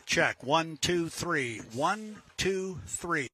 Check. 1, 2, 3. 1, 2, 3.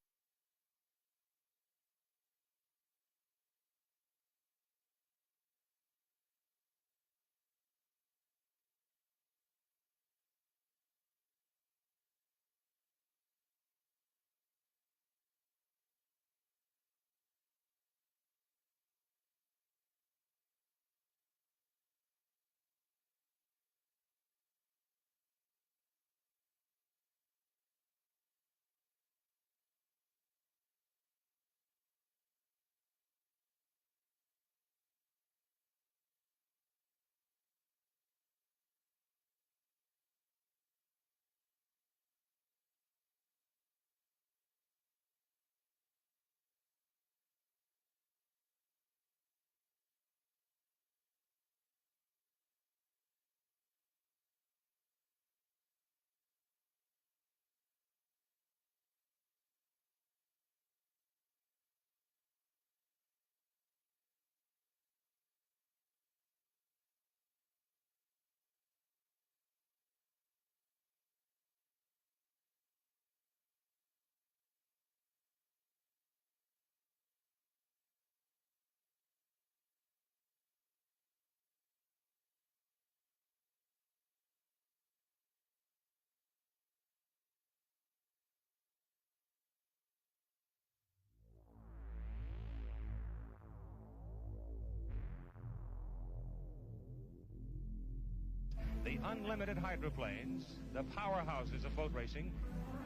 The unlimited hydroplanes, the powerhouses of boat racing.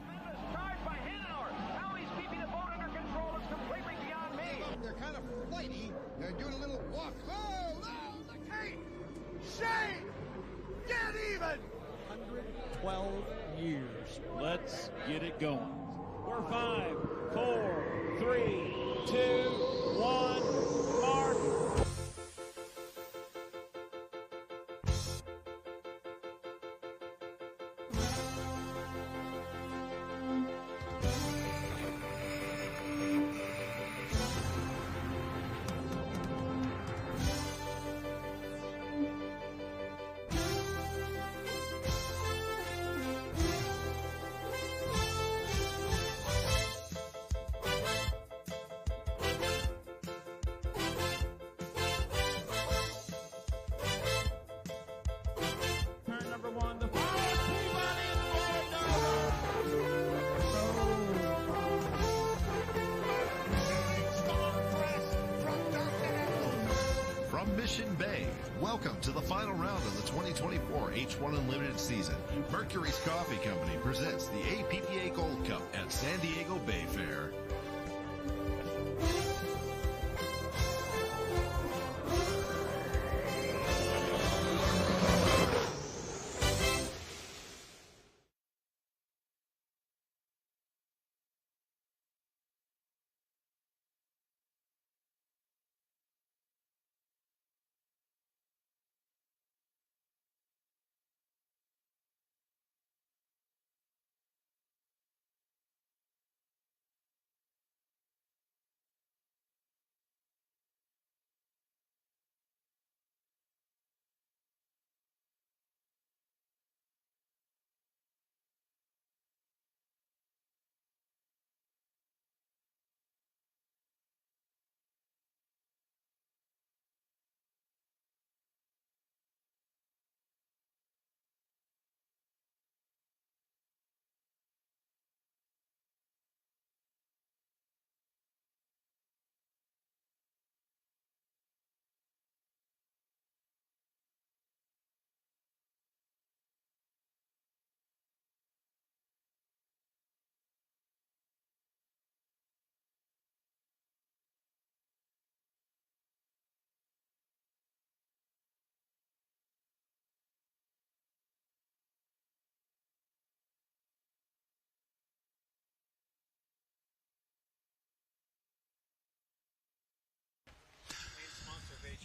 Tremendous charge by Hanauer. How he's keeping the boat under control is completely beyond me. They're kind of flighty. They're doing a little walk. Oh, no! Hey! Shane! Get even! 112 years. Let's get it going. We're 5, 4, 3, 2, 1, mark. Turn number 1, the From Mission Bay, welcome to the final round of the 2024 H1 Unlimited season. Mercurys Coffee Company presents the APBA Gold Cup at San Diego Bayfair.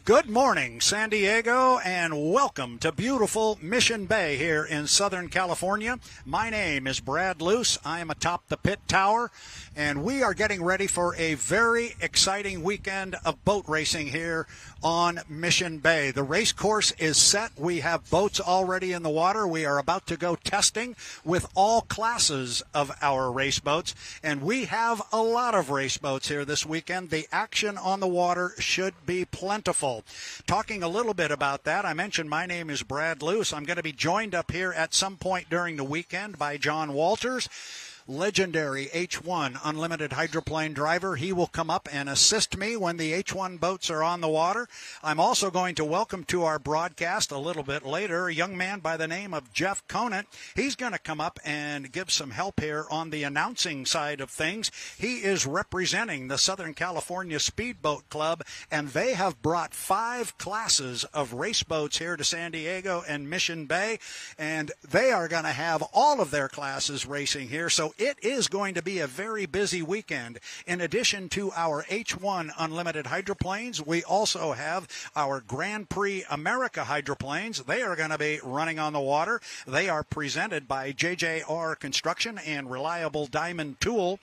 Good morning, San Diego, and welcome to beautiful Mission Bay here in Southern California. My name is Brad Luce. I am atop the pit tower, and we are getting ready for a very exciting weekend of boat racing here on Mission Bay. The race course is set. We have boats already in the water. We are about to go testing with all classes of our race boats, and we have a lot of race boats here this weekend. The action on the water should be plentiful. Talking a little bit about that, I mentioned my name is Brad Luce. I'm going to be joined up here at some point during the weekend by John Walters, legendary H1 unlimited hydroplane driver. He will come up and assist me when the H1 boats are on the water. I'm also going to welcome to our broadcast a little bit later a young man by the name of Jeff Conant. He's going to come up and give some help here on the announcing side of things. He is representing the Southern California Speedboat Club, and they have brought 5 classes of race boats here to San Diego and Mission Bay, and they are going to have all of their classes racing here. So it is going to be a very busy weekend. In addition to our H1 unlimited hydroplanes, we also have our Grand Prix America hydroplanes. They are going to be running on the water. They are presented by JJR Construction and Reliable Diamond Tool.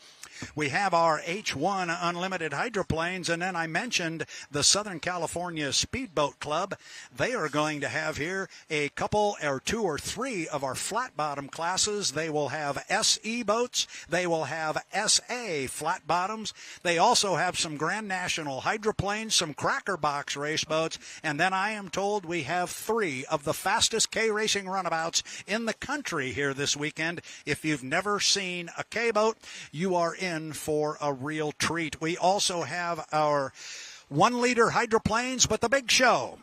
We have our H1 unlimited hydroplanes, and then I mentioned the Southern California Speedboat Club. They are going to have here a couple or 2 or 3 of our flat bottom classes. They will have SE boats. They will have SA flat bottoms. They also have some Grand National hydroplanes, some cracker box race boats, and then I am told we have 3 of the fastest K-racing runabouts in the country here this weekend. If you've never seen a K-boat, you are in for a real treat. We also have our 1-liter hydroplanes, but the big show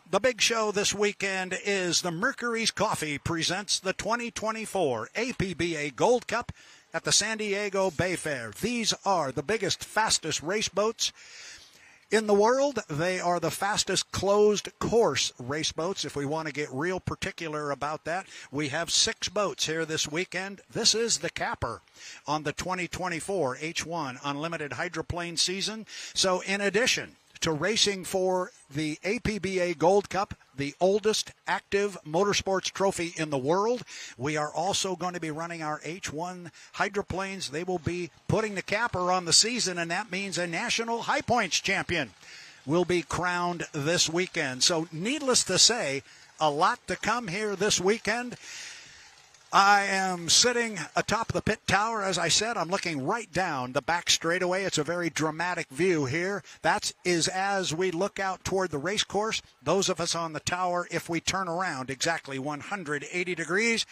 this weekend is the Mercurys Coffee presents the 2024 APBA Gold Cup at the San Diego Bayfair. These are the biggest, fastest race boats in the world. They are the fastest closed course race boats. If we want to get real particular about that, we have 6 boats here this weekend. This is the capper on the 2024 H1 Unlimited Hydroplane season. So in addition to racing for the APBA Gold Cup, the oldest active motorsports trophy in the world, we are also going to be running our H1 hydroplanes. They will be putting the capper on the season, and that means a national high points champion will be crowned this weekend. So needless to say, a lot to come here this weekend. I am sitting atop the pit tower. As I said, I'm looking right down the back straightaway. It's a very dramatic view here. That is as we look out toward the race course. Those of us on the tower, if we turn around exactly 180 degrees,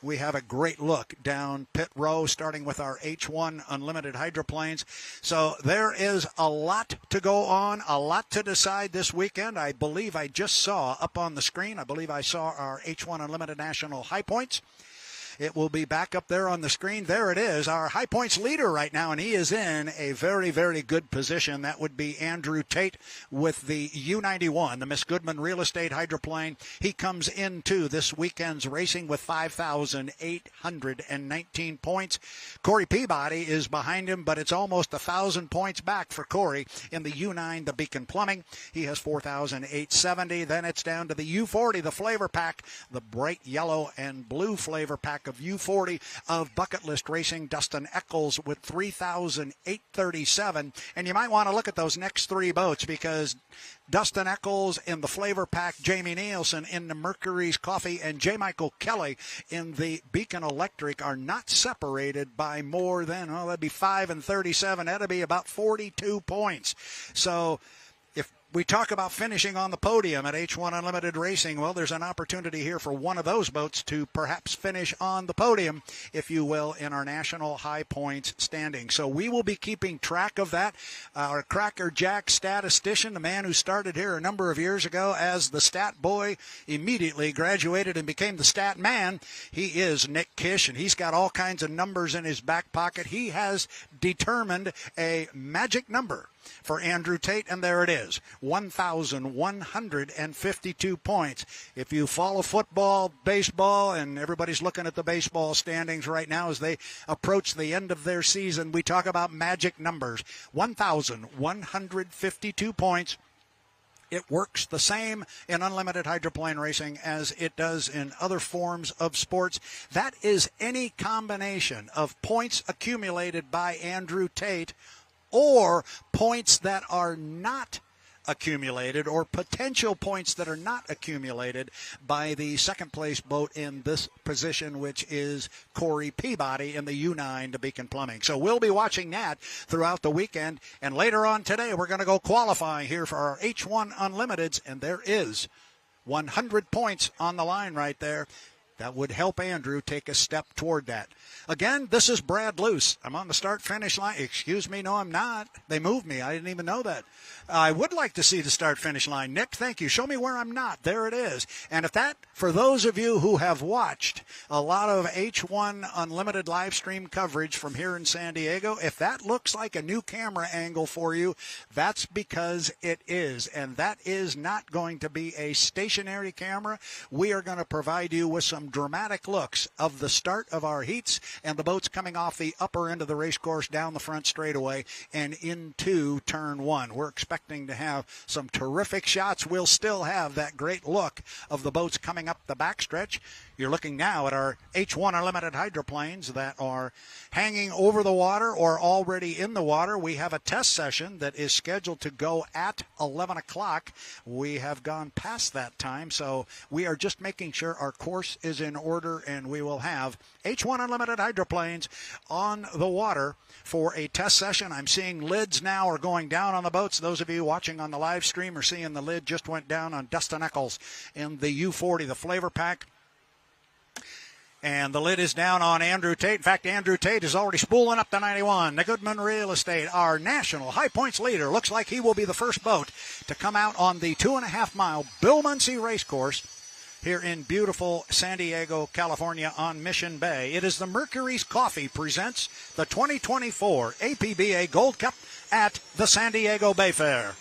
we have a great look down pit row, starting with our H1 unlimited hydroplanes. So there is a lot to go on, a lot to decide this weekend. I believe I just saw up on the screen, I saw our H1 unlimited national high points. It will be back up there on the screen. There it is, our high points leader right now, and he is in a very, very good position. That would be Andrew Tate with the U91, the Miss Goodman Real Estate Hydroplane. He comes into this weekend's racing with 5,819 points. Corey Peabody is behind him, but it's almost 1,000 points back for Corey in the U9, the Beacon Plumbing. He has 4,870. Then it's down to the U40, the flavor pack, the bright yellow and blue flavor pack of U40 of Bucket List Racing, Dustin Eccles with 3,837. And you might want to look at those next 3 boats, because Dustin Eccles in the flavor pack, Jamie Nielsen in the Mercurys Coffee, and J. Michael Kelly in the Beacon Electric are not separated by more than, that'd be 5 and 37. That'd be about 42 points. So if we talk about finishing on the podium at H1 Unlimited Racing, well, there's an opportunity here for one of those boats to perhaps finish on the podium, if you will, in our national high points standing. So we will be keeping track of that. Our Cracker Jack statistician, the man who started here a number of years ago as the stat boy, immediately graduated and became the stat man. He is Nick Kish, and he's got all kinds of numbers in his back pocket. He has determined a magic number for Andrew Tate, and there it is, 1,152 points. If you follow football, baseball, and everybody's looking at the baseball standings right now as they approach the end of their season, we talk about magic numbers. 1,152 points It works the same in unlimited hydroplane racing as it does in other forms of sports. That is any combination of points accumulated by Andrew Tate or points that are not accumulated, or potential points that are not accumulated by the second place boat in this position, which is Corey Peabody in the U9 to Beacon Plumbing. So we'll be watching that throughout the weekend, and later on today we're going to go qualifying here for our H1 Unlimiteds, and there is 100 points on the line right there. That would help Andrew take a step toward that. Again, this is Brad Luce. I'm on the start-finish line. Excuse me, no, I'm not. They moved me. I didn't even know that. I would like to see the start-finish line. Nick, thank you. Show me where I'm not. There it is. And if that, for those of you who have watched a lot of H1 Unlimited live stream coverage from here in San Diego, if that looks like a new camera angle for you, that's because it is. And that is not going to be a stationary camera. We are going to provide you with some dramatic looks of the start of our heats and the boats coming off the upper end of the race course down the front straightaway and into turn one. We're expecting to have some terrific shots. We'll still have that great look of the boats coming up the backstretch. You're looking now at our H1 Unlimited hydroplanes that are hanging over the water or already in the water. We have a test session that is scheduled to go at 11 o'clock. We have gone past that time, so we are just making sure our course is in order, and we will have H1 Unlimited hydroplanes on the water for a test session. I'm seeing lids now are going down on the boats. Those of you watching on the live stream are seeing the lid just went down on Dustin Eccles in the U40, the flavor pack. And the lid is down on Andrew Tate. In fact, Andrew Tate is already spooling up to 91. The Goodman Real Estate, our national high points leader, looks like he will be the first boat to come out on the 2.5-mile Bill Muncie race course here in beautiful San Diego, California on Mission Bay. It is the Mercurys Coffee presents the 2024 APBA Gold Cup at the San Diego Bayfair.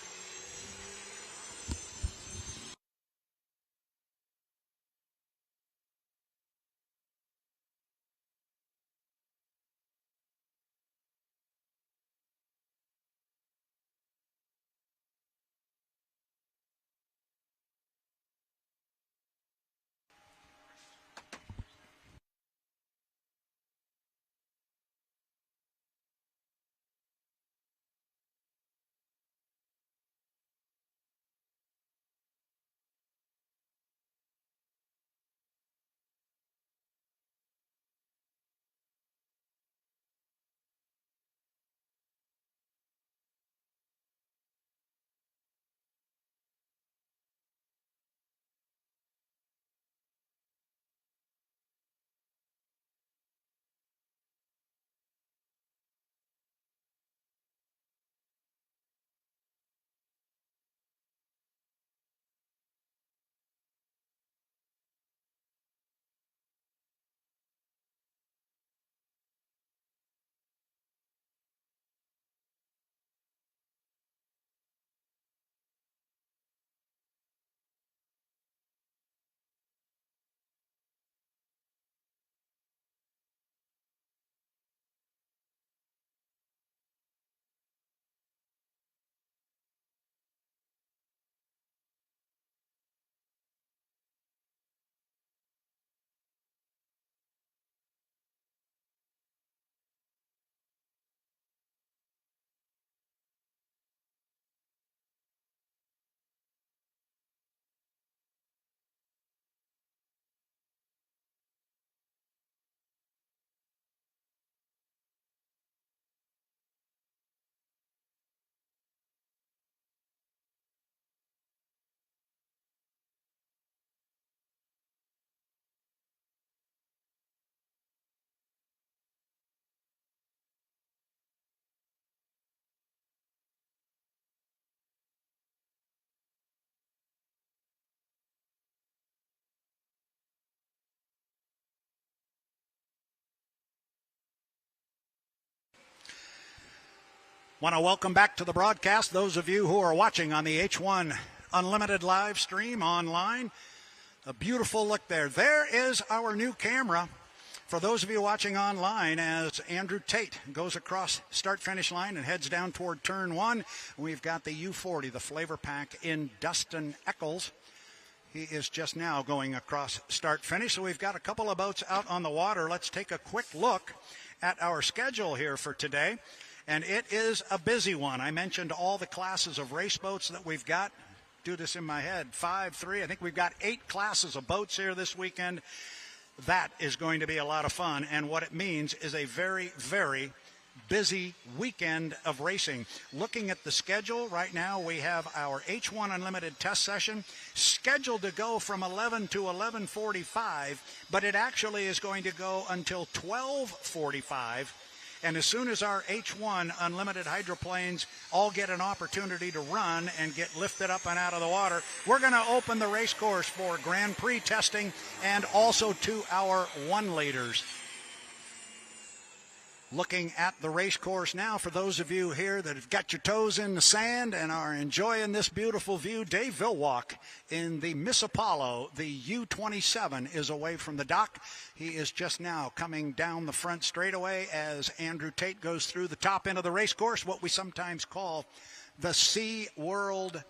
Want to welcome back to the broadcast those of you who are watching on the H1 Unlimited live stream online. A beautiful look there. There is our new camera For those of you watching online, as Andrew Tate goes across start-finish line and heads down toward turn 1, we've got the U40, the flavor pack in Dustin Eccles. He is just now going across start-finish. So we've got a couple of boats out on the water. Let's take a quick look at our schedule here for today. And it is a busy one. I mentioned all the classes of race boats that we've got. Do this in my head. 5, 3. I think we've got 8 classes of boats here this weekend. That is going to be a lot of fun, and what it means is a very, very busy weekend of racing. Looking at the schedule right now, we have our H1 Unlimited test session scheduled to go from 11 to 11:45, but it actually is going to go until 12:45. And as soon as our H1 Unlimited hydroplanes all get an opportunity to run and get lifted up and out of the water, we're going to open the race course for Grand Prix testing and also to our 1-liters. Looking at the race course now, for those of you here that have got your toes in the sand and are enjoying this beautiful view, Dave Vilwalk in the Miss Apollo, the U27, is away from the dock. He is just now coming down the front straightaway as Andrew Tate goes through the top end of the race course, what we sometimes call the Sea World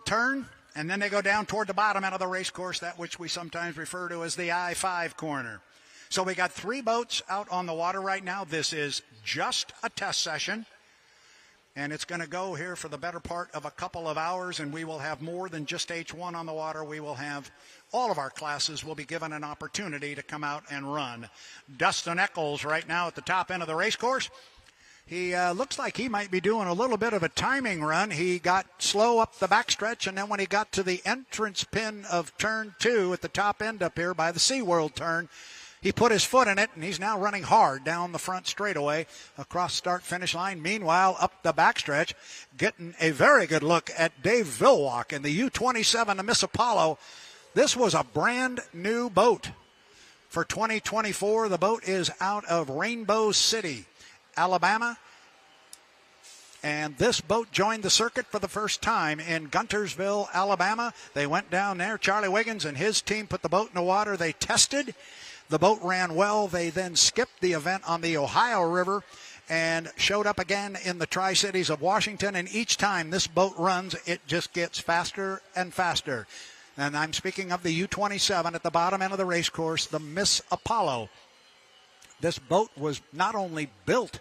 turn. And then they go down toward the bottom end of the race course, that which we sometimes refer to as the I-5 corner. So we got 3 boats out on the water right now. This is just a test session, and it's going to go here for the better part of a couple of hours, and we will have more than just H1 on the water. We will have all of our classes will be given an opportunity to come out and run. Dustin Eccles right now at the top end of the race course. He looks like he might be doing a little bit of a timing run. He got slow up the backstretch, and then when he got to the entrance pin of turn 2 at the top end up here by the SeaWorld turn, he put his foot in it, and he's now running hard down the front straightaway across start-finish line. Meanwhile, up the backstretch, getting a very good look at Dave Vilwalk in the U27, the Miss Apollo. This was a brand new boat for 2024. The boat is out of Rainbow City, Alabama. And this boat joined the circuit for the first time in Guntersville, Alabama. They went down there. Charlie Wiggins and his team put the boat in the water. They tested. The boat ran well. They then skipped the event on the Ohio River and showed up again in the Tri-Cities of Washington. And each time this boat runs, it just gets faster and faster. And I'm speaking of the U27 at the bottom end of the race course, the Miss Apollo. This boat was not only built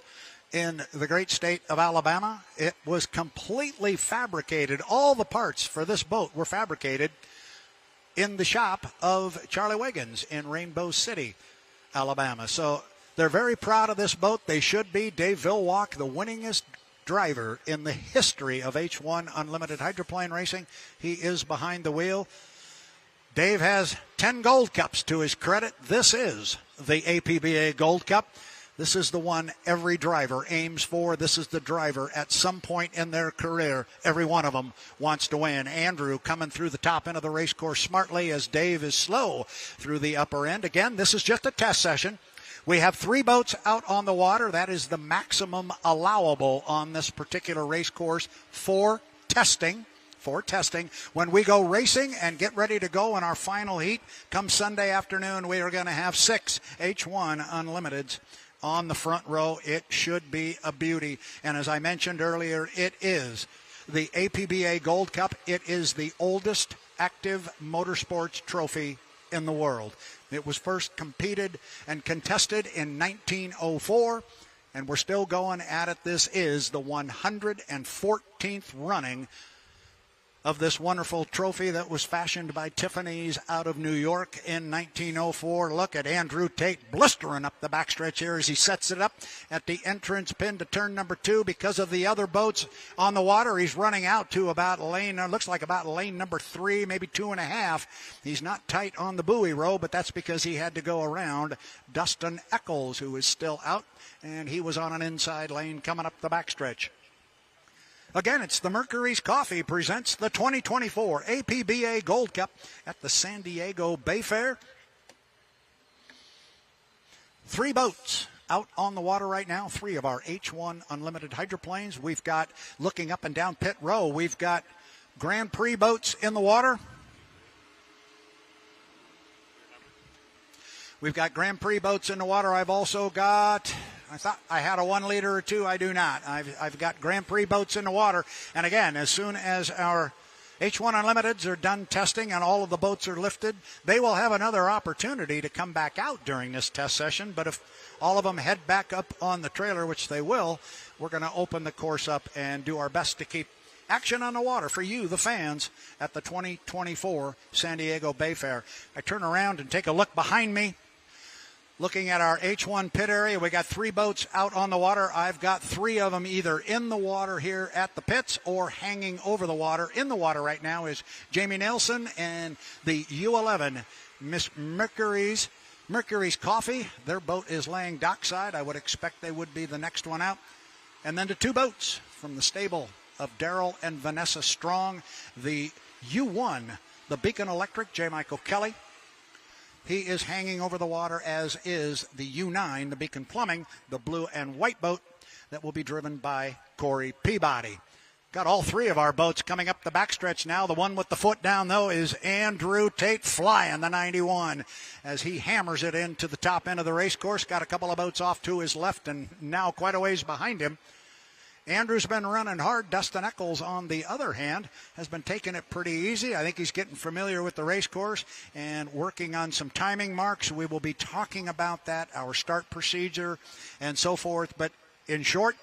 in the great state of Alabama, it was completely fabricated. All the parts for this boat were fabricated in the shop of Charlie Wiggins in Rainbow City, Alabama. So they're very proud of this boat. They should be. Dave Vilwalk, the winningest driver in the history of H1 Unlimited hydroplane racing. He is behind the wheel. Dave has 10 Gold Cups to his credit. This is the APBA Gold Cup. This is the one every driver aims for. This is the driver at some point in their career, every one of them wants to win. Andrew coming through the top end of the race course smartly as Dave is slow through the upper end. Again, this is just a test session. We have 3 boats out on the water. That is the maximum allowable on this particular race course for testing. When we go racing and get ready to go in our final heat, come Sunday afternoon, we are going to have 6 H1 Unlimiteds on the front row. It should be a beauty. And as I mentioned earlier, it is the APBA Gold Cup. It is the oldest active motorsports trophy in the world. It was first competed and contested in 1904, and we're still going at it. This is the 114th running of this wonderful trophy that was fashioned by Tiffany's out of New York in 1904. Look at Andrew Tate blistering up the backstretch here as he sets it up at the entrance pin to turn number 2. Because of the other boats on the water, he's running out to about lane number 3, maybe 2.5. He's not tight on the buoy row, but that's because he had to go around Dustin Eccles, who is still out, and he was on an inside lane coming up the backstretch. Again, it's the Mercurys Coffee presents the 2024 APBA Gold Cup at the San Diego Bayfair. 3 boats out on the water right now, 3 of our H1 Unlimited hydroplanes. We've got, looking up and down pit row, we've got Grand Prix boats in the water. We've got Grand Prix boats in the water. I've also got, I thought I had a 1 liter or two. I do not. I've got Grand Prix boats in the water. And again, as soon as our H1 Unlimiteds are done testing and all of the boats are lifted, they will have another opportunity to come back out during this test session. But if all of them head back up on the trailer, which they will, we're going to open the course up and do our best to keep action on the water for you, the fans, at the 2024 San Diego Bayfair. I turn around and take a look behind me. Looking at our H1 pit area, we got 3 boats out on the water. I've got 3 of them either in the water here at the pits or hanging over the water. In the water right now is Jamie Nelson and the U11 Miss Mercurys Coffee. Their boat is laying dockside. I would expect they would be the next one out. And then the 2 boats from the stable of Daryl and Vanessa Strong. The U1, the Beacon Electric, J. Michael Kelly. He is hanging over the water, as is the U9, the Beacon Plumbing, the blue and white boat that will be driven by Corey Peabody. Got all 3 of our boats coming up the backstretch now. The one with the foot down, though, is Andrew Tate flying the 91 as he hammers it into the top end of the race course. Got a couple of boats off to his left and now quite a ways behind him. Andrew's been running hard. Dustin Eccles, on the other hand, has been taking it pretty easy. I think he's getting familiar with the race course and working on some timing marks. We will be talking about that, our start procedure, and so forth. But in short,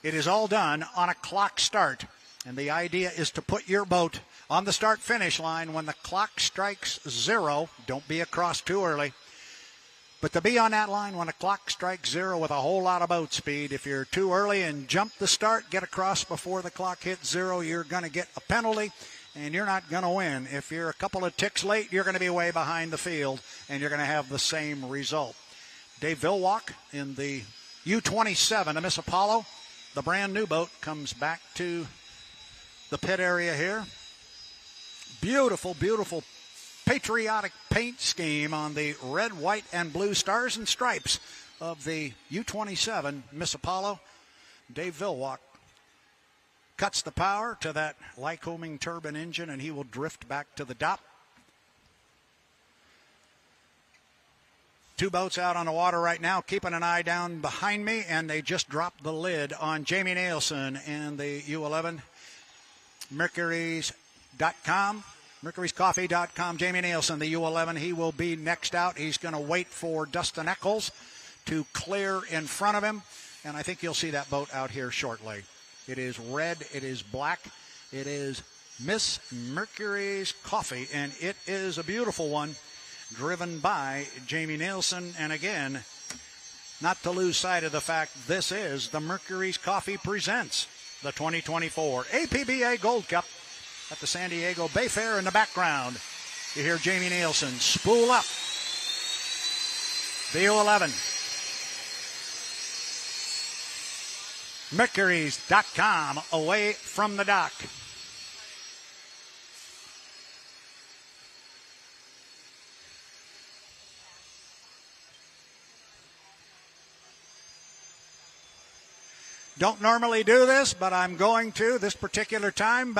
it is all done on a clock start. And the idea is to put your boat on the start-finish line when the clock strikes 0. Don't be across too early. But to be on that line when the clock strikes 0 with a whole lot of boat speed, if you're too early and jump the start, get across before the clock hits 0, you're going to get a penalty, and you're not going to win. If you're a couple of ticks late, you're going to be way behind the field, and you're going to have the same result. Dave Vilwalk in the U27, the Miss Apollo, the brand new boat, comes back to the pit area here. Beautiful, beautiful patriotic paint scheme on the red, white, and blue stars and stripes of the U27 Miss Apollo. Dave Vilwalk cuts the power to that Lycoming turbine engine, and he will drift back to the dock. 2 boats out on the water right now, keeping an eye down behind me, and they just dropped the lid on Jamie Nielsen and the U11 Mercurys.com. MercurysCoffee.com, Jamie Nielsen, the U11. He will be next out. He's going to wait for Dustin Eccles to clear in front of him, and I think you'll see that boat out here shortly. It is red. It is black. It is Miss Mercurys Coffee, and it is a beautiful one, driven by Jamie Nielsen. And again, not to lose sight of the fact this is the Mercurys Coffee Presents the 2024 APBA Gold Cup at the San Diego Bayfair. In the background, you hear Jamie Nielsen spool up the U11. Mercurys.com away from the dock. Don't normally do this, but I'm going to this particular time.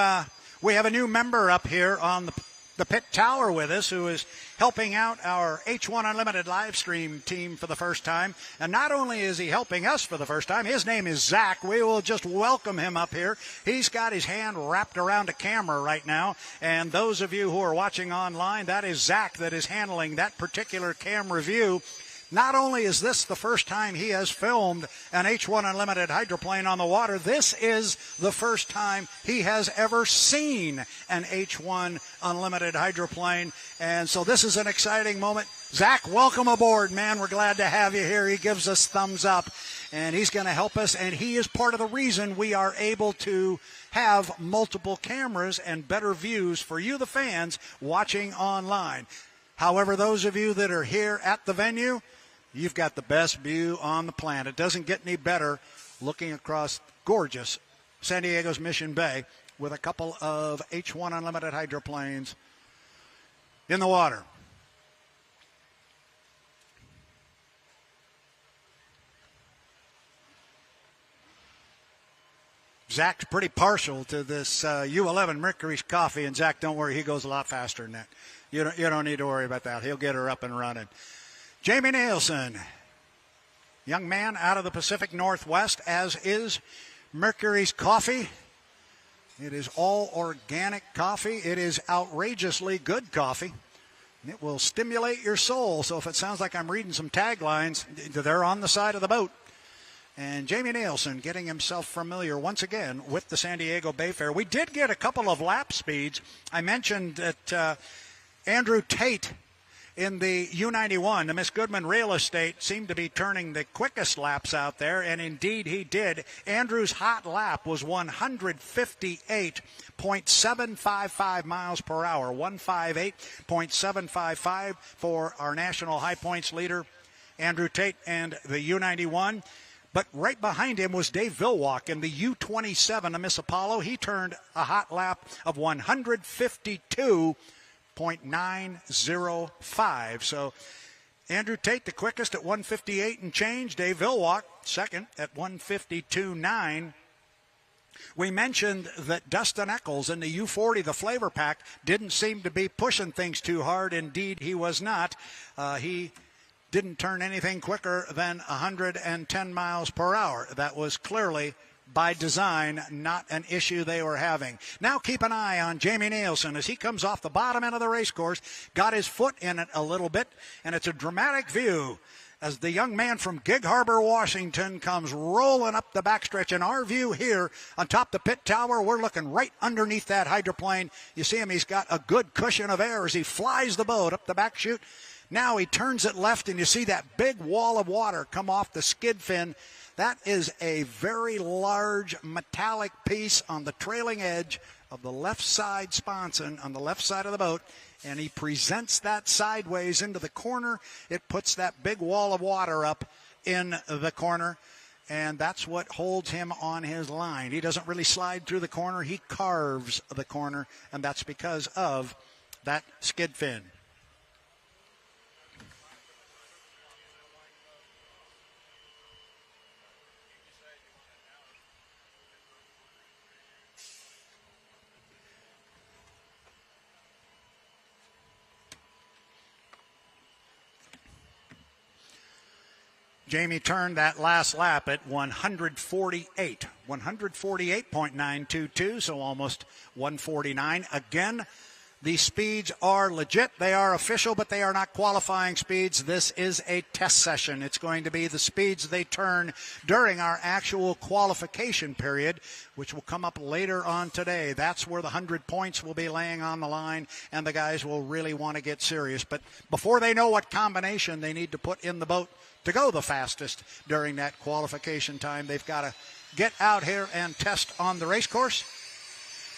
We have a new member up here on the pit tower with us who is helping out our H1 Unlimited live stream team for the first time. And not only is he helping us for the first time, his name is Zach. We will just welcome him up here. He's got his hand wrapped around a camera right now. And those of you who are watching online, that is Zach that is handling that particular camera view. Not only is this the first time he has filmed an H1 Unlimited hydroplane on the water, this is the first time he has ever seen an H1 Unlimited hydroplane. And so this is an exciting moment. Zach, welcome aboard, man. We're glad to have you here. He gives us thumbs up, and he's going to help us. And he is part of the reason we are able to have multiple cameras and better views for you, the fans, watching online. However, those of you that are here at the venue, you've got the best view on the planet. It doesn't get any better looking across gorgeous San Diego's Mission Bay with a couple of H1 Unlimited hydroplanes in the water. Zach's pretty partial to this U11 Mercurys Coffee, and Zach, don't worry, he goes a lot faster than that. You don't need to worry about that. He'll get her up and running. Jamie Nielsen, young man out of the Pacific Northwest, as is Mercurys Coffee. It is all organic coffee. It is outrageously good coffee. It will stimulate your soul. So if it sounds like I'm reading some taglines, they're on the side of the boat. And Jamie Nielsen getting himself familiar once again with the San Diego Bayfair. We did get a couple of lap speeds. I mentioned that Andrew Tate in the U91, the Miss Goodman Real Estate, seemed to be turning the quickest laps out there, and indeed he did. Andrew's hot lap was 158.755 miles per hour, 158.755 for our national high points leader, Andrew Tate, and the U91. But right behind him was Dave Vilwalk in the U27, the Miss Apollo. He turned a hot lap of 152.905. So Andrew Tate the quickest at 158 and change. Dave Vilwalk second at 152.9. We mentioned that Dustin Eccles in the U40, the flavor pack, didn't seem to be pushing things too hard. Indeed, he was not. He didn't turn anything quicker than 110 miles per hour. That was clearly by design, not an issue they were having. Now keep an eye on Jamie Nielsen as he comes off the bottom end of the race course, got his foot in it a little bit, and it's a dramatic view as the young man from Gig Harbor, Washington, comes rolling up the backstretch. In our view here on top the pit tower, we're looking right underneath that hydroplane. You see him, he's got a good cushion of air as he flies the boat up the back chute. Now he turns it left, and you see that big wall of water come off the skid fin. That is a very large metallic piece on the trailing edge of the left side sponson on the left side of the boat, and he presents that sideways into the corner. It puts that big wall of water up in the corner, and that's what holds him on his line. He doesn't really slide through the corner. He carves the corner, and that's because of that skid fin. Jamie turned that last lap at 148.922, so almost 149. Again, these speeds are legit. They are official, but they are not qualifying speeds. This is a test session. It's going to be the speeds they turn during our actual qualification period, which will come up later on today. That's where the 100 points will be laying on the line, and the guys will really want to get serious. But before they know what combination they need to put in the boat to go the fastest during that qualification time, they've got to get out here and test on the race course.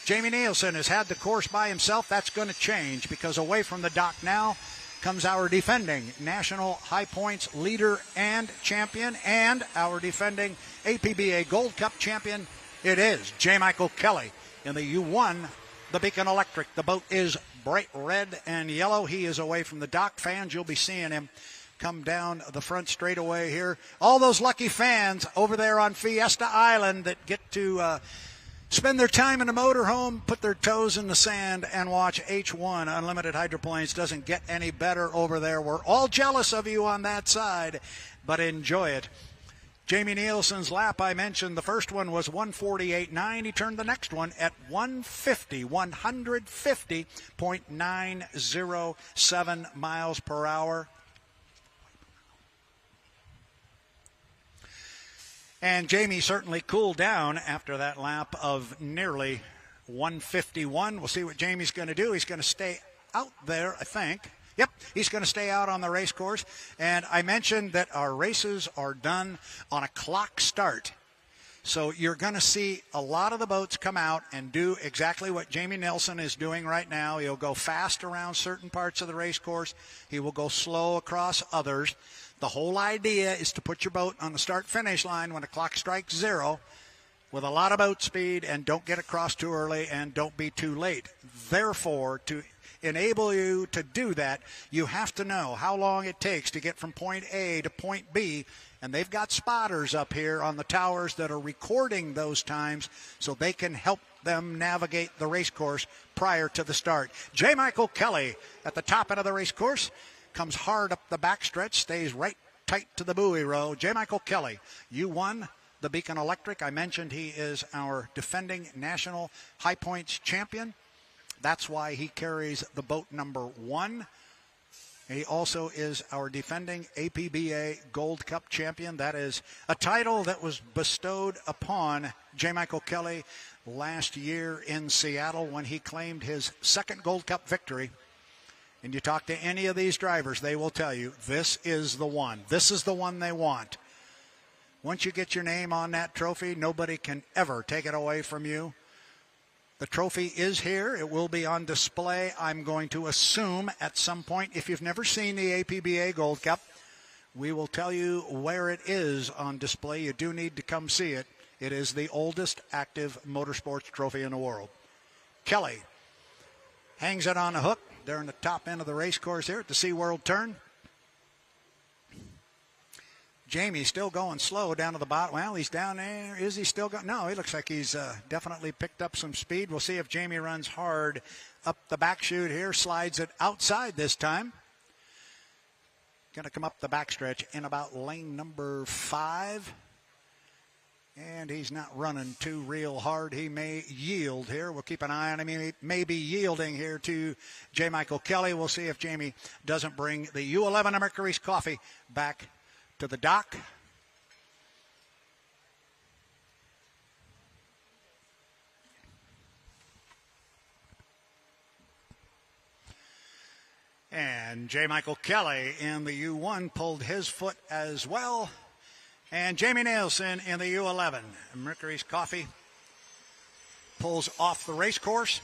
Jamie Nielsen has had the course by himself. That's going to change because away from the dock now comes our defending national high points leader and champion, and our defending APBA Gold Cup champion. It is J. Michael Kelly in the U1, the Beacon Electric. The boat is bright red and yellow. He is away from the dock. Fans, you'll be seeing him come down the front straightaway here. All those lucky fans over there on Fiesta Island that get to spend their time in a motorhome, put their toes in the sand, and watch H1 Unlimited Hydroplanes. Doesn't get any better over there. We're all jealous of you on that side, but enjoy it. Jamie Nielsen's lap, I mentioned, the first one was 148.9. He turned the next one at 150.907 miles per hour. And Jamie certainly cooled down after that lap of nearly 151. We'll see what Jamie's going to do. He's going to stay out there, I think. Yep, he's going to stay out on the race course. And I mentioned that our races are done on a clock start. So you're going to see a lot of the boats come out and do exactly what Jamie Nielsen is doing right now. He'll go fast around certain parts of the race course. He will go slow across others. The whole idea is to put your boat on the start-finish line when the clock strikes 0 with a lot of boat speed, and don't get across too early and don't be too late. Therefore, to enable you to do that, you have to know how long it takes to get from point A to point B, and they've got spotters up here on the towers that are recording those times so they can help them navigate the race course prior to the start. J. Michael Kelly at the top end of the race course. comes hard up the backstretch, stays right tight to the buoy row. J. Michael Kelly, U1, the Beacon Electric. I mentioned he is our defending national high points champion. That's why he carries the boat number 1. He also is our defending APBA Gold Cup champion. That is a title that was bestowed upon J. Michael Kelly last year in Seattle when he claimed his second Gold Cup victory. And you talk to any of these drivers, they will tell you, this is the one. This is the one they want. Once you get your name on that trophy, nobody can ever take it away from you. The trophy is here. It will be on display, I'm going to assume, at some point. If you've never seen the APBA Gold Cup, we will tell you where it is on display. You do need to come see it. It is the oldest active motorsports trophy in the world. Kelly hangs it on a hook. They're in the top end of the race course here at the SeaWorld turn. Jamie's still going slow down to the bottom. Well, he's down there. Is he still going? No, he looks like he's definitely picked up some speed. We'll see if Jamie runs hard up the back chute here. Slides it outside this time. Going to come up the backstretch in about lane number 5. And he's not running too real hard. He may yield here. We'll keep an eye on him. He may be yielding here to J. Michael Kelly. We'll see if Jamie doesn't bring the U11 of Mercurys Coffee back to the dock. And J. Michael Kelly in the U1 pulled his foot as well. And Jamie Nielsen in the U11. Mercurys Coffee pulls off the race course,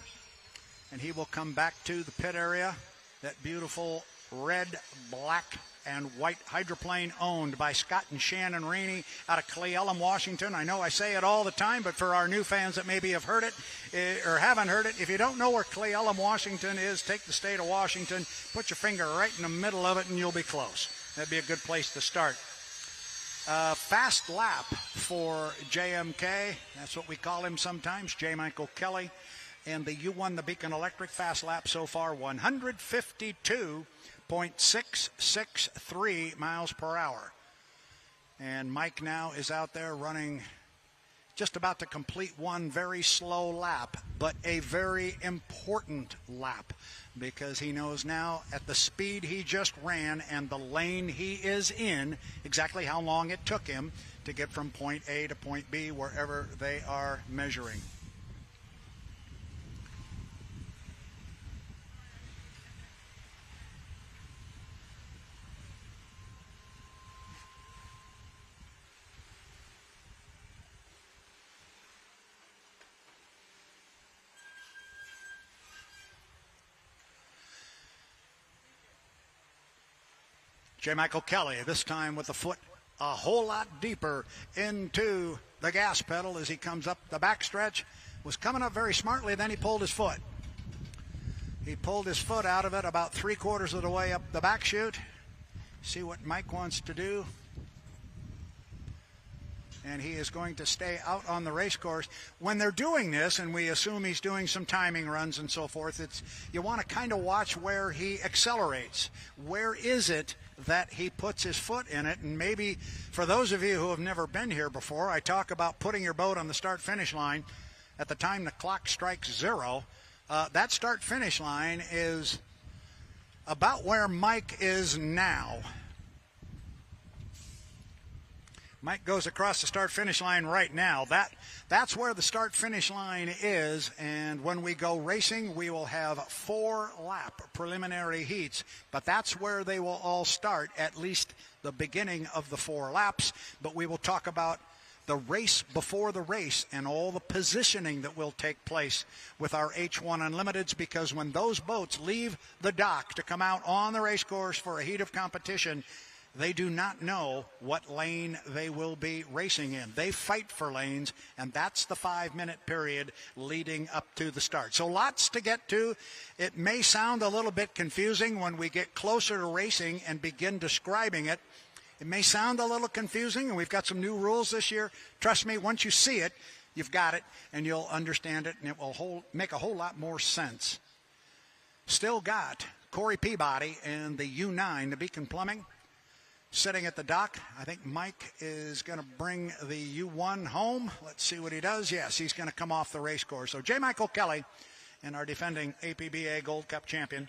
and he will come back to the pit area. That beautiful red, black, and white hydroplane owned by Scott and Shannon Rainey out of Cle Elum, Washington. I know I say it all the time, but for our new fans that maybe have heard it or haven't heard it, if you don't know where Cle Elum, Washington is, take the state of Washington, put your finger right in the middle of it, and you'll be close. That'd be a good place to start. Fast lap for JMK. That's what we call him sometimes, J. Michael Kelly. And the U1, the Beacon Electric, fast lap so far, 152.663 miles per hour. And Mike now is out there running just about to complete one very slow lap, but a very important lap, because he knows now at the speed he just ran and the lane he is in exactly how long it took him to get from point A to point B, wherever they are measuring. J. Michael Kelly, this time with the foot a whole lot deeper into the gas pedal as he comes up the backstretch. Was coming up very smartly, then he pulled his foot. He pulled his foot out of it about 3/4 of the way up the back chute. See what Mike wants to do. And he is going to stay out on the race course. When they're doing this, and we assume he's doing some timing runs and so forth, you want to kind of watch where he accelerates. Where is it that he puts his foot in it? And maybe for those of you who have never been here before, I talk about putting your boat on the start-finish line at the time the clock strikes 0. That start-finish line is about where Mike is now. Mike goes across the start-finish line right now. That's where the start-finish line is, and when we go racing, we will have 4-lap preliminary heats, but that's where they will all start, at least the beginning of the 4 laps. But we will talk about the race before the race and all the positioning that will take place with our H1 Unlimiteds, because when those boats leave the dock to come out on the race course for a heat of competition, they do not know what lane they will be racing in. They fight for lanes, and that's the 5-minute period leading up to the start. So lots to get to. It may sound a little bit confusing when we get closer to racing and begin describing it. It may sound a little confusing, and we've got some new rules this year. Trust me, once you see it, you've got it, and you'll understand it, and it will make a whole lot more sense. Still got Corey Peabody and the U9, the Beacon Plumbing, sitting at the dock. I think Mike is going to bring the U1 home. Let's see what he does. Yes, he's going to come off the race course. So J. Michael Kelly and our defending APBA Gold Cup champion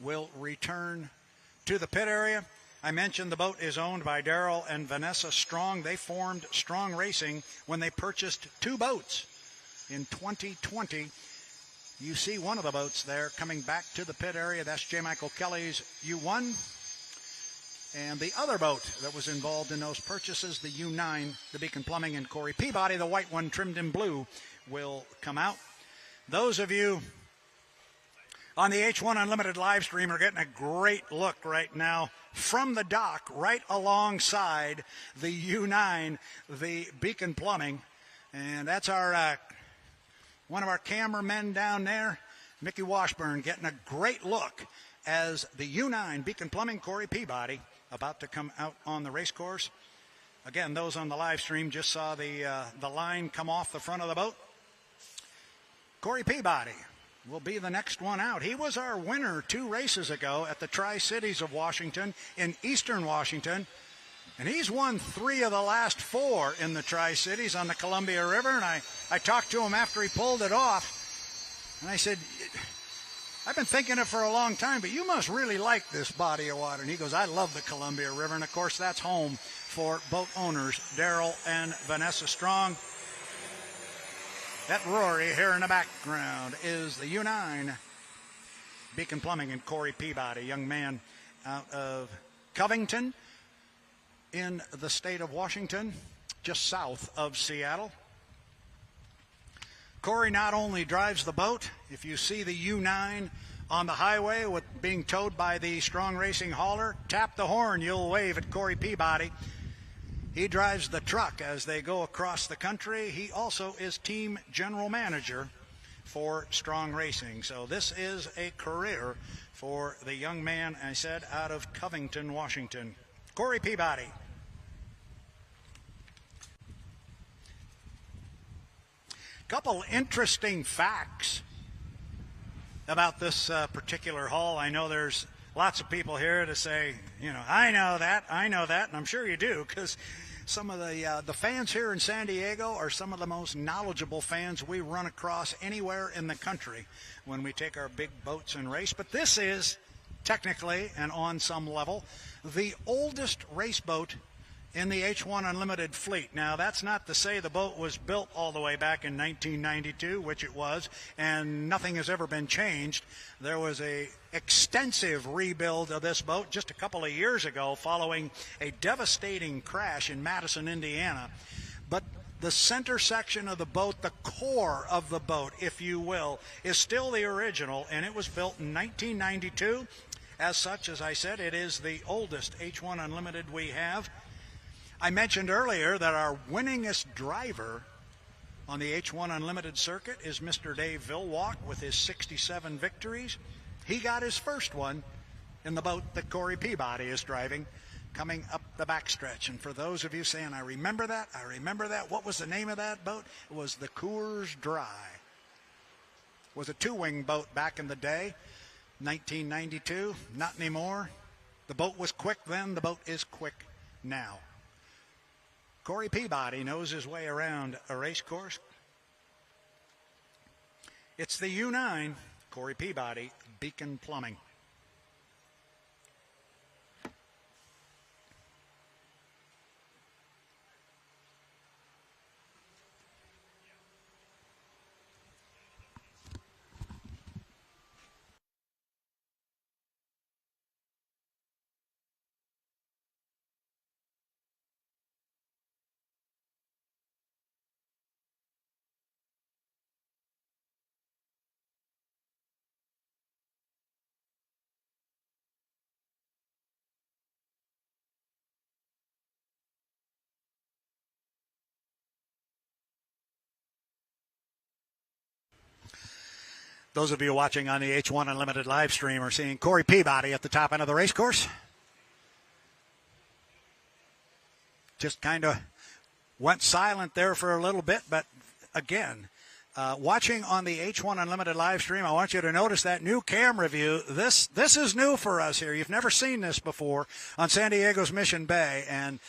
will return to the pit area. I mentioned the boat is owned by Daryl and Vanessa Strong. They formed Strong Racing when they purchased 2 boats in 2020. You see one of the boats there coming back to the pit area. That's J. Michael Kelly's U1. And the other boat that was involved in those purchases, the U9, the Beacon Plumbing, and Corey Peabody, the white one trimmed in blue, will come out. Those of you on the H1 Unlimited live stream are getting a great look right now from the dock right alongside the U9, the Beacon Plumbing. And that's our one of our cameramen down there, Mickey Washburn, getting a great look as the U9, Beacon Plumbing, Corey Peabody, about to come out on the race course. Again, those on the live stream just saw the line come off the front of the boat. Corey Peabody will be the next one out. He was our winner 2 races ago at the Tri-Cities of Washington in Eastern Washington. And he's won 3 of the last 4 in the Tri-Cities on the Columbia River. And I talked to him after he pulled it off. And I said, I've been thinking it for a long time, but you must really like this body of water. And he goes, I love the Columbia River. And, of course, that's home for boat owners Daryl and Vanessa Strong. That Rory here in the background is the U9, Beacon Plumbing, and Corey Peabody, young man out of Covington in the state of Washington, just south of Seattle. Corey not only drives the boat. If you see the U9 on the highway with being towed by the Strong Racing hauler, tap the horn, you'll wave at Corey Peabody. He drives the truck as they go across the country. He also is team general manager for Strong Racing. So this is a career for the young man, I said, out of Covington, Washington. Corey Peabody. Couple interesting facts about this particular haul. I know there's lots of people here to say, I know that, and I'm sure you do, because some of the fans here in San Diego are some of the most knowledgeable fans we run across anywhere in the country when we take our big boats and race. But this is technically, and on some level, the oldest race boat in the H1 Unlimited fleet. Now, that's not to say the boat was built all the way back in 1992, which it was, and nothing has ever been changed. There was a extensive rebuild of this boat just a couple of years ago following a devastating crash in Madison, Indiana. But the center section of the boat, the core of the boat, if you will, is still the original, and it was built in 1992. As such, as I said, it is the oldest H1 Unlimited we have. I mentioned earlier that our winningest driver on the H1 Unlimited circuit is Mr. Dave Villwalk with his 67 victories. He got his first one in the boat that Corey Peabody is driving coming up the backstretch. And for those of you saying, I remember that, what was the name of that boat? It was the Coors Dry. It was a 2-wing boat back in the day, 1992. Not anymore. The boat was quick then. The boat is quick now. Corey Peabody knows his way around a race course. It's the U9, Corey Peabody, Beacon Plumbing. Those of you watching on the H1 Unlimited live stream are seeing Corey Peabody at the top end of the race course. Just kind of went silent there for a little bit, but again, Watching on the H1 Unlimited live stream, I want you to notice that new camera view. This is new for us here. You've never seen this before on San Diego's Mission Bay. And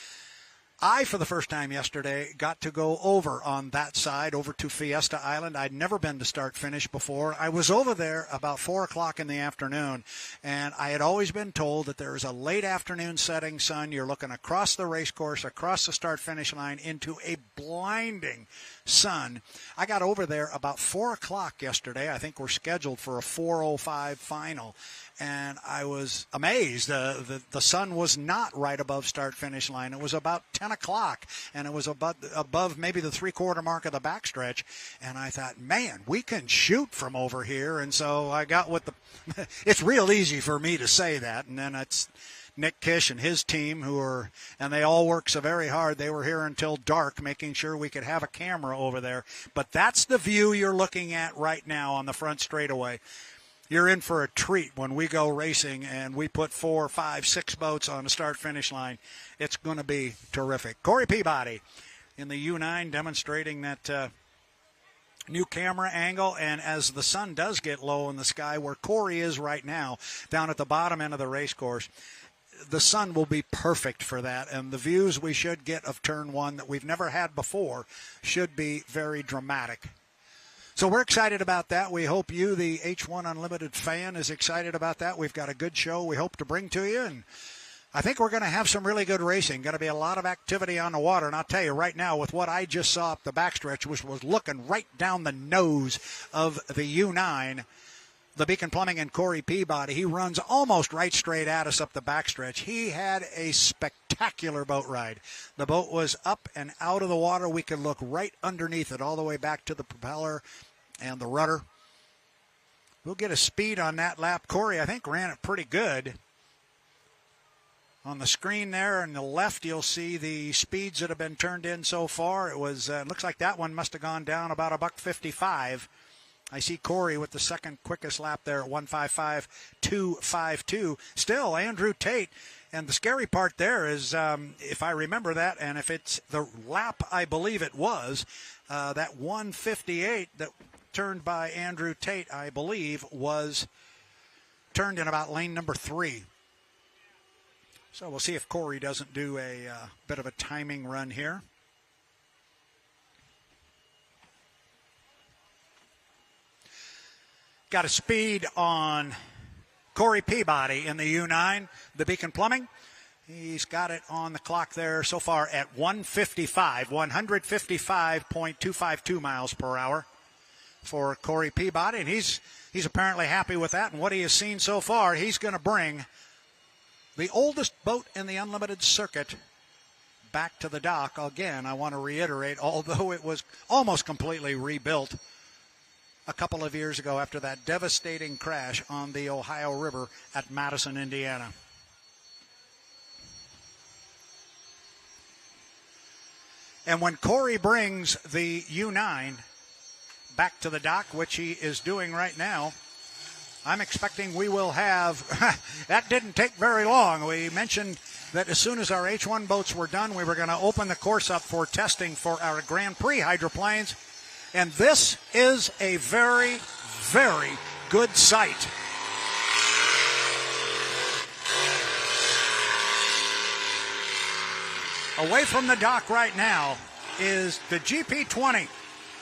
I, for the first time yesterday, got to go over on that side, over to Fiesta Island. I'd never been to start finish before. I was over there about 4 o'clock in the afternoon, and I had always been told that there is a late afternoon setting sun. You're looking across the race course, across the start finish line into a blinding sun. I got over there about 4 o'clock yesterday. I think we're scheduled for a 4:05 final. And I was amazed. The sun was not right above start-finish line. It was about 10 o'clock, and it was above maybe the three-quarter mark of the backstretch. And I thought, man, we can shoot from over here. And so I got with the – it's real easy for me to say that. And then it's Nick Kish and his team and they all work so very hard. They were here until dark making sure we could have a camera over there. But that's the view you're looking at right now on the front straightaway. You're in for a treat when we go racing and we put 4, 5, 6 boats on the start-finish line. It's going to be terrific. Corey Peabody in the U9 demonstrating that new camera angle. And as the sun does get low in the sky, where Corey is right now, down at the bottom end of the race course, the sun will be perfect for that. And the views we should get of Turn 1 that we've never had before should be very dramatic. So we're excited about that. We hope you, the H1 Unlimited fan, is excited about that. We've got a good show we hope to bring to you, and I think we're going to have some really good racing. Going to be a lot of activity on the water, and I'll tell you right now, with what I just saw up the backstretch, which was looking right down the nose of the U9, the Beacon Plumbing and Corey Peabody, he runs almost right straight at us up the backstretch. He had a spectacular boat ride. The boat was up and out of the water. We could look right underneath it all the way back to the propeller and the rudder. We'll get a speed on that lap. Corey, I think, ran it pretty good. On the screen there on the left, you'll see the speeds that have been turned in so far. It was looks like that one must have gone down about $1:55. I see Corey with the second quickest lap there at 1:55.252. Still, Andrew Tate. And the scary part there is, if I remember that, and if it's the lap I believe it was, that 1:58 that turned by Andrew Tate, I believe, was turned in about lane number 3. So we'll see if Corey doesn't do a bit of a timing run here. Got a speed on Corey Peabody in the U9, the Beacon Plumbing. He's got it on the clock there so far at 155.252 miles per hour for Corey Peabody, and he's apparently happy with that. And what he has seen so far, he's going to bring the oldest boat in the Unlimited circuit back to the dock. Again, I want to reiterate, although it was almost completely rebuilt a couple of years ago after that devastating crash on the Ohio River at Madison, Indiana. And when Corey brings the U9 back to the dock, which he is doing right now, I'm expecting we will have, that didn't take very long. We mentioned that as soon as our H1 boats were done, we were going to open the course up for testing for our Grand Prix hydroplanes. And this is a very, very good sight. Away from the dock right now is the GP20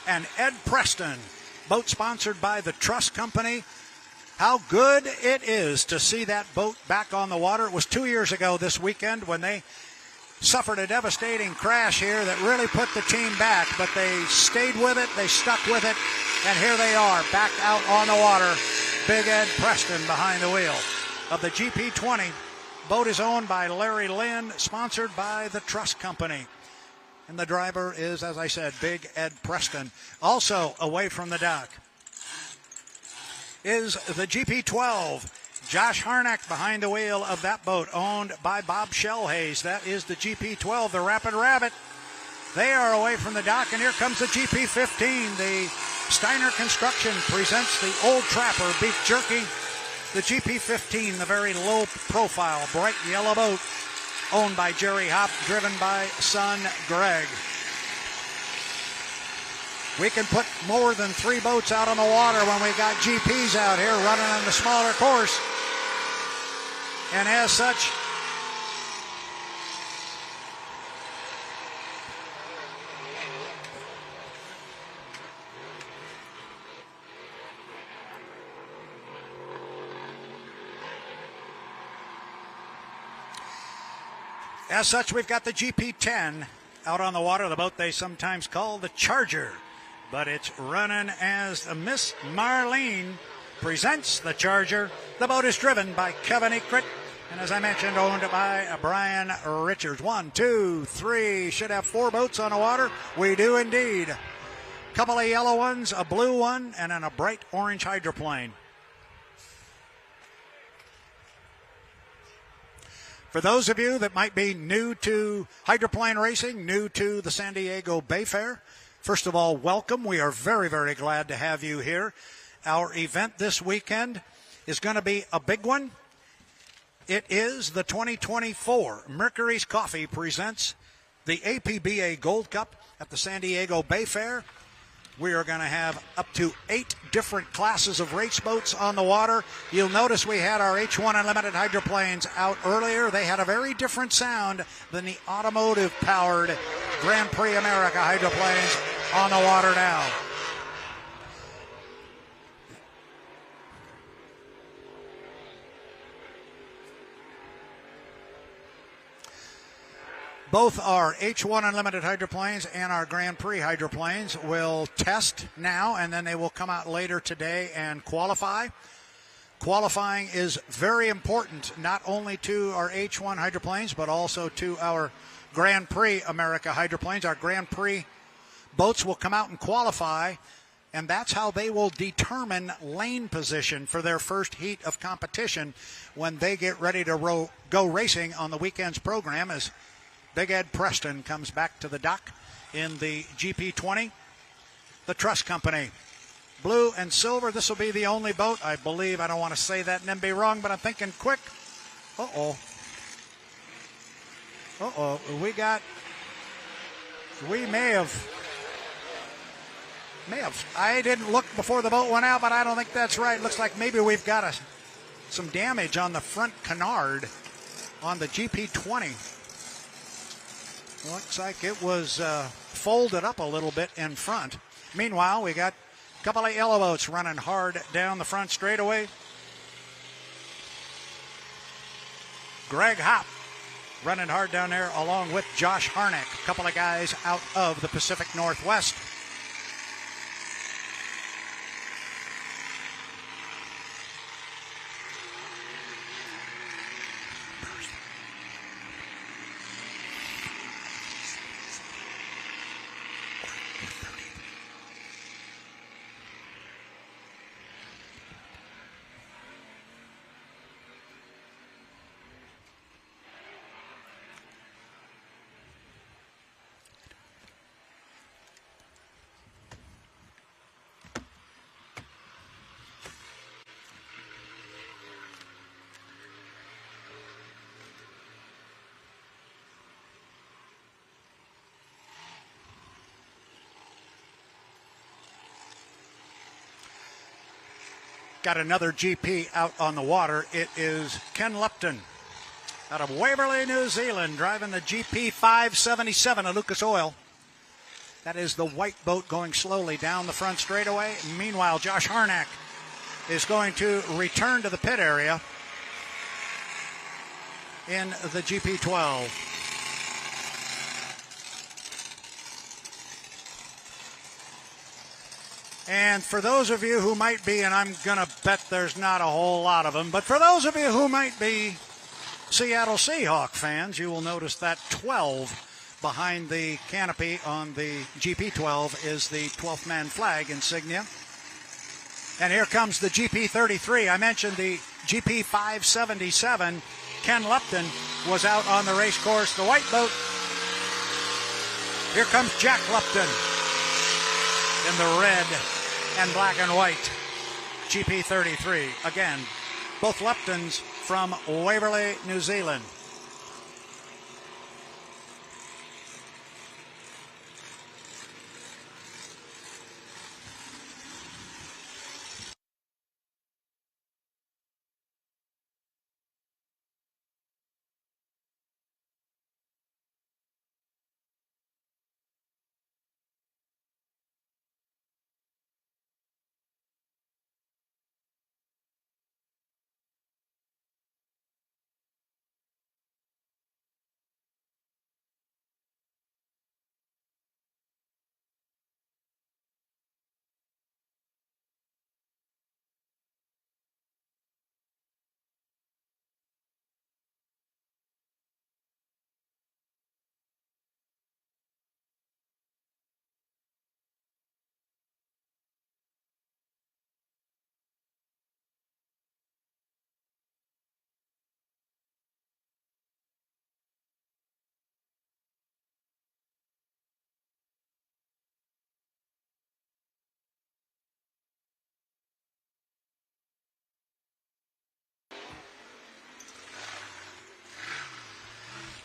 and Ed Preston, boat sponsored by the Truss Company. How good it is to see that boat back on the water. It was 2 years ago this weekend when they suffered a devastating crash here that really put the team back, but they stayed with it, they stuck with it, and here they are back out on the water. Big Ed Preston behind the wheel of the GP20. Boat is owned by Larry Lynn, sponsored by the Truss Company. And the driver is, as I said, Big Ed Preston. Also away from the dock is the GP12. Josh Harnack behind the wheel of that boat, owned by Bob Shellhays. That is the GP12, the Rapid Rabbit. They are away from the dock, and here comes the GP15. The Steiner Construction presents the Old Trapper Beef Jerky. The GP15, the very low-profile, bright yellow boat, owned by Jerry Hopp, driven by son Greg. We can put more than 3 boats out on the water when we got GPs out here running on the smaller course. And as such, we've got the GP10 out on the water, the boat they sometimes call the Charger. But it's running as Miss Marlene presents the Charger. The boat is driven by Kevin Ekrit, and as I mentioned, owned by Brian Richards. 1, 2, 3, should have 4 boats on the water. We do indeed. Couple of yellow ones, a blue one, and then a bright orange hydroplane. For those of you that might be new to hydroplane racing, new to the San Diego Bayfair, first of all, welcome. We are very, very glad to have you here. Our event this weekend is going to be a big one. It is the 2024 Mercurys Coffee presents the APBA Gold Cup at the San Diego Bayfair. We are going to have up to 8 different classes of race boats on the water. You'll notice we had our H1 Unlimited hydroplanes out earlier. They had a very different sound than the automotive-powered Grand Prix America hydroplanes on the water now. Both our H1 Unlimited hydroplanes and our Grand Prix hydroplanes will test now, and then they will come out later today and qualify. Qualifying is very important, not only to our H1 hydroplanes, but also to our Grand Prix America hydroplanes. Our Grand Prix boats will come out and qualify, and that's how they will determine lane position for their first heat of competition when they get ready to go racing on the weekend's program, as Big Ed Preston comes back to the dock in the GP20. The Trust Company, blue and silver. This will be the only boat, I believe. I don't want to say that and then be wrong, but I'm thinking quick. We may have. I didn't look before the boat went out, but I don't think that's right. Looks like maybe we've got some damage on the front canard on the GP20. Looks like it was folded up a little bit in front. Meanwhile, we got a couple of yellow boats running hard down the front straightaway. Greg Hopp running hard down there along with Josh Harnack, a couple of guys out of the Pacific Northwest. Got another GP out on the water. It is Ken Lupton out of Waverley, New Zealand, driving the GP 577 of Lucas Oil. That is the white boat going slowly down the front straightaway. Meanwhile, Josh Harnack is going to return to the pit area in the GP12. And for those of you who might be, and I'm going to bet there's not a whole lot of them, but for those of you who might be Seattle Seahawk fans, you will notice that 12 behind the canopy on the GP12 is the 12th man flag insignia. And here comes the GP33. I mentioned the GP 577. Ken Lupton was out on the race course. The white boat. Here comes Jack Lupton in the red and black and white GP33. Again, both Luptons from Waverley, New Zealand.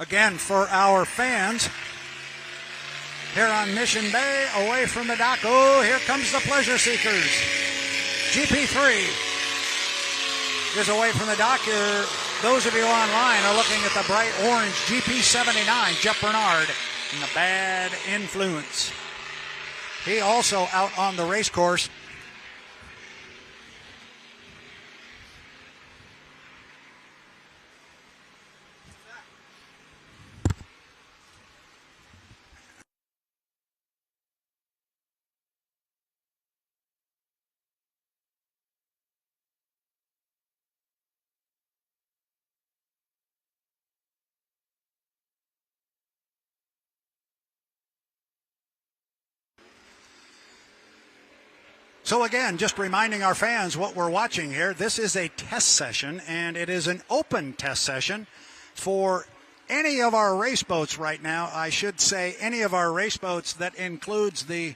Again, for our fans here on Mission Bay, away from the dock. Oh, here comes the Pleasure Seekers. GP3 is away from the dock. Those of you online are looking at the bright orange GP79, Jeff Bernard, and the Bad Influence. He also out on the race course. So again, just reminding our fans what we're watching here. This is a test session, and it is an open test session for any of our race boats right now. I should say any of our race boats that includes the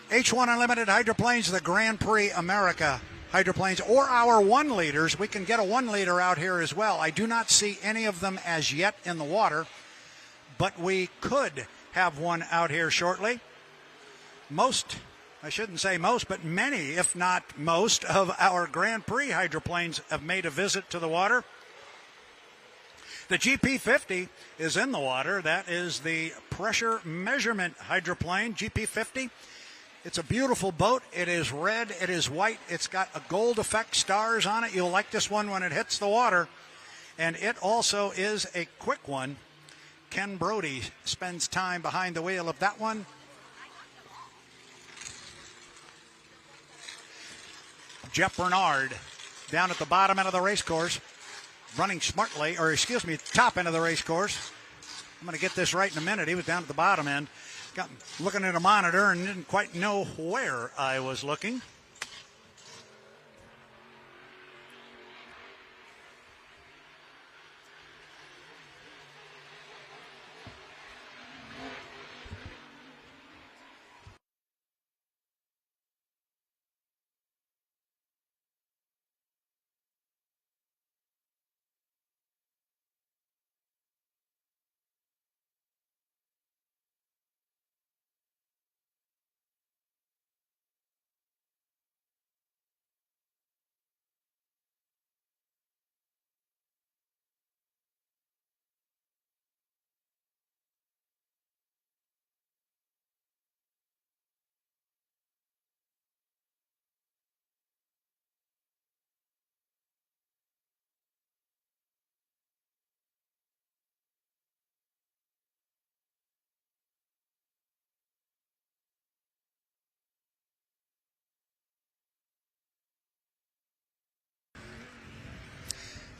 H1 Unlimited hydroplanes, the Grand Prix America hydroplanes, or our 1-liters. We can get a 1-liter out here as well. I do not see any of them as yet in the water, but we could have one out here shortly. I shouldn't say most, but many, if not most, of our Grand Prix hydroplanes have made a visit to the water. The GP50 is in the water. That is the pressure measurement hydroplane, GP50. It's a beautiful boat. It is red. It is white. It's got a gold effect stars on it. You'll like this one when it hits the water. And it also is a quick one. Ken Brody spends time behind the wheel of that one. Jeff Bernard down at the bottom end of the race course, running smartly, top end of the race course. I'm going to get this right in a minute. He was down at the bottom end, looking at a monitor and didn't quite know where I was looking.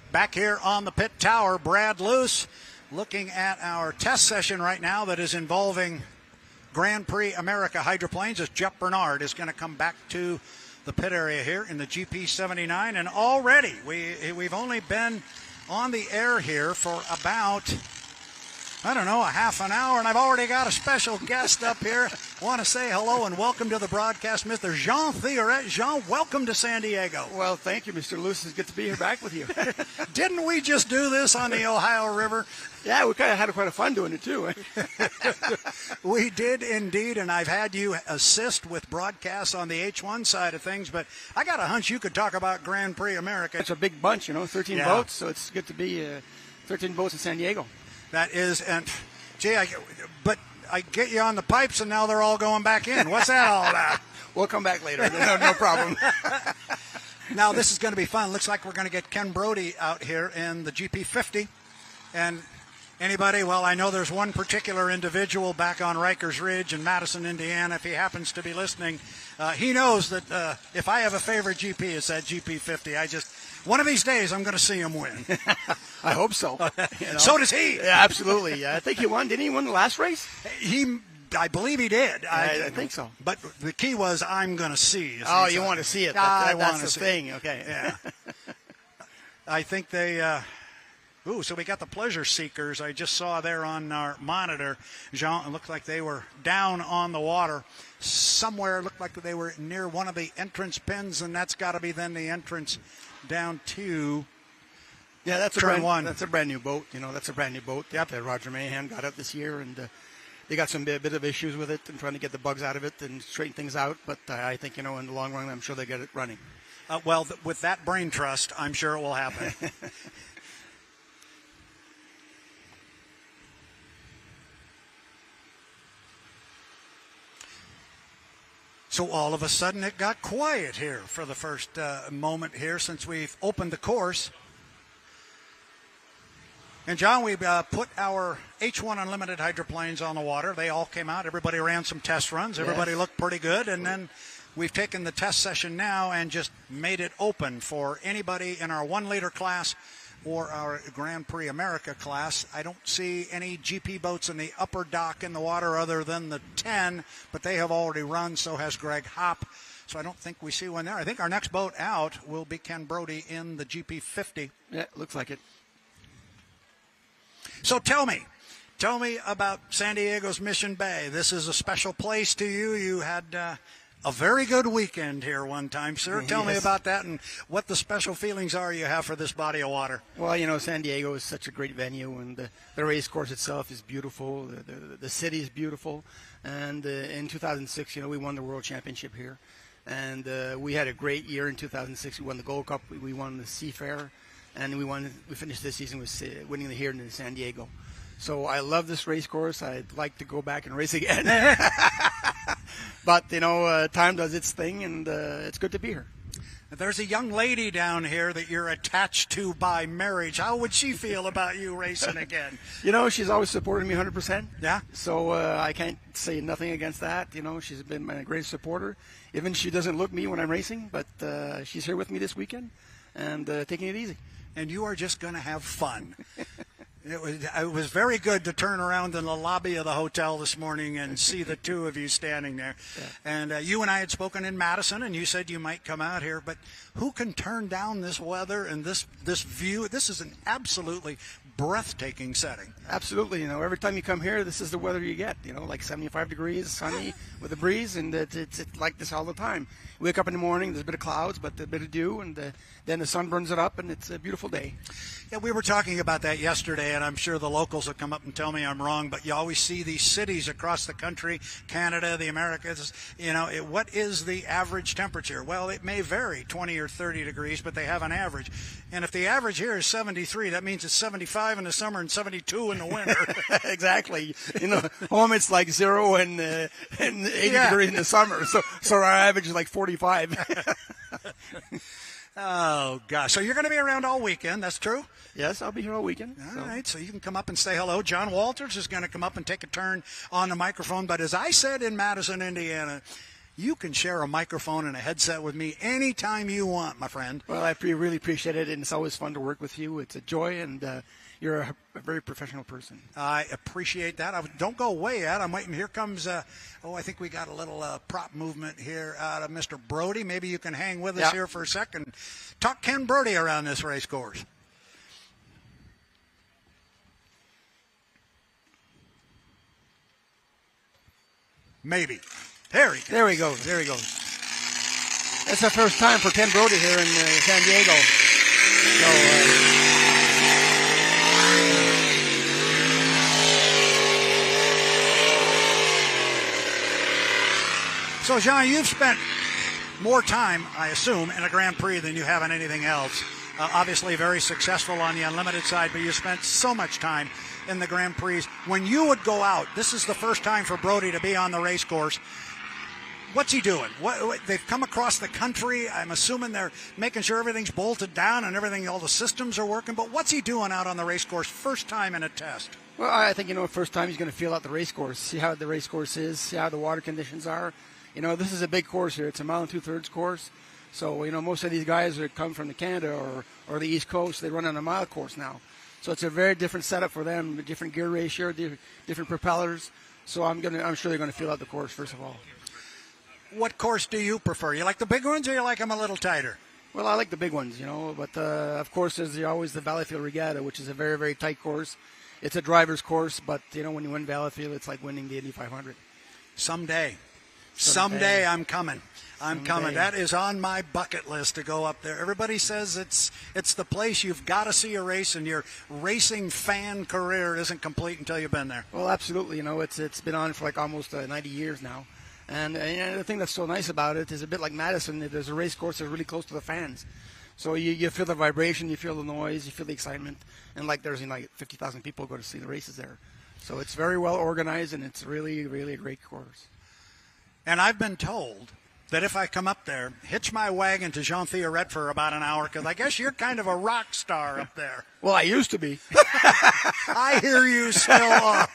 Back here on the pit tower, Brad Luce looking at our test session right now that is involving Grand Prix America hydroplanes as Jeff Bernard is going to come back to the pit area here in the GP79. And already we've only been on the air here for about, a half an hour, and I've already got a special guest up here. Want to say hello and welcome to the broadcast, Mr. Jean Theoret. Jean, welcome to San Diego. Well, thank you, Mr. Luce. It's good to be here back with you. Didn't we just do this on the Ohio River? Yeah, we kind of had quite a fun doing it, too. We did indeed, and I've had you assist with broadcasts on the H1 side of things, but I got a hunch you could talk about Grand Prix America. It's a big bunch, 13 boats, so it's good to be 13 boats in San Diego. That is, and gee, but I get you on the pipes, and now they're all going back in. What's that all about? We'll come back later. No problem. Now, this is going to be fun. Looks like we're going to get Ken Brody out here in the GP50. And anybody, well, I know there's one particular individual back on Rikers Ridge in Madison, Indiana. If he happens to be listening, he knows that if I have a favorite GP, it's that GP50. One of these days, I'm going to see him win. I hope so. So does he. Yeah, absolutely. I think he won. Didn't he win the last race? I believe he did. I think so. But the key was I'm going to see. Oh, you want to see it. That's the thing. Okay. Yeah. I think they so we got the Pleasure Seekers. I just saw there on our monitor, Jean, it looked like they were down on the water somewhere. It looked like they were near one of the entrance pins, and that's got to be then the entrance down to Yeah, that's Turn one. That's a brand new boat. That's a brand new boat. Yeah, Roger Mahan got it this year, and they got some bit of issues with it and trying to get the bugs out of it and straighten things out. But I think, in the long run, I'm sure they get it running. Well, with that brain trust, I'm sure it will happen. So all of a sudden it got quiet here for the first moment here since we've opened the course. And, John, we put our H1 Unlimited hydroplanes on the water. They all came out. Everybody ran some test runs. Everybody looked pretty good. And then we've taken the test session now and just made it open for anybody in our 1-liter class or our Grand Prix America class. I don't see any GP boats in the upper dock in the water other than the 10, but they have already run. So has Greg Hopp. So I don't think we see one there. I think our next boat out will be Ken Brody in the GP 50. Yeah, looks like it. So tell me about San Diego's Mission Bay. This is a special place to you. You had a very good weekend here one time, sir. Tell me about that and what the special feelings are you have for this body of water. Well, San Diego is such a great venue, and the race course itself is beautiful. The city is beautiful. And in 2006, we won the World Championship here. And we had a great year in 2006. We won the Gold Cup. We won the Seafair. And we finished this season with winning here in San Diego. So I love this race course. I'd like to go back and race again. But, time does its thing, and it's good to be here. There's a young lady down here that you're attached to by marriage. How would she feel about you racing again? She's always supported me 100%. Yeah. So I can't say nothing against that. She's been my great supporter. Even she doesn't look me when I'm racing, but she's here with me this weekend and taking it easy. And you are just going to have fun. It was very good to turn around in the lobby of the hotel this morning and see the two of you standing there. Yeah. And you and I had spoken in Madison, and you said you might come out here. But who can turn down this weather and this view? This is an absolutely breathtaking setting. Absolutely. Every time you come here, this is the weather you get. Like 75 degrees, sunny with a breeze, and it's like this all the time. You wake up in the morning, there's a bit of clouds, but a bit of dew, and then the sun burns it up, and it's a beautiful day. Yeah, we were talking about that yesterday, and I'm sure the locals will come up and tell me I'm wrong, but you always see these cities across the country, Canada, the Americas, what is the average temperature? Well, it may vary 20 or 30 degrees, but they have an average. And if the average here is 73, that means it's 75 in the summer and 72 in the winter. Exactly. Home it's like 0 and 80 degrees in the summer, so our average is like 45. Oh, gosh. So you're going to be around all weekend. That's true? Yes, I'll be here all weekend. All right. So you can come up and say hello. John Walters is going to come up and take a turn on the microphone. But as I said in Madison, Indiana, you can share a microphone and a headset with me anytime you want, my friend. Well, I really appreciate it, and it's always fun to work with you. It's a joy, and you're a very professional person. I appreciate that. Don't go away yet. I'm waiting. Here comes, I think we got a little prop movement here out of Mr. Brody. Maybe you can hang with us here for a second. Talk Ken Brody around this race course. Maybe. There he goes. There he goes. That's the first time for Ken Brody here in San Diego. So, Jean, you've spent more time, I assume, in a Grand Prix than you have in anything else. Obviously very successful on the unlimited side, but you spent so much time in the Grand Prix. When you would go out, this is the first time for Brody to be on the race course. What's he doing? They've come across the country. I'm assuming they're making sure everything's bolted down and everything, all the systems are working. But what's he doing out on the race course first time in a test? Well, I think, first time he's going to feel out the race course, see how the race course is, see how the water conditions are. This is a big course here. It's a 1 2/3 course. So, most of these guys that come from the Canada or the East Coast, they run on a mile course now. So it's a very different setup for them, different gear ratio, different propellers. So I'm sure they're going to feel out the course, first of all. What course do you prefer? You like the big ones or you like them a little tighter? Well, I like the big ones, but of course there's always the Valleyfield Regatta, which is a very, very tight course. It's a driver's course, but, when you win Valleyfield, it's like winning the Indy 500. Someday. Someday I'm coming. I'm Someday. coming. That is on my bucket list to go up there. Everybody says it's the place you've got to see a race, and your racing fan career isn't complete until you've been there. Well, absolutely. It's been on for like almost 90 years now. And the thing that's so nice about it is a bit like Madison. There's a race course that's really close to the fans. So you feel the vibration, you feel the noise, you feel the excitement. And like there's like 50,000 people go to see the races there. So it's very well organized, and it's really, really a great course. And I've been told that if I come up there, hitch my wagon to Jean Theoret for about an hour, because I guess you're kind of a rock star up there. Well, I used to be. I hear you still are.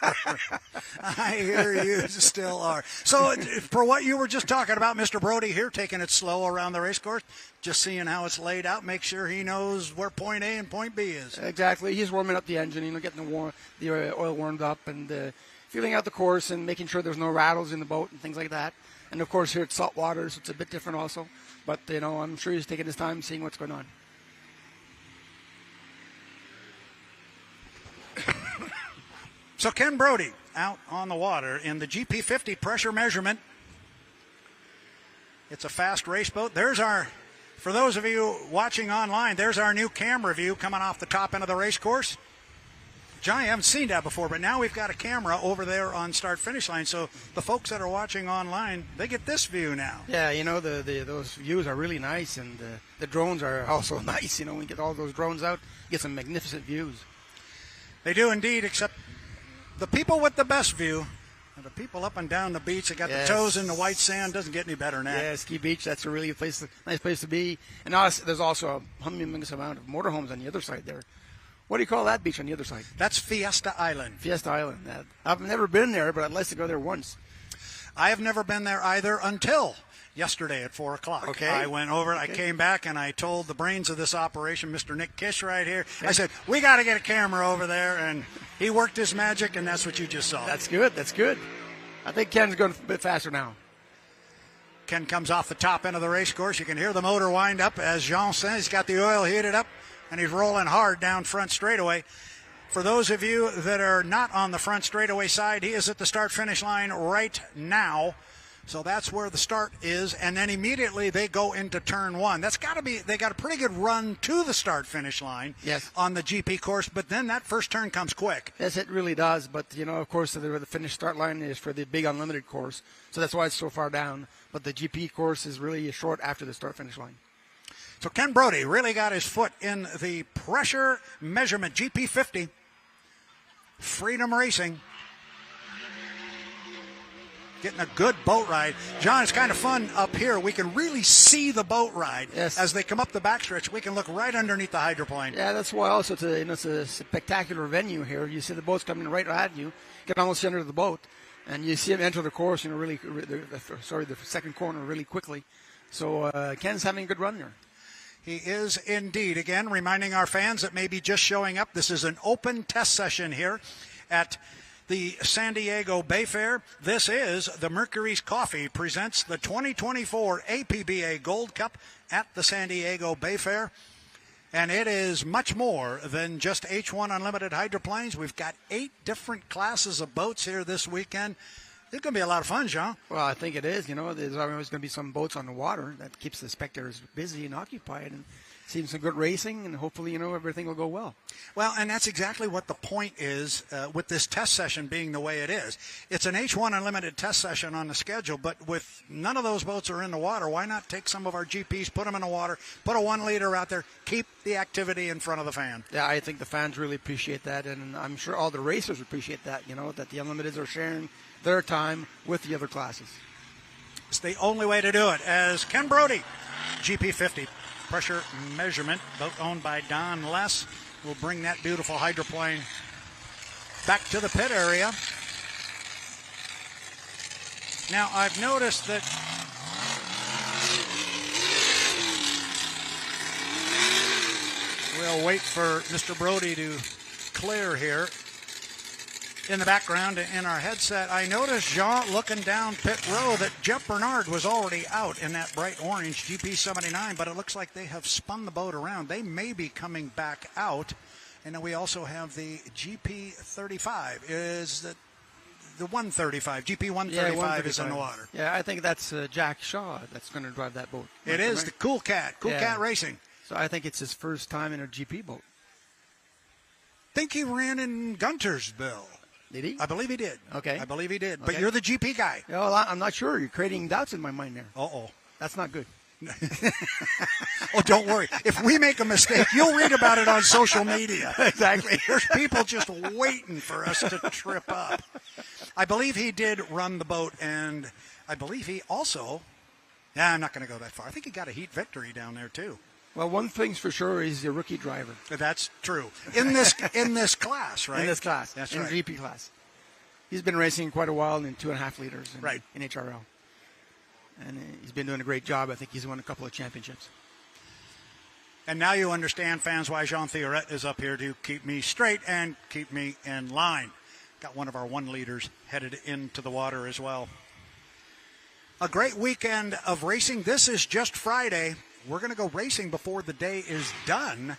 I hear you still are. So for what you were just talking about, Mr. Brody here, taking it slow around the race course, just seeing how it's laid out, make sure he knows where point A and point B is. Exactly. He's warming up the engine, getting the oil warmed up, and feeling out the course and making sure there's no rattles in the boat and things like that. And, of course, here it's salt water, so it's a bit different also. But, I'm sure he's taking his time seeing what's going on. So Ken Brody out on the water in the GP50 pressure measurement. It's a fast race boat. For those of you watching online, there's our new camera view coming off the top end of the race course. John, I haven't seen that before, but now we've got a camera over there on start-finish line, so the folks that are watching online, they get this view now. Yeah, those views are really nice, and the drones are also nice. When you get all those drones out, you get some magnificent views. They do indeed, except the people with the best view are the people up and down the beach that got the toes in the white sand. Doesn't get any better than that. Yeah, Ski Beach, that's a really nice place to be. And also, there's also a humongous amount of motorhomes on the other side there. What do you call that beach on the other side? That's Fiesta Island. Fiesta Island. I've never been there, but I'd like to go there once. I have never been there either until yesterday at 4 o'clock. Okay. I went over, I came back, and I told the brains of this operation, Mr. Nick Kish right here, I said, we got to get a camera over there, and he worked his magic, and that's what you just saw. That's good. I think Ken's going a bit faster now. Ken comes off the top end of the race course. You can hear the motor wind up. As Jean says, he's got the oil heated up, and he's rolling hard down front straightaway. For those of you that are not on the front straightaway side, he is at the start-finish line right now. So that's where the start is, and then immediately they go into turn one. They got a pretty good run to the start-finish line on the GP course, but then that first turn comes quick. Yes, it really does, but, of course, the finish-start line is for the big unlimited course, so that's why it's so far down. But the GP course is really short after the start-finish line. So Ken Brody really got his foot in the pressure measurement, GP50, Freedom Racing. Getting a good boat ride. John, it's kind of fun up here. We can really see the boat ride. Yes. As they come up the backstretch, we can look right underneath the hydroplane. Yeah, that's why also it's a spectacular venue here. You see the boats coming right at you. You can almost see under the boat. And you see them enter the course, the second corner really quickly. So Ken's having a good run there. He is indeed. Again, reminding our fans that may be just showing up, this is an open test session here at the San Diego Bayfair. This is the Mercurys Coffee presents the 2024 APBA Gold Cup at the San Diego Bayfair. And it is much more than just H1 Unlimited hydroplanes. We've got 8 different classes of boats here this weekend. It's going to be a lot of fun, Jean. Well, I think it is. There's always going to be some boats on the water. That keeps the spectators busy and occupied. And seeing some good racing, and hopefully, everything will go well. Well, and that's exactly what the point is with this test session being the way it is. It's an H1 Unlimited test session on the schedule, but with none of those boats are in the water, why not take some of our GPs, put them in the water, put a 1-liter out there, keep the activity in front of the fan? Yeah, I think the fans really appreciate that, and I'm sure all the racers appreciate that, that the Unlimiteds are sharing their time with the other classes. It's the only way to do it. As Ken Brody, GP50. Pressure measurement, boat owned by Don Less, will bring that beautiful hydroplane back to the pit area. Now, I've noticed that we'll wait for Mr. Brody to clear here. In the background, in our headset, I noticed, Jean, looking down pit row, that Jeff Bernard was already out in that bright orange GP79, but it looks like they have spun the boat around. They may be coming back out. And then we also have the GP35. Is that the 135, GP 135 is in the water. Yeah, I think that's Jack Shaw that's going to drive that boat. It is right? the Cool Cat Racing. So I think it's his first time in a GP boat. Think he ran in Guntersville. Did he? I believe he did. Okay. I believe he did. Okay. But you're the GP guy. Well, I'm not sure. You're creating doubts in my mind there. Uh-oh. That's not good. Oh, don't worry. If we make a mistake, you'll read about it on social media. Exactly. There's people just waiting for us to trip up. I believe he did run the boat, and I believe he also, I'm not going to go that far. I think he got a heat victory down there, too. Well, one thing's for sure, he's a rookie driver. That's true. In this class, right? In this class. That's in right. GP class. He's been racing quite a while in 2.5 liters in HRL. And he's been doing a great job. I think he's won a couple of championships. And now you understand, fans, why Jean Theoret is up here to keep me straight and keep me in line. Got one of our 1 liters headed into the water as well. A great weekend of racing. This is just Friday. We're going to go racing before the day is done.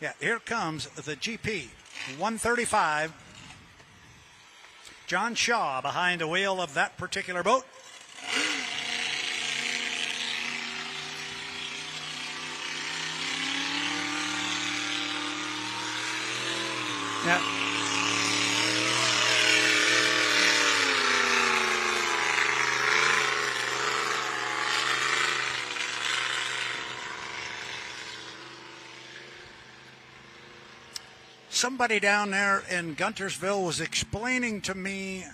Yeah, here comes the GP 135. John Shaw behind the wheel of that particular boat. Yeah. Somebody down there in Guntersville was explaining to me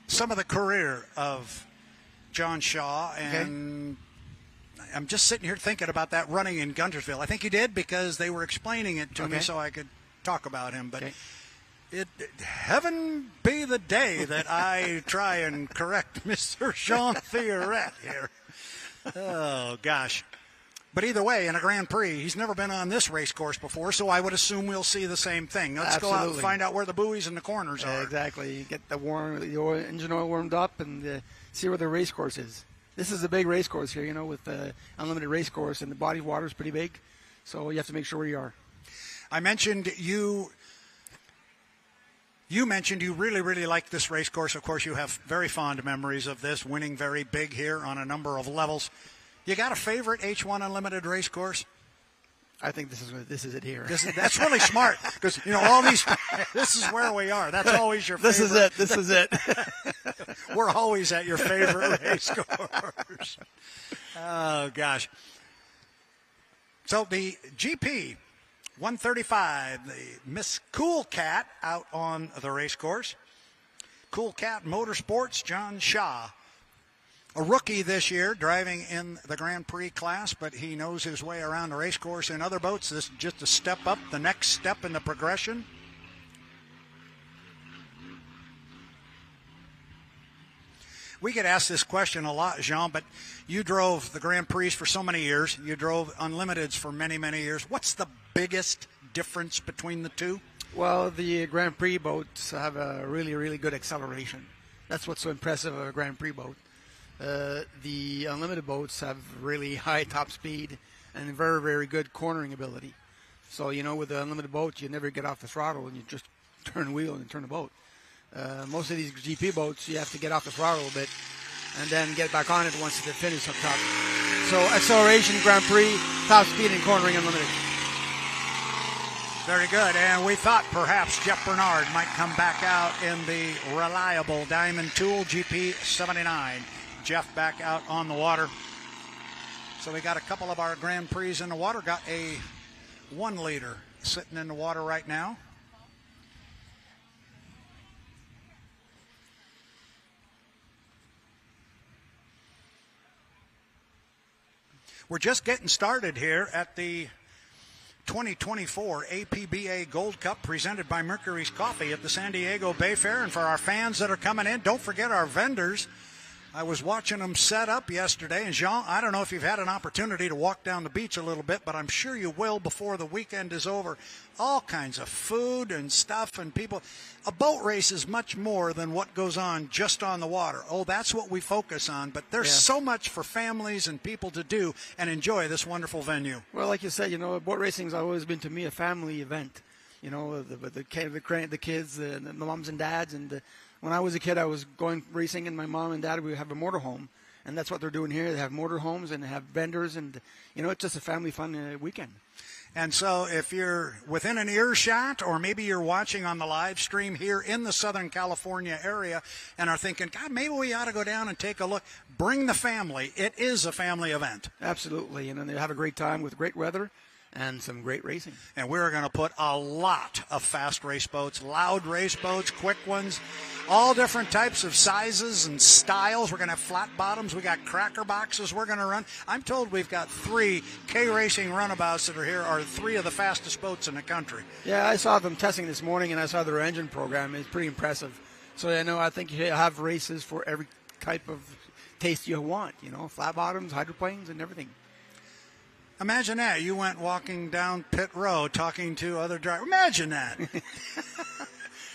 some of the career of John Shaw, and I'm just sitting here thinking about that running in Guntersville. I think he did because they were explaining it to me so I could talk about him. But heaven be the day that I try and correct Mr. Jean Theoret here. Oh, gosh. But either way, in a Grand Prix, he's never been on this race course before, so I would assume we'll see the same thing. Let's go out and find out where the buoys and the corners are. Exactly. You get the engine oil warmed up and see where the race course is. This is a big race course here, with the unlimited race course, and the body of water is pretty big, so you have to make sure where you are. I mentioned you mentioned you really, really like this race course. Of course, you have very fond memories of this, winning very big here on a number of levels. You got a favorite H1 Unlimited race course? I think this is it here. That's really smart because all these. This is where we are. That's always your favorite. This is it. We're always at your favorite race course. Oh gosh. So the GP 135, the Miss Cool Cat out on the race course. Cool Cat Motorsports, John Shaw. A rookie this year, driving in the Grand Prix class, but he knows his way around the race course in other boats. This is just a step up, the next step in the progression. We get asked this question a lot, Jean, but you drove the Grand Prix for so many years. You drove Unlimiteds for many, many years. What's the biggest difference between the two? Well, the Grand Prix boats have a really, really good acceleration. That's what's so impressive of a Grand Prix boat. The Unlimited boats have really high top speed and very, very good cornering ability. So, with the Unlimited boat, you never get off the throttle and you just turn the wheel and turn the boat. Most of these GP boats, you have to get off the throttle a bit and then get back on it once they finish up top. So, acceleration, Grand Prix, top speed, and cornering Unlimited. Very good. And we thought perhaps Jeff Bernard might come back out in the reliable Diamond Tool GP 79. Jeff back out on the water. So we got a couple of our Grand Prix in the water. Got a 1 liter sitting in the water right now. We're just getting started here at the 2024 APBA Gold Cup presented by Mercurys Coffee at the San Diego Bayfair. And for our fans that are coming in, don't forget our vendors. I was watching them set up yesterday, and Jean, I don't know if you've had an opportunity to walk down the beach a little bit, but I'm sure you will before the weekend is over. All kinds of food and stuff and people. A boat race is much more than what goes on just on the water. Oh, that's what we focus on, but there's so much for families and people to do and enjoy this wonderful venue. Well, like you said, boat racing has always been to me a family event. You know, the kids, the moms and dads. And when I was a kid, I was going racing, and my mom and dad would have a motorhome. And that's what they're doing here. They have motorhomes and they have vendors, and, you know, it's just a family fun weekend. And so if you're within an earshot, or maybe you're watching on the live stream here in the Southern California area and are thinking, God, maybe we ought to go down and take a look, bring the family. It is a family event. Absolutely. And then they have a great time with great weather and some great racing. And we're going to put a lot of fast race boats, loud race boats, quick ones, all different types of sizes and styles. We're going to have flat bottoms. We got cracker boxes we're going to run. I'm told we've got 3 K-Racing runabouts that are here, are 3 of the fastest boats in the country. Yeah, I saw them testing this morning, and I saw their engine program. It's pretty impressive. So, I think you have races for every type of taste you want, you know, flat bottoms, hydroplanes, and everything. Imagine that. You went walking down pit road talking to other drivers. Imagine that.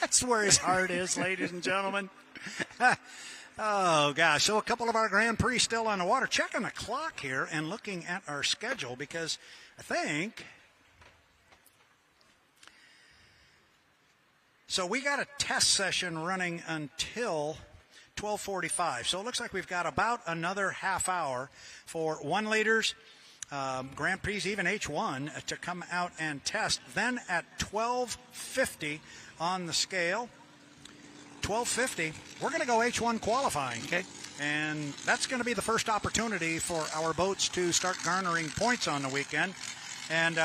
That's where his heart is, ladies and gentlemen. Oh, gosh. So a couple of our Grand Prix still on the water. Checking the clock here and looking at our schedule, because I think... So we got a test session running until 12:45. So it looks like we've got about another half hour for 1-liters, Grand Prix, even H1, to come out and test. Then at 12:50 on the scale, 12:50, we're going to go H1 qualifying. Okay. And that's going to be the first opportunity for our boats to start garnering points on the weekend. And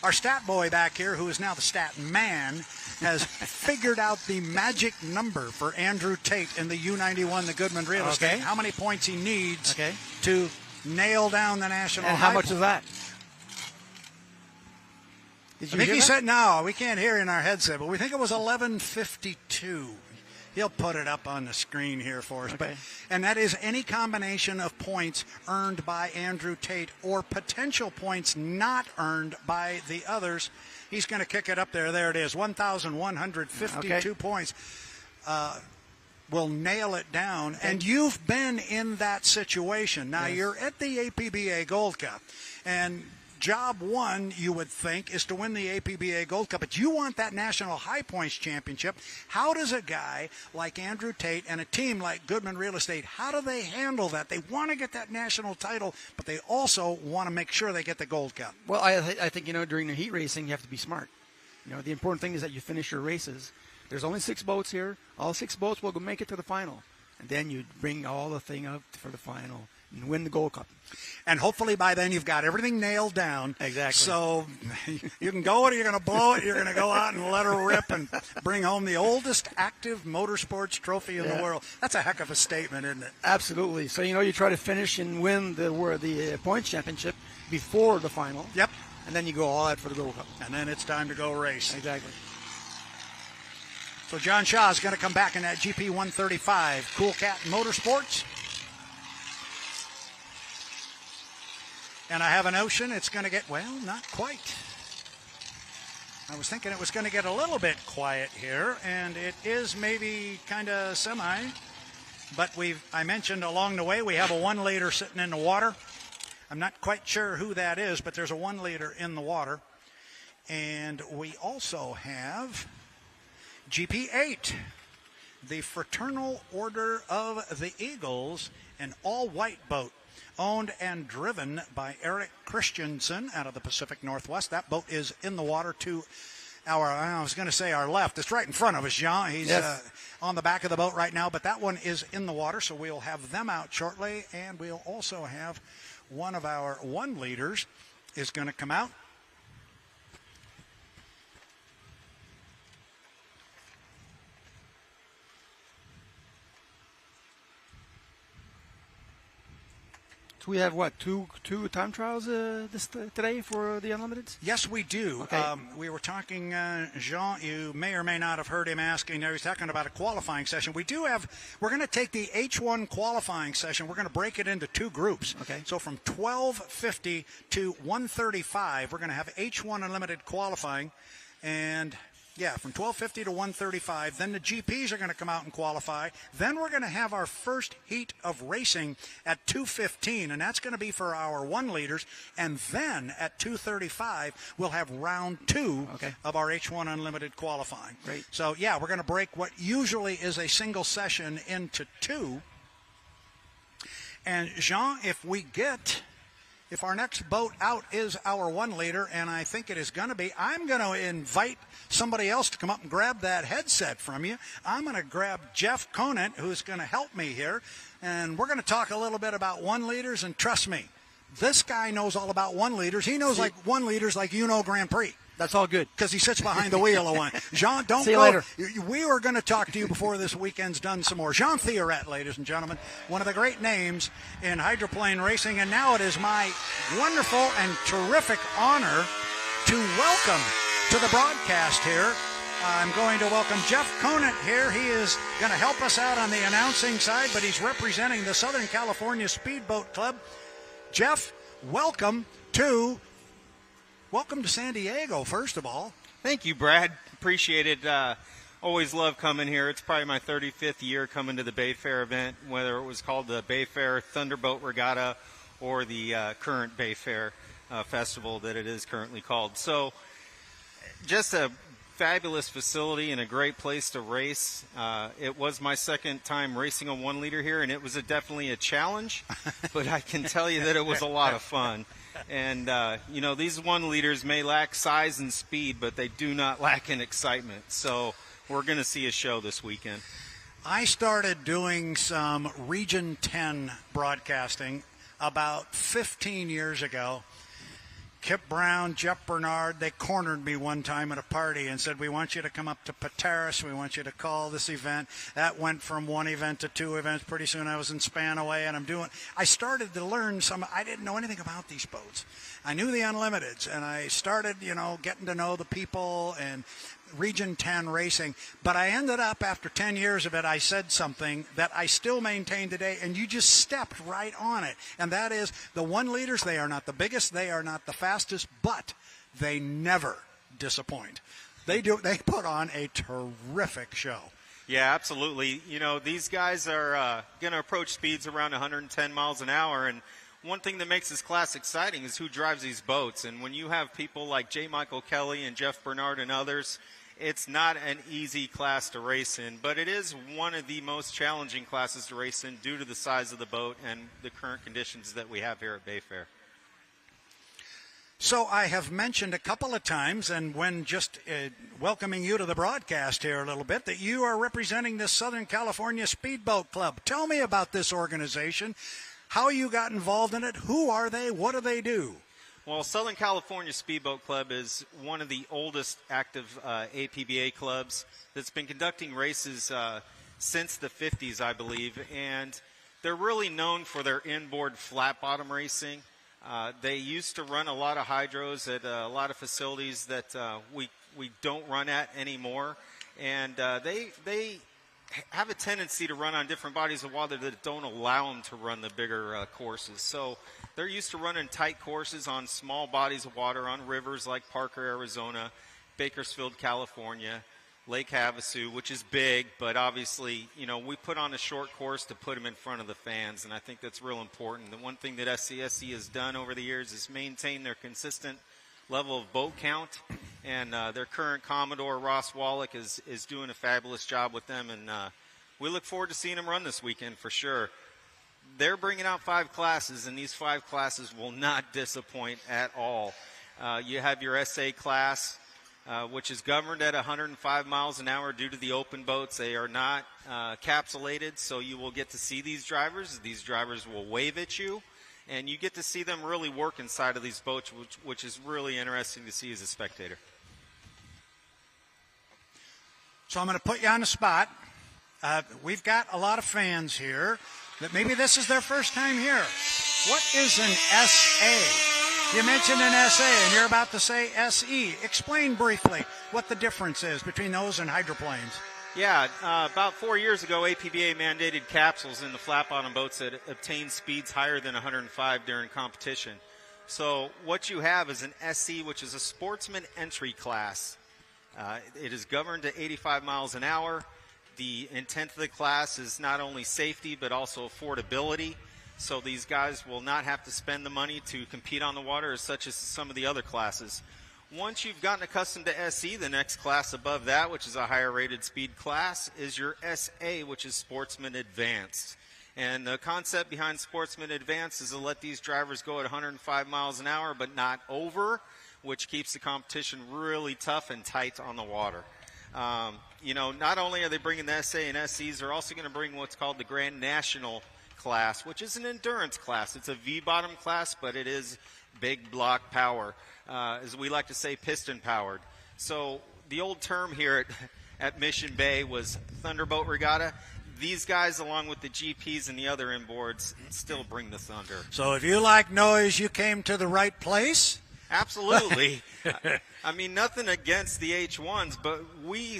our stat boy back here, who is now the stat man, has figured out the magic number for Andrew Tate in the U91, the Goodman Real Estate. Okay. How many points he needs Okay. to nail down the national And high how much point. is that? Did I you think hear he that? said, no, we can't hear in our headset, but we think it was 11:52. He'll put it up on the screen here for us. Okay. And that is any combination of points earned by Andrew Tate or potential points not earned by the others. He's going to kick it up there. There it is, 1,152 points. Will nail it down. Okay. And you've been in that situation. Now, Yes. You're at the APBA Gold Cup. And job one, you would think, is to win the APBA Gold Cup, but you want that National High Points Championship. How does a guy like Andrew Tate and a team like Goodman Real Estate, how do they handle that? They want to get that national title, but they also want to make sure they get the Gold Cup. Well, I think, during the heat racing, you have to be smart. The important thing is that you finish your races. There's only 6 boats here. All 6 boats will go make it to the final. And then you bring all the thing up for the final and win the Gold Cup. And hopefully by then you've got everything nailed down. Exactly. So you can go it, or you're going to blow it, you're going to go out and let her rip and bring home the oldest active motorsports trophy in the world. That's a heck of a statement, isn't it? Absolutely. So, you try to finish and win the points championship before the final. Yep. And then you go all out for the Gold Cup. And then it's time to go race. Exactly. So John Shaw is going to come back in that GP 135. Cool Cat Motorsports. And I have a notion it's going to get, well, not quite. I was thinking it was going to get a little bit quiet here, and it is maybe kind of semi. But I mentioned along the way we have a 1-liter sitting in the water. I'm not quite sure who that is, but there's a 1-liter in the water. And we also have GP8, the Fraternal Order of the Eagles, an all-white boat, owned and driven by Eric Christensen out of the Pacific Northwest. That boat is in the water to our left. It's right in front of us, Jean. He's on the back of the boat right now, but that one is in the water, so we'll have them out shortly, and we'll also have one of our 1-liters is going to come out. We have two time trials today for the Unlimiteds? Yes, we do. Okay. We were talking, Jean, you may or may not have heard him asking there. He's talking about a qualifying session. We're going to take the H1 qualifying session. We're going to break it into 2 groups. Okay. So from 12:50 to 1:35, we're going to have H1 Unlimited qualifying. And Yeah, from 1250 to 135. Then the GPs are going to come out and qualify. Then we're going to have our first heat of racing at 2:15, and that's going to be for our 1 liters. And then at 2:35, we'll have round 2 of our H1 Unlimited qualifying. Great. So, yeah, we're going to break what usually is a single session into 2. And, Jean, if our next boat out is our 1 liter, and I think it is going to be, I'm going to invite somebody else to come up and grab that headset from you. I'm going to grab Jeff Conant, who's going to help me here, and we're going to talk a little bit about 1 liters, and trust me, this guy knows all about 1 liters. He knows 1 liters like Grand Prix. That's all good. Because he sits behind the wheel of one. Jean, don't See you go. later. We were going to talk to you before this weekend's done some more. Jean Theoret, ladies and gentlemen, one of the great names in hydroplane racing. And now it is my wonderful and terrific honor to welcome to the broadcast here. I'm going to welcome Jeff Conant here. He is going to help us out on the announcing side, but he's representing the Southern California Speedboat Club. Jeff, welcome to San Diego, first of all. Thank you, Brad. Appreciate it. Always love coming here. It's probably my 35th year coming to the Bayfair event, whether it was called the Bayfair Thunderboat Regatta or the current Bayfair festival that it is currently called. So just a fabulous facility and a great place to race. It was my second time racing a 1 liter here, and it was definitely a challenge, but I can tell you that it was a lot of fun. And, these 1 liters may lack size and speed, but they do not lack in excitement. So we're going to see a show this weekend. I started doing some Region 10 broadcasting about 15 years ago. Kip Brown, Jeff Bernard, they cornered me one time at a party and said, we want you to come up to Pateras. We want you to call this event. That went from 1 event to 2 events. Pretty soon I was in Spanaway, and I started to learn I didn't know anything about these boats. I knew the Unlimiteds, and I started, getting to know the people and Region 10 racing. But I ended up, after 10 years of it, I said something that I still maintain today, and you just stepped right on it. And that is the 1 liters, they are not the biggest, they are not the fastest, but they never disappoint. They put on a terrific show. Yeah, absolutely. These guys are going to approach speeds around 110 miles an hour, and one thing that makes this class exciting is who drives these boats. And when you have people like J. Michael Kelly and Jeff Bernard and others, it's not an easy class to race in, but it is one of the most challenging classes to race in due to the size of the boat and the current conditions that we have here at Bayfair. So I have mentioned a couple of times, and when just welcoming you to the broadcast here a little bit, that you are representing the Southern California Speedboat Club. Tell me about this organization, how you got involved in it, who are they, what do they do? Well, Southern California Speedboat Club is one of the oldest active APBA clubs that's been conducting races since the 50s, I believe, and they're really known for their inboard flat bottom racing. They used to run a lot of hydros at a lot of facilities that we don't run at anymore, and they have a tendency to run on different bodies of water that don't allow them to run the bigger courses. So they're used to running tight courses on small bodies of water on rivers like Parker, Arizona, Bakersfield, California, Lake Havasu, which is big, but obviously, we put on a short course to put them in front of the fans, and I think that's real important. The one thing that SCSC has done over the years is maintain their consistent level of boat count, and their current Commodore, Ross Wallach, is doing a fabulous job with them, and we look forward to seeing them run this weekend for sure. They're bringing out 5 classes, and these 5 classes will not disappoint at all. You have your SA class, which is governed at 105 miles an hour due to the open boats. They are not capsulated, so you will get to see these drivers. These drivers will wave at you, and you get to see them really work inside of these boats, which is really interesting to see as a spectator. So I'm going to put you on the spot. We've got a lot of fans here that maybe this is their first time here. What is an SA? You mentioned an SA, and you're about to say SE. Explain briefly what the difference is between those and hydroplanes. Yeah, about 4 years ago, APBA mandated capsules in the flat-bottom boats that obtain speeds higher than 105 during competition. So what you have is an SE, which is a sportsman entry class. It is governed to 85 miles an hour. The intent of the class is not only safety but also affordability. So these guys will not have to spend the money to compete on the water as such as some of the other classes. Once you've gotten accustomed to SE, the next class above that, which is a higher rated speed class, is your SA, which is Sportsman Advanced. And the concept behind Sportsman Advanced is to let these drivers go at 105 miles an hour, but not over, which keeps the competition really tough and tight on the water. Not only are they bringing the SA and SEs, they're also going to bring what's called the Grand National class, which is an endurance class. It's a V-bottom class, but it is big block power. As we like to say, piston powered. So the old term here at Mission Bay was Thunderboat Regatta. These guys, along with the GPs and the other inboards, still bring the thunder. So if you like noise, you came to the right place? Absolutely. I mean, nothing against the H1s, but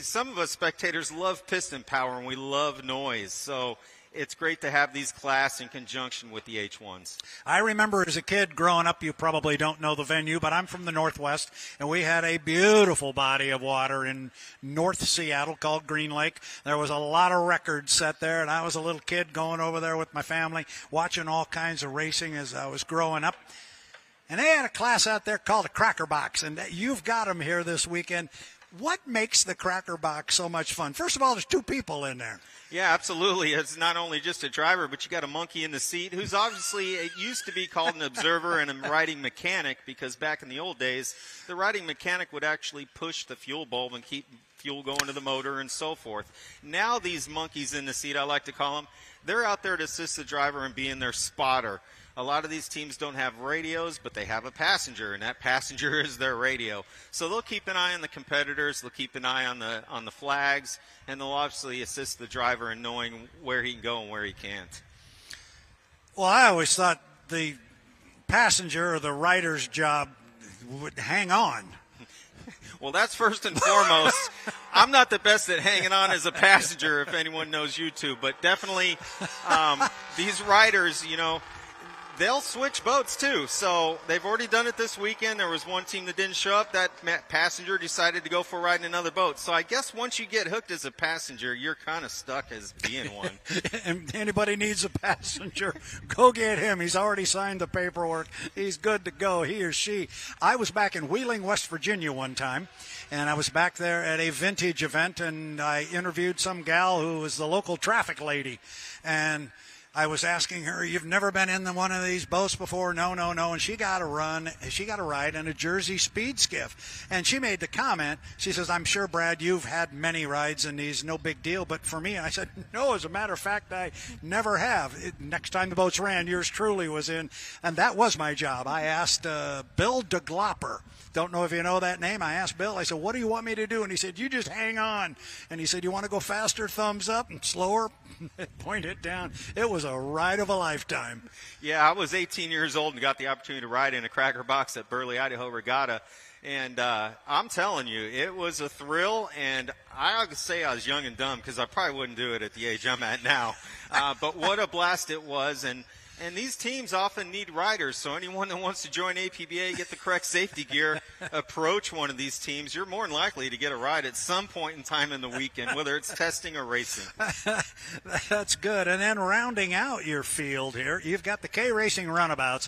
some of us spectators love piston power and we love noise. So it's great to have these class in conjunction with the H1s. I remember as a kid growing up, you probably don't know the venue, but I'm from the Northwest, and we had a beautiful body of water in North Seattle called Green Lake. There was a lot of records set there, and I was a little kid going over there with my family, watching all kinds of racing as I was growing up. And they had a class out there called a Cracker Box, and you've got them here this weekend. What makes the Cracker Box so much fun? First of all, there's two people in there. Yeah, absolutely. It's not only just a driver, but you got a monkey in the seat who's obviously, it used to be called an observer and a riding mechanic, because back in the old days, the riding mechanic would actually push the fuel bulb and keep fuel going to the motor and so forth. Now these monkeys in the seat, I like to call them, they're out there to assist the driver and being their spotter. A lot of these teams don't have radios, but they have a passenger, and that passenger is their radio. So they'll keep an eye on the competitors, they'll keep an eye on the flags, and they'll obviously assist the driver in knowing where he can go and where he can't. Well, I always thought the passenger or the rider's job would hang on. Well, that's first and foremost. I'm not the best at hanging on as a passenger, if anyone knows YouTube, but definitely these riders, they'll switch boats too. So they've already done it this weekend. There was one team that didn't show up. That passenger decided to go for a ride in another boat. So I guess once you get hooked as a passenger, you're kind of stuck as being one. And anybody needs a passenger, go get him. He's already signed the paperwork. He's good to go, he or she. I was back in Wheeling, West Virginia one time, and I was back there at a vintage event, and I interviewed some gal who was the local traffic lady. And I was asking her, you've never been in one of these boats before? No. And she got a ride in a Jersey speed skiff. And she made the comment, she says, I'm sure, Brad, you've had many rides in these, no big deal. But for me, I said, no, as a matter of fact, I never have. Next time the boats ran, yours truly was in. And that was my job. I asked Bill DeGlopper. Don't know if you know that name. I asked Bill, I said, what do you want me to do? And he said, you just hang on. And he said, you want to go faster? Thumbs up, and slower, point it down. It was a ride of a lifetime. Yeah, I was 18 years old and got the opportunity to ride in a Cracker Box at Burley, Idaho Regatta. And I'm telling you, it was a thrill. And I would say I was young and dumb because I probably wouldn't do it at the age I'm at now. But what a blast it was. And these teams often need riders, so anyone that wants to join APBA, get the correct safety gear, approach one of these teams, you're more than likely to get a ride at some point in time in the weekend, whether it's testing or racing. That's good. And then rounding out your field here, you've got the K-Racing runabouts,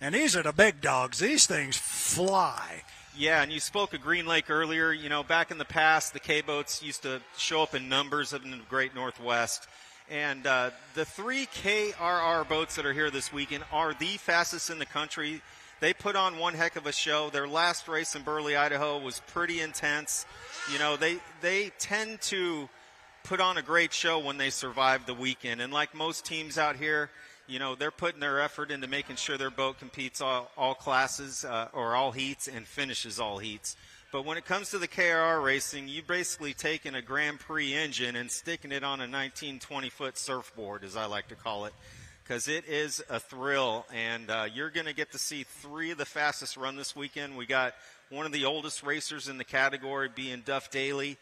and these are the big dogs. These things fly. Yeah, and you spoke of Green Lake earlier. Back in the past, the K-boats used to show up in numbers in the Great Northwest. And the 3 KRR boats that are here this weekend are the fastest in the country. They put on one heck of a show. Their last race in Burley, Idaho was pretty intense. They tend to put on a great show when they survive the weekend. And like most teams out here, they're putting their effort into making sure their boat competes all classes or all heats and finishes all heats. But when it comes to the KRR racing, you've basically taken a Grand Prix engine and sticking it on a 19-20-foot surfboard, as I like to call it, because it is a thrill. And you're going to get to see 3 of the fastest run this weekend. We got one of the oldest racers in the category being Duff Daly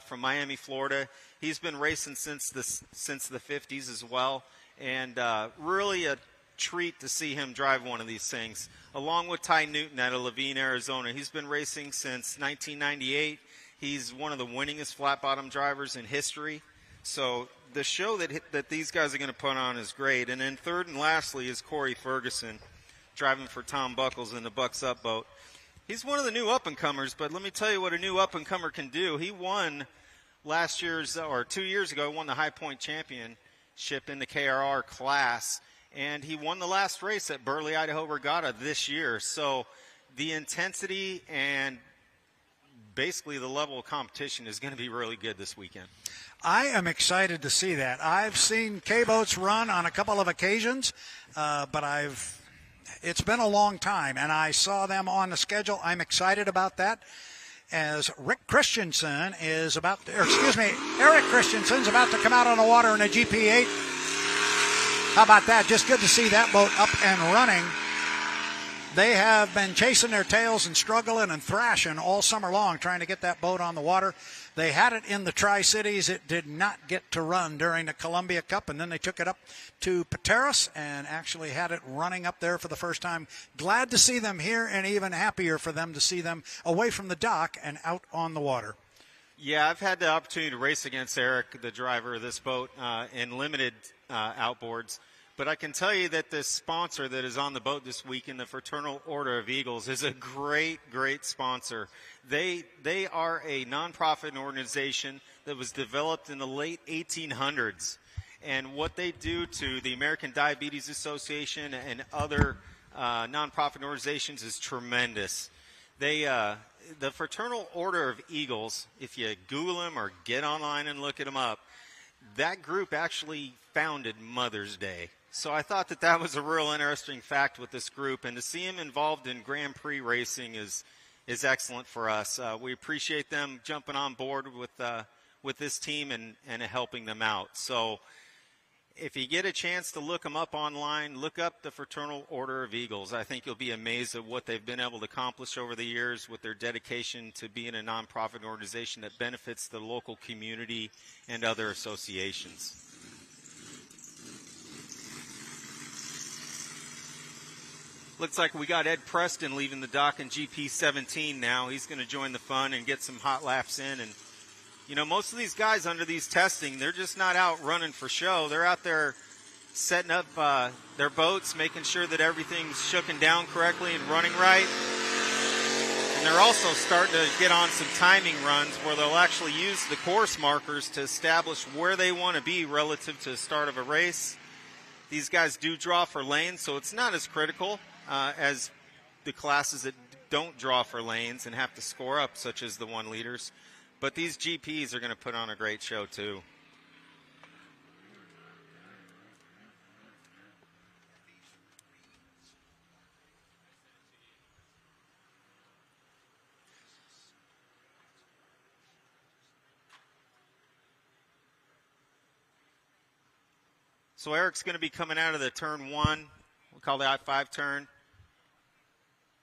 from Miami, Florida. He's been racing since the 50s as well, and really a treat to see him drive one of these things. Along with Ty Newton out of Levine, Arizona. He's been racing since 1998. He's one of the winningest flat bottom drivers in history. So the show that these guys are going to put on is great. And then third and lastly is Corey Ferguson, driving for Tom Buckles in the Bucks Up boat. He's one of the new up-and-comers, but let me tell you what a new up-and-comer can do. He won 2 years ago, won the High Point Championship in the KRR class, and he won the last race at Burley, Idaho Regatta this year. So the intensity and basically the level of competition is going to be really good this weekend. I am excited to see that. I've seen K-boats run on a couple of occasions, but it's been a long time, and I saw them on the schedule. I'm excited about that. As Eric Christensen's about to come out on the water in a GP8. How about that? Just good to see that boat up and running. They have been chasing their tails and struggling and thrashing all summer long trying to get that boat on the water. They had it in the Tri-Cities. It did not get to run during the Columbia Cup, and then they took it up to Pateros and actually had it running up there for the first time. Glad to see them here, and even happier for them to see them away from the dock and out on the water. Yeah, I've had the opportunity to race against Eric, the driver of this boat, in limited outboards. But I can tell you that the sponsor that is on the boat this week in the Fraternal Order of Eagles is a great, great sponsor. They are a nonprofit organization that was developed in the late 1800s. And what they do to the American Diabetes Association and other nonprofit organizations is tremendous. The Fraternal Order of Eagles, if you Google them or get online and look at them up, that group actually founded Mother's Day. So I thought that was a real interesting fact with this group, and to see them involved in Grand Prix racing is excellent for us. We appreciate them jumping on board with this team and helping them out. So if you get a chance to look them up online, look up the Fraternal Order of Eagles. I think you'll be amazed at what they've been able to accomplish over the years with their dedication to being a nonprofit organization that benefits the local community and other associations. Looks like we got Ed Preston leaving the dock in GP17 now. He's going to join the fun and get some hot laps in. And, you know, most of these guys under these testing, they're just not out running for show. They're out there setting up their boats, making sure that everything's shooken down correctly and running right. And they're also starting to get on some timing runs where they'll actually use the course markers to establish where they want to be relative to the start of a race. These guys do draw for lanes, so it's not as critical as the classes that don't draw for lanes and have to score up, such as the 1 liters. But these GPs are going to put on a great show, too. So Eric's going to be coming out of the turn 1. We call the I-5 turn.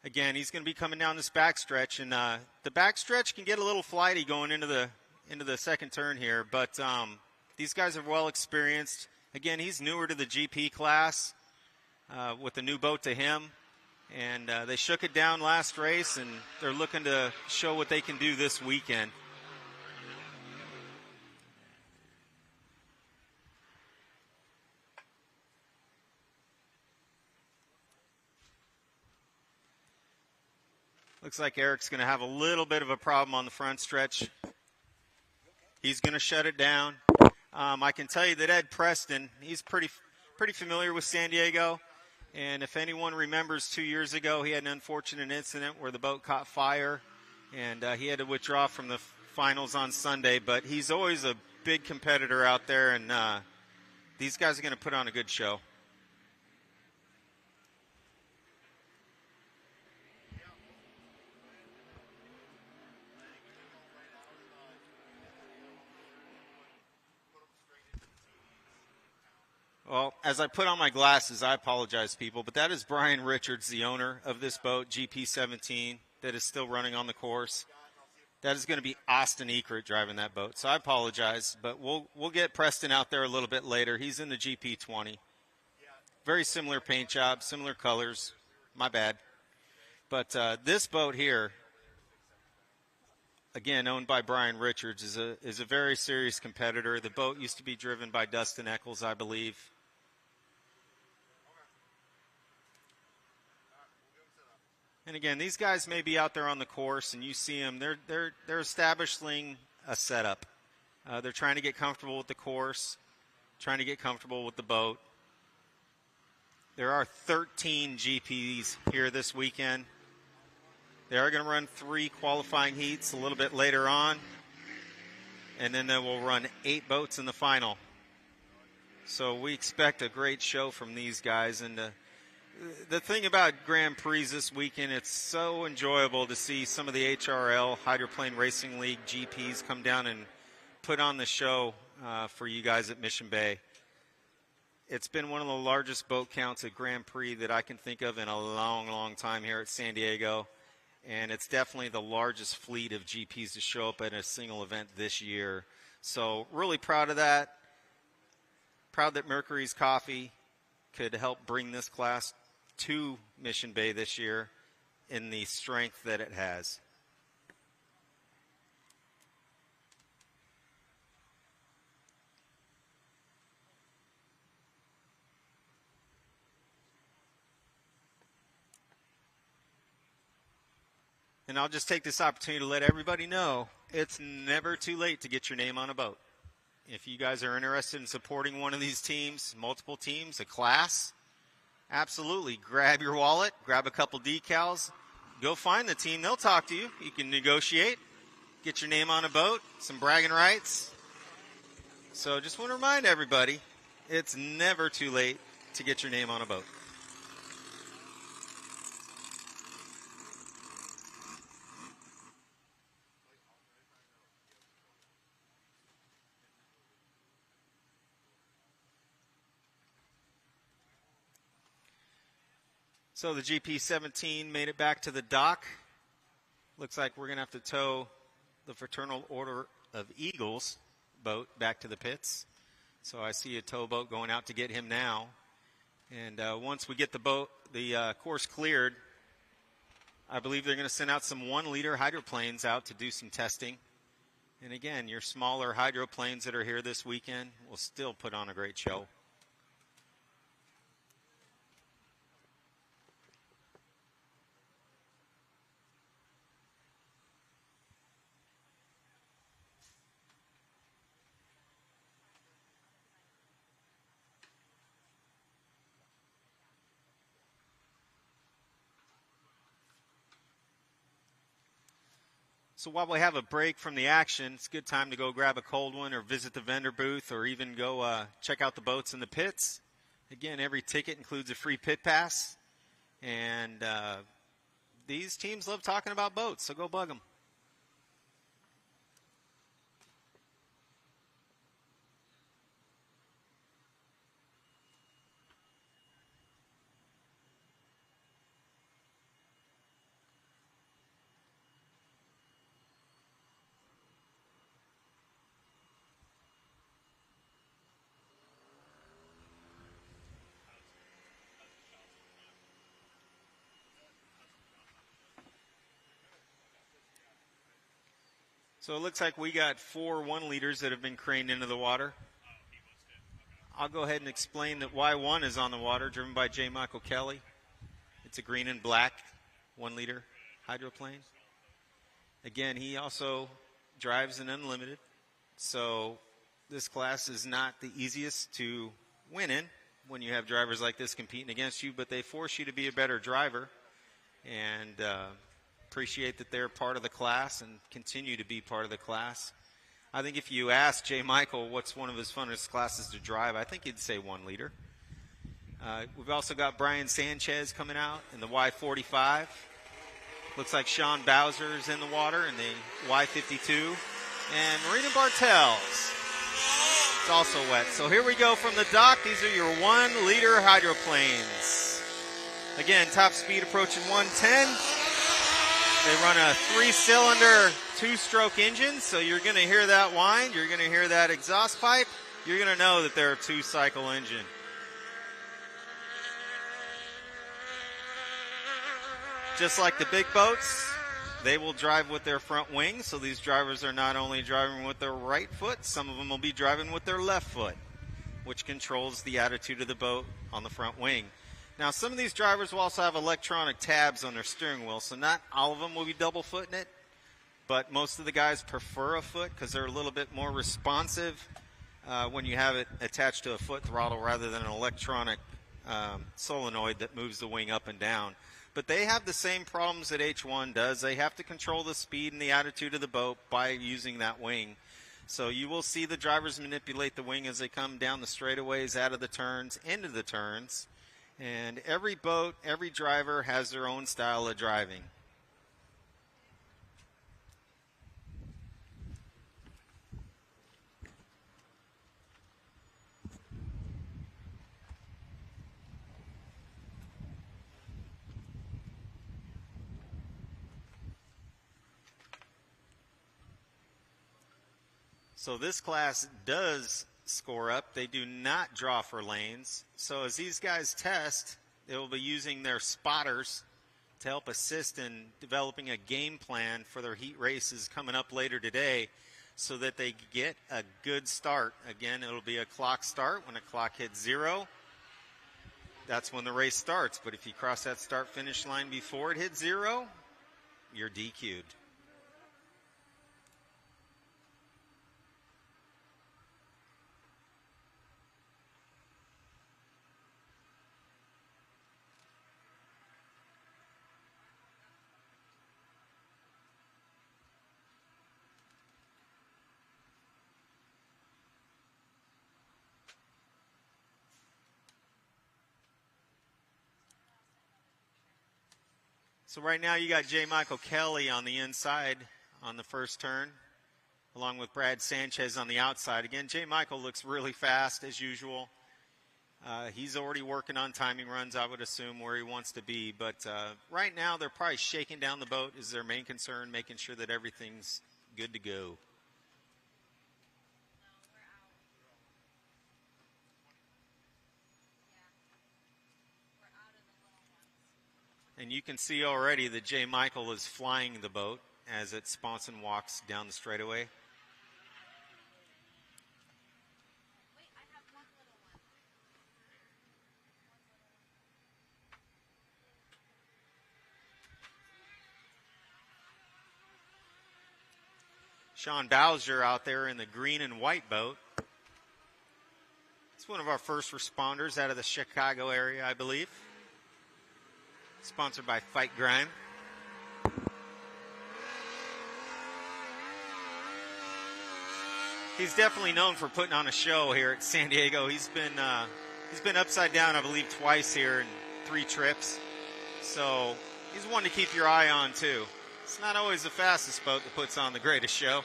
Again, he's going to be coming down this backstretch, and the backstretch can get a little flighty going into the second turn here, but these guys are well experienced. Again, he's newer to the GP class with a new boat to him, and they shook it down last race, and they're looking to show what they can do this weekend. Looks like Eric's going to have a little bit of a problem on the front stretch. He's going to shut it down. I can tell you that Ed Preston, he's pretty familiar with San Diego. And if anyone remembers 2 years ago, he had an unfortunate incident where the boat caught fire. And he had to withdraw from the finals on Sunday. But he's always a big competitor out there. And these guys are going to put on a good show. Well, as I put on my glasses, I apologize, people, but that is Brian Richards, the owner of this boat, GP17, that is still running on the course. That is going to be Austin Eckert driving that boat, so I apologize, but we'll get Preston out there a little bit later. He's in the GP20. Very similar paint job, similar colors. My bad. But this boat here, again, owned by Brian Richards, is a very serious competitor. The boat used to be driven by Dustin Eccles, I believe. And again, these guys may be out there on the course, and you see them. They're establishing a setup. They're trying to get comfortable with the course, trying to get comfortable with the boat. There are 13 GPs here this weekend. They are going to run 3 qualifying heats a little bit later on, and then they will run 8 boats in the final. So we expect a great show from these guys. And the thing about Grand Prix this weekend, it's so enjoyable to see some of the HRL, Hydroplane Racing League GPs come down and put on the show for you guys at Mission Bay. It's been one of the largest boat counts at Grand Prix that I can think of in a long, long time here at San Diego. And it's definitely the largest fleet of GPs to show up at a single event this year. So really proud of that. Proud that Mercurys Coffee could help bring this class to Mission Bay this year in the strength that it has. And I'll just take this opportunity to let everybody know it's never too late to get your name on a boat. If you guys are interested in supporting one of these teams, multiple teams, a class, absolutely. Grab your wallet, grab a couple decals, go find the team. They'll talk to you. You can negotiate, get your name on a boat, some bragging rights. So just want to remind everybody, it's never too late to get your name on a boat. So the GP17 made it back to the dock. Looks like we're going to have to tow the Fraternal Order of Eagles boat back to the pits. So I see a tow boat going out to get him now. And once we get the course cleared, I believe they're going to send out some 1-liter hydroplanes out to do some testing. And again, your smaller hydroplanes that are here this weekend will still put on a great show. So while we have a break from the action, it's a good time to go grab a cold one or visit the vendor booth or even go check out the boats in the pits. Again, every ticket includes a free pit pass. And these teams love talking about boats, so go bug them. So it looks like we got 4 1-liters that have been craned into the water. I'll go ahead and explain that why 1 is on the water, driven by J. Michael Kelly. It's a green and black 1-liter hydroplane. Again, he also drives an unlimited. So this class is not the easiest to win in when you have drivers like this competing against you, but they force you to be a better driver. And appreciate that they're part of the class and continue to be part of the class. I think if you ask J. Michael what's one of his funnest classes to drive, I think he'd say 1-liter. We've also got Brian Sanchez coming out in the Y45. Looks like Sean Bowser is in the water in the Y52. And Marina Bartels is also wet. So here we go from the dock. These are your 1-liter hydroplanes. Again, top speed approaching 110. They run a 3-cylinder, 2-stroke engine, so you're going to hear that whine. You're going to hear that exhaust pipe. You're going to know that they're a 2-cycle engine. Just like the big boats, they will drive with their front wing. So these drivers are not only driving with their right foot, some of them will be driving with their left foot, which controls the attitude of the boat on the front wing. Now, some of these drivers will also have electronic tabs on their steering wheel, so not all of them will be double footing it, but most of the guys prefer a foot because they're a little bit more responsive when you have it attached to a foot throttle rather than an electronic solenoid that moves the wing up and down. But they have the same problems that H1 does. They have to control the speed and the attitude of the boat by using that wing. So you will see the drivers manipulate the wing as they come down the straightaways, out of the turns, into the turns. And every boat, every driver has their own style of driving. So this class does score up. They do not draw for lanes. So as these guys test, they will be using their spotters to help assist in developing a game plan for their heat races coming up later today so that they get a good start. Again, it'll be a clock start. When a clock hits 0, that's when the race starts. But if you cross that start-finish line before it hits 0, you're DQ'd. So right now you got J. Michael Kelly on the inside on the first turn, along with Brad Sanchez on the outside. Again, J. Michael looks really fast as usual. He's already working on timing runs, I would assume, where he wants to be. But right now they're probably shaking down the boat is their main concern, making sure that everything's good to go. And you can see already that J. Michael is flying the boat as it Sponson walks down the straightaway. Sean Bowser out there in the green and white boat. It's one of our first responders out of the Chicago area, I believe. Sponsored by Fight Grime. He's definitely known for putting on a show here at San Diego. He's been upside down, I believe, twice here in 3 trips. So he's one to keep your eye on too. It's not always the fastest boat that puts on the greatest show.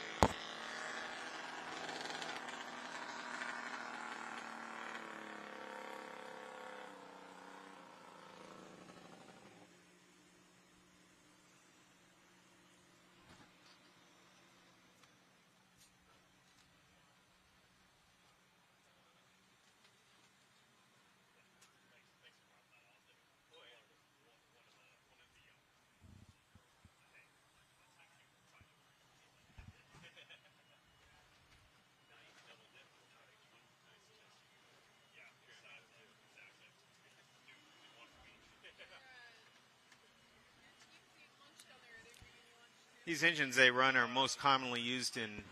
These engines they run are most commonly used in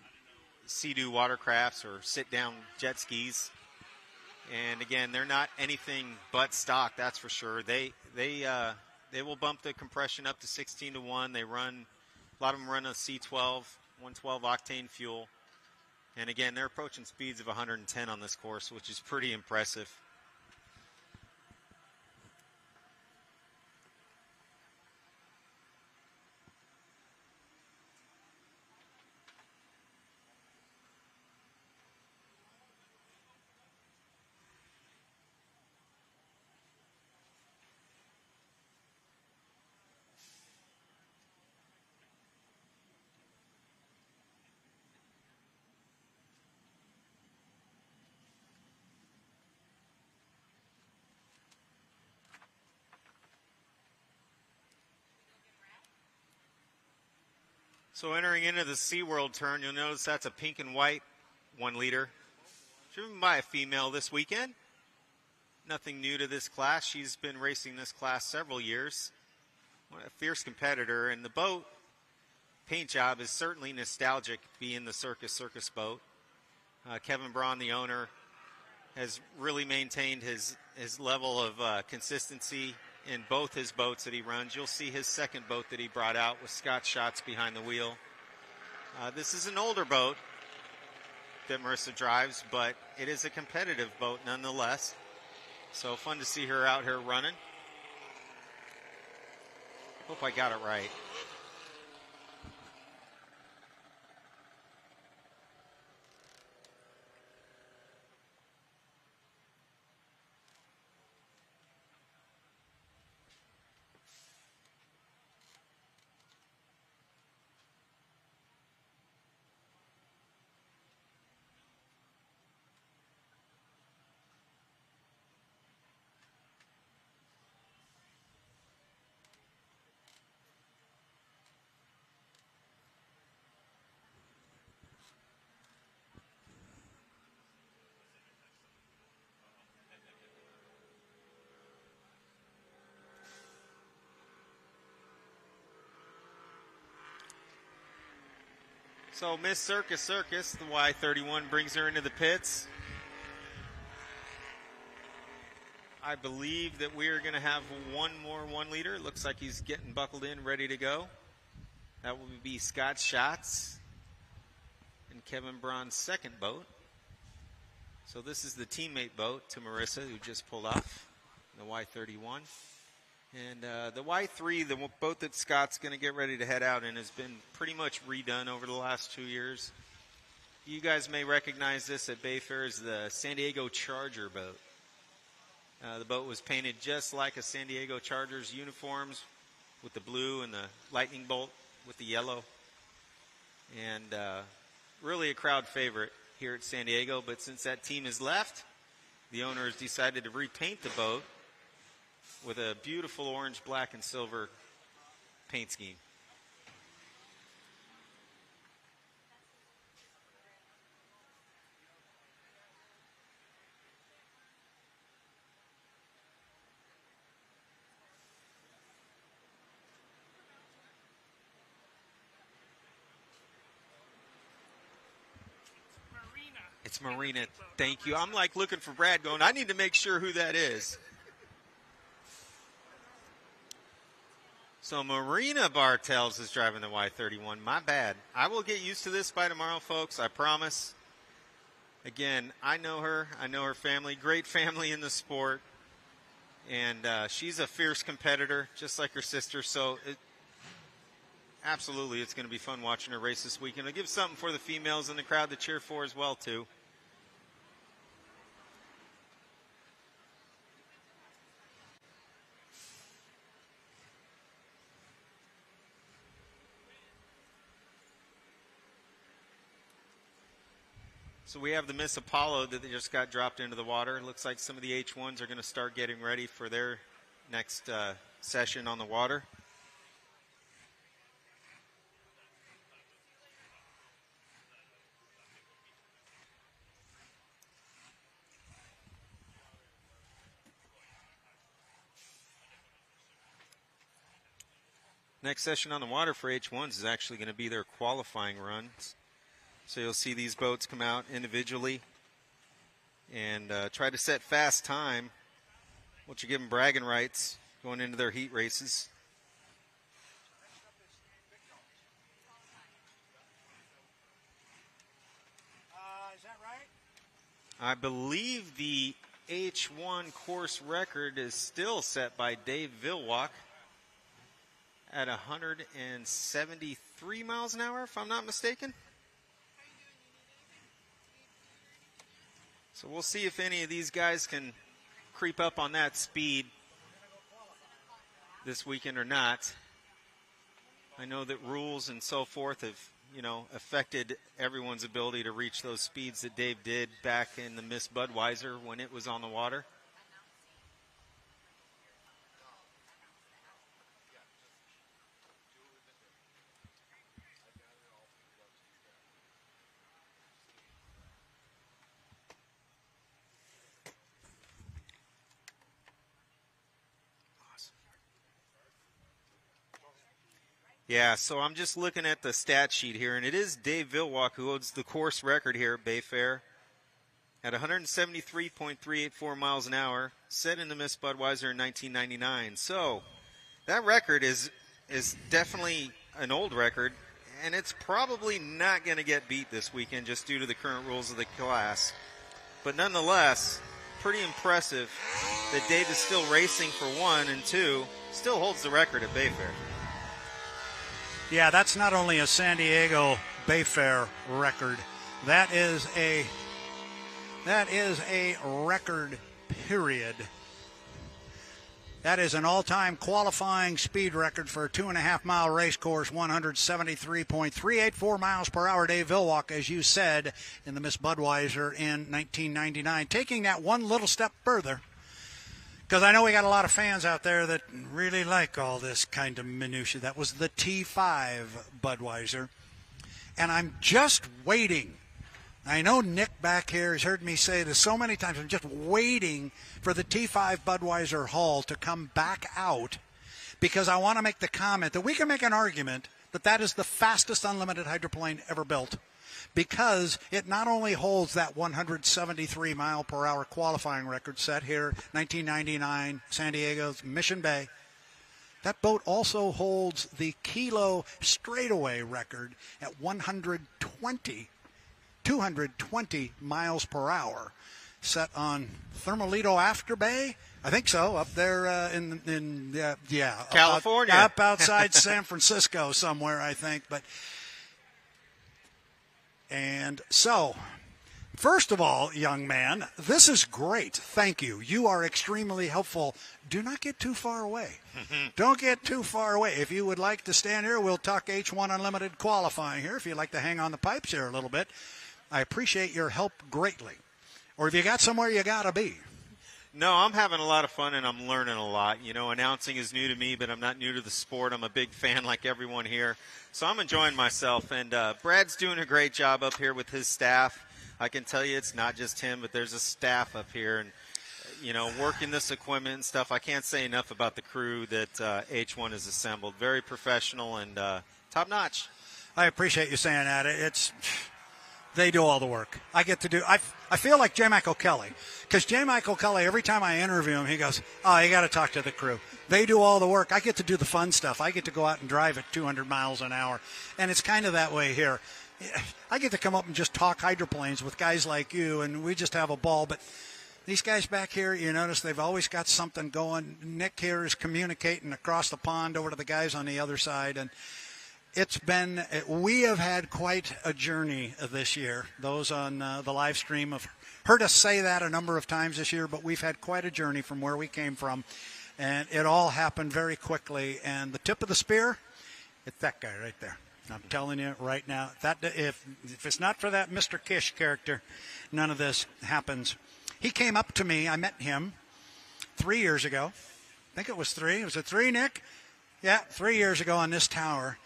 sea-doo watercrafts or sit-down jet skis. And again, they're not anything but stock, that's for sure. They will bump the compression up to 16 to 1. They run, a lot of them run a C12, 112 octane fuel. And again, they're approaching speeds of 110 on this course, which is pretty impressive. So entering into the SeaWorld turn, you'll notice that's a pink and white 1 liter, driven by a female this weekend. Nothing new to this class. She's been racing this class several years. What a fierce competitor. And the boat paint job is certainly nostalgic, being the Circus boat. Kevin Braun, the owner, has really maintained his level of consistency in both his boats that he runs. You'll see his second boat that he brought out with Scott Schatz behind the wheel. This is an older boat that Marissa drives, but it is a competitive boat nonetheless. So fun to see her out here running. Hope I got it right. So Miss Circus, the Y31, brings her into the pits. I believe that we are going to have one more 1 liter. It looks like he's getting buckled in, ready to go. That will be Scott Schatz and Kevin Braun's second boat. So this is the teammate boat to Marissa, who just pulled off, the Y31. And the Y3, the boat that Scott's going to get ready to head out in, has been pretty much redone over the last 2 years. You guys may recognize this at Bayfair as the San Diego Charger boat. The boat was painted just like a San Diego Chargers uniforms, with the blue and the lightning bolt with the yellow. And really a crowd favorite here at San Diego. But since that team has left, the owner has decided to repaint the boat with a beautiful orange, black, and silver paint scheme. It's Marina. Thank you. I'm like looking for Brad going, I need to make sure who that is. So Marina Bartels is driving the Y31. My bad. I will get used to this by tomorrow, folks. I promise. Again, I know her. I know her family. Great family in the sport. And she's a fierce competitor, just like her sister. So absolutely, it's going to be fun watching her race this weekend. It'll give something for the females in the crowd to cheer for as well, too. So we have the Miss Apollo that they just got dropped into the water. It looks like some of the H1s are going to start getting ready for their next session on the water. Next session on the water for H1s is actually going to be their qualifying runs. So you'll see these boats come out individually and try to set fast time, which will give them bragging rights going into their heat races. Is that right? I believe the H1 course record is still set by Dave Vilwalk at 173 miles an hour, if I'm not mistaken. So we'll see if any of these guys can creep up on that speed this weekend or not. I know that rules and so forth have, affected everyone's ability to reach those speeds that Dave did back in the Miss Budweiser when it was on the water. Yeah, so I'm just looking at the stat sheet here, and it is Dave Vilwalk who holds the course record here at Bayfair at 173.384 miles an hour, set in the Miss Budweiser in 1999. So that record is definitely an old record, and it's probably not going to get beat this weekend just due to the current rules of the class. But nonetheless, pretty impressive that Dave is still racing for one, and two, still holds the record at Bayfair. Yeah, that's not only a San Diego Bayfair record. That is a record, period. That is an all-time qualifying speed record for a 2.5-mile race course, 173.384 miles per hour. Dave Vilwalk, as you said, in the Miss Budweiser in 1999. Taking that one little step further, because I know we got a lot of fans out there that really like all this kind of minutia. That was the T5 Budweiser. And I'm just waiting. I know Nick back here has heard me say this so many times. I'm just waiting for the T5 Budweiser Hull to come back out, because I want to make the comment that we can make an argument that that is the fastest unlimited hydroplane ever built, because it not only holds that 173 mile per hour qualifying record set here, 1999, San Diego's Mission Bay. That boat also holds the kilo straightaway record at 220 miles per hour, set on Thermalito After Bay. I think so, up there in California, up outside San Francisco somewhere, I think. And so, first of all, young man, this is great. Thank you. You are extremely helpful. Do not get too far away. Don't get too far away. If you would like to stand here, we'll talk H1 Unlimited qualifying here. If you'd like to hang on the pipes here a little bit, I appreciate your help greatly. Or if you got somewhere you got to be. No, I'm having a lot of fun, and I'm learning a lot. You know, announcing is new to me, but I'm not new to the sport. I'm a big fan like everyone here. So I'm enjoying myself, and Brad's doing a great job up here with his staff. I can tell you it's not just him, but there's a staff up here, and, you know, working this equipment and stuff. I can't say enough about the crew that H1 has assembled. Very professional and top-notch. I appreciate you saying that. They do all the work. I get to do. I feel like J. Michael Kelly, because J. Michael Kelly, every time I interview him, he goes, "Oh, you got to talk to the crew. They do all the work. I get to do the fun stuff. I get to go out and drive at 200 miles an hour," and it's kind of that way here. I get to come up and just talk hydroplanes with guys like you, and we just have a ball. But these guys back here, you notice they've always got something going. Nick here is communicating across the pond over to the guys on the other side, and we have had quite a journey this year. Those on the live stream have heard us say that a number of times this year, but we've had quite a journey from where we came from, and it all happened very quickly. And the tip of the spear, it's that guy right there. I'm telling you right now, if it's not for that Mr. Kish character, none of this happens. He came up to me. I met him 3 years ago. I think it was 3. Was it 3, Nick? Yeah, 3 years ago on this tower.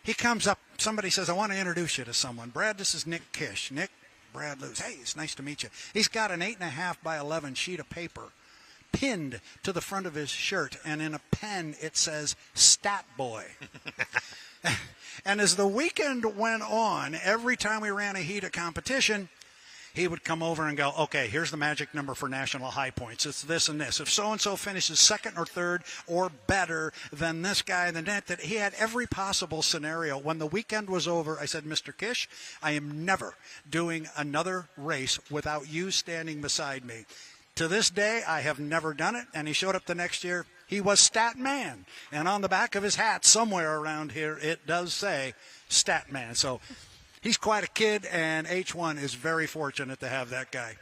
He comes up, somebody says, "I want to introduce you to someone. Brad, this is Nick Kish." Nick, Brad Lewis. Hey, it's nice to meet you. He's got an 8.5 by 11 sheet of paper pinned to the front of his shirt, and in a pen it says, "Stat Boy." And as the weekend went on, every time we ran a heat of competition, he would come over and go, "Okay, here's the magic number for national high points. It's this and this. If so-and-so finishes second or third or better than this guy in the net," that he had every possible scenario. When the weekend was over, I said, "Mr. Kish, I am never doing another race without you standing beside me." To this day, I have never done it, and he showed up the next year. He was Stat Man, and on the back of his hat somewhere around here, it does say Stat Man. So he's quite a kid, and H1 is very fortunate to have that guy.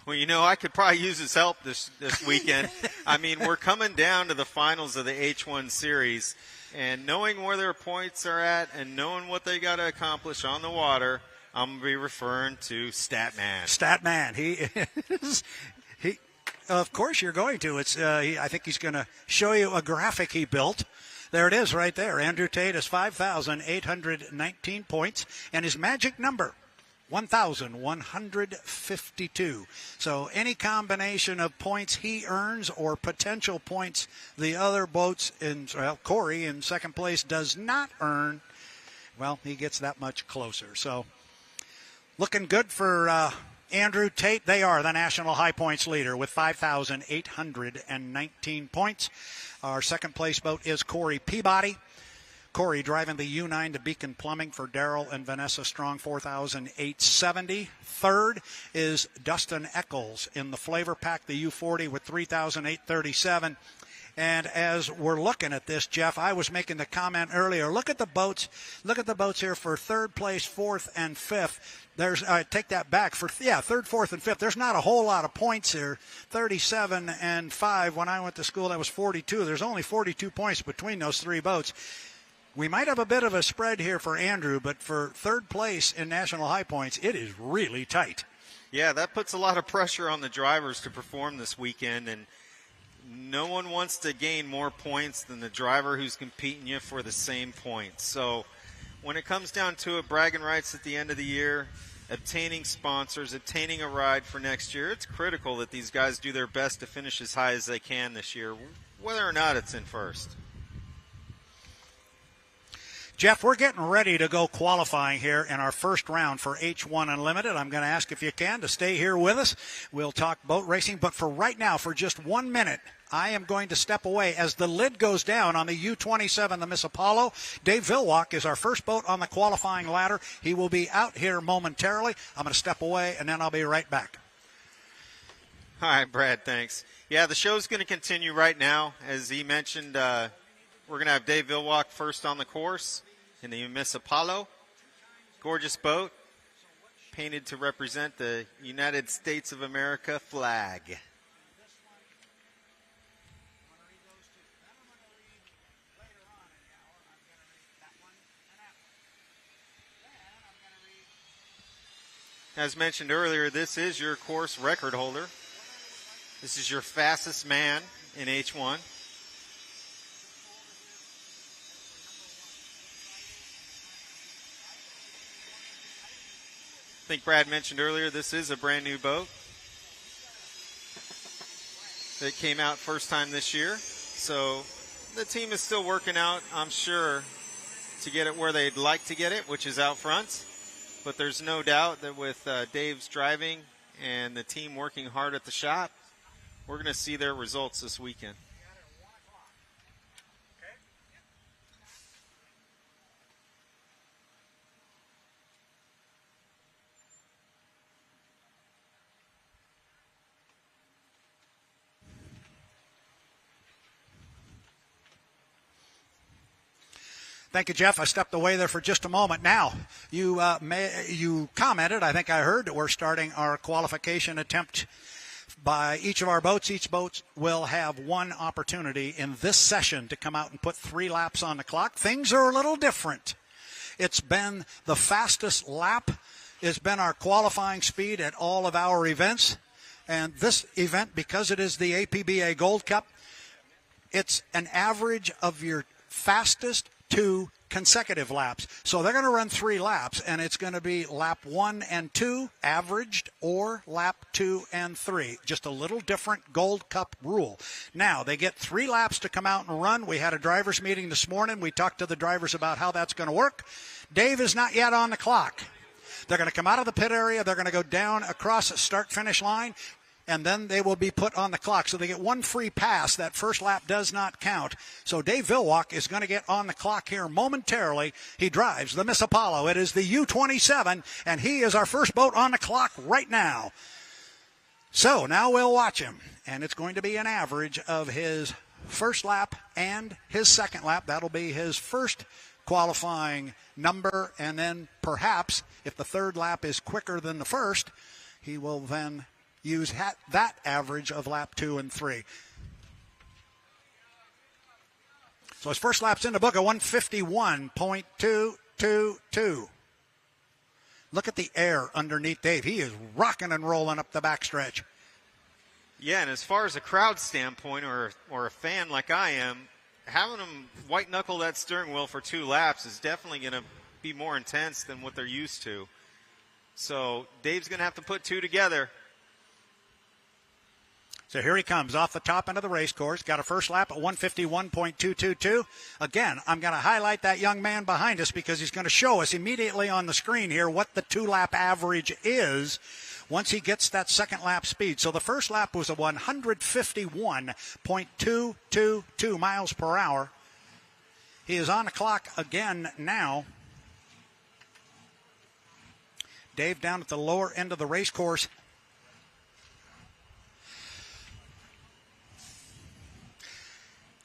Well, you know, I could probably use his help this weekend. I mean, we're coming down to the finals of the H1 series, and knowing where their points are at and knowing what they got to accomplish on the water, I'm going to be referring to Statman. Statman. He is. Of course you're going to. I think he's going to show you a graphic he built. There it is right there. Andrew Tate has 5,819 points, and his magic number, 1,152. So any combination of points he earns or potential points the other boats Corey in second place does not earn, well, he gets that much closer. So looking good for Andrew Tate. They are the national high points leader with 5,819 points. Our second place boat is Corey Peabody. Corey driving the U9 to Beacon Plumbing for Daryl and Vanessa Strong, 4,870. Third is Dustin Eccles in the Flavor Pack, the U40 with 3,837. And as we're looking at this, Jeff, I was making the comment earlier, look at the boats here for third place, fourth, and fifth. Take that back. Third, fourth, and fifth. There's not a whole lot of points here. 37 and 5. When I went to school, that was 42. There's only 42 points between those three boats. We might have a bit of a spread here for Andrew, but for third place in national high points, it is really tight. Yeah, that puts a lot of pressure on the drivers to perform this weekend, and no one wants to gain more points than the driver who's competing you for the same points. So when it comes down to it, bragging rights at the end of the year, obtaining sponsors, obtaining a ride for next year, it's critical that these guys do their best to finish as high as they can this year, whether or not it's in first. Jeff, we're getting ready to go qualifying here in our first round for H1 Unlimited. I'm going to ask if you can to stay here with us. We'll talk boat racing, but for right now, for just 1 minute, I am going to step away as the lid goes down on the U27, the Miss Apollo. Dave Vilwalk is our first boat on the qualifying ladder. He will be out here momentarily. I'm going to step away, and then I'll be right back. All right, Brad, thanks. Yeah, the show's going to continue right now. As he mentioned, we're going to have Dave Vilwalk first on the course in the Miss Apollo. Gorgeous boat, painted to represent the United States of America flag. As mentioned earlier, this is your course record holder. This is your fastest man in H1. I think Brad mentioned earlier, this is a brand new boat that came out first time this year. So the team is still working out, I'm sure, to get it where they'd like to get it, which is out front. But there's no doubt that with Dave's driving and the team working hard at the shop, we're going to see their results this weekend. Thank you, Jeff. I stepped away there for just a moment. Now, you commented, I think I heard, that we're starting our qualification attempt by each of our boats. Each boat will have one opportunity in this session to come out and put 3 laps on the clock. Things are a little different. It's been the fastest lap. It's been our qualifying speed at all of our events. And this event, because it is the APBA Gold Cup, it's an average of your fastest 2 consecutive laps. So they're going to run 3 laps, and it's going to be lap 1 and 2 averaged or lap 2 and 3. Just a little different Gold Cup rule. Now, they get 3 laps to come out and run. We had a drivers meeting this morning. We talked to the drivers about how that's going to work. Dave is not yet on the clock. They're going to come out of the pit area. They're going to go down across the start-finish line, and then they will be put on the clock. So they get 1 free pass. That first lap does not count. So Dave Vilwalk is going to get on the clock here momentarily. He drives the Miss Apollo. It is the U27, and he is our first boat on the clock right now. So now we'll watch him, and it's going to be an average of his first lap and his second lap. That'll be his first qualifying number, and then perhaps if the third lap is quicker than the first, he will then use that average of lap 2 and 3. So his first lap's in the book at 151.222. Look at the air underneath Dave. He is rocking and rolling up the backstretch. Yeah, and as far as a crowd standpoint or a fan like I am, having them white-knuckle that steering wheel for 2 laps is definitely going to be more intense than what they're used to. So Dave's going to have to put two together. So here he comes off the top end of the race course. Got a first lap at 151.222. Again, I'm going to highlight that young man behind us because he's going to show us immediately on the screen here what the 2-lap average is once he gets that second lap speed. So the first lap was a 151.222 miles per hour. He is on the clock again now. Dave down at the lower end of the race course.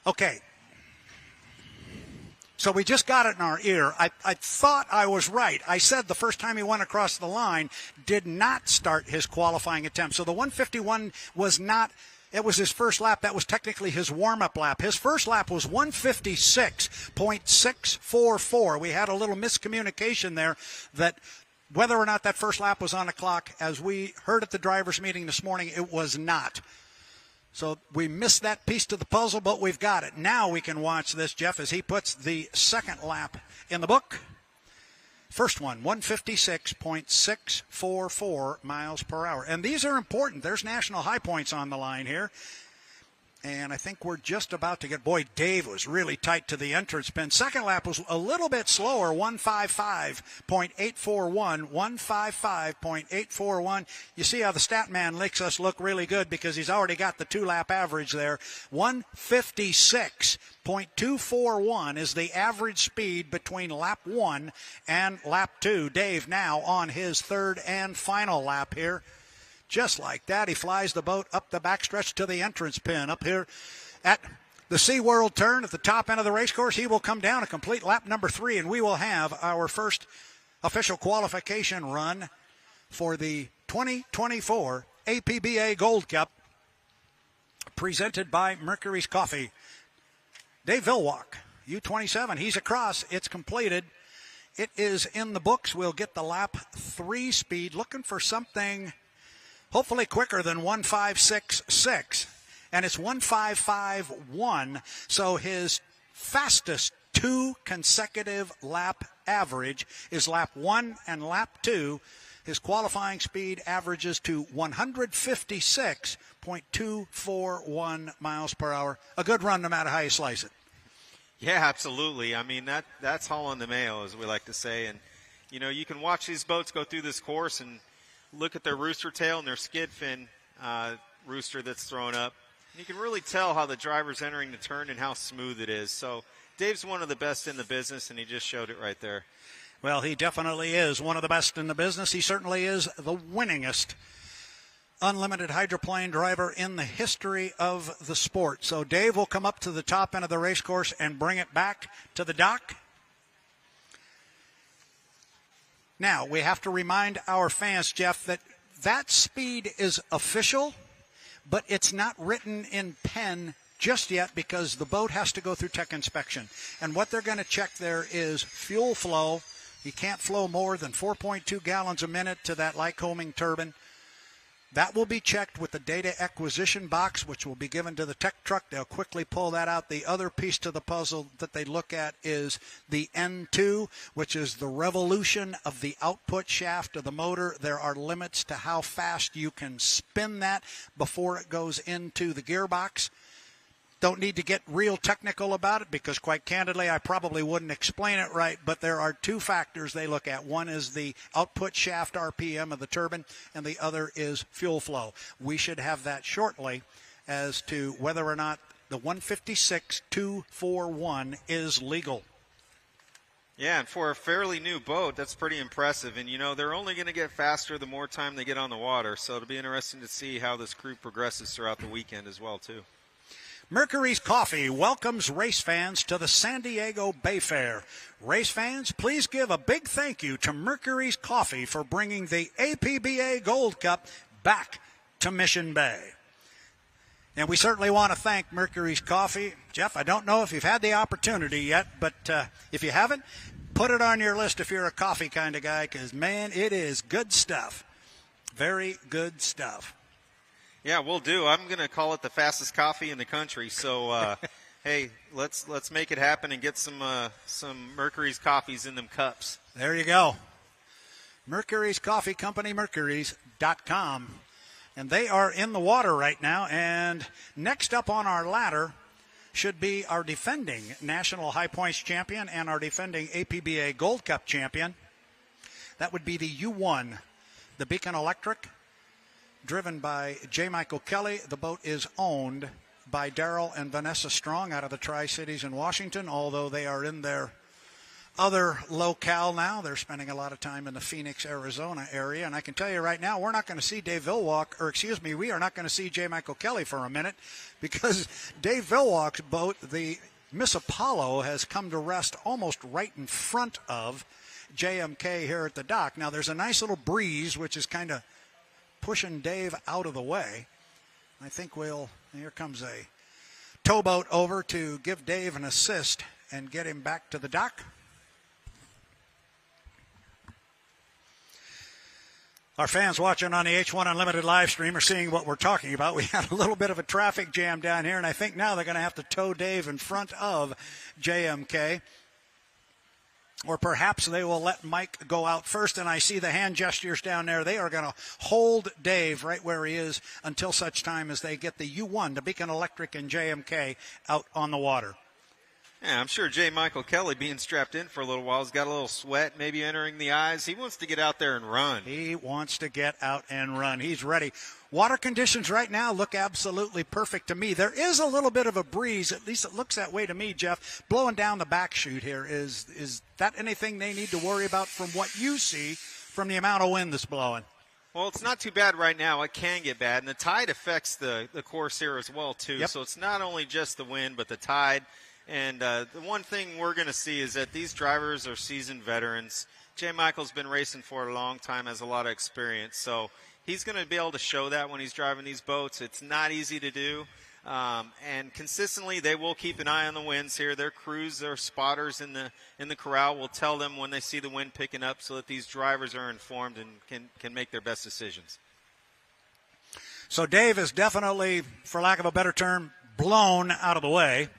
Okay. So we just got it in our ear. I thought I was right. I said the first time he went across the line did not start his qualifying attempt. So the 151 was not, it was his first lap. That was technically his warm-up lap. His first lap was 156.644. We had a little miscommunication there that whether or not that first lap was on the clock, as we heard at the drivers' meeting this morning, it was not. So we missed that piece to the puzzle, but we've got it. Now we can watch this, Jeff, as he puts the second lap in the book. First one, 156.644 miles per hour. And these are important. There's national high points on the line here. And I think we're just about to get, boy, Dave was really tight to the entrance pin. Second lap was a little bit slower, 155.841, 155.841. You see how the stat man makes us look really good because he's already got the 2-lap average there. 156.241 is the average speed between lap 1 and lap 2. Dave now on his third and final lap here. Just like that, he flies the boat up the backstretch to the entrance pin. Up here at the SeaWorld turn at the top end of the race course, he will come down a complete lap number 3, and we will have our first official qualification run for the 2024 APBA Gold Cup presented by Mercurys Coffee. Dave Vilwalk, U27, he's across. It's completed. It is in the books. We'll get the lap 3 speed, looking for something hopefully quicker than 156.6, and it's 155.1, so his fastest 2 consecutive lap average is lap 1 and lap 2. His qualifying speed averages to 156.241 miles per hour. A good run no matter how you slice it. Yeah, absolutely. I mean, that's hauling the mail, as we like to say. And, you know, you can watch these boats go through this course and look at their rooster tail and their skid fin rooster that's thrown up. You can really tell how the driver's entering the turn and how smooth it is. So Dave's one of the best in the business, and he just showed it right there. Well, he definitely is one of the best in the business. He certainly is the winningest unlimited hydroplane driver in the history of the sport. So Dave will come up to the top end of the race course and bring it back to the dock. Now, we have to remind our fans, Jeff, that that speed is official, but it's not written in pen just yet because the boat has to go through tech inspection. And what they're going to check there is fuel flow. You can't flow more than 4.2 gallons a minute to that Lycoming turbine. That will be checked with the data acquisition box, which will be given to the tech truck. They'll quickly pull that out. The other piece to the puzzle that they look at is the N2, which is the revolution of the output shaft of the motor. There are limits to how fast you can spin that before it goes into the gearbox. Don't need to get real technical about it because, quite candidly, I probably wouldn't explain it right, but there are 2 factors they look at. One is the output shaft RPM of the turbine, and the other is fuel flow. We should have that shortly as to whether or not the 156.241 is legal. Yeah, and for a fairly new boat, that's pretty impressive. And, you know, they're only going to get faster the more time they get on the water, so it'll be interesting to see how this crew progresses throughout the weekend as well, too. Mercurys Coffee welcomes race fans to the San Diego Bayfair. Race fans, please give a big thank you to Mercurys Coffee for bringing the APBA Gold Cup back to Mission Bay. And we certainly want to thank Mercurys Coffee. Jeff, I don't know if you've had the opportunity yet, but if you haven't, put it on your list if you're a coffee kind of guy because, man, it is good stuff. Very good stuff. Yeah, we'll do. I'm going to call it the fastest coffee in the country. So, hey, let's make it happen and get some Mercurys coffees in them cups. There you go. Mercurys Coffee Company, Mercurys.com. And they are in the water right now. And next up on our ladder should be our defending National High Points champion and our defending APBA Gold Cup champion. That would be the U1, the Beacon Electric, driven by J. Michael Kelly. The boat is owned by Daryl and Vanessa Strong out of the Tri-Cities in Washington, although they are in their other locale now. They're spending a lot of time in the Phoenix, Arizona area. And I can tell you right now, we're not going to see Dave Villwalk, we are not going to see J. Michael Kelly for a minute, because Dave Villwalk's boat, the Miss Apollo, has come to rest almost right in front of JMK here at the dock. Now, there's a nice little breeze, which is kind of pushing Dave out of the way. I think here comes a towboat over to give Dave an assist and get him back to the dock. Our fans watching on the H1 Unlimited live stream are seeing what we're talking about. We had a little bit of a traffic jam down here, and I think now they're going to have to tow Dave in front of JMK. Or perhaps they will let Mike go out first, and I see the hand gestures down there. They are going to hold Dave right where he is until such time as they get the U1, the Beacon Electric and JMK, out on the water. Yeah, I'm sure J. Michael Kelly, being strapped in for a little while, has got a little sweat maybe entering the eyes. He wants to get out there and run. He wants to get out and run. He's ready. Water conditions right now look absolutely perfect to me. There is a little bit of a breeze, at least it looks that way to me, Jeff, blowing down the back chute here. Is that anything they need to worry about from what you see from the amount of wind that's blowing? Well, it's not too bad right now. It can get bad, and the tide affects the course here as well, too. Yep. So it's not only just the wind, but the tide. And the one thing we're going to see is that these drivers are seasoned veterans. J. Michael's been racing for a long time, has a lot of experience. So he's going to be able to show that when he's driving these boats. It's not easy to do. And consistently, they will keep an eye on the winds here. Their crews, their spotters in the corral will tell them when they see the wind picking up so that these drivers are informed and can make their best decisions. So Dave is definitely, for lack of a better term, blown out of the way.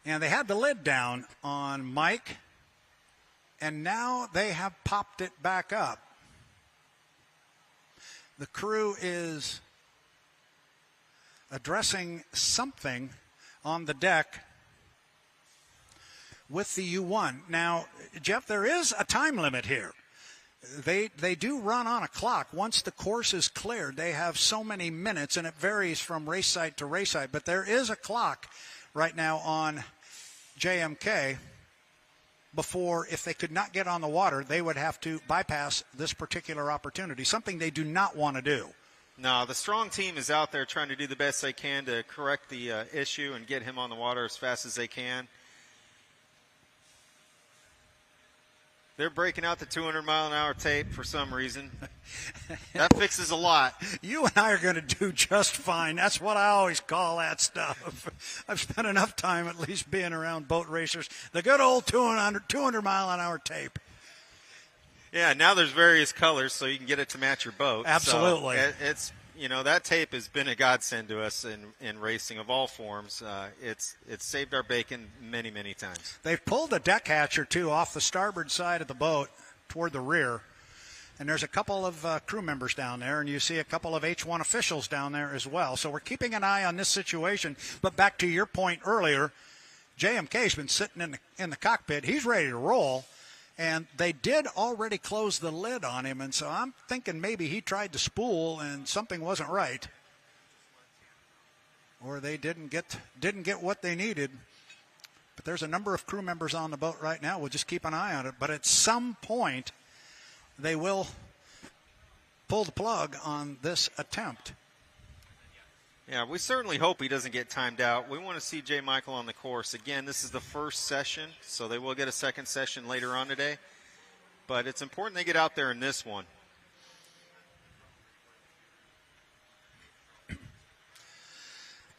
And they had the lid down on Mike, and now they have popped it back up. The crew is addressing something on the deck with the U1. Now, Jeff, there is a time limit here. They do run on a clock. Once the course is cleared, they have so many minutes, and it varies from race site to race site. But there is a clock right now on JMK before, if they could not get on the water, they would have to bypass this particular opportunity, something they do not want to do. No, the strong team is out there trying to do the best they can to correct the issue and get him on the water as fast as they can. They're breaking out the 200-mile-an-hour tape for some reason. That fixes a lot. You and I are going to do just fine. That's what I always call that stuff. I've spent enough time at least being around boat racers. The good old 200-mile-an-hour tape. Yeah, now there's various colors so you can get it to match your boat. Absolutely. So it's that tape has been a godsend to us in racing of all forms. It's saved our bacon many, many times. They've pulled a deck hatch or two off the starboard side of the boat toward the rear. And there's a couple of crew members down there, and you see a couple of H1 officials down there as well. So we're keeping an eye on this situation. But back to your point earlier, JMK's been sitting in the cockpit. He's ready to roll. And they did already close the lid on him, and so I'm thinking maybe he tried to spool and something wasn't right, or they didn't get what they needed. But there's a number of crew members on the boat right now. We'll just keep an eye on it. But at some point, they will pull the plug on this attempt. Yeah, we certainly hope he doesn't get timed out. We want to see J. Michael on the course. Again, this is the first session, so they will get a second session later on today. But it's important they get out there in this one.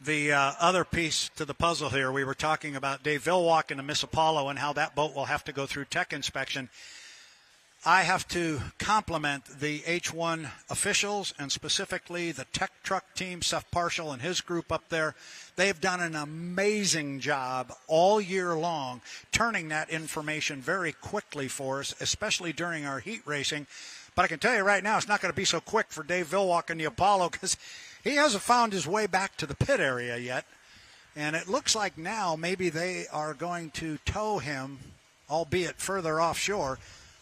The other piece to the puzzle here, we were talking about Dave Villwalk and the Miss Apollo and how that boat will have to go through tech inspection. I have to compliment the H1 officials and specifically the tech truck team, Seth Parshall and his group up there. They've done an amazing job all year long turning that information very quickly for us, especially during our heat racing. But I can tell you right now, it's not going to be so quick for Dave Vilwalk in the Apollo because he hasn't found his way back to the pit area yet. And it looks like now maybe they are going to tow him, albeit further offshore,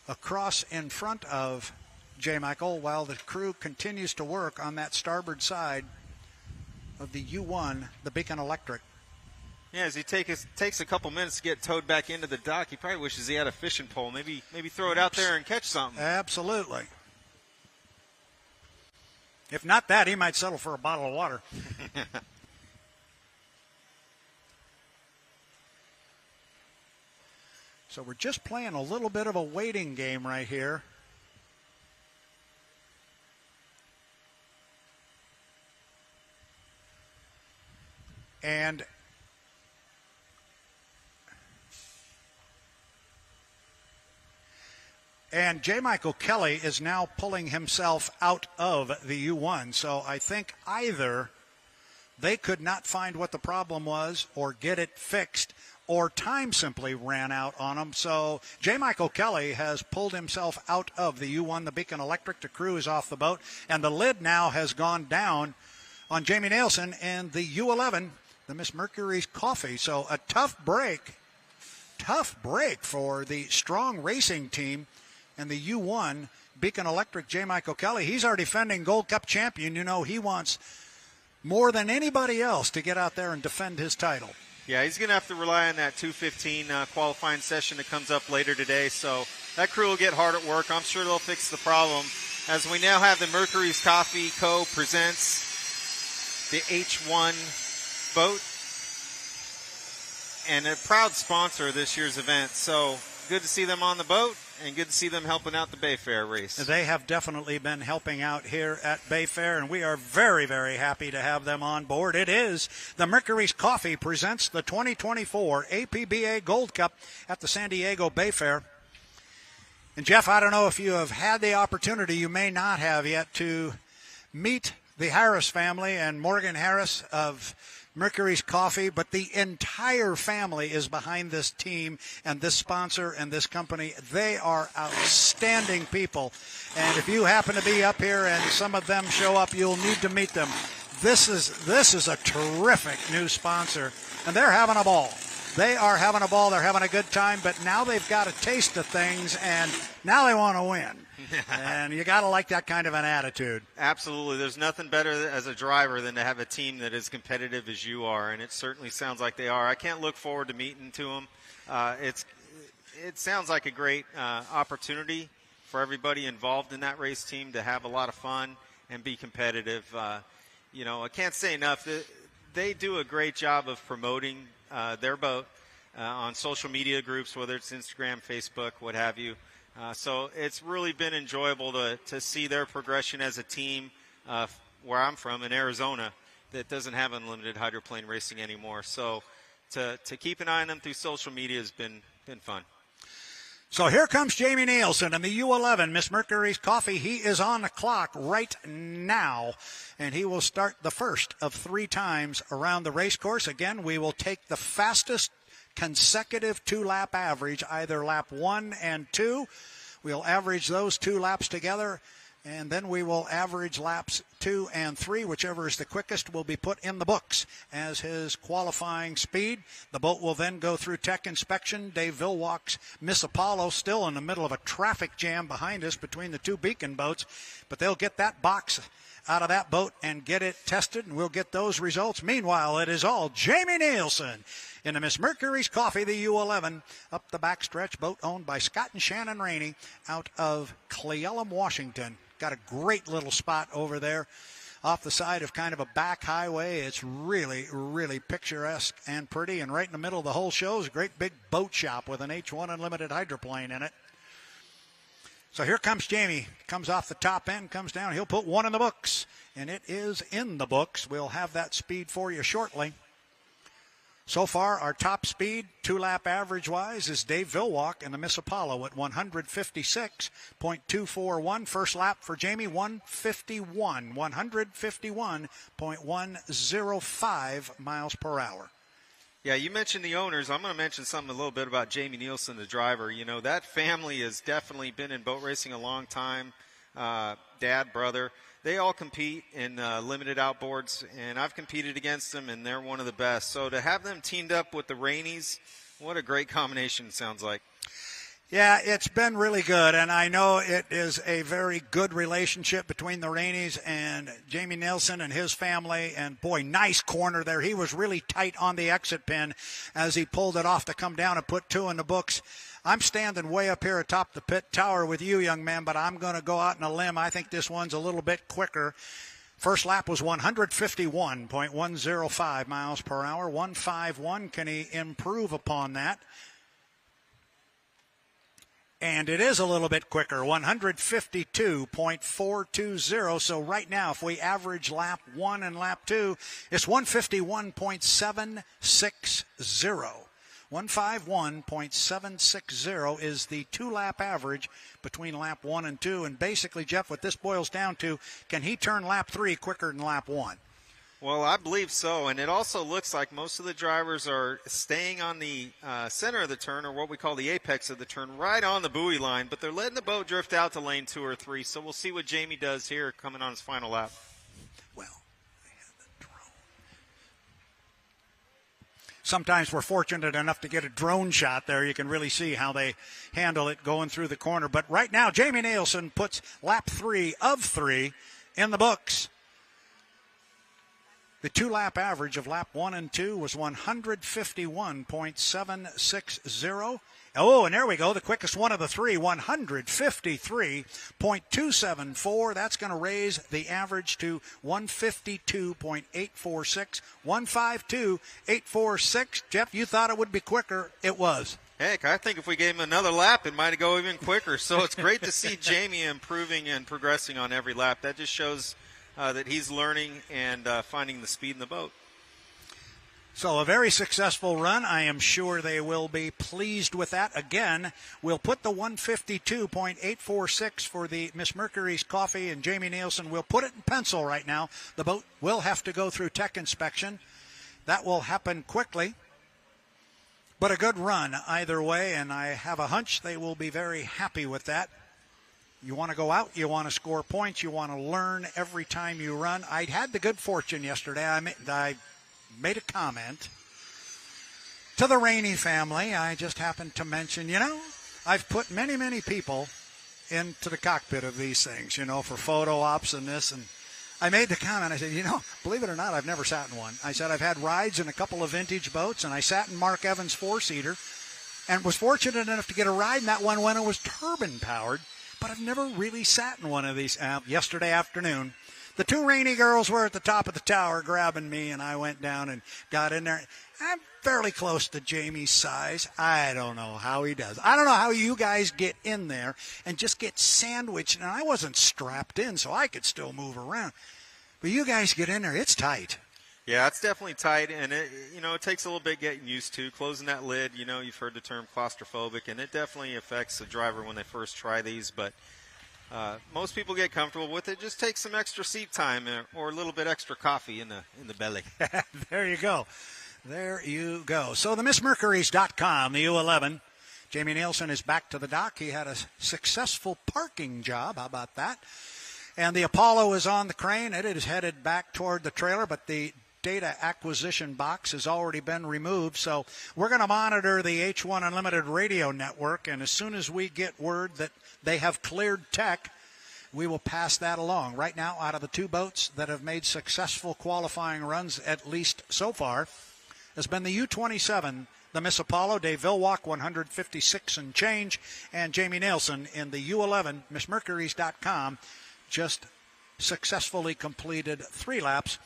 across in front of J. Michael while the crew continues to work on that starboard side of the U1, the Beacon Electric. Yeah, as he takes a couple minutes to get towed back into the dock, he probably wishes he had a fishing pole. Maybe throw it out there and catch something. Absolutely. If not that, he might settle for a bottle of water. So we're just playing a little bit of a waiting game right here. And J. Michael Kelly is now pulling himself out of the U1. So I think either they could not find what the problem was or get it fixed, or time simply ran out on him. So J. Michael Kelly has pulled himself out of the U1, the Beacon Electric. The crew is off the boat, and the lid now has gone down on Jamie Nielsen and the U11, the Miss Mercurys Coffee. So a tough break for the strong racing team and the U1 Beacon Electric. J. Michael Kelly, he's our defending Gold Cup champion. You know, he wants more than anybody else to get out there and defend his title. Yeah, he's going to have to rely on that 2:15 qualifying session that comes up later today. So that crew will get hard at work. I'm sure they'll fix the problem. As we now have the Mercurys Coffee Co. presents the H1 boat and a proud sponsor of this year's event. So good to see them on the boat and good to see them helping out the Bayfair race. They have definitely been helping out here at Bayfair, and we are very, very happy to have them on board. It is the Mercurys Coffee presents the 2024 APBA Gold Cup at the San Diego Bayfair. And Jeff, I don't know if you have had the opportunity, you may not have yet, to meet the Harris family and Morgan Harris of Mercurys Coffee, but the entire family is behind this team and this sponsor and this company. They are outstanding people. And if you happen to be up here and some of them show up, you'll need to meet them. This is a terrific new sponsor, and they're having a ball. They are having a ball. They're having a good time, but now they've got a taste of things, and now they want to win. And you got to like that kind of an attitude. Absolutely. There's nothing better as a driver than to have a team that is competitive as you are, and it certainly sounds like they are. I can't look forward to meeting to them. It sounds like a great opportunity for everybody involved in that race team to have a lot of fun and be competitive. I can't say enough. They do a great job of promoting their boat on social media groups, whether it's Instagram, Facebook, what have you. So it's really been enjoyable to see their progression as a team where I'm from in Arizona that doesn't have unlimited hydroplane racing anymore. So to keep an eye on them through social media has been fun. So here comes Jamie Nielsen and the U11, Miss Mercurys Coffee. He is on the clock right now, and he will start the first of 3 times around the race course. Again, we will take the fastest consecutive 2-lap average, either lap 1 and 2. We'll average those 2 laps together, and then we will average laps 2 and 3. Whichever is the quickest will be put in the books as his qualifying speed. The boat will then go through tech inspection. Dave Vilwalk's Miss Apollo still in the middle of a traffic jam behind us between the 2 Beacon boats, but they'll get that box out of that boat and get it tested, and we'll get those results. Meanwhile, it is all Jamie Nielsen in the Miss Mercurys Coffee, the U11, up the backstretch, boat owned by Scott and Shannon Rainey out of Cleellum, Washington. Got a great little spot over there off the side of kind of a back highway. It's really, really picturesque and pretty, and right in the middle of the whole show is a great big boat shop with an H1 Unlimited hydroplane in it. So here comes Jamie. Comes off the top end, comes down. He'll put 1 in the books, and it is in the books. We'll have that speed for you shortly. So far, our top speed, 2-lap average-wise, is Dave Vilwalk in the Miss Apollo at 156.241. First lap for Jamie, 151.105 miles per hour. Yeah, you mentioned the owners. I'm going to mention something a little bit about Jamie Nielsen, the driver. You know, that family has definitely been in boat racing a long time. Dad, brother, they all compete in limited outboards, and I've competed against them, and they're one of the best. So to have them teamed up with the Rainies, what a great combination it sounds like. Yeah, it's been really good, and I know it is a very good relationship between the Rainies and Jamie Nielsen and his family, and boy, nice corner there. He was really tight on the exit pin as he pulled it off to come down and put 2 in the books. I'm standing way up here atop the pit tower with you, young man, but I'm going to go out on a limb. I think this one's a little bit quicker. First lap was 151.105 miles per hour. 151. Can he improve upon that? And it is a little bit quicker, 152.420. So right now, if we average lap 1 and lap 2, it's 151.760. 151.760 is the 2-lap average between lap 1 and 2. And basically, Jeff, what this boils down to, can he turn lap 3 quicker than lap 1? Well, I believe so, and it also looks like most of the drivers are staying on the center of the turn, or what we call the apex of the turn, right on the buoy line, but they're letting the boat drift out to lane 2 or 3, so we'll see what Jamie does here coming on his final lap. Well, they had the drone. Sometimes we're fortunate enough to get a drone shot there. You can really see how they handle it going through the corner. But right now, Jamie Nielsen puts lap 3 of 3 in the books. The 2-lap average of lap 1 and 2 was 151.760. Oh, and there we go. The quickest one of the 3, 153.274. That's going to raise the average to 152.846. 152.846. Jeff, you thought it would be quicker. It was. Heck, I think if we gave him another lap, it might go even quicker. So it's great to see Jamie improving and progressing on every lap. That just shows that he's learning and finding the speed in the boat. So a very successful run. I am sure they will be pleased with that. Again, we'll put the 152.846 for the Miss Mercurys Coffee and Jamie Nielsen. We'll put it in pencil right now. The boat will have to go through tech inspection. That will happen quickly. But a good run either way, and I have a hunch they will be very happy with that. You want to go out, you want to score points, you want to learn every time you run. I had the good fortune yesterday. I made a comment to the Rainey family. I just happened to mention, I've put many, many people into the cockpit of these things, for photo ops and this. And I made the comment. I said, believe it or not, I've never sat in one. I said I've had rides in a couple of vintage boats, and I sat in Mark Evans' 4-seater and was fortunate enough to get a ride in that one when it was turbine-powered. But I've never really sat in one of these. Yesterday afternoon, the 2 Rainy girls were at the top of the tower grabbing me, and I went down and got in there. I'm fairly close to Jamie's size. I don't know how he does. I don't know how you guys get in there and just get sandwiched. And I wasn't strapped in, so I could still move around. But you guys get in there, it's tight. Yeah, it's definitely tight, and it takes a little bit getting used to. Closing that lid, you've heard the term claustrophobic, and it definitely affects the driver when they first try these. But most people get comfortable with it. Just take some extra seat time or a little bit extra coffee in the belly. There you go. There you go. So the MissMercurys.com, the U11. Jamie Nielsen is back to the dock. He had a successful parking job. How about that? And the Apollo is on the crane. It is headed back toward the trailer, but the data acquisition box has already been removed. So we're going to monitor the H1 Unlimited radio network, and as soon as we get word that they have cleared tech, we will pass that along. Right now, out of the 2 boats that have made successful qualifying runs, at least so far, has been the U-27, the Miss Apollo, Dave Vilwalk, 156 and change, and Jamie Nielsen in the U11, MissMercurys.com, just successfully completed 3 laps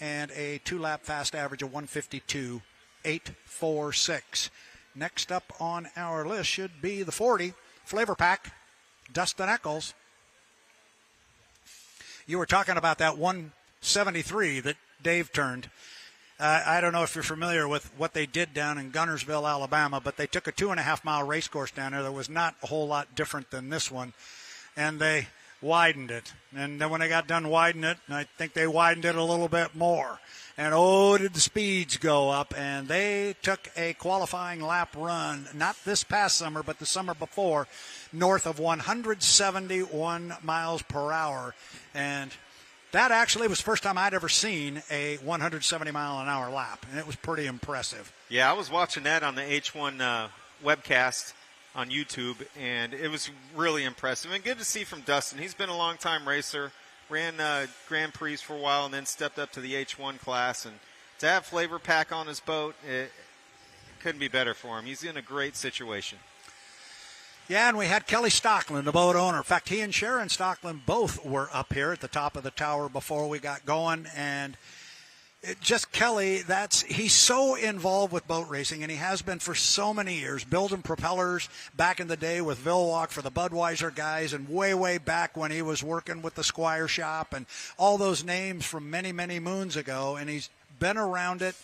and a 2-lap fast average of 152.846. Next up on our list should be the 40 Flavor Pack, Dustin Eccles. You were talking about that 173 that Dave turned. I don't know if you're familiar with what they did down in Gunnersville, Alabama, but they took a 2.5-mile race course down there that was not a whole lot different than this one, and they widened it. And then when they got done widening it, I think they widened it a little bit more. And oh, did the speeds go up, and they took a qualifying lap run, not this past summer, but the summer before, north of 171 miles per hour. And that actually was the first time I'd ever seen a 170-mile-an-hour lap, and it was pretty impressive. Yeah, I was watching that on the H1 webcast on YouTube, and it was really impressive. And good to see from Dustin. He's been a long-time racer, ran Grand Prix for a while, and then stepped up to the H1 class. And to have Flavor Pack on his boat, it couldn't be better for him. He's in a great situation. Yeah, and we had Kelly Stockland, the boat owner. In fact, he and Sharon Stockland both were up here at the top of the tower before we got going. And just Kelly, he's so involved with boat racing, and he has been for so many years, building propellers back in the day with Vilwalk for the Budweiser guys, and way, way back when he was working with the Squire Shop and all those names from many, many moons ago. And he's been around it.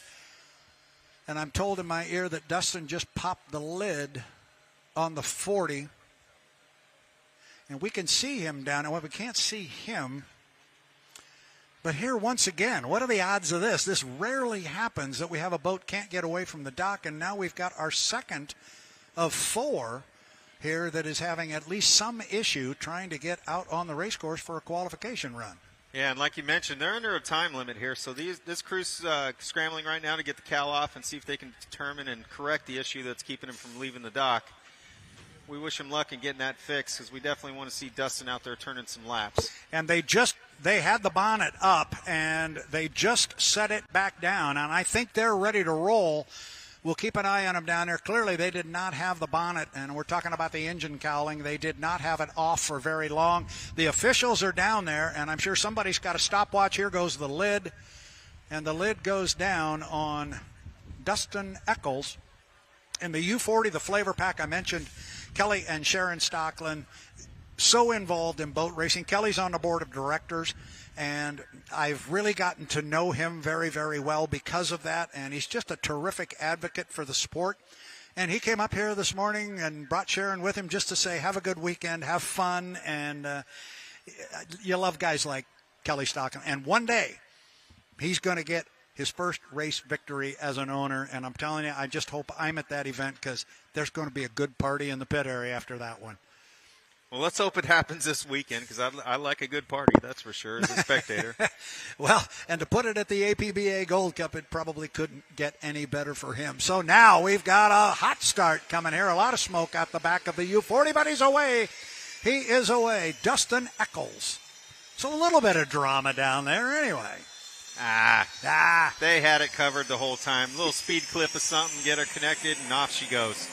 And I'm told in my ear that Dustin just popped the lid on the 40, and we can see him down there. Well, we can't see him, but here once again, what are the odds of this? This rarely happens, that we have a boat can't get away from the dock, and now we've got our second of 4 here that is having at least some issue trying to get out on the race course for a qualification run. Yeah, and like you mentioned, they're under a time limit here, so this crew's scrambling right now to get the cowl off and see if they can determine and correct the issue that's keeping him from leaving the dock. We wish him luck in getting that fixed, because we definitely want to see Dustin out there turning some laps. And they had the bonnet up, and they just set it back down, and I think they're ready to roll. We'll keep an eye on them down there. Clearly, they did not have the bonnet, and we're talking about the engine cowling. They did not have it off for very long. The officials are down there, and I'm sure somebody's got a stopwatch. Here goes the lid, and the lid goes down on Dustin Eccles. In the U40, the Flavor Pack, I mentioned Kelly and Sharon Stockland, so involved in boat racing. Kelly's on the board of directors, and I've really gotten to know him very, very well because of that, and he's just a terrific advocate for the sport. And he came up here this morning and brought Sharon with him just to say, have a good weekend, have fun, and you love guys like Kelly Stockland. And one day, he's going to get his first race victory as an owner, and I'm telling you, I just hope I'm at that event, because there's going to be a good party in the pit area after that one. Well, let's hope it happens this weekend, because I like a good party, that's for sure, as a spectator. Well, and to put it at the APBA Gold Cup, it probably couldn't get any better for him. So now we've got a hot start coming here, a lot of smoke out the back of the U40, but he's away. He is away. Dustin Eccles. So a little bit of drama down there anyway. They had it covered the whole time. A little speed clip of something, get her connected, and off she goes.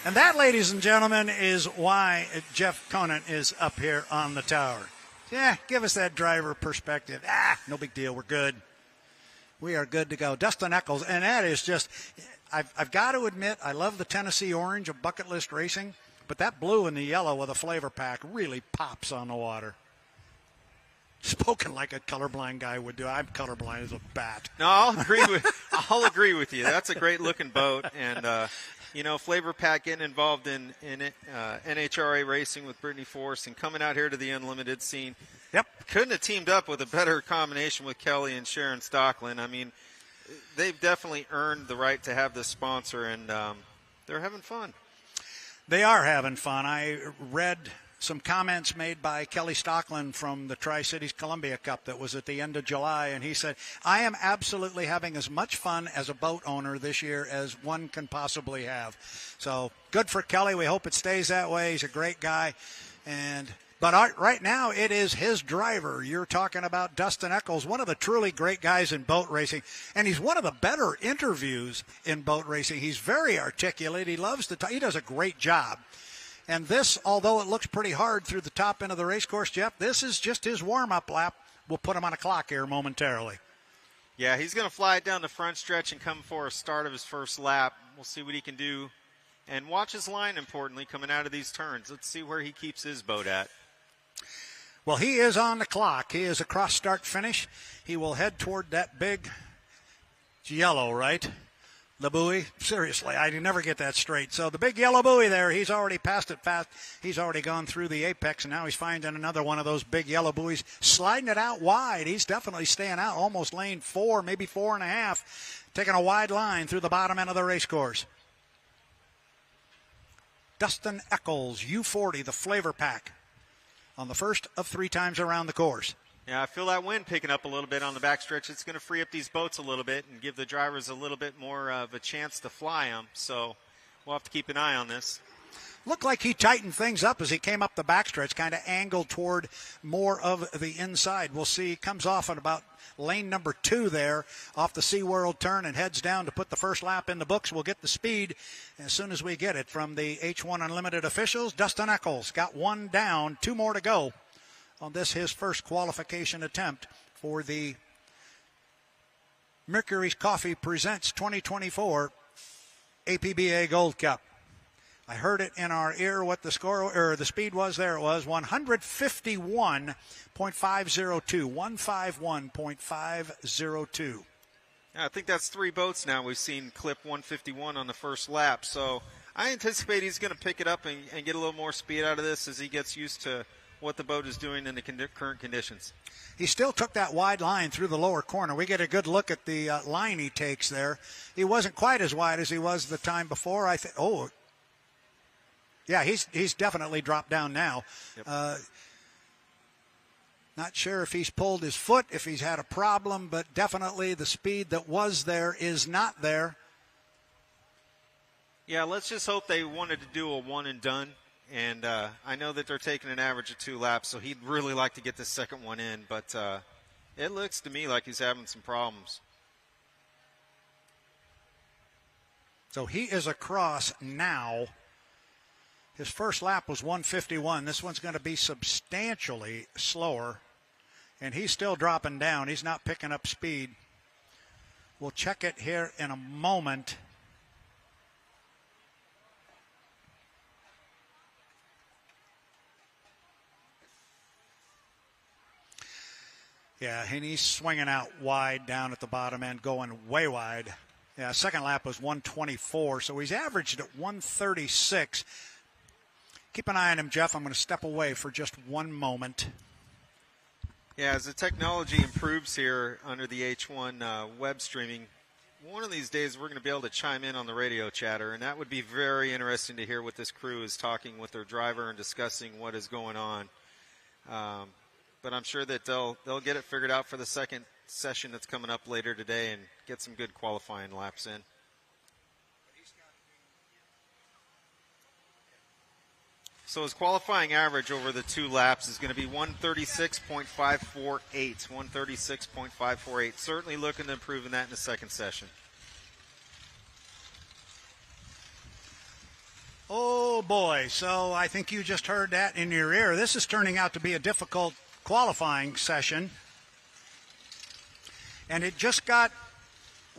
And that, ladies and gentlemen, is why Jeff Conant is up here on the tower. Yeah, give us that driver perspective. No big deal. We're good. We are good to go. Dustin Eccles, and that is just, I've got to admit, I love the Tennessee orange of bucket list racing, but that blue and the yellow with a Flavor Pack really pops on the water. Spoken like a colorblind guy would do. I'm colorblind as a bat. No, I'll agree with you. That's a great looking boat, and Flavor Pack getting involved in NHRA racing with Brittany Force and coming out here to the Unlimited scene. Yep. Couldn't have teamed up with a better combination with Kelly and Sharon Stockland. I mean, they've definitely earned the right to have this sponsor, and they're having fun. They are having fun. I read some comments made by Kelly Stockland from the Tri-Cities Columbia Cup that was at the end of July, and he said, I am absolutely having as much fun as a boat owner this year as one can possibly have. So good for Kelly. We hope it stays that way. He's a great guy. But right now, it is his driver. You're talking about Dustin Eccles, one of the truly great guys in boat racing, and he's one of the better interviews in boat racing. He's very articulate. He loves to talk. He does a great job. And this, although it looks pretty hard through the top end of the race course, Jeff, this is just his warm-up lap. We'll put him on a clock here momentarily. Yeah, he's going to fly it down the front stretch and come for a start of his first lap. We'll see what he can do. And watch his line, importantly, coming out of these turns. Let's see where he keeps his boat at. Well, he is on the clock. He is a cross-start finish. He will head toward that big yellow, right? The buoy. Seriously, I never get that straight. So the big yellow buoy there, he's already passed it fast. He's already gone through the apex, and now he's finding another one of those big yellow buoys, sliding it out wide. He's definitely staying out, almost lane 4, maybe 4.5, taking a wide line through the bottom end of the race course. Dustin Eccles, U40, the flavor pack, on the first of 3 times around the course. Yeah, I feel that wind picking up a little bit on the backstretch. It's going to free up these boats a little bit and give the drivers a little bit more of a chance to fly them. So we'll have to keep an eye on this. Looked like he tightened things up as he came up the backstretch, kind of angled toward more of the inside. We'll see. He comes off at about lane number 2 there off the SeaWorld turn and heads down to put the first lap in the books. We'll get the speed as soon as we get it from the H1 Unlimited officials. Dustin Eccles got 1 down, 2 more to go on this, his first qualification attempt for the Mercurys Coffee Presents 2024 APBA Gold Cup. I heard it in our ear what the score or the speed was there. It was 151.502. 151.502. Yeah, I think that's 3 boats now we've seen clip 151 on the first lap. So I anticipate he's going to pick it up and get a little more speed out of this as he gets used to what the boat is doing in the current conditions. He still took that wide line through the lower corner. We get a good look at the line he takes there. He wasn't quite as wide as he was the time before. Yeah, he's definitely dropped down now. Yep. Not sure if he's pulled his foot, if he's had a problem, but definitely the speed that was there is not there. Yeah, let's just hope they wanted to do a one and done. And I know that they're taking an average of 2 laps, so he'd really like to get the second one in. But it looks to me like he's having some problems. So he is across now. His first lap was 151. This one's going to be substantially slower. And he's still dropping down. He's not picking up speed. We'll check it here in a moment. Yeah, and he's swinging out wide down at the bottom end, going way wide. Yeah, second lap was 124, so he's averaged at 136. Keep an eye on him, Jeff. I'm going to step away for just one moment. Yeah, as the technology improves here under the H1 web streaming, one of these days we're going to be able to chime in on the radio chatter, and that would be very interesting to hear what this crew is talking with their driver and discussing what is going on. But I'm sure that they'll get it figured out for the second session that's coming up later today and get some good qualifying laps in. So his qualifying average over the 2 laps is going to be 136.548. 136.548. Certainly looking to improve in that in the second session. Oh, boy. So I think you just heard that in your ear. This is turning out to be a difficult qualifying session. And it just got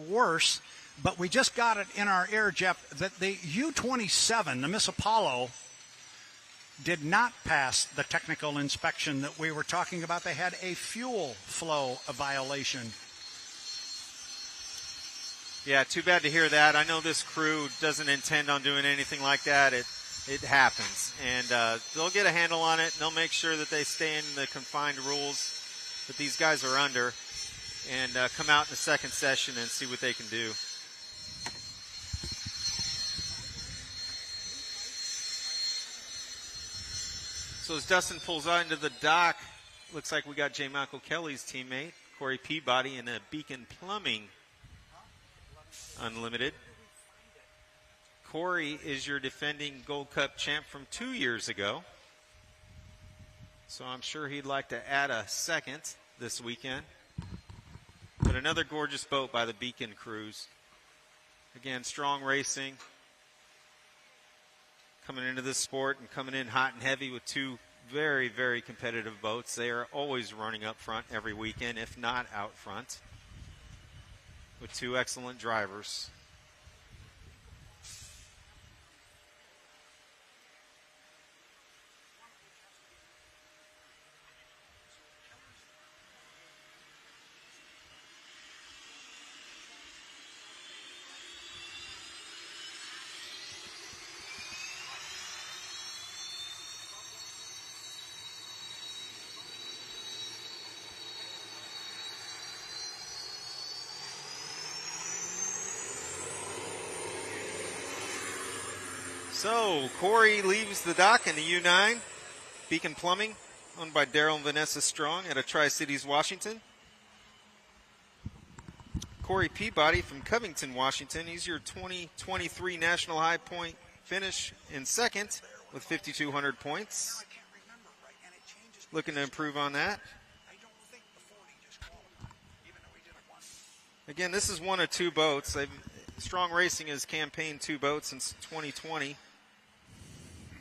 worse, but we just got it in our ear, Jeff, that the U-27, the Miss Apollo, did not pass the technical inspection that we were talking about. They had a fuel flow violation. Yeah, too bad to hear that. I know this crew doesn't intend on doing anything like that. It happens. And they'll get a handle on it, and they'll make sure that they stay in the confined rules that these guys are under and come out in the second session and see what they can do. So as Dustin pulls out into the dock, looks like we got J. Michael Kelly's teammate, Corey Peabody, in a Beacon Plumbing Unlimited. Corey is your defending Gold Cup champ from 2 years ago. So I'm sure he'd like to add a second this weekend. But another gorgeous boat by the Beacon Cruise. Again, strong racing. Coming into this sport and coming in hot and heavy with 2 very, very competitive boats. They are always running up front every weekend, if not out front, with 2 excellent drivers. So Corey leaves the dock in the U9. Beacon Plumbing, owned by Daryl and Vanessa Strong out of Tri-Cities, Washington. Corey Peabody from Covington, Washington. He's your 2023 National High Point finish in second with 5,200 points. Looking to improve on that. Again, this is one of two boats. Strong Racing has campaigned two boats since 2020.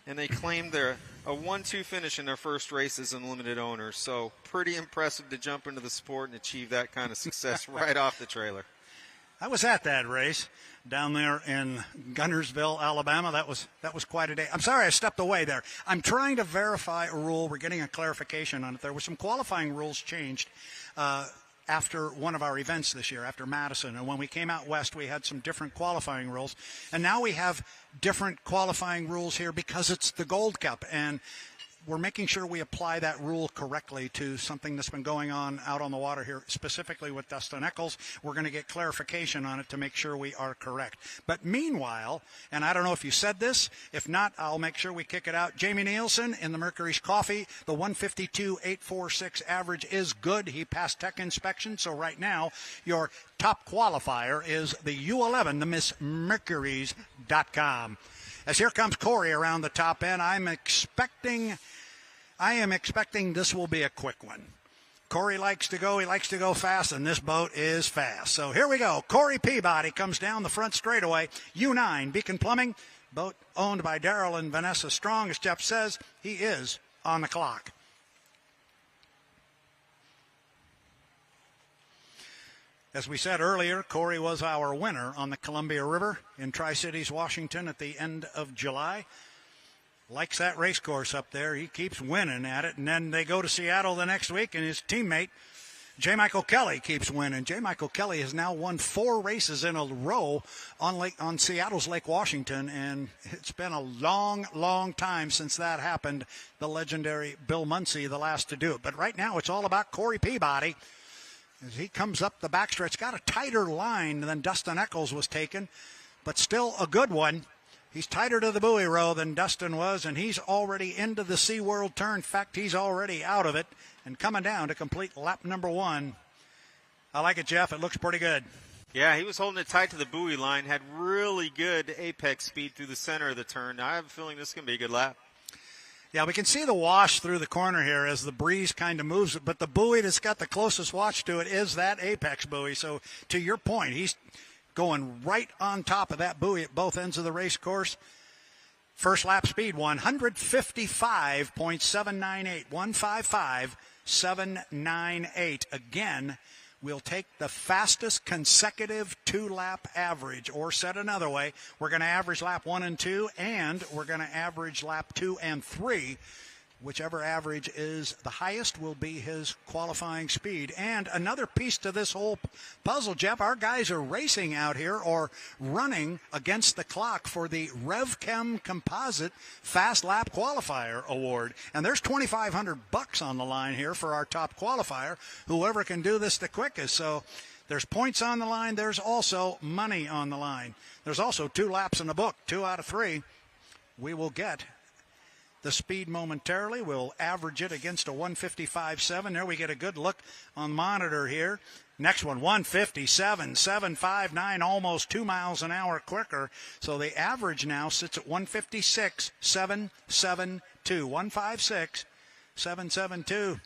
And they claimed they're a 1-2 finish in their first race as unlimited owners. So pretty impressive to jump into the sport and achieve that kind of success right off the trailer. I was at that race down there in Gunnersville, Alabama. That was quite a day. I'm sorry I stepped away there. I'm trying to verify a rule. We're getting a clarification on it. There were some qualifying rules changed after one of our events this year, after Madison. And when we came out west, we had some different qualifying rules. And now we have different qualifying rules here because it's the Gold Cup. And we're making sure we apply that rule correctly to something that's been going on out on the water here, specifically with Dustin Eccles. We're going to get clarification on it to make sure we are correct. But meanwhile, and I don't know if you said this, if not, I'll make sure we kick it out. Jamie Nielsen in the Mercurys Coffee, the 152.846 average is good. He passed tech inspection, so right now your top qualifier is the U11, the MissMercurys.com. As here comes Corey around the top end, I am expecting this will be a quick one. Corey likes to go. He likes to go fast, and this boat is fast. So here we go. Corey Peabody comes down the front straightaway. U9, Beacon Plumbing, boat owned by Daryl and Vanessa Strong. As Jeff says, he is on the clock. As we said earlier, Corey was our winner on the Columbia River in Tri-Cities, Washington at the end of July. Likes that race course up there. He keeps winning at it. And then they go to Seattle the next week, and his teammate, J. Michael Kelly, keeps winning. J. Michael Kelly has now won 4 races in a row on Seattle's Lake Washington, and it's been a long, long time since that happened. The legendary Bill Muncy, the last to do it. But right now it's all about Corey Peabody. As he comes up the backstretch, got a tighter line than Dustin Eccles was taking, but still a good one. He's tighter to the buoy row than Dustin was, and he's already into the SeaWorld turn. In fact, he's already out of it and coming down to complete lap number 1. I like it, Jeff. It looks pretty good. Yeah, he was holding it tight to the buoy line, had really good apex speed through the center of the turn. I have a feeling this is going to be a good lap. Yeah, we can see the wash through the corner here as the breeze kind of moves it, but the buoy that's got the closest watch to it is that apex buoy. So to your point, he's going right on top of that buoy at both ends of the race course. First lap speed, 155.798, 155.798. Again, we'll take the fastest consecutive 2-lap average, or said another way, we're going to average lap 1 and 2, and we're going to average lap 2 and 3. Whichever average is the highest will be his qualifying speed. And another piece to this whole puzzle, Jeff, our guys are racing out here or running against the clock for the RevChem Composite Fast Lap Qualifier Award. And there's $2,500 on the line here for our top qualifier, whoever can do this the quickest. So there's points on the line. There's also money on the line. There's also 2 laps in the book, 2 out of 3. We will get the speed momentarily. We'll average it against a 155.7. There we get a good look on the monitor here. Next one, 157.759, almost 2 miles an hour quicker. So the average now sits at 156.772. 156.772.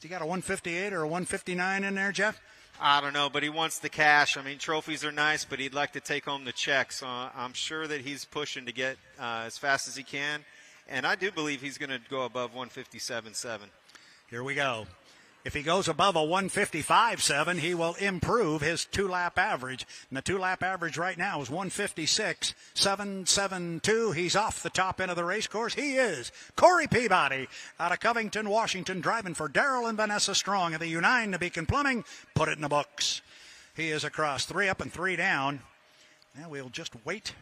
You got a 158 or a 159 in there, Jeff? I don't know, but he wants the cash. I mean, trophies are nice, but he'd like to take home the check. So I'm sure that he's pushing to get as fast as he can. And I do believe he's going to go above 157.7. Here we go. If he goes above a 155.7, he will improve his 2-lap average. And the 2-lap average right now is 156.772. He's off the top end of the race course. He is Corey Peabody out of Covington, Washington, driving for Daryl and Vanessa Strong of the U9 to Beacon Plumbing. Put it in the books. He is across 3 up and 3 down. Now we'll just wait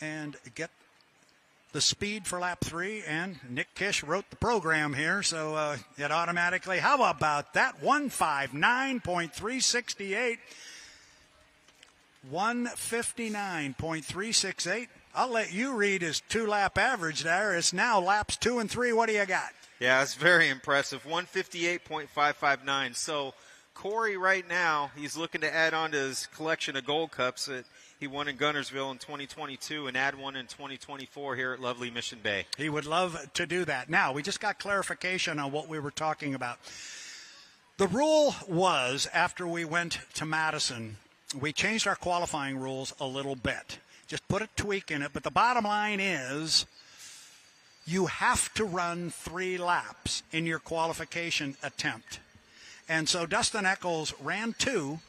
and get the speed for lap 3, and Nick Kish wrote the program here, so it automatically, how about that? 159.368. 159.368. I'll let you read his 2-lap average there. It's now laps 2 and 3. What do you got? Yeah, it's very impressive. 158.559. So Corey right now, he's looking to add on to his collection of Gold Cups that he won in Guntersville in 2022 and add one in 2024 here at lovely Mission Bay. He would love to do that. Now, we just got clarification on what we were talking about. The rule was, after we went to Madison, we changed our qualifying rules a little bit. Just put a tweak in it. But the bottom line is you have to run 3 laps in your qualification attempt. And so Dustin Eccles ran 2.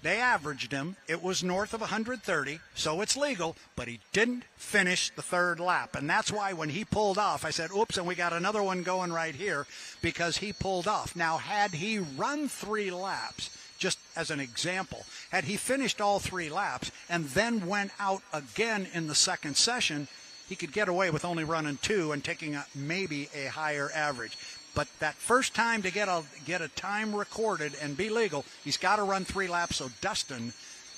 They averaged him. It was north of 130, so it's legal, but he didn't finish the 3rd lap. And that's why when he pulled off, I said, oops, and we got another one going right here because he pulled off. Now, had he run 3 laps, just as an example, had he finished all 3 laps and then went out again in the second session, he could get away with only running 2 and taking maybe a higher average. But that first time to get a time recorded and be legal, he's got to run 3 laps. So Dustin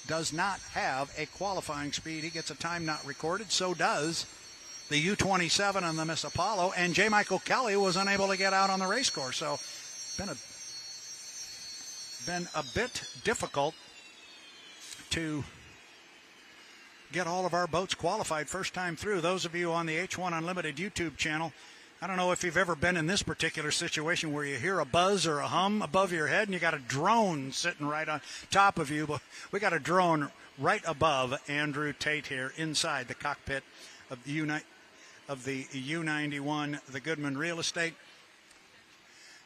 does not have a qualifying speed. He gets a time not recorded. So does the U-27 and the Miss Apollo. And J. Michael Kelly was unable to get out on the race course. So been a bit difficult to get all of our boats qualified first time through. Those of you on the H1 Unlimited YouTube channel, I don't know if you've ever been in this particular situation where you hear a buzz or a hum above your head and you got a drone sitting right on top of you. But we got a drone right above Andrew Tate here inside the cockpit of the U-91, the Goodman Real Estate.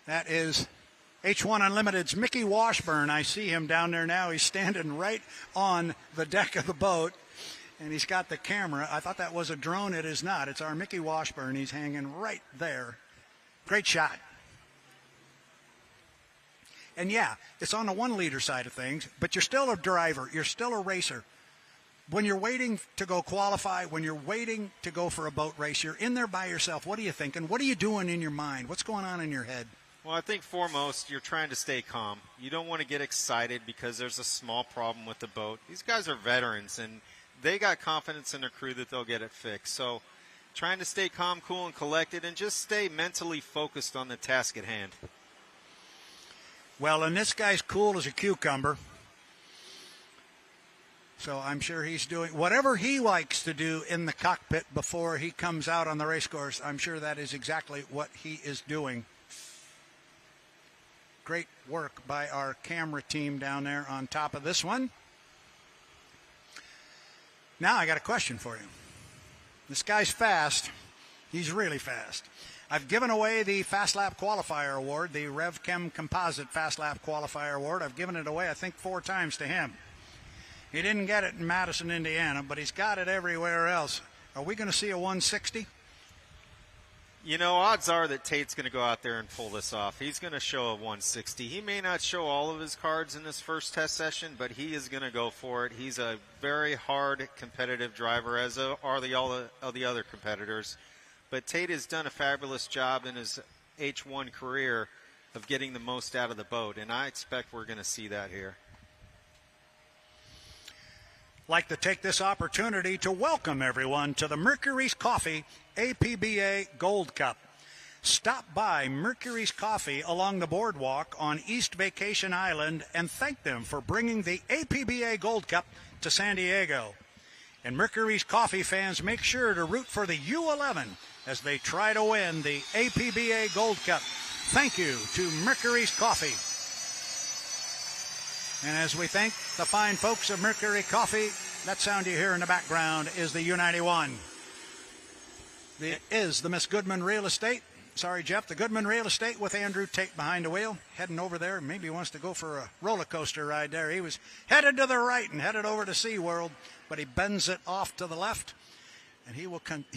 That is H1 Unlimited's Mickey Washburn. I see him down there now. He's standing right on the deck of the boat. And he's got the camera. I thought that was a drone. It is not. It's our Mickey Washburn. He's hanging right there. Great shot. And, yeah, it's on the 1-liter side of things, but you're still a driver. You're still a racer. When you're waiting to go qualify, when you're waiting to go for a boat race, you're in there by yourself. What are you thinking? What are you doing in your mind? What's going on in your head? Well, I think foremost, you're trying to stay calm. You don't want to get excited because there's a small problem with the boat. These guys are veterans, and they got confidence in their crew that they'll get it fixed. So trying to stay calm, cool, and collected, and just stay mentally focused on the task at hand. Well, and this guy's cool as a cucumber. So I'm sure he's doing whatever he likes to do in the cockpit before he comes out on the race course. I'm sure that is exactly what he is doing. Great work by our camera team down there on top of this one. Now I got a question for you. This guy's fast. He's really fast. I've given away the Fast Lap Qualifier Award, the RevChem Composite Fast Lap Qualifier Award. I've given it away, I think, 4 times to him. He didn't get it in Madison, Indiana, but he's got it everywhere else. Are we going to see a 160? You know, odds are that Tate's going to go out there and pull this off. He's going to show a 160. He may not show all of his cards in this first test session, but he is going to go for it. He's a very hard competitive driver, as are all the other competitors. But Tate has done a fabulous job in his H1 career of getting the most out of the boat, and I expect we're going to see that here. Like to take this opportunity to welcome everyone to the Mercurys Coffee APBA Gold Cup. Stop by Mercurys Coffee along the boardwalk on East Vacation Island and thank them for bringing the APBA Gold Cup to San Diego. And Mercurys Coffee fans, make sure to root for the U11 as they try to win the APBA Gold Cup. Thank you to Mercurys Coffee. And as we thank the fine folks of Mercury Coffee, that sound you hear in the background is the U91. It is the Miss Goodman Real Estate. Sorry, Jeff, the Goodman Real Estate with Andrew Tate behind the wheel. Heading over there. Maybe he wants to go for a roller coaster ride there. He was headed to the right and headed over to SeaWorld, but he bends it off to the left, and he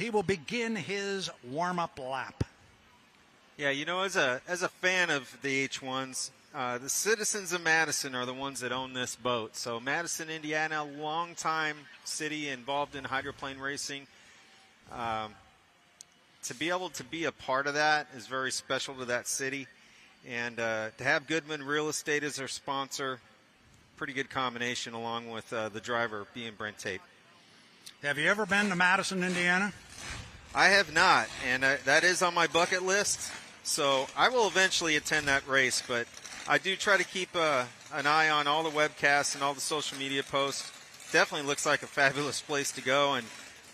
will begin his warm-up lap. Yeah, you know, as a fan of the H1s, the citizens of Madison are the ones that own this boat. So Madison, Indiana, long-time city involved in hydroplane racing. To be able to be a part of that is very special to that city. And to have Goodman Real Estate as their sponsor, pretty good combination along with the driver being Brent Tate. Have you ever been to Madison, Indiana? I have not, and that is on my bucket list. So I will eventually attend that race, but I do try to keep an eye on all the webcasts and all the social media posts. Definitely looks like a fabulous place to go, and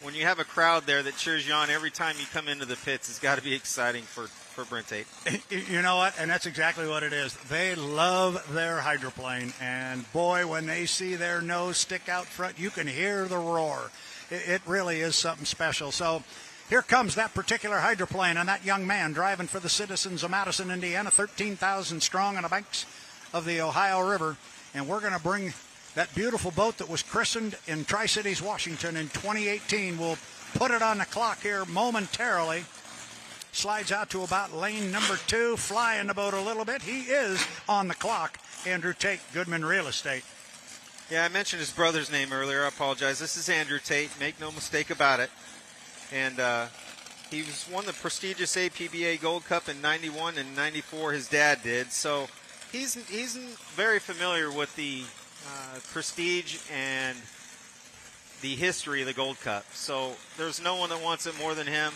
when you have a crowd there that cheers you on every time you come into the pits, it's got to be exciting for Brent Tate. You know what? And that's exactly what it is. They love their hydroplane, and boy, when they see their nose stick out front, you can hear the roar. It really is something special. So here comes that particular hydroplane and that young man driving for the citizens of Madison, Indiana, 13,000 strong on the banks of the Ohio River. And we're going to bring that beautiful boat that was christened in Tri-Cities, Washington in 2018. We'll put it on the clock here momentarily. Slides out to about lane number 2, flying the boat a little bit. He is on the clock. Andrew Tate, Goodman Real Estate. Yeah, I mentioned his brother's name earlier. I apologize. This is Andrew Tate. Make no mistake about it. And he won the prestigious APBA Gold Cup in 91 and 94. His dad did. So he's very familiar with the prestige and the history of the Gold Cup. So there's no one that wants it more than him.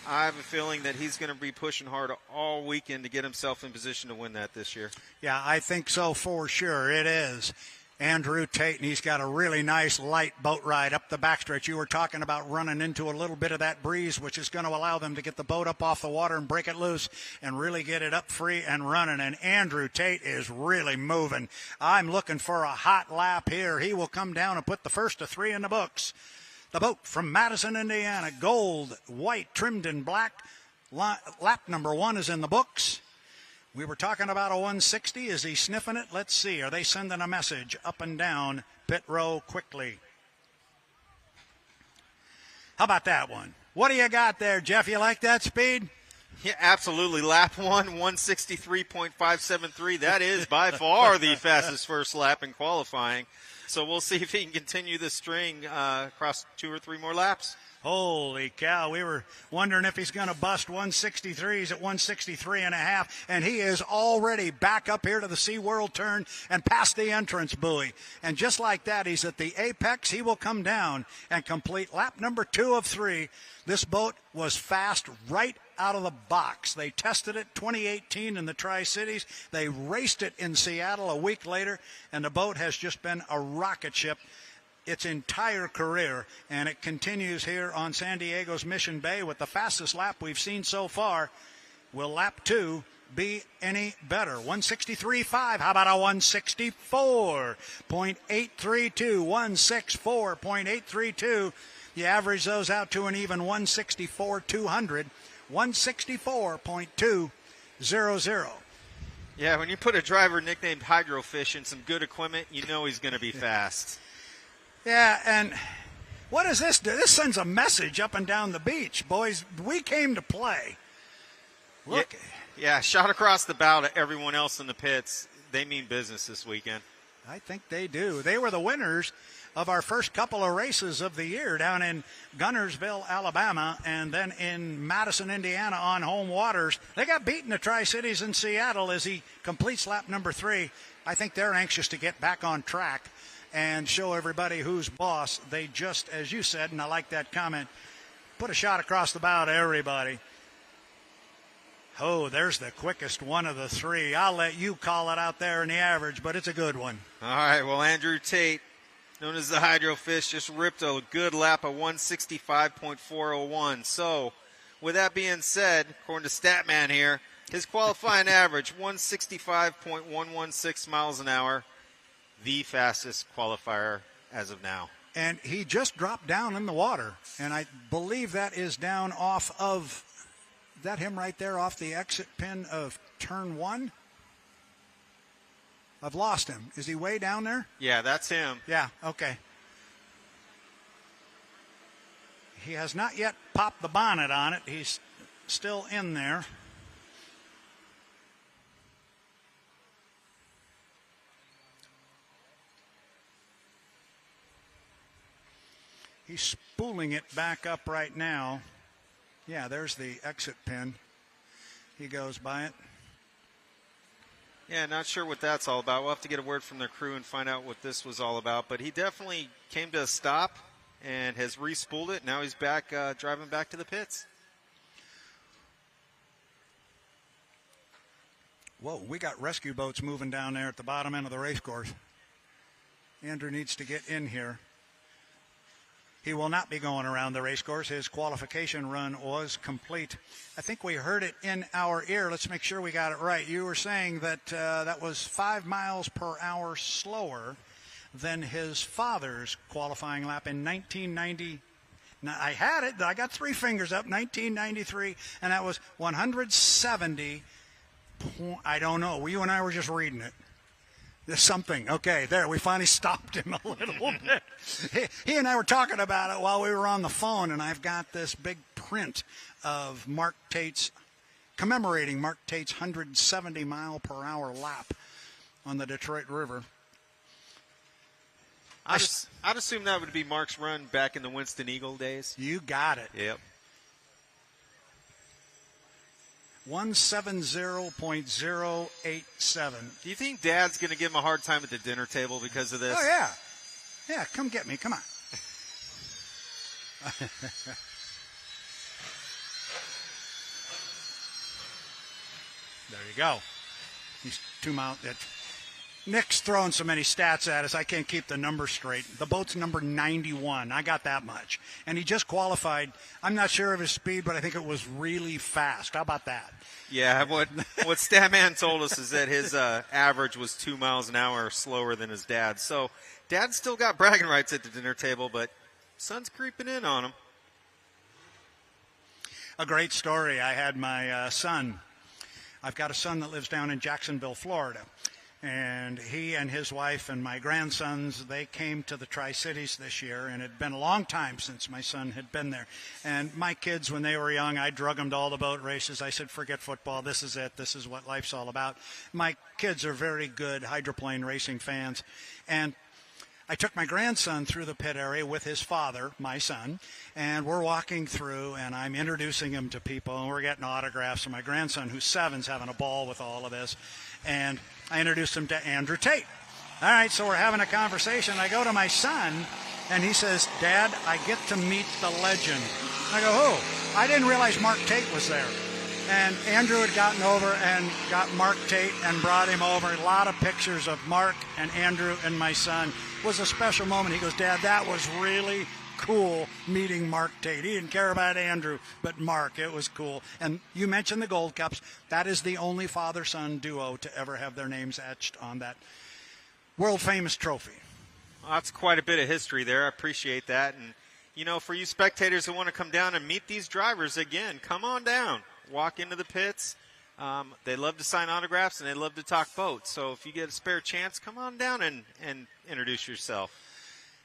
I have a feeling that he's going to be pushing hard all weekend to get himself in position to win that this year. Yeah, I think so for sure. It is Andrew Tate, and he's got a really nice light boat ride up the backstretch. You were talking about running into a little bit of that breeze, which is going to allow them to get the boat up off the water and break it loose and really get it up free and running. And Andrew Tate is really moving. I'm looking for a hot lap here. He will come down and put the first of 3 in the books. The boat from Madison, Indiana, gold, white, trimmed in black. Lap number 1 is in the books. We were talking about a 160. Is he sniffing it? Let's see. Are they sending a message up and down pit row quickly? How about that one? What do you got there, Jeff? You like that speed? Yeah, absolutely. Lap 1, 163.573. That is by far the fastest first lap in qualifying. So we'll see if he can continue this string across 2 or 3 more laps. Holy cow, we were wondering if he's going to bust 163s at 163.5, and he is already back up here to the SeaWorld turn and past the entrance buoy. And just like that, he's at the apex. He will come down and complete lap number 2 of 3. This boat was fast right out of the box. They tested it 2018 in the Tri-Cities. They raced it in Seattle a week later, and the boat has just been a rocket ship its entire career, and it continues here on San Diego's Mission Bay with the fastest lap we've seen so far. Will lap 2 be any better? 163.5. How about a 164.832? 164.832. You average those out to an even 164.200. 164.200. Yeah, when you put a driver nicknamed Hydrofish in some good equipment, you know he's going to be fast. Yeah, and what does this do? This sends a message up and down the beach. Boys, we came to play. Look. Yeah, shot across the bow to everyone else in the pits. They mean business this weekend. I think they do. They were the winners of our first couple of races of the year down in Gunnersville, Alabama, and then in Madison, Indiana on home waters. They got beaten the Tri-Cities in Seattle as he completes lap number 3. I think they're anxious to get back on track and show everybody who's boss. They just, as you said, and I like that comment, put a shot across the bow to everybody. Oh, there's the quickest one of the 3. I'll let you call it out there in the average, but it's a good one. All right, well, Andrew Tate, known as the Hydrofish, just ripped a good lap of 165.401. So, with that being said, according to Statman here, his qualifying average, 165.116 miles an hour, the fastest qualifier as of now. And he just dropped down in the water, and I believe that is down off of, that him right there off the exit pin of turn 1? I've lost him. Is he way down there? Yeah, that's him. Yeah, okay. He has not yet popped the bonnet on it. He's still in there. He's spooling it back up right now. Yeah, there's the exit pin. He goes by it. Yeah, not sure what that's all about. We'll have to get a word from their crew and find out what this was all about. But he definitely came to a stop and has re-spooled it. Now he's back driving back to the pits. Whoa, we got rescue boats moving down there at the bottom end of the race course. Andrew needs to get in here. He will not be going around the race course. His qualification run was complete. I think we heard it in our ear. Let's make sure we got it right. You were saying that that was 5 miles per hour slower than his father's qualifying lap in 1990. Now, I had it. I got 3 fingers up, 1993, and that was 170. I don't know. You and I were just reading it. There's something. Okay, there. We finally stopped him a little bit. He and I were talking about it while we were on the phone, and I've got this big print of Mark Tate's, commemorating Mark Tate's 170 mile per hour lap on the Detroit River. I'd assume that would be Mark's run back in the Winston Eagle days. You got it. Yep. 170.087. Do you think Dad's going to give him a hard time at the dinner table because of this? Oh, yeah. Yeah, come get me. Come on. There you go. He's 2 miles. Nick's throwing so many stats at us, I can't keep the number straight. The boat's number 91. I got that much. And he just qualified. I'm not sure of his speed, but I think it was really fast. How about that? Yeah, what Statman told us is that his average was 2 miles an hour slower than his dad's. So Dad's still got bragging rights at the dinner table, but son's creeping in on him. A great story. I had my son. I've got a son that lives down in Jacksonville, Florida. And he and his wife and my grandsons, they came to the Tri-Cities this year, and it had been a long time since my son had been there. And my kids, when they were young, I drug them to all the boat races. I said, forget football. This is it. This is what life's all about. My kids are very good hydroplane racing fans. And I took my grandson through the pit area with his father, my son, and we're walking through, and I'm introducing him to people, and we're getting autographs. And my grandson, who's 7, is having a ball with all of this. And I introduced him to Andrew Tate. All right, so we're having a conversation. I go to my son, and he says, Dad, I get to meet the legend. I go, who? I didn't realize Mark Tate was there. And Andrew had gotten over and got Mark Tate and brought him over. A lot of pictures of Mark and Andrew and my son. It was a special moment. He goes, Dad, that was really cool meeting Mark Tate. He didn't care about Andrew, but Mark. It was cool. And you mentioned the Gold Cups. That is the only father-son duo to ever have their names etched on that world-famous trophy. Well, that's quite a bit of history there. I appreciate that. And, you know, for you spectators who want to come down and meet these drivers again, come on down. Walk into the pits. They love to sign autographs, and they love to talk boats. So if you get a spare chance, come on down and introduce yourself.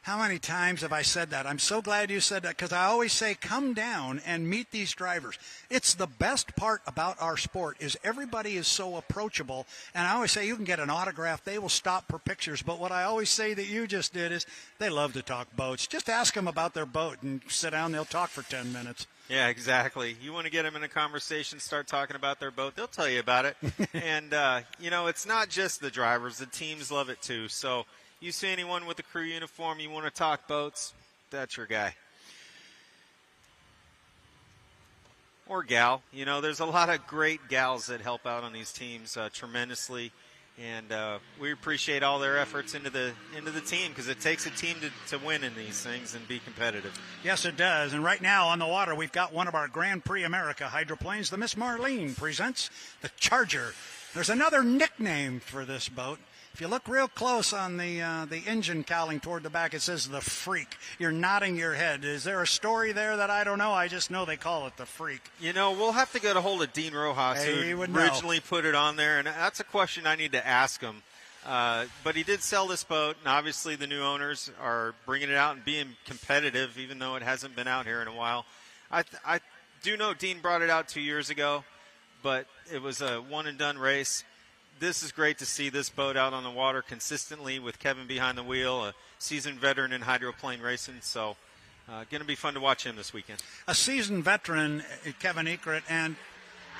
How many times have I said that? I'm so glad you said that, because I always say come down and meet these drivers. It's the best part about our sport is everybody is so approachable. And I always say you can get an autograph. They will stop for pictures. But what I always say that you just did is they love to talk boats. Just ask them about their boat and sit down. They'll talk for 10 minutes. Yeah, exactly. You want to get them in a conversation, start talking about their boat, they'll tell you about it. And, you know, it's not just the drivers. The teams love it too. So you see anyone with a crew uniform, you want to talk boats, that's your guy. Or gal. You know, there's a lot of great gals that help out on these teams tremendously. And we appreciate all their efforts into the team, because it takes a team to win in these things and be competitive. Yes, it does. And right now on the water, we've got one of our Grand Prix America hydroplanes. The Miss Marlene presents the Charger. There's another nickname for this boat. If you look real close on the engine cowling toward the back, it says the Freak. You're nodding your head. Is there a story there that I don't know? I just know they call it the Freak. You know, we'll have to get a hold of Dean Rojas, who originally put it on there, and that's a question I need to ask him. But he did sell this boat, and obviously the new owners are bringing it out and being competitive, even though it hasn't been out here in a while. I do know Dean brought it out 2 years ago, but it was a one-and-done race. This is great to see this boat out on the water consistently with Kevin behind the wheel, a seasoned veteran in hydroplane racing. So going to be fun to watch him this weekend. A seasoned veteran, Kevin Eckert, and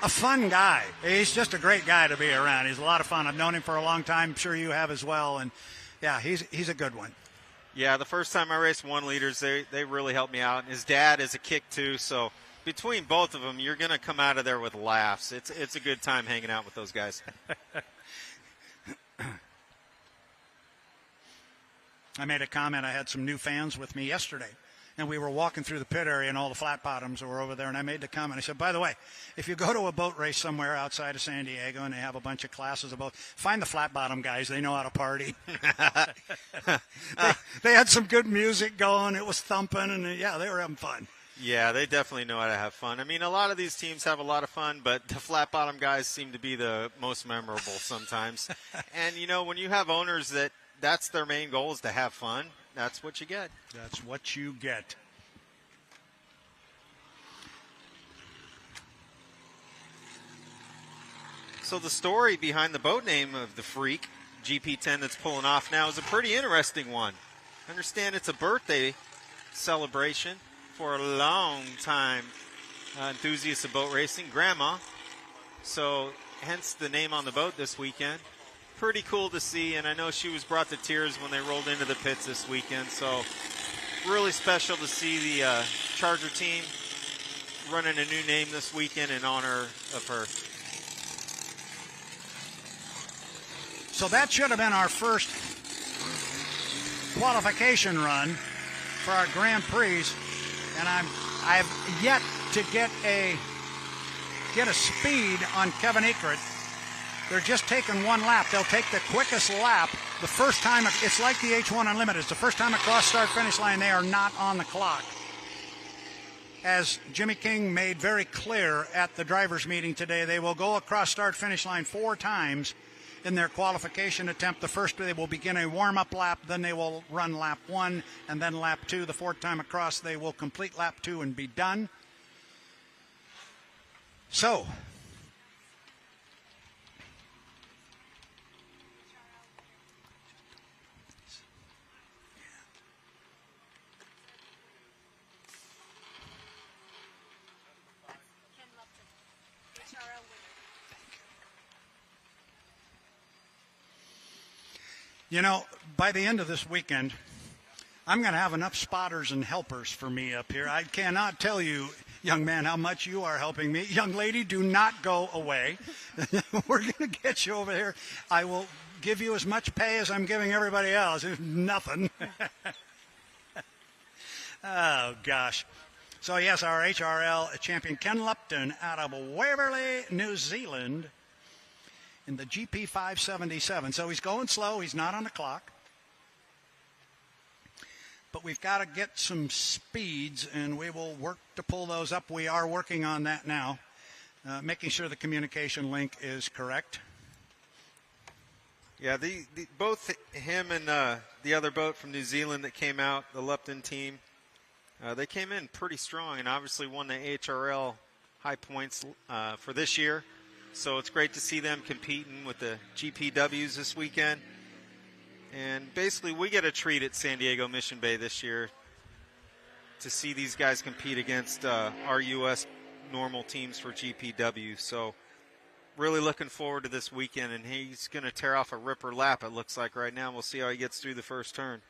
a fun guy. He's just a great guy to be around. He's a lot of fun. I've known him for a long time. I'm sure you have as well. And, yeah, he's a good one. Yeah, the first time I raced 1 liters, they really helped me out. And his dad is a kick too, so between both of them, you're going to come out of there with laughs. It's a good time hanging out with those guys. I made a comment. I had some new fans with me yesterday, and we were walking through the pit area, and all the flat bottoms were over there, and I made the comment. I said, by the way, if you go to a boat race somewhere outside of San Diego and they have a bunch of classes of boats, find the flat bottom guys. They know how to party. they had some good music going. It was thumping, and, yeah, they were having fun. Yeah, they definitely know how to have fun. I mean, a lot of these teams have a lot of fun, but the flat bottom guys seem to be the most memorable sometimes. And, you know, when you have owners that's their main goal is to have fun, that's what you get. That's what you get. So the story behind the boat name of the Freak, GP10 that's pulling off now, is a pretty interesting one. I understand it's a birthday celebration for a long time enthusiast of boat racing, Grandma. So hence the name on the boat this weekend. Pretty cool to see, and I know she was brought to tears when they rolled into the pits this weekend. So really special to see the Charger team running a new name this weekend in honor of her. So that should have been our first qualification run for our Grand Prix, and I've yet to get a speed on Kevin Eckert. They're just taking one lap. They'll take the quickest lap the first time. It's like the H1 Unlimited. It's the first time across start-finish line they are not on the clock. As Jimmy King made very clear at the drivers' meeting today, they will go across start-finish line 4 times in their qualification attempt. The first, they will begin a warm-up lap, then they will run lap 1, and then lap 2. The 4th time across, they will complete lap 2 and be done. So, you know, by the end of this weekend, I'm going to have enough spotters and helpers for me up here. I cannot tell you, young man, how much you are helping me. Young lady, do not go away. We're going to get you over here. I will give you as much pay as I'm giving everybody else. It's nothing. Oh, gosh. So, yes, our HRL champion Ken Lupton out of Waverley, New Zealand, in the GP 577. So he's going slow. He's not on the clock. But we've got to get some speeds, and we will work to pull those up. We are working on that now, making sure the communication link is correct. Yeah, both him and the other boat from New Zealand that came out, the Lupton team, they came in pretty strong and obviously won the HRL high points for this year. So it's great to see them competing with the GPWs this weekend. And basically we get a treat at San Diego Mission Bay this year to see these guys compete against our U.S. normal teams for GPW. So really looking forward to this weekend, and he's going to tear off a ripper lap, it looks like right now. We'll see how he gets through the first turn.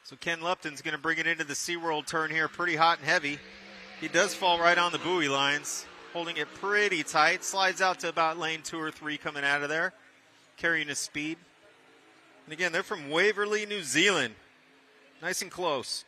So Ken Lupton's going to bring it into the SeaWorld turn here pretty hot and heavy. He does fall right on the buoy lines, holding it pretty tight. Slides out to about lane 2 or 3 coming out of there, carrying his speed. And again, they're from Waverley, New Zealand. Nice and close.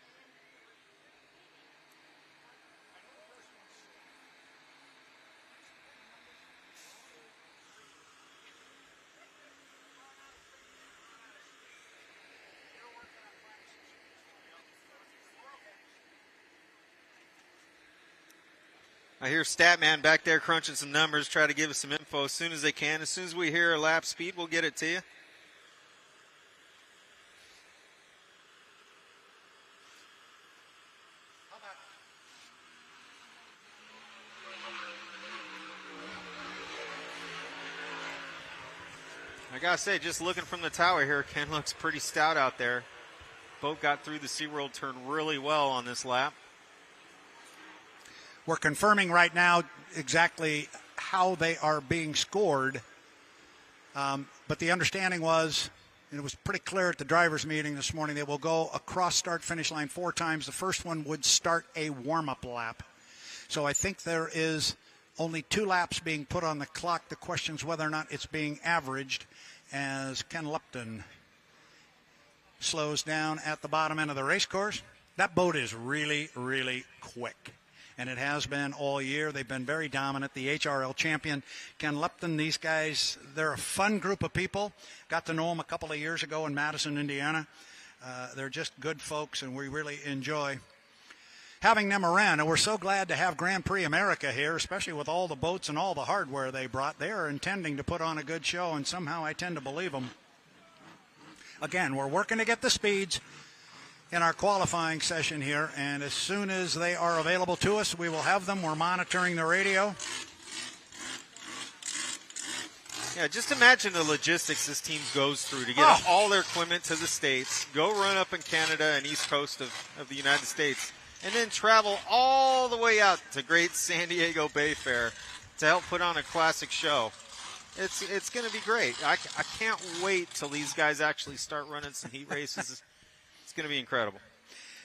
I hear Statman back there crunching some numbers, try to give us some info as soon as they can. As soon as we hear a lap speed, we'll get it to you. I got to say, just looking from the tower here, Ken looks pretty stout out there. Boat got through the SeaWorld turn really well on this lap. We're confirming right now exactly how they are being scored. But the understanding was, and it was pretty clear at the drivers' meeting this morning, they will go across start-finish line 4 times. The first one would start a warm-up lap. So I think there is only 2 laps being put on the clock. The question is whether or not it's being averaged as Ken Lupton slows down at the bottom end of the race course. That boat is really, really quick, and it has been all year. They've been very dominant. The HRL champion, Ken Lupton, these guys, they're a fun group of people. Got to know them a couple of years ago in Madison, Indiana. They're just good folks, and we really enjoy having them around. And we're so glad to have Grand Prix America here, especially with all the boats and all the hardware they brought. They are intending to put on a good show, and somehow I tend to believe them. Again, we're working to get the speeds in our qualifying session here, and as soon as they are available to us, we will have them. We're monitoring the radio. Yeah, just imagine the logistics this team goes through to get all their equipment to the States, go run up in Canada and East Coast of the United States, and then travel all the way out to great San Diego Bayfair to help put on a classic show. It's going to be great. I can't wait till these guys actually start running some heat races. It's going to be incredible.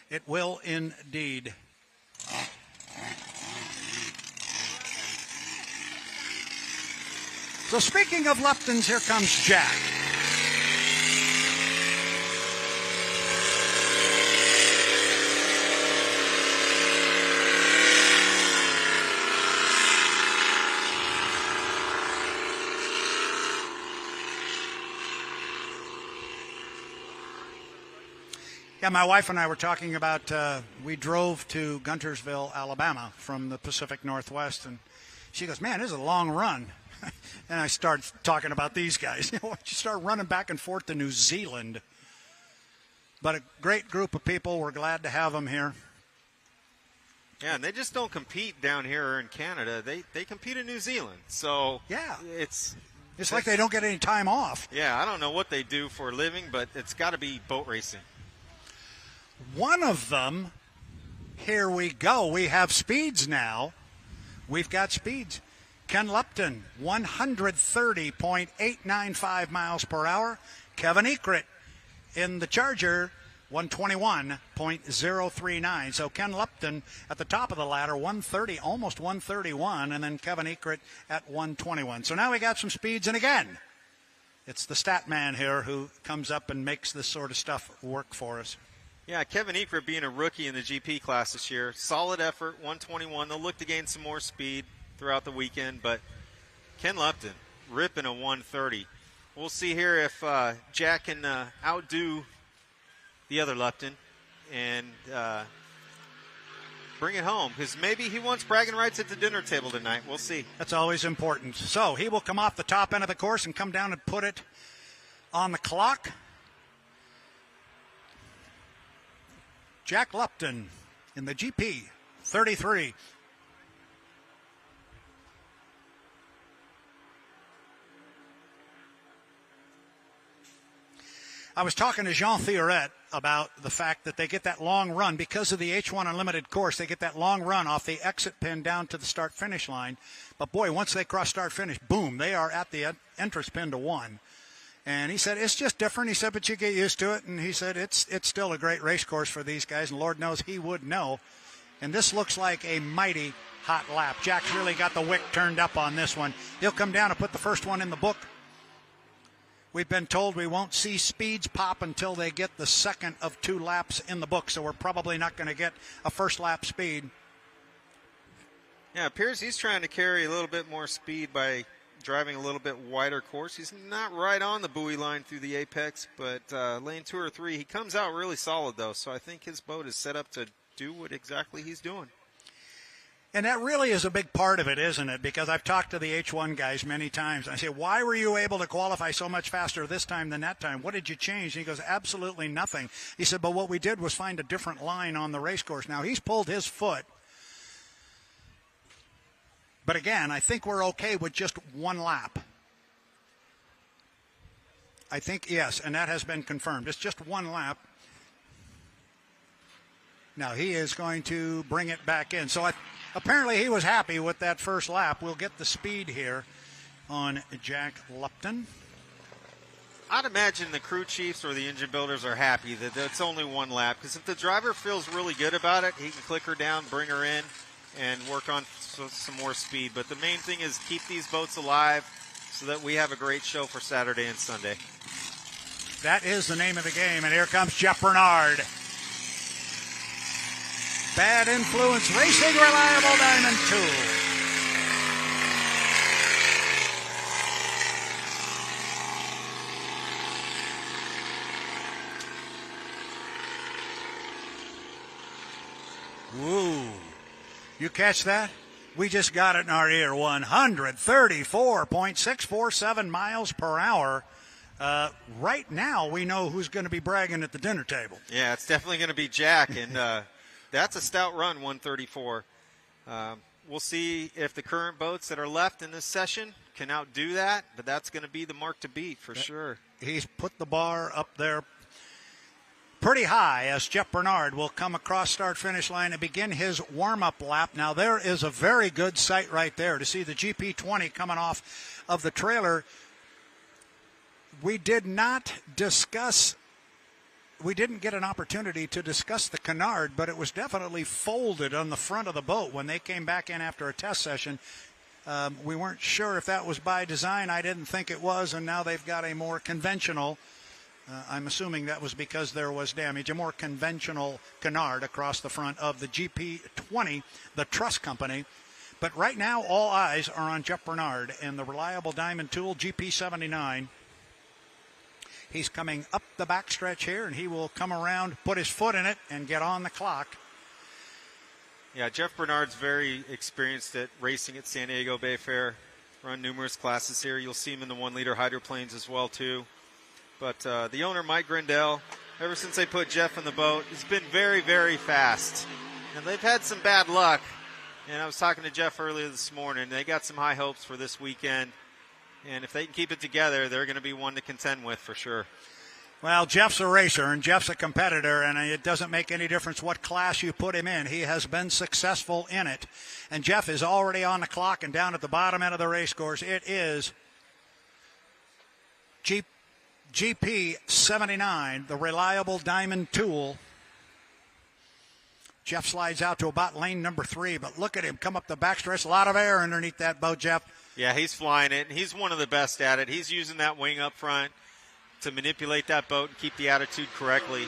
It will indeed. So speaking of Luptons, here comes Jack. Yeah, my wife and I were talking about, we drove to Guntersville, Alabama from the Pacific Northwest, and she goes, man, this is a long run. And I started talking about these guys. You start running back and forth to New Zealand. But a great group of people. We're glad to have them here. Yeah, and they just don't compete down here in Canada. They compete in New Zealand. So yeah, it's like they don't get any time off. Yeah, I don't know what they do for a living, but it's got to be boat racing. One of them, here we go. We have speeds now. We've got speeds. Ken Lupton, 130.895 miles per hour. Kevin Ekert in the Charger, 121.039. So Ken Lupton at the top of the ladder, 130, almost 131, and then Kevin Ekert at 121. So now we got some speeds, and again, it's the stat man here who comes up and makes this sort of stuff work for us. Yeah, Kevin Ekert being a rookie in the GP class this year, solid effort, 121. They'll look to gain some more speed throughout the weekend, but Ken Lupton ripping a 130. We'll see here if Jack can outdo the other Lupton and bring it home, because maybe he wants bragging rights at the dinner table tonight. We'll see. That's always important. So he will come off the top end of the course and come down and put it on the clock. Jack Lupton in the GP 33. I was talking to Jean Theoret about the fact that they get that long run because of the H1 Unlimited course. They get that long run off the exit pin down to the start-finish line. But, boy, once they cross start-finish, boom, they are at the entrance pin to 1. And he said, it's just different. He said, but you get used to it. And he said, it's still a great race course for these guys, and Lord knows he would know. And this looks like a mighty hot lap. Jack's really got the wick turned up on this one. He'll come down and put the first one in the book. We've been told we won't see speeds pop until they get the second of 2 laps in the book, so we're probably not going to get a first lap speed. Yeah, it appears he's trying to carry a little bit more speed by driving a little bit wider course. He's not right on the buoy line through the apex, but lane 2 or 3, he comes out really solid, though, so I think his boat is set up to do what exactly he's doing. And that really is a big part of it, isn't it? Because I've talked to the H1 guys many times. I say, why were you able to qualify so much faster this time than that time? What did you change? And he goes, absolutely nothing. He said, but what we did was find a different line on the race course. Now, he's pulled his foot. But again, I think we're okay with just 1 lap. I think, yes, and that has been confirmed. It's just one lap. Now he is going to bring it back in. So apparently he was happy with that first lap. We'll get the speed here on Jack Lupton. I'd imagine the crew chiefs or the engine builders are happy that it's only one lap, because if the driver feels really good about it, he can click her down, bring her in, and work on some more speed. But the main thing is keep these boats alive so that we have a great show for Saturday and Sunday. That is the name of the game, and here comes Jeff Bernard. Bad Influence Racing, reliable diamond tool. Woo. You catch that? We just got it in our ear. 134.647 miles per hour. Right now, we know who's going to be bragging at the dinner table. Yeah, it's definitely going to be Jack, and that's a stout run, 134. We'll see if the current boats that are left in this session can outdo that, but that's going to be the mark to beat for sure. He's put the bar up there pretty high as Jeff Bernard will come across start-finish line and begin his warm-up lap. Now, there is a very good sight right there to see the GP20 coming off of the trailer. We didn't get an opportunity to discuss the canard, but it was definitely folded on the front of the boat when they came back in after a test session. We weren't sure if that was by design. I didn't think it was, and now they've got a more conventional, I'm assuming that was because there was damage, a more conventional canard across the front of the GP20, the truss company. But right now, all eyes are on Jeff Bernard and the reliable diamond tool GP79. He's coming up the backstretch here, and he will come around, put his foot in it, and get on the clock. Yeah, Jeff Bernard's very experienced at racing at San Diego Bayfair. Run numerous classes here. You'll see him in the 1-liter hydroplanes as well, too. But the owner, Mike Grindell, ever since they put Jeff in the boat, has been very, very fast. And they've had some bad luck. And I was talking to Jeff earlier this morning. They got some high hopes for this weekend. And if they can keep it together, they're going to be one to contend with for sure. Well, Jeff's a racer and Jeff's a competitor, and it doesn't make any difference what class you put him in. He has been successful in it. And Jeff is already on the clock and down at the bottom end of the race course. It is GP79, the reliable diamond tool. Jeff slides out to about lane number 3, but look at him come up the backstretch. A lot of air underneath that boat, Jeff. Yeah, he's flying it, and he's one of the best at it. He's using that wing up front to manipulate that boat and keep the attitude correctly.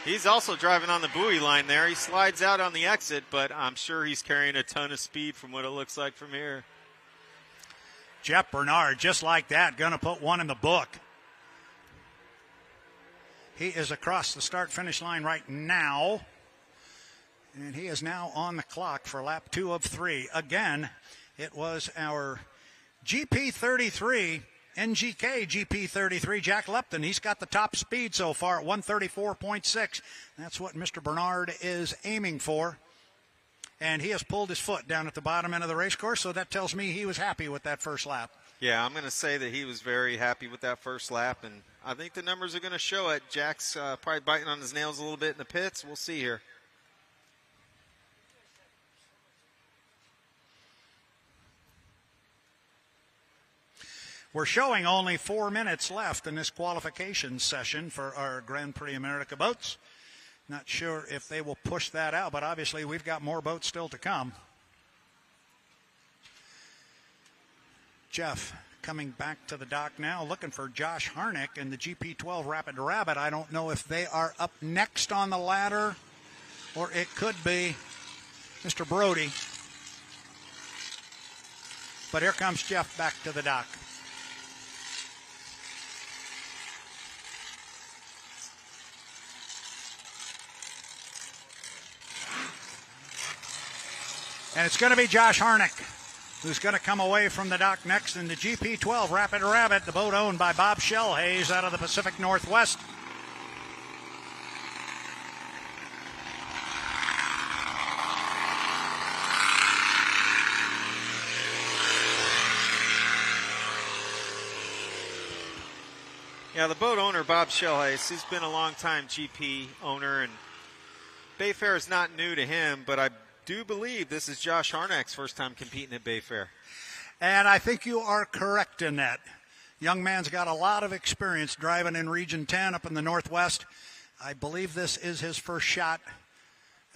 He's also driving on the buoy line there. He slides out on the exit, but I'm sure he's carrying a ton of speed from what it looks like from here. Jeff Bernard, just like that, going to put one in the book. He is across the start-finish line right now. And he is now on the clock for lap 2 of 3. Again, it was our GP33, NGK GP33, Jack Lupton. He's got the top speed so far at 134.6. That's what Mr. Bernard is aiming for. And he has pulled his foot down at the bottom end of the race course, so that tells me he was happy with that first lap. Yeah, I'm going to say that he was very happy with that first lap, and I think the numbers are going to show it. Jack's probably biting on his nails a little bit in the pits. We'll see here. We're showing only 4 minutes left in this qualification session for our Grand Prix America boats. Not sure if they will push that out, but obviously we've got more boats still to come. Jeff coming back to the dock now, looking for Josh Harnick and the GP12 Rapid Rabbit. I don't know if they are up next on the ladder, or it could be Mr. Brody. But here comes Jeff back to the dock. And it's going to be Josh Harnick who's going to come away from the dock next in the GP12 Rapid Rabbit, the boat owned by Bob Shellhays out of the Pacific Northwest. Yeah, the boat owner, Bob Schellhaus, he's been a long-time GP owner, and Bayfair is not new to him, but I do believe this is Josh Harnack's first time competing at Bayfair. And I think you are correct in that. Young man's got a lot of experience driving in Region 10 up in the Northwest. I believe this is his first shot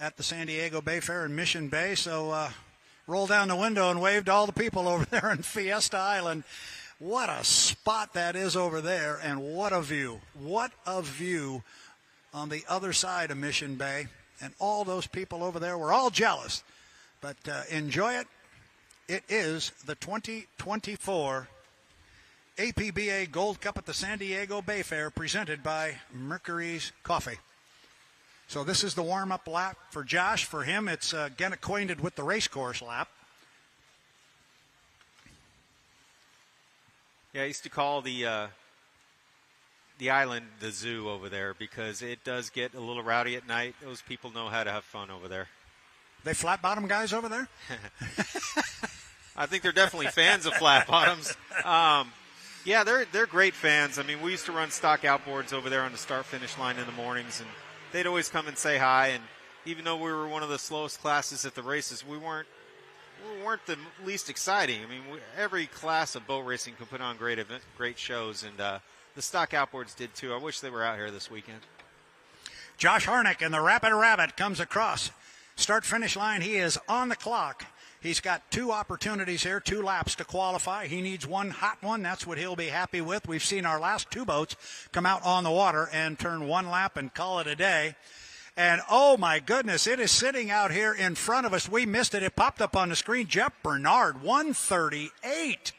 at the San Diego Bayfair in Mission Bay, so roll down the window and wave to all the people over there in Fiesta Island. What a spot that is over there, and what a view. What a view on the other side of Mission Bay. And all those people over there were all jealous. But enjoy it. It is the 2024 APBA Gold Cup at the San Diego Bayfair, presented by Mercurys Coffee. So this is the warm-up lap for Josh. For him, it's get acquainted with the race course lap. Yeah, I used to call the island the zoo over there because it does get a little rowdy at night. Those people know how to have fun over there. They flat-bottom guys over there? I think they're definitely fans of flat bottoms. Yeah, they're great fans. I mean, we used to run stock outboards over there on the start-finish line in the mornings, and they'd always come and say hi. And even though we were one of the slowest classes at the races, we weren't the least exciting. I mean, every class of boat racing can put on great shows, and the stock outboards did too. I wish they were out here this weekend. Josh Harnack in the Rapid Rabbit comes across. Start-finish line, he is on the clock. He's got 2 opportunities here, 2 laps to qualify. He needs one hot one. That's what he'll be happy with. We've seen our last 2 boats come out on the water and turn 1 lap and call it a day. And, oh, my goodness, it is sitting out here in front of us. We missed it. It popped up on the screen. Jeff Bernard, 138.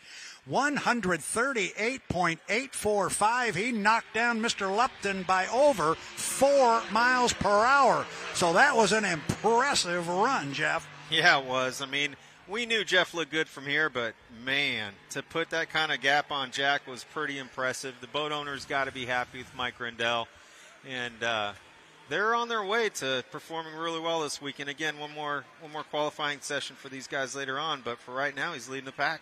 138.845. He knocked down Mr. Lupton by over 4 miles per hour. So that was an impressive run, Jeff. Yeah, it was. I mean, we knew Jeff looked good from here, but, man, to put that kind of gap on Jack was pretty impressive. The boat owner's got to be happy with Mike Rendell. And they're on their way to performing really well this weekend. Again, one more qualifying session for these guys later on, but for right now, he's leading the pack.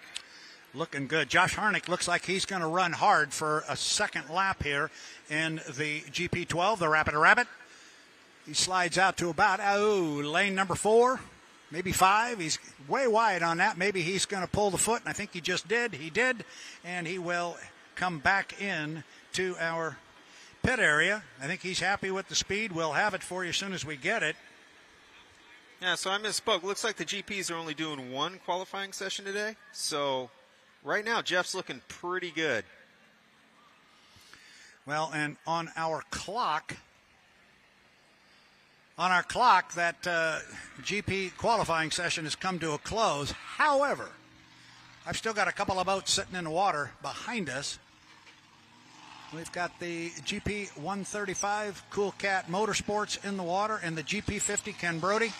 Looking good. Josh Harnack looks like he's going to run hard for a second lap here in the GP12, the Rapid Rabbit. He slides out to about, lane number 4, maybe 5. He's way wide on that. Maybe he's going to pull the foot, and I think he just did. He did, and he will come back in to our pit area. I think he's happy with the speed. We'll have it for you as soon as we get it. Yeah, so I misspoke. Looks like the GPs are only doing 1 qualifying session today. So right now, Jeff's looking pretty good. Well, and on our clock, that GP qualifying session has come to a close. However, I've still got a couple of boats sitting in the water behind us. We've got the GP 135 Cool Cat Motorsports in the water, and the GP 50 Ken Brody.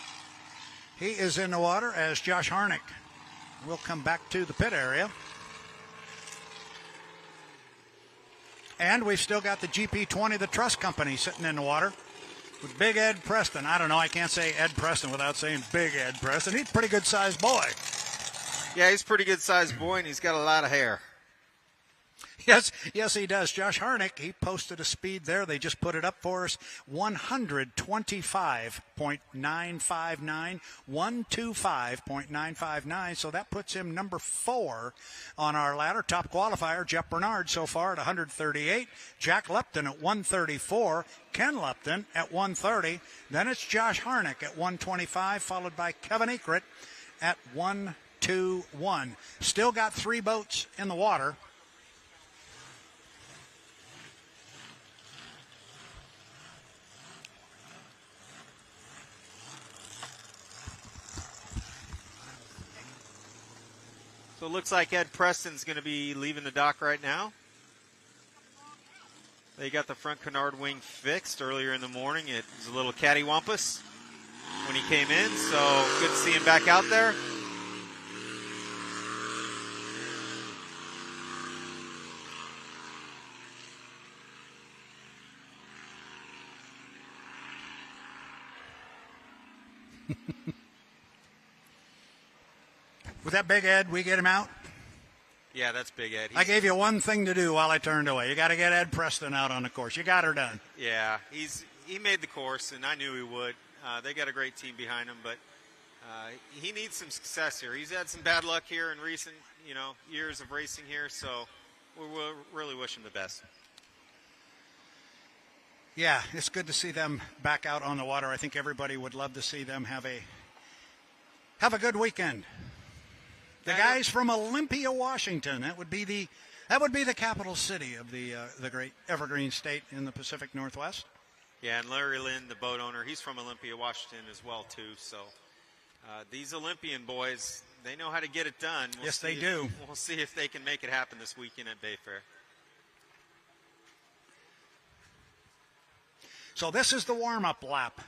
He is in the water as Josh Harnack will come back to the pit area. And we've still got the GP 20, the Trust Company, sitting in the water with Big Ed Preston. I don't know, I can't say Ed Preston without saying Big Ed Preston. He's a pretty good-sized boy. Yeah, he's a pretty good-sized boy, and he's got a lot of hair. Yes, he does. Josh Harnack, he posted a speed there. They just put it up for us, 125.959, 125.959. So that puts him number 4 on our ladder. Top qualifier, Jeff Bernard, so far at 138. Jack Lupton at 134. Ken Lupton at 130. Then it's Josh Harnack at 125, followed by Kevin Ekert at 121. Still got 3 boats in the water. So it looks like Ed Preston's going to be leaving the dock right now. They got the front canard wing fixed earlier in the morning. It was a little cattywampus when he came in, so good to see him back out there. With that Big Ed, we get him out? Yeah, that's big, Ed. I gave you one thing to do while I turned away. You got to get Ed Preston out on the course. You got her done. Yeah, he made the course, and I knew he would. They got a great team behind him, but he needs some success here. He's had some bad luck here in recent, years of racing here, so we'll really wish him the best. Yeah, it's good to see them back out on the water. I think everybody would love to see them have a good weekend. The guys from Olympia, Washington. That would be the capital city of the great Evergreen State in the Pacific Northwest. Yeah, and Larry Lynn, the boat owner, he's from Olympia, Washington as well too. So these Olympian boys, they know how to get it done. Yes, they do. We'll see if they can make it happen this weekend at Bayfair. So this is the warm-up lap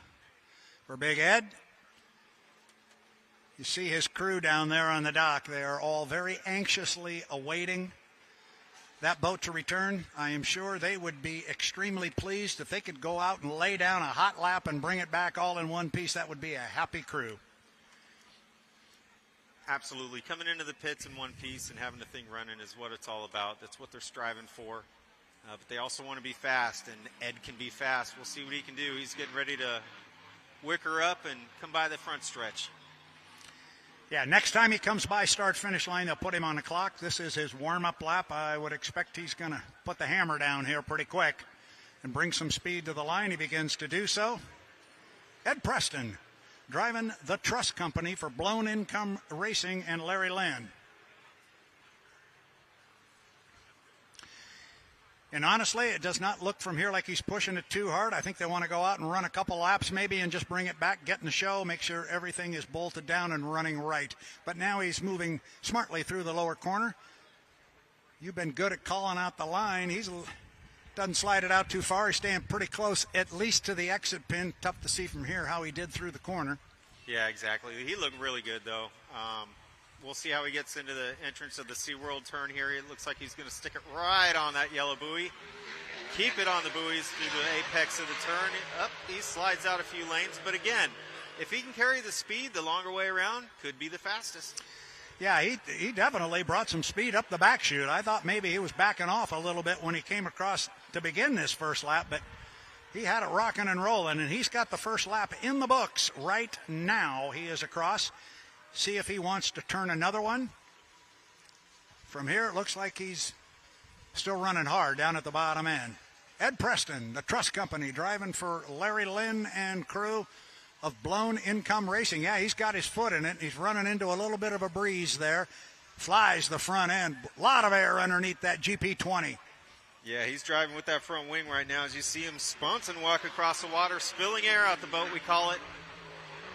for Big Ed. You see his crew down there on the dock. They are all very anxiously awaiting that boat to return. I am sure they would be extremely pleased if they could go out and lay down a hot lap and bring it back all in one piece. That would be a happy crew. Absolutely. Coming into the pits in one piece and having the thing running is what it's all about. That's what they're striving for. But they also want to be fast, and Ed can be fast. We'll see what he can do. He's getting ready to wicker up and come by the front stretch. Yeah, next time he comes by start-finish line, they'll put him on the clock. This is his warm-up lap. I would expect he's going to put the hammer down here pretty quick and bring some speed to the line. He begins to do so. Ed Preston, driving the Trust Company for Blown Income Racing and Larry Lynn. And honestly, it does not look from here like he's pushing it too hard. I think they want to go out and run a couple laps maybe and just bring it back, get in the show, make sure everything is bolted down and running right. But now he's moving smartly through the lower corner. You've been good at calling out the line. He doesn't slide it out too far. He's staying pretty close, at least to the exit pin. Tough to see from here how he did through the corner. Yeah, exactly. He looked really good, though. We'll see how he gets into the entrance of the SeaWorld turn here. It looks like he's going to stick it right on that yellow buoy. Keep it on the buoys through the apex of the turn. He slides out a few lanes. But again, if he can carry the speed the longer way around, could be the fastest. Yeah, he definitely brought some speed up the back chute. I thought maybe he was backing off a little bit when he came across to begin this first lap, but he had it rocking and rolling, and he's got the first lap in the books right now. He is across. See if he wants to turn another one. From here, it looks like he's still running hard down at the bottom end. Ed Preston, the Trust Company, driving for Larry Lynn and crew of Blown Income Racing. Yeah, he's got his foot in it. He's running into a little bit of a breeze there. Flies the front end. A lot of air underneath that GP20. Yeah, he's driving with that front wing right now. As you see him spunts and walk across the water, spilling air out the boat, we call it.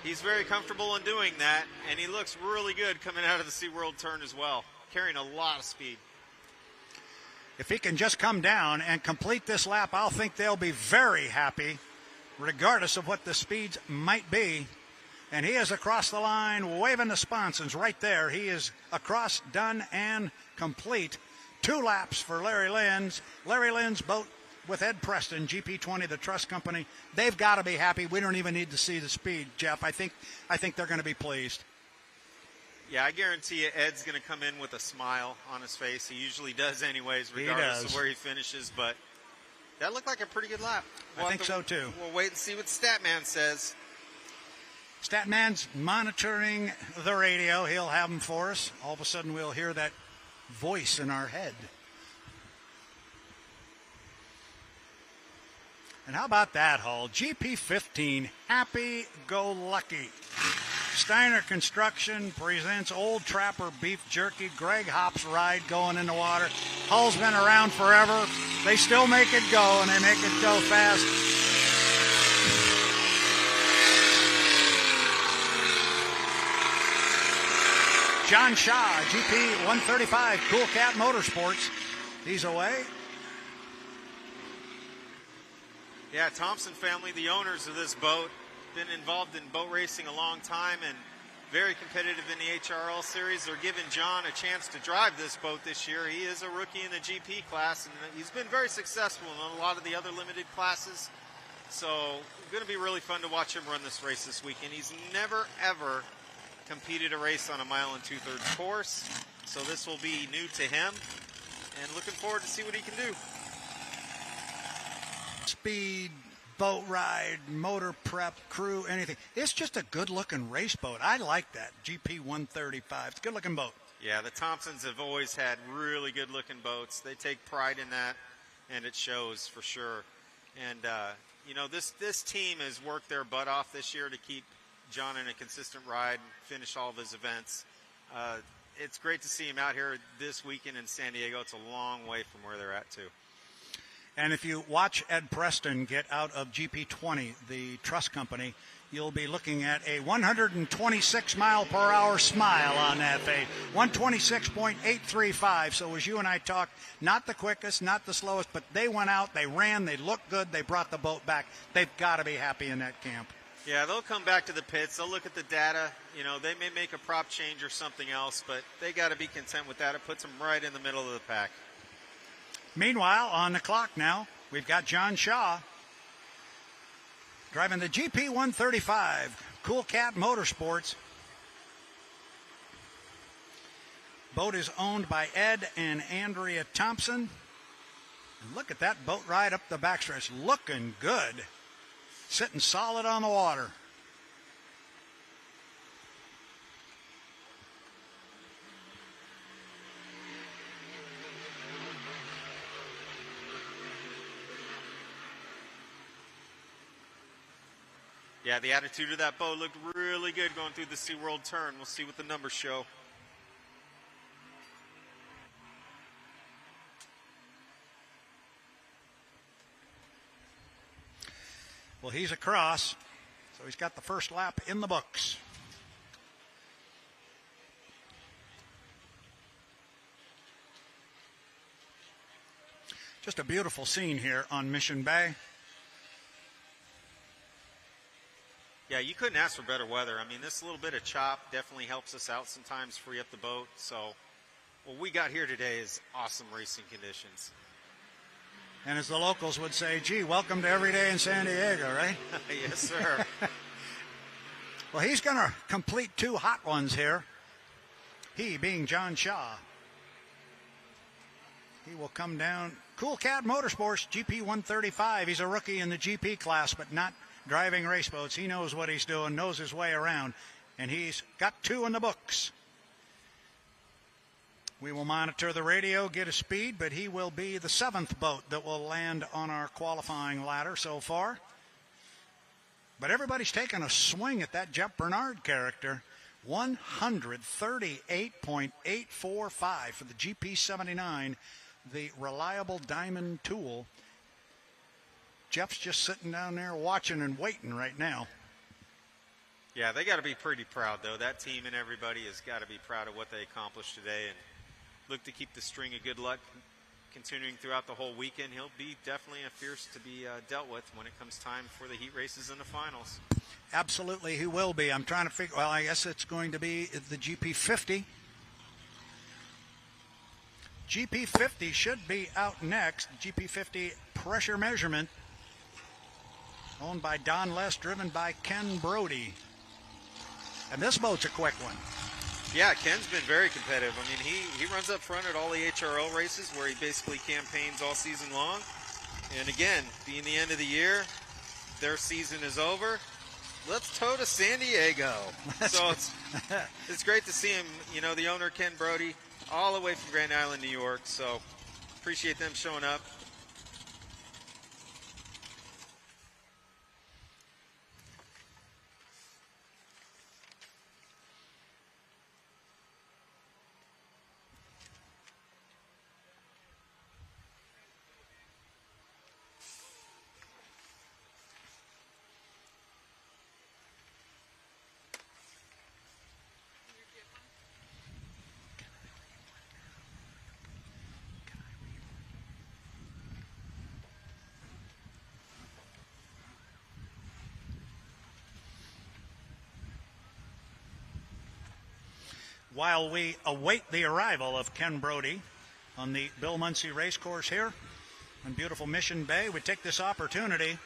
He's very comfortable in doing that, and he looks really good coming out of the SeaWorld turn as well, carrying a lot of speed. If he can just come down and complete this lap, I'll think they'll be very happy, regardless of what the speeds might be. And he is across the line, waving the sponsons right there. He is across, done, and complete. 2 laps for Larry Lynn's. Larry Lynn's boat with Ed Preston, GP20, the Trust Company. They've got to be happy. We don't even need to see the speed, Jeff. I think they're going to be pleased. Yeah, I guarantee you Ed's going to come in with a smile on his face. He usually does anyways, regardless of where he finishes. But that looked like a pretty good lap. I think so, too. We'll wait and see what Statman says. Statman's monitoring the radio. He'll have them for us. All of a sudden, we'll hear that voice in our head. And how about that, Hull? GP15, Happy Go Lucky. Steiner Construction presents Old Trapper Beef Jerky. Greg Hopp's ride going in the water. Hull's been around forever. They still make it go, and they make it go fast. John Shaw, GP 135, Cool Cat Motorsports. He's away. Yeah, Thompson family, the owners of this boat, been involved in boat racing a long time and very competitive in the HRL series. They're giving John a chance to drive this boat this year. He is a rookie in the GP class, and he's been very successful in a lot of the other limited classes. So it's going to be really fun to watch him run this race this weekend. He's never, ever competed a race on a 1 2/3 course. So this will be new to him, and looking forward to see what he can do. Speed, boat ride, motor prep, crew, anything. It's just a good-looking race boat. I like that, GP 135. It's a good-looking boat. Yeah, the Thompsons have always had really good-looking boats. They take pride in that, and it shows for sure. And, you know, this team has worked their butt off this year to keep John in a consistent ride and finish all of his events. It's great to see him out here this weekend in San Diego. It's a long way from where they're at, too. And if you watch Ed Preston get out of GP20, the truss company, you'll be looking at a 126-mile-per-hour smile on that thing, 126.835. So as you and I talked, not the quickest, not the slowest, but they went out, they ran, they looked good, they brought the boat back. They've got to be happy in that camp. Yeah, they'll come back to the pits. They'll look at the data. You know, they may make a prop change or something else, but they got to be content with that. It puts them right in the middle of the pack. Meanwhile, on the clock now, we've got John Shaw driving the GP 135, Cool Cat Motorsports. Boat is owned by Ed and Andrea Thompson. And look at that boat ride up the backstretch, looking good, sitting solid on the water. Yeah, the attitude of that boat looked really good going through the SeaWorld turn. We'll see what the numbers show. Well, he's across, so he's got the first lap in the books. Just a beautiful scene here on Mission Bay. Yeah, you couldn't ask for better weather. I mean, this little bit of chop definitely helps us out sometimes, free up the boat. So what we got here today is awesome racing conditions. And as the locals would say, gee, welcome to every day in San Diego, right? Yes, sir. Well, he's going to complete two hot ones here. He being John Shaw. He will come down. Cool Cat Motorsports, GP 135. He's a rookie in the GP class, but not driving race boats. He knows what he's doing, knows his way around, and he's got two in the books. We will monitor the radio, get a speed, but he will be the seventh boat that will land on our qualifying ladder so far. But everybody's taking a swing at that Jeff Bernard character. 138.845 for the GP79, the reliable diamond tool. Jeff's just sitting down there watching and waiting right now. Yeah, they got to be pretty proud, though. That team and everybody has got to be proud of what they accomplished today and look to keep the string of good luck continuing throughout the whole weekend. He'll be definitely a fierce to be dealt with when it comes time for the heat races and the finals. Absolutely, he will be. I'm trying to figure, well, I guess it's going to be the GP50. GP50 should be out next. GP50 pressure measurement, owned by Don Les, driven by Ken Brody. And this boat's a quick one. Yeah, Ken's been very competitive. I mean, he runs up front at all the HRL races where he basically campaigns all season long. And again, being the end of the year, their season is over. Let's tow to San Diego. So it's great to see him, you know, the owner, Ken Brody, all the way from Grand Island, New York. So appreciate them showing up. While we await the arrival of Ken Brody on the Bill Muncie Racecourse here in beautiful Mission Bay, we take this opportunity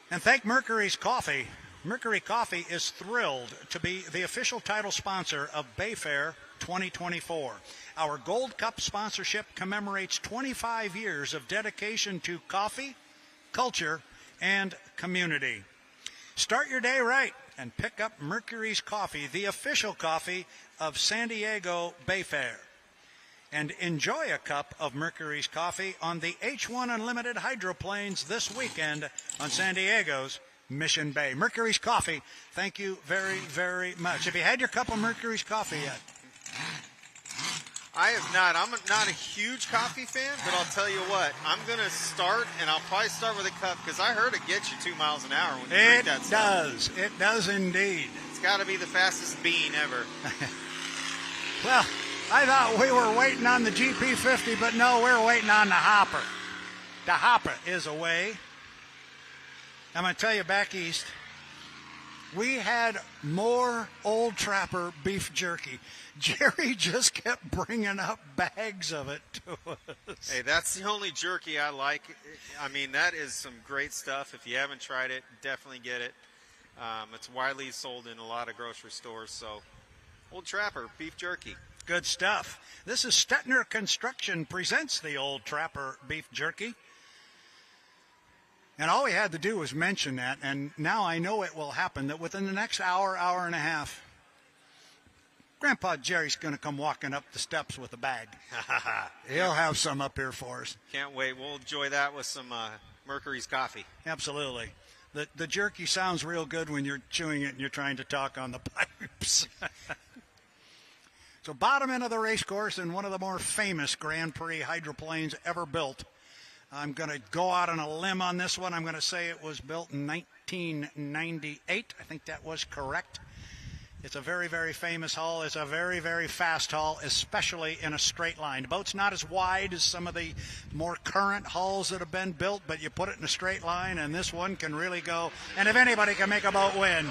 and thank Mercurys Coffee. Mercury Coffee is thrilled to be the official title sponsor of Bayfair 2024. Our Gold Cup sponsorship commemorates 25 years of dedication to coffee, culture, and community. Start your day right and pick up Mercurys Coffee, the official coffee of San Diego Bayfair. And enjoy a cup of Mercurys Coffee on the H1 Unlimited hydroplanes this weekend on San Diego's Mission Bay. Mercurys Coffee, thank you very, very much. Have you had your cup of Mercurys Coffee yet? I have not. I'm not a huge coffee fan, but I'll tell you what. I'm going to start, and I'll probably start with a cup because I heard it gets you 2 miles an hour when you drink that stuff. It does indeed. It's got to be the fastest bean ever. Well, I thought we were waiting on the GP50, but no, we're waiting on the hopper. The hopper is away. I'm going to tell you, back east, we had more Old Trapper beef jerky. Jerry just kept bringing up bags of it to us. Hey, that's the only jerky I like. I mean, that is some great stuff. If you haven't tried it, definitely get it. It's widely sold in a lot of grocery stores. So, Old Trapper beef jerky. Good stuff. This is Stettner Construction presents the Old Trapper beef jerky. And all we had to do was mention that, and now I know it will happen, that within the next hour, hour and a half, Grandpa Jerry's going to come walking up the steps with a bag. He'll have some up here for us. Can't wait. We'll enjoy that with some Mercurys coffee. Absolutely. The jerky sounds real good when you're chewing it and you're trying to talk on the pipes. So bottom end of the race course in one of the more famous Grand Prix hydroplanes ever built. I'm going to go out on a limb on this one. I'm going to say it was built in 1998. I think that was correct. It's a very, very famous hull. It's a very, very fast hull, especially in a straight line. The boat's not as wide as some of the more current hulls that have been built, but you put it in a straight line, and this one can really go. And if anybody can make a boat win,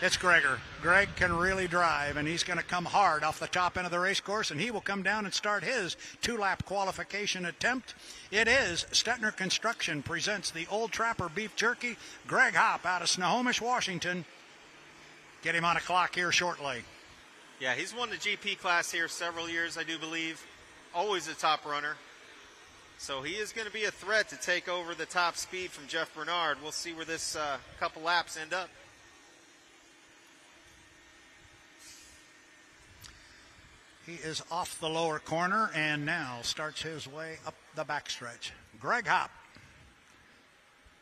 it's Gregor. Greg can really drive, and he's going to come hard off the top end of the race course, and he will come down and start his two-lap qualification attempt. It is Stettner Construction presents the Old Trapper Beef Jerky. Greg Hopp out of Snohomish, Washington. Get him on a clock here shortly. Yeah, he's won the GP class here several years, I do believe. Always a top runner. So he is going to be a threat to take over the top speed from Jeff Bernard. We'll see where this couple laps end up. He is off the lower corner and now starts his way up the backstretch. Greg Hopp.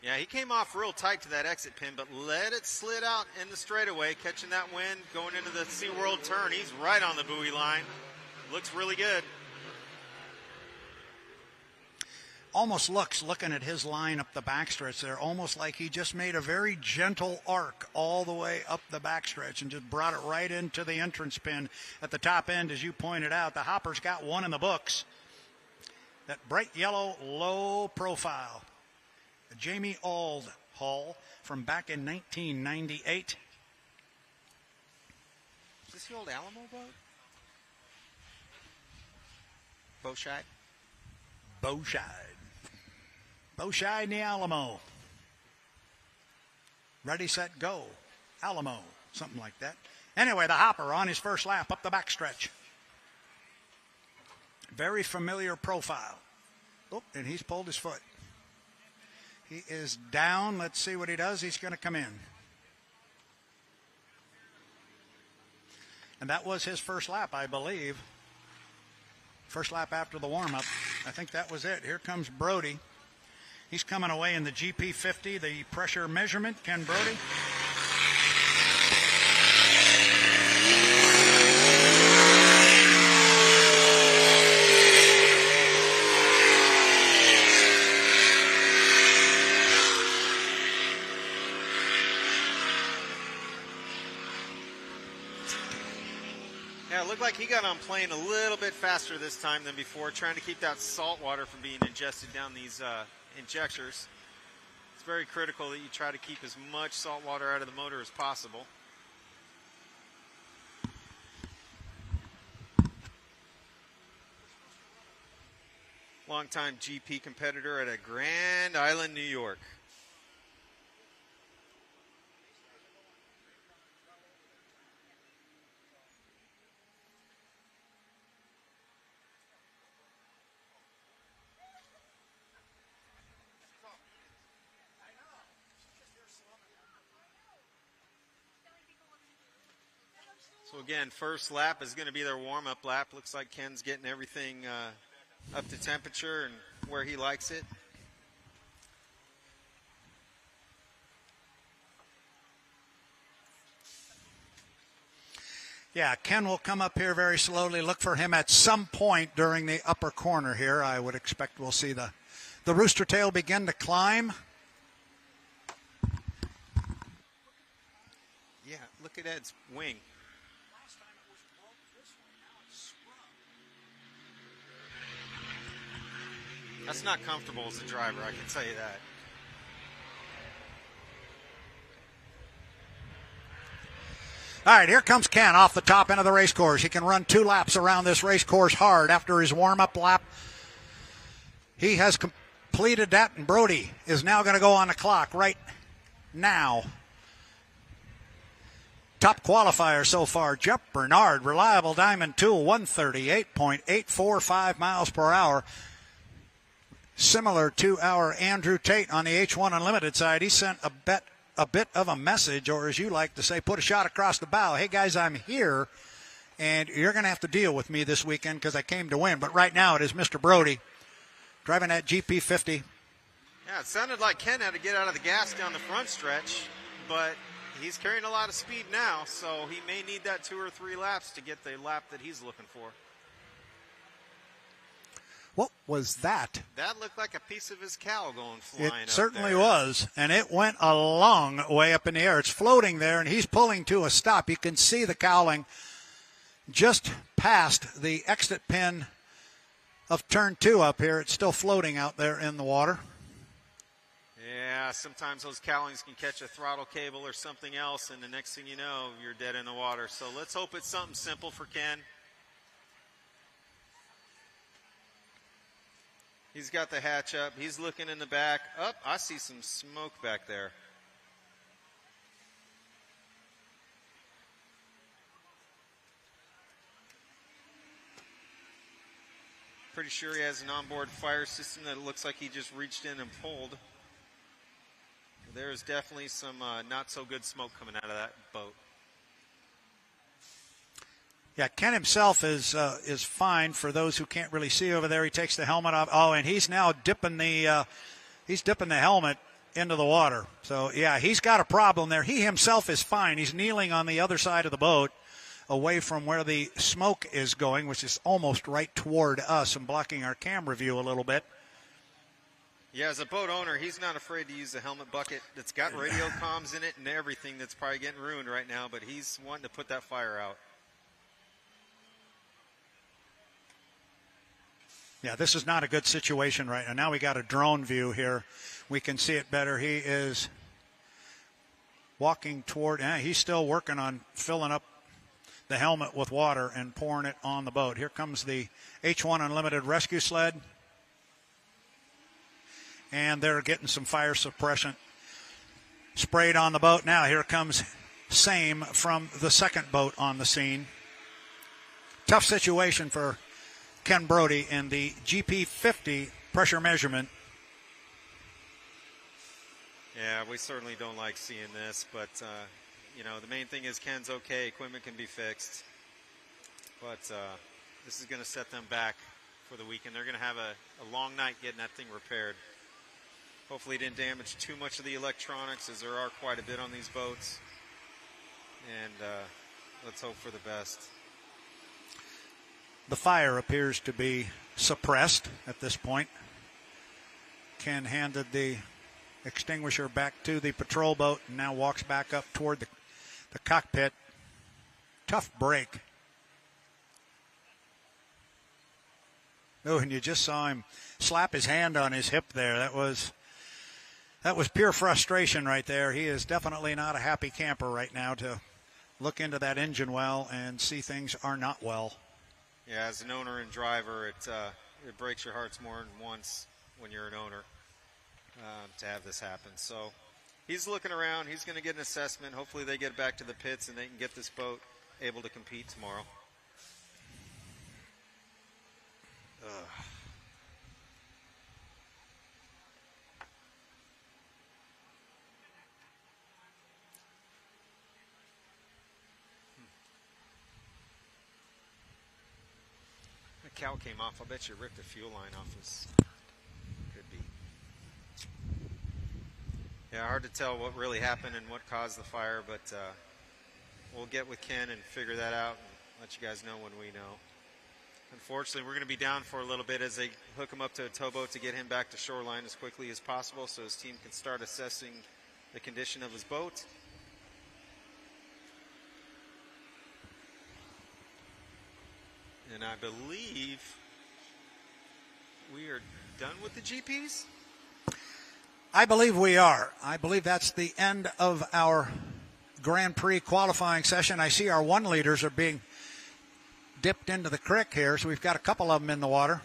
Yeah, he came off real tight to that exit pin, but let it slid out in the straightaway, catching that wind, going into the SeaWorld turn. He's right on the buoy line. Looks really good. Almost looking at his line up the backstretch there, almost like he just made a very gentle arc all the way up the backstretch and just brought it right into the entrance pin at the top end, as you pointed out. The Hopper's got one in the books. That bright yellow, low profile. A Jamie Auld hull from back in 1998. Is this the old Alamo boat? Bowshide? Bowshide in the Alamo. Ready, set, go. Alamo. Something like that. Anyway, the Hopper on his first lap up the backstretch. Very familiar profile. Oh, and he's pulled his foot. He is down. Let's see what he does. He's going to come in. And that was his first lap, I believe. First lap after the warm-up. I think that was it. Here comes Brody. He's coming away in the GP50, the pressure measurement. Ken Brody. Yeah, it looked like he got on plane a little bit faster this time than before, trying to keep that salt water from being ingested down these injectors. It's very critical that you try to keep as much salt water out of the motor as possible. Longtime GP competitor at a Grand Island, New York. So again, first lap is going to be their warm-up lap. Looks like Ken's getting everything up to temperature and where he likes it. Yeah, Ken will come up here very slowly. Look for him at some point during the upper corner here. I would expect we'll see the rooster tail begin to climb. Yeah, look at Ed's wing. That's not comfortable as a driver, I can tell you that. All right, here comes Ken off the top end of the race course. He can run 2 laps around this race course hard after his warm-up lap. He has completed that, and Brody is now going to go on the clock right now. Top qualifier so far, Jeff Bernard, reliable diamond tool, 138.845 miles per hour. Similar to our Andrew Tate on the H1 Unlimited side, he sent a bit of a message, or as you like to say, put a shot across the bow. Hey, guys, I'm here, and you're going to have to deal with me this weekend because I came to win. But right now it is Mr. Brody driving that GP50. Yeah, it sounded like Ken had to get out of the gas down the front stretch, but he's carrying a lot of speed now, so he may need that 2 or 3 laps to get the lap that he's looking for. What was that? That looked like a piece of his cowl going flying up there. It certainly was, and it went a long way up in the air. It's floating there, and he's pulling to a stop. You can see the cowling just past the exit pin of turn 2 up here. It's still floating out there in the water. Yeah, sometimes those cowlings can catch a throttle cable or something else, and the next thing you know, you're dead in the water. So let's hope it's something simple for Ken. He's got the hatch up. He's looking in the back. Up, I see some smoke back there. Pretty sure he has an onboard fire system that looks like he just reached in and pulled. There's definitely some not so good smoke coming out of that boat. Yeah, Ken himself is fine. For those who can't really see over there, he takes the helmet off. Oh, and he's now dipping the helmet into the water. So yeah, he's got a problem there. He himself is fine. He's kneeling on the other side of the boat, away from where the smoke is going, which is almost right toward us and blocking our camera view a little bit. Yeah, as a boat owner, he's not afraid to use a helmet bucket that's got radio comms in it and everything that's probably getting ruined right now, but he's wanting to put that fire out. Yeah, this is not a good situation right now. Now we got a drone view here. We can see it better. He is walking toward, he's still working on filling up the helmet with water and pouring it on the boat. Here comes the H1 Unlimited rescue sled. And they're getting some fire suppressant sprayed on the boat. Now here comes Same from the second boat on the scene. Tough situation for Ken Brody in the GP50 pressure measurement. Yeah, we certainly don't like seeing this, but, the main thing is Ken's okay. Equipment can be fixed. But this is going to set them back for the weekend. They're going to have a long night getting that thing repaired. Hopefully it didn't damage too much of the electronics, as there are quite a bit on these boats. And let's hope for the best. The fire appears to be suppressed at this point. Ken handed the extinguisher back to the patrol boat and now walks back up toward the cockpit. Tough break. Oh, and you just saw him slap his hand on his hip there. That was pure frustration right there. He is definitely not a happy camper right now to look into that engine well and see things are not well. Yeah, as an owner and driver, it breaks your hearts more than once when you're an owner to have this happen. So he's looking around. He's going to get an assessment. Hopefully they get back to the pits and they can get this boat able to compete tomorrow. decal came off. I bet you ripped the fuel line off his. Could be. Yeah, hard to tell what really happened and what caused the fire, but we'll get with Ken and figure that out and let you guys know when we know. Unfortunately, we're going to be down for a little bit as they hook him up to a towboat to get him back to shoreline as quickly as possible so his team can start assessing the condition of his boat. And I believe we are done with the GPs. I believe we are. I believe that's the end of our Grand Prix qualifying session. I see our 1 liters are being dipped into the creek here, so we've got a couple of them in the water.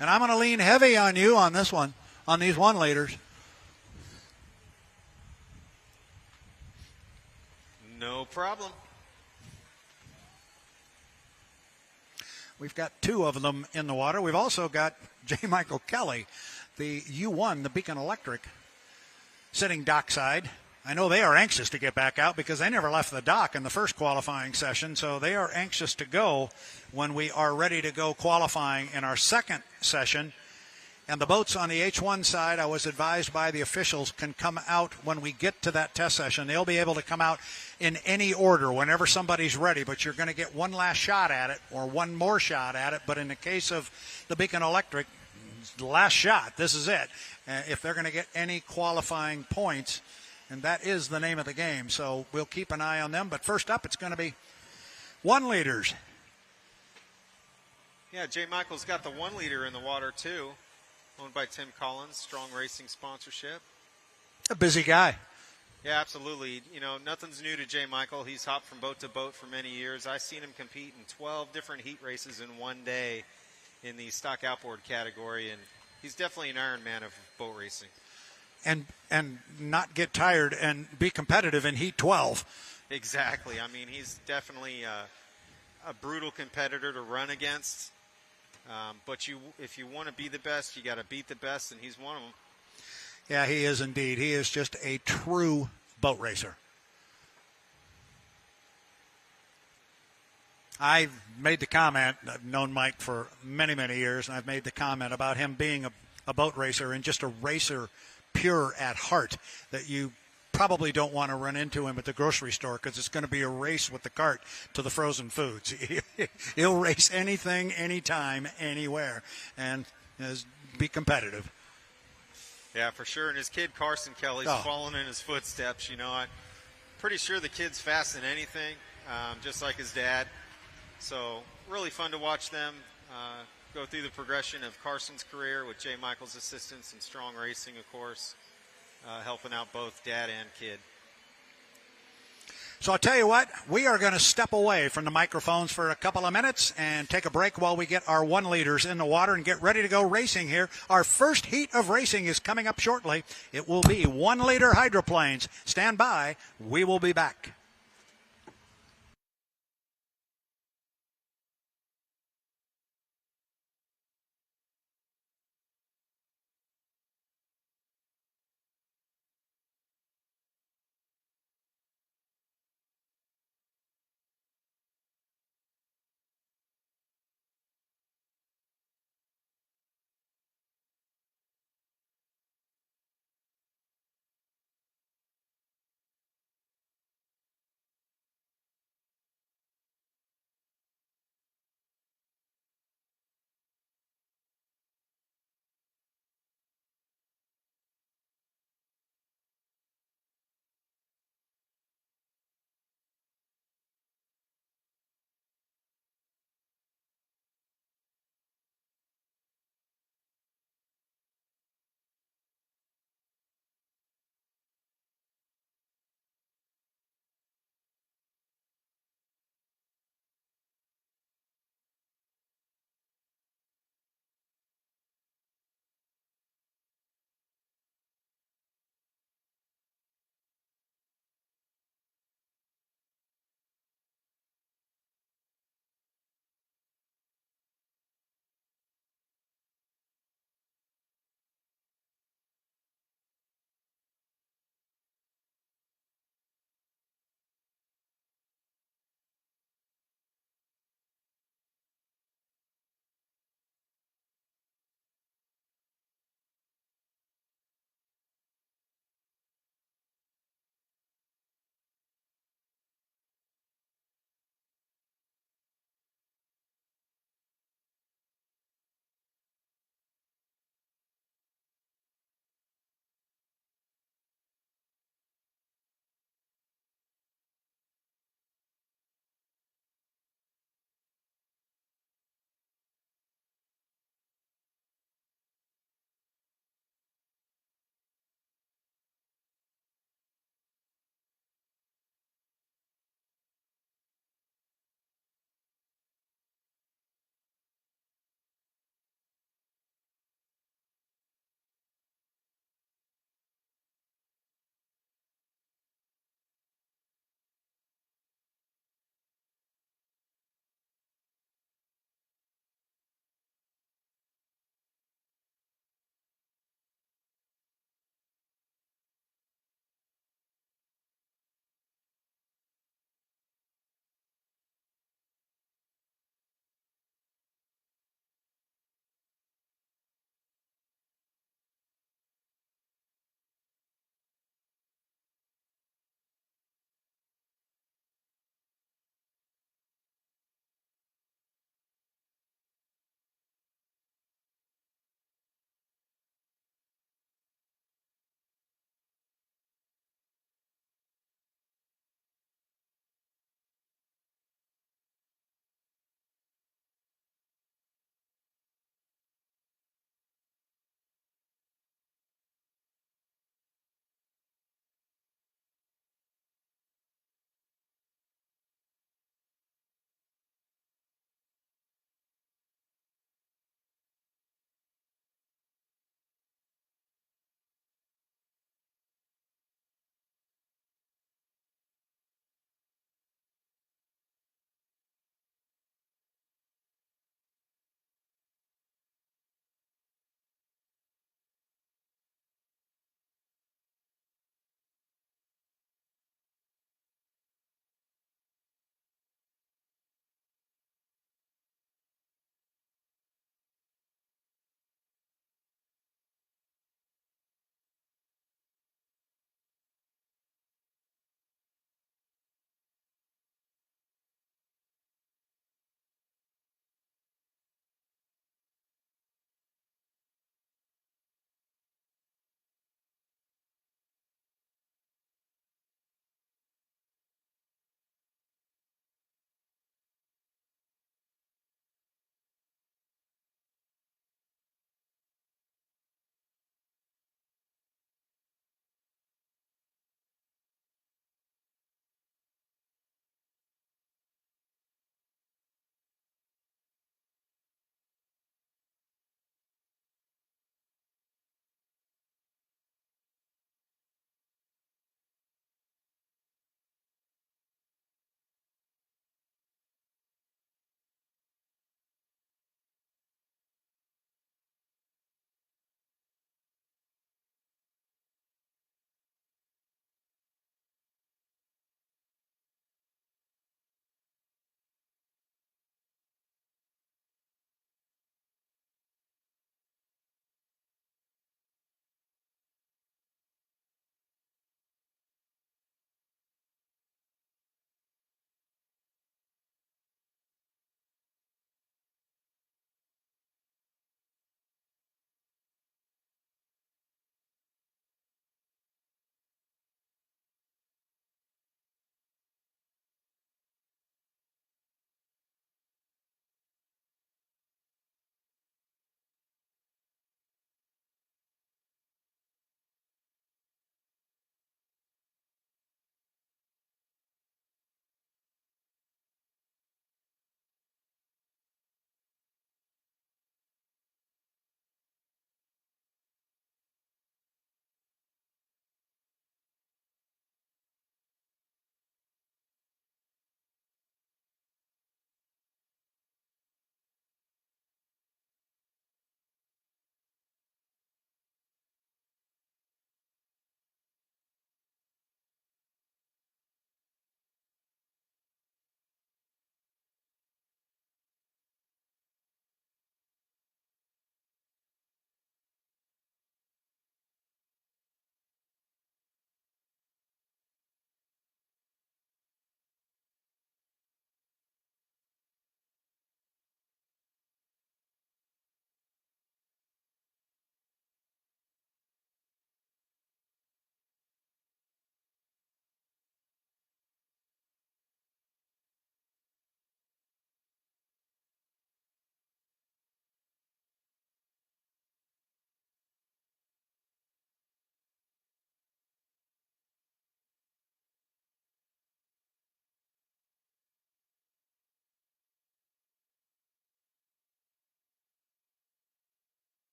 And I'm going to lean heavy on you on this one, on these 1 liters. No problem. We've got 2 of them in the water. We've also got J. Michael Kelly, the U1, the Beacon Electric, sitting dockside. I know they are anxious to get back out because they never left the dock in the first qualifying session, so they are anxious to go when we are ready to go qualifying in our second session. And the boats on the H1 side, I was advised by the officials, can come out when we get to that test session. They'll be able to come out in any order whenever somebody's ready, but you're going to get one last shot at it or one more shot at it. But in the case of the Beacon Electric, the last shot, this is it. If they're going to get any qualifying points, and that is the name of the game. So we'll keep an eye on them. But first up, it's going to be 1 liters. Yeah, Jay Michael's got the 1 liter in the water too. Owned by Tim Collins, Strong Racing sponsorship. A busy guy. Yeah, absolutely. You know, nothing's new to Jay Michael. He's hopped from boat to boat for many years. I've seen him compete in 12 different heat races in one day in the stock outboard category, and he's definitely an Iron Man of boat racing. And not get tired and be competitive in Heat 12. Exactly. I mean, he's definitely a brutal competitor to run against. But if you want to be the best, you got to beat the best, and he's one of them. Yeah, he is indeed. He is just a true boat racer. I've made the comment, I've known Mike for many, many years, and I've made the comment about him being a boat racer and just a racer pure at heart, that you probably don't want to run into him at the grocery store because it's going to be a race with the cart to the frozen foods. He'll race anything, anytime, anywhere, and be competitive. Yeah, for sure. And his kid, Carson Kelly's following in his footsteps. You know, I'm pretty sure the kid's fast in anything, just like his dad. So really fun to watch them go through the progression of Carson's career with Jay Michael's assistance and Strong Racing, of course. Helping out both dad and kid. So I'll tell you what, we are going to step away from the microphones for a couple of minutes and take a break while we get our 1 liters in the water and get ready to go racing here. Our first heat of racing is coming up shortly. It will be 1 liter hydroplanes. Stand by. We will be back.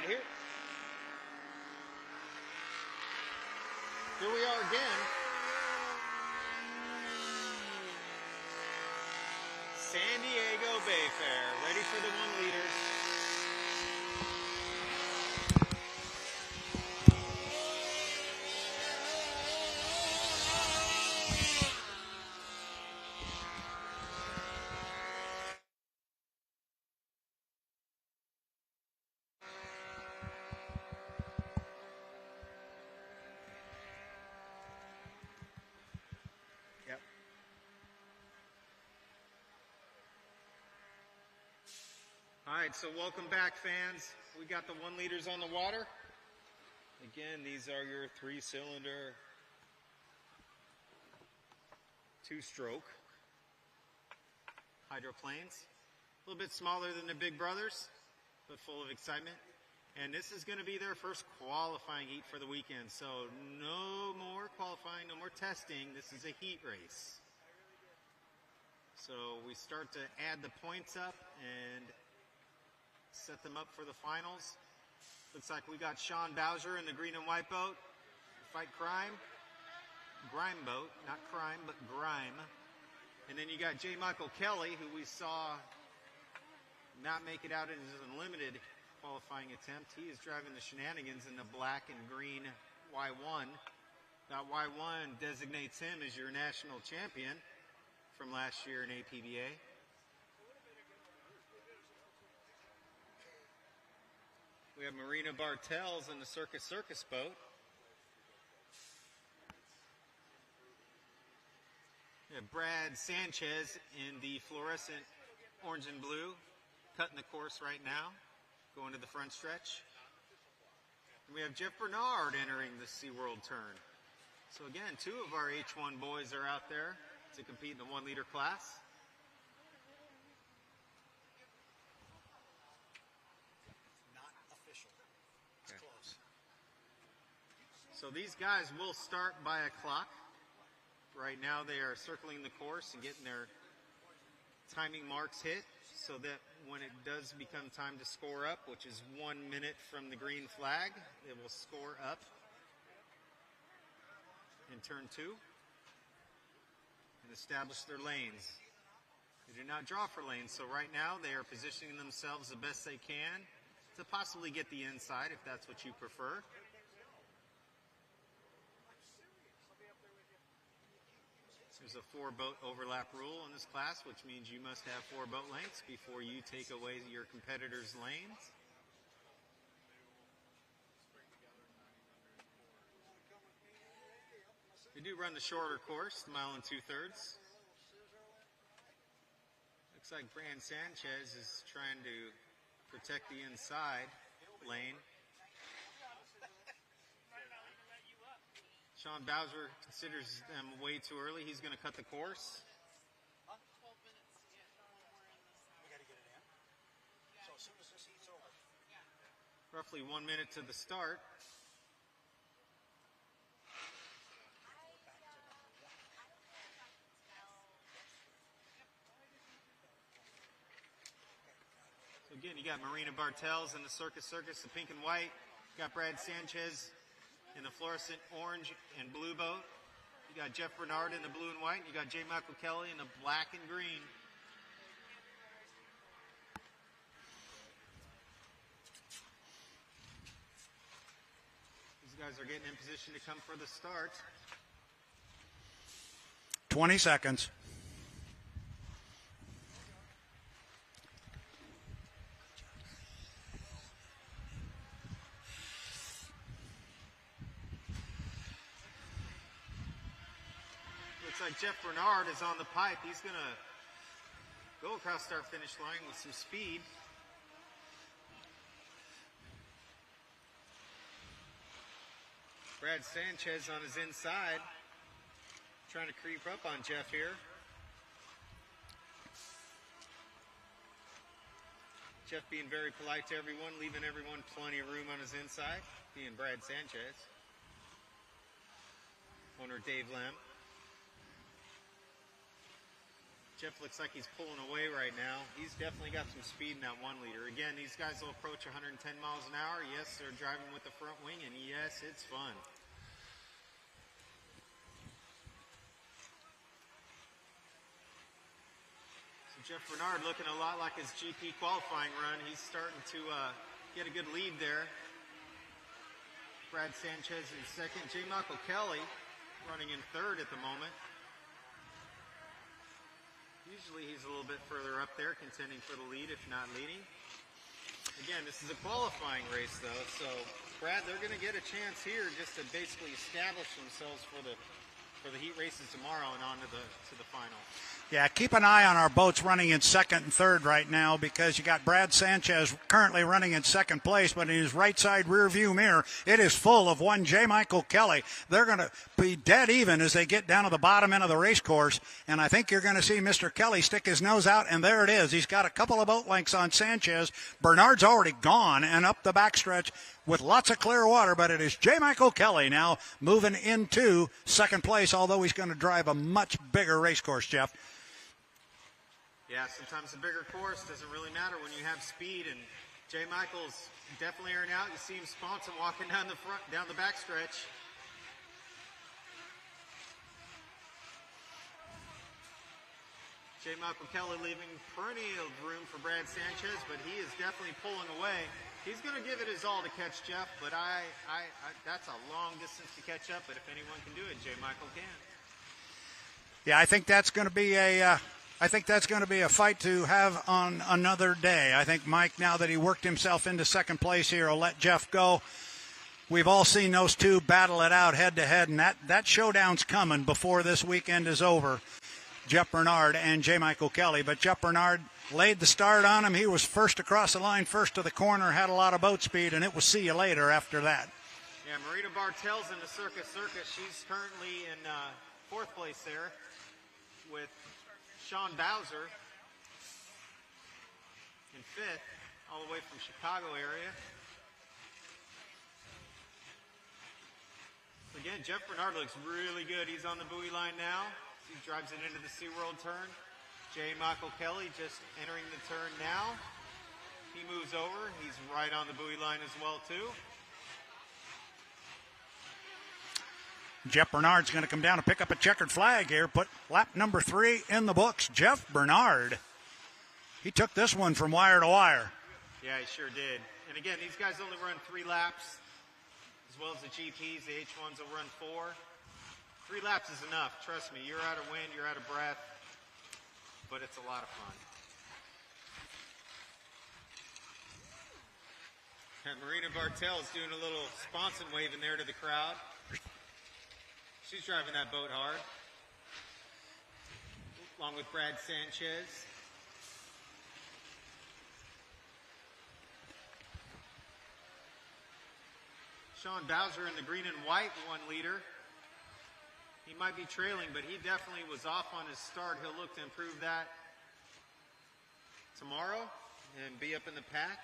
here we are again. San Diego Bayfair, ready for the 1 liters. Yep. All right, so welcome back, fans. We got the 1 liters on the water. Again, these are your 3-cylinder, 2-stroke hydroplanes. A little bit smaller than the big brothers, but full of excitement. And this is going to be their first qualifying heat for the weekend. So no more qualifying, no more testing. This is a heat race. So we start to add the points up and set them up for the finals. Looks like we got Sean Bowser in the green and white boat. Fight Crime. Grime boat, not crime, but grime. And then you got J. Michael Kelly, who we saw not make it out in his unlimited qualifying attempt. He is driving the Shenanigans in the black and green Y1. That Y1 designates him as your national champion from last year in APBA. We have Marina Bartels in the Circus boat. We have Brad Sanchez in the fluorescent orange and blue, cutting the course right now, going to the front stretch. And we have Jeff Bernard entering the SeaWorld turn. So again, 2 of our H1 boys are out there to compete in the 1 liter class. Not official. It's Okay. close. So these guys will start by a clock. Right now they are circling the course and getting their timing marks hit so that when it does become time to score up, which is 1 minute from the green flag, they will score up in turn 2 and establish their lanes. They do not draw for lanes, so right now they are positioning themselves the best they can to possibly get the inside if that's what you prefer. There's a 4-boat overlap rule in this class, which means you must have 4 boat lengths before you take away your competitors' lanes. They do run the shorter course, the 1 2/3. Looks like Brand Sanchez is trying to protect the inside lane. Sean Bowser considers them way too early. He's going to cut the course. We got to get it in. So as soon as this heat's over. Roughly 1 minute to the start. So again, you got Marina Bartels in the Circus, the pink and white. You got Brad Sanchez in the fluorescent orange and blue boat. You got Jeff Bernard in the blue and white. You got J. Michael Kelly in the black and green. These guys are getting in position to come for the start. 20 seconds. Looks like Jeff Bernard is on the pipe. He's going to go across start-finish line with some speed. Brad Sanchez on his inside, trying to creep up on Jeff here. Jeff being very polite to everyone, leaving everyone plenty of room on his inside, being Brad Sanchez. Owner Dave Lem. Jeff looks like he's pulling away right now. He's definitely got some speed in that 1 liter. Again, these guys will approach 110 miles an hour. Yes, they're driving with the front wing, and yes, it's fun. So Jeff Bernard looking a lot like his GP qualifying run. He's starting to get a good lead there. Brad Sanchez in second. J. Michael Kelly running in third at the moment. Usually he's a little bit further up there, contending for the lead, if not leading. Again, this is a qualifying race, though, so Brad, they're going to get a chance here just to basically establish themselves for the heat races tomorrow and on to the final. Yeah, keep an eye on our boats running in second and third right now, because you got Brad Sanchez currently running in second place, but in his right side rear view mirror, it is full of one J. Michael Kelly. They're going to be dead even as they get down to the bottom end of the race course, and I think you're going to see Mr. Kelly stick his nose out, and there it is. He's got a couple of boat lengths on Sanchez. Bernard's already gone and up the backstretch with lots of clear water, but it is J. Michael Kelly now moving into second place, although he's going to drive a much bigger race course, Jeff. Yeah, sometimes a bigger course doesn't really matter when you have speed, and J. Michael's definitely airing out. You see him sponsoring walking down the backstretch. J. Michael Kelly leaving plenty of room for Brad Sanchez, but he is definitely pulling away. He's going to give it his all to catch Jeff, but that's a long distance to catch up, but if anyone can do it, J. Michael can. Yeah, I think that's going to be a fight to have on another day. I think Mike, now that he worked himself into second place here, will let Jeff go. We've all seen those two battle it out head to head, and that showdown's coming before this weekend is over. Jeff Bernard and J. Michael Kelly, but Jeff Bernard laid the start on him. He was first across the line, first to the corner, had a lot of boat speed, and it was see you later after that. Yeah, Marita Bartels in the Circus. She's currently in fourth place there with Sean Bowser in fifth, all the way from Chicago area. Again, Jeff Bernard looks really good. He's on the buoy line now. He drives it into the SeaWorld turn. J. Michael Kelly just entering the turn now. He moves over. He's right on the buoy line as well, too. Jeff Bernard's going to come down and pick up a checkered flag here. Put lap number 3 in the books. Jeff Bernard. He took this one from wire to wire. Yeah, he sure did. And again, these guys only run 3 laps, as well as the GPs. The H1s will run 4. 3 laps is enough. Trust me, you're out of wind, you're out of breath, but it's a lot of fun. And Marina Bartels doing a little sponson waving there to the crowd. She's driving that boat hard, along with Brad Sanchez. Sean Bowser in the green and white 1 liter. He might be trailing, but he definitely was off on his start. He'll look to improve that tomorrow and be up in the pack.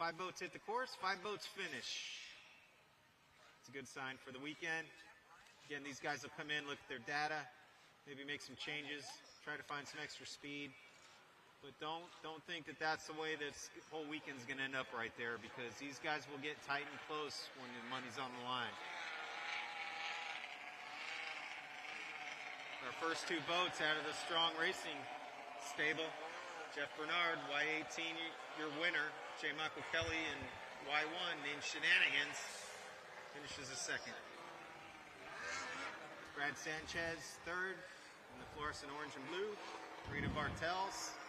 Five boats hit the course, 5 boats finish. It's a good sign for the weekend. Again, these guys will come in, look at their data, maybe make some changes, try to find some extra speed. But don't think that that's the way this whole weekend's going to end up right there, because these guys will get tight and close when the money's on the line. Our first 2 boats out of the Strong Racing stable. Jeff Bernard, Y18, your winner. J. Michael Kelly and Y1 named Shenanigans finishes a second. Brad Sanchez third in the fluorescent orange and blue. Rita Bartels,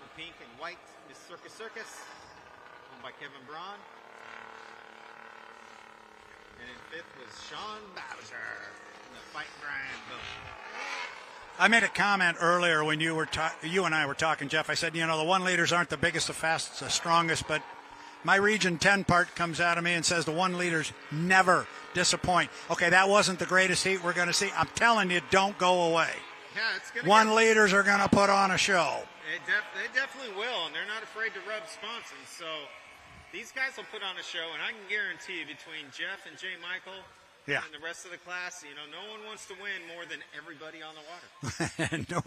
the pink and white, Miss Circus, owned by Kevin Braun. And in fifth was Sean Bowser in the Fight Grind boat. I made a comment earlier when you and I were talking, Jeff. I said, the 1 liters aren't the biggest, the fastest, the strongest, but my Region 10 part comes out of me and says the 1 liters never disappoint. Okay, that wasn't the greatest heat we're going to see. I'm telling you, don't go away. Yeah, it's going to 1 liters are going to put on a show. They definitely will, and they're not afraid to rub sponsons. So these guys will put on a show, and I can guarantee between Jeff and J. Michael and the rest of the class, no one wants to win more than everybody on the water. No,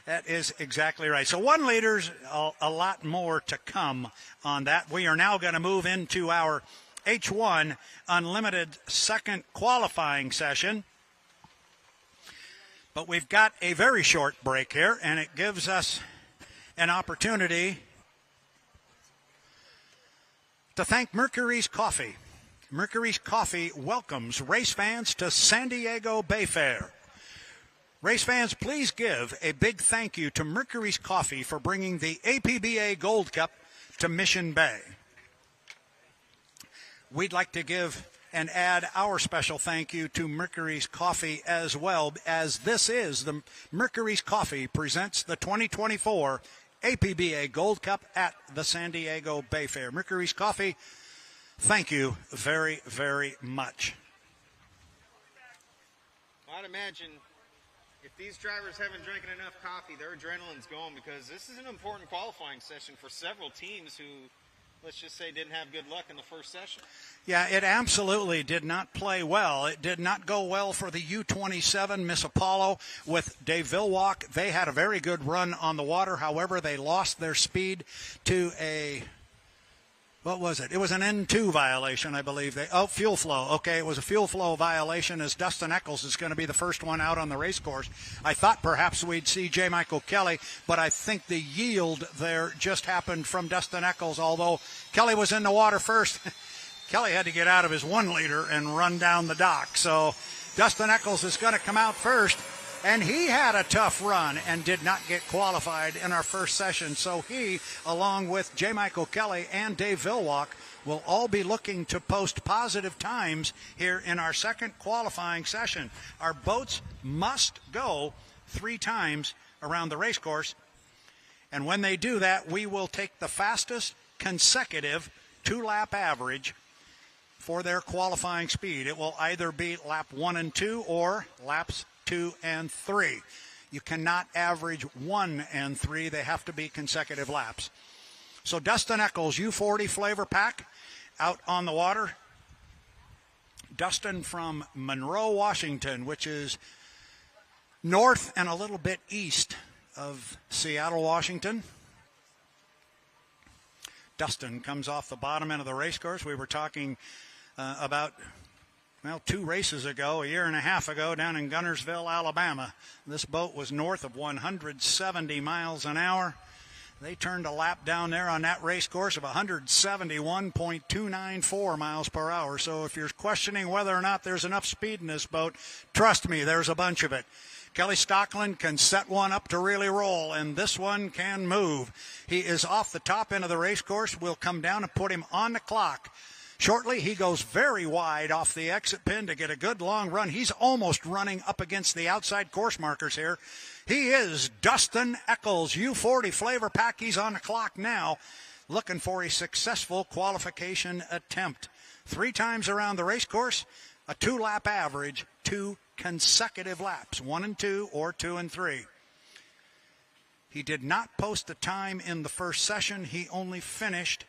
that is exactly right. So 1 liter's a lot more to come on that. We are now going to move into our H1 Unlimited second qualifying session. But we've got a very short break here, and it gives us an opportunity to thank Mercurys Coffee. Mercurys Coffee welcomes race fans to San Diego Bayfair. Race fans, please give a big thank you to Mercurys Coffee for bringing the APBA Gold Cup to Mission Bay. We'd like to give and add our special thank you to Mercurys Coffee as well, as this is the Mercurys Coffee presents the 2024 APBA Gold Cup at the San Diego Bayfair. Mercurys Coffee, thank you very, very much. I'd imagine if these drivers haven't drinking enough coffee, their adrenaline's going, because this is an important qualifying session for several teams who, let's just say, didn't have good luck in the first session. Yeah, it absolutely did not play well. It did not go well for the U-27 Miss Apollo with Dave Villwalk. They had a very good run on the water. However, they lost their speed to a, what was it? It was an N2 violation, I believe. Fuel flow. Okay, it was a fuel flow violation, as Dustin Eccles is going to be the first one out on the race course. I thought perhaps we'd see J. Michael Kelly, but I think the yield there just happened from Dustin Eccles, although Kelly was in the water first. Kelly had to get out of his 1 liter and run down the dock. So Dustin Eccles is going to come out first, and he had a tough run and did not get qualified in our first session. So he, along with J. Michael Kelly and Dave Villwalk, will all be looking to post positive times here in our second qualifying session. Our boats must go 3 times around the race course, and when they do that, we will take the fastest consecutive 2-lap average for their qualifying speed. It will either be lap 1 and 2 or laps 2 and 3. You cannot average 1 and 3. They have to be consecutive laps. So Dustin Eccles, U40 flavor pack, out on the water. Dustin from Monroe, Washington, which is north and a little bit east of Seattle, Washington. Dustin comes off the bottom end of the race course. We were talking about 2 races ago, a year and a half ago, down in Gunnersville, Alabama. This boat was north of 170 miles an hour. They turned a lap down there on that race course of 171.294 miles per hour. So if you're questioning whether or not there's enough speed in this boat, trust me, there's a bunch of it. Kelly Stockland can set one up to really roll, and this one can move. He is off the top end of the race course. We'll come down and put him on the clock. Shortly, he goes very wide off the exit pin to get a good long run. He's almost running up against the outside course markers here. He is Dustin Eccles, U40 flavor pack. He's on the clock now, looking for a successful qualification attempt. 3 times around the race course, a 2-lap average, 2 consecutive laps, 1 and 2 or 2 and 3. He did not post a time in the first session. He only finished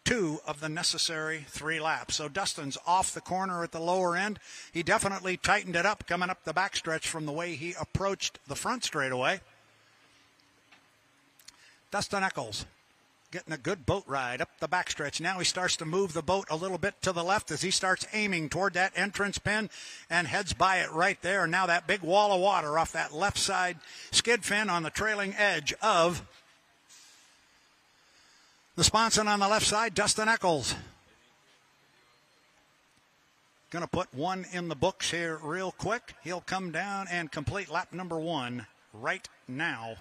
2 of the necessary 3 laps. So Dustin's off the corner at the lower end. He definitely tightened it up coming up the backstretch from the way he approached the front straightaway. Dustin Eccles getting a good boat ride up the backstretch. Now he starts to move the boat a little bit to the left as he starts aiming toward that entrance pin and heads by it right there. And now that big wall of water off that left side skid fin on the trailing edge of the sponson on the left side, Dustin Eccles. Going to put 1 in the books here real quick. He'll come down and complete lap number 1 right now.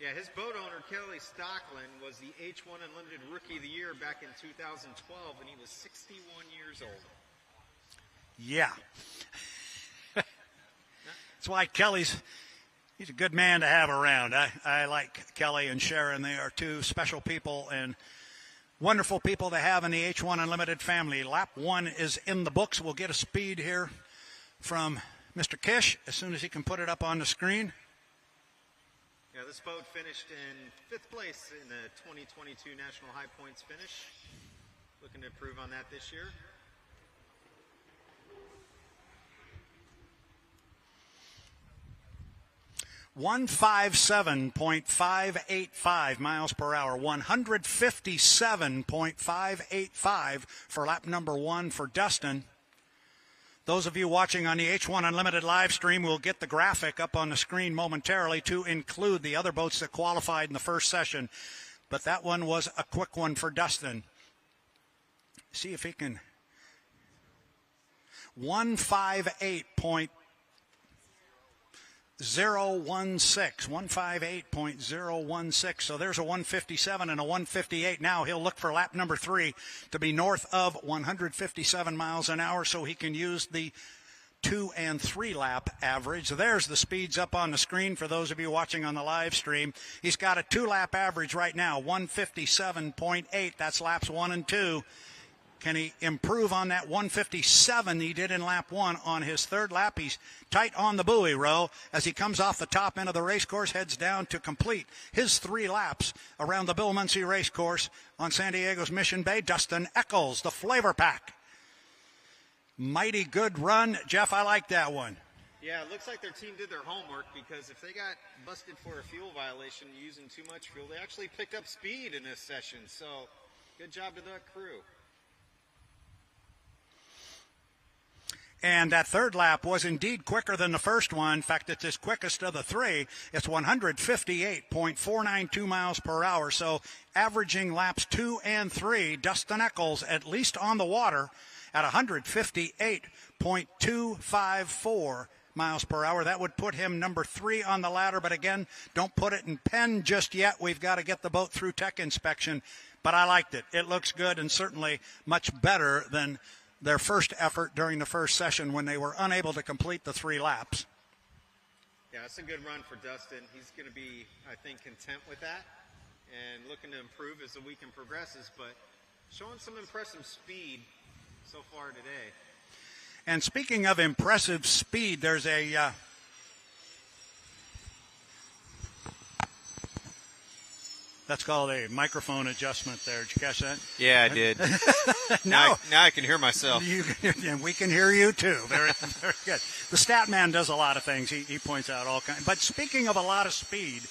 Yeah, his boat owner, Kelly Stockland, was the H1 Unlimited Rookie of the Year back in 2012 when he was 61 years old. Yeah. That's why he's a good man to have around. I like Kelly and Sharon. They are 2 special people and wonderful people to have in the H1 Unlimited family. Lap 1 is in the books. We'll get a speed here from Mr. Kish as soon as he can put it up on the screen. Yeah, this boat finished in 5th place in the 2022 National High Points finish. Looking to improve on that this year. $157.585 miles per hour, 157.585 for lap number 1 for Dustin. Those of you watching on the H1 Unlimited live stream will get the graphic up on the screen momentarily to include the other boats that qualified in the first session. But that one was a quick one for Dustin. See if he can. 158.016. So there's a 157 and a 158. Now he'll look for lap number 3 to be north of 157 miles an hour so he can use the 2 and 3 lap average. There's the speeds up on the screen for those of you watching on the live stream. He's got a 2 lap average right now, 157.8. That's laps 1 and 2. Can he improve on that 157 he did in lap 1 on his 3rd lap? He's tight on the buoy row as he comes off the top end of the race course, heads down to complete his 3 laps around the Bill Munsey race course on San Diego's Mission Bay. Dustin Eccles, the flavor pack. Mighty good run. Jeff, I like that one. Yeah, it looks like their team did their homework because if they got busted for a fuel violation using too much fuel, they actually picked up speed in this session. So good job to that crew. And that 3rd lap was indeed quicker than the first one. In fact, it's his quickest of the 3. It's 158.492 miles per hour. So averaging laps 2 and 3, Dustin Eccles at least on the water at 158.254 miles per hour. That would put him number 3 on the ladder. But again, don't put it in pen just yet. We've got to get the boat through tech inspection. But I liked it. It looks good and certainly much better than their first effort during the first session when they were unable to complete the 3 laps. Yeah, it's a good run for Dustin. He's going to be, I think, content with that and looking to improve as the weekend progresses, but showing some impressive speed so far today. And speaking of impressive speed, there's a that's called a microphone adjustment there. Did you catch that? Yeah, I did. now I can hear myself. And we can hear you too. Very, very good. The stat man does a lot of things. He points out all kinds. But speaking of a lot of speed,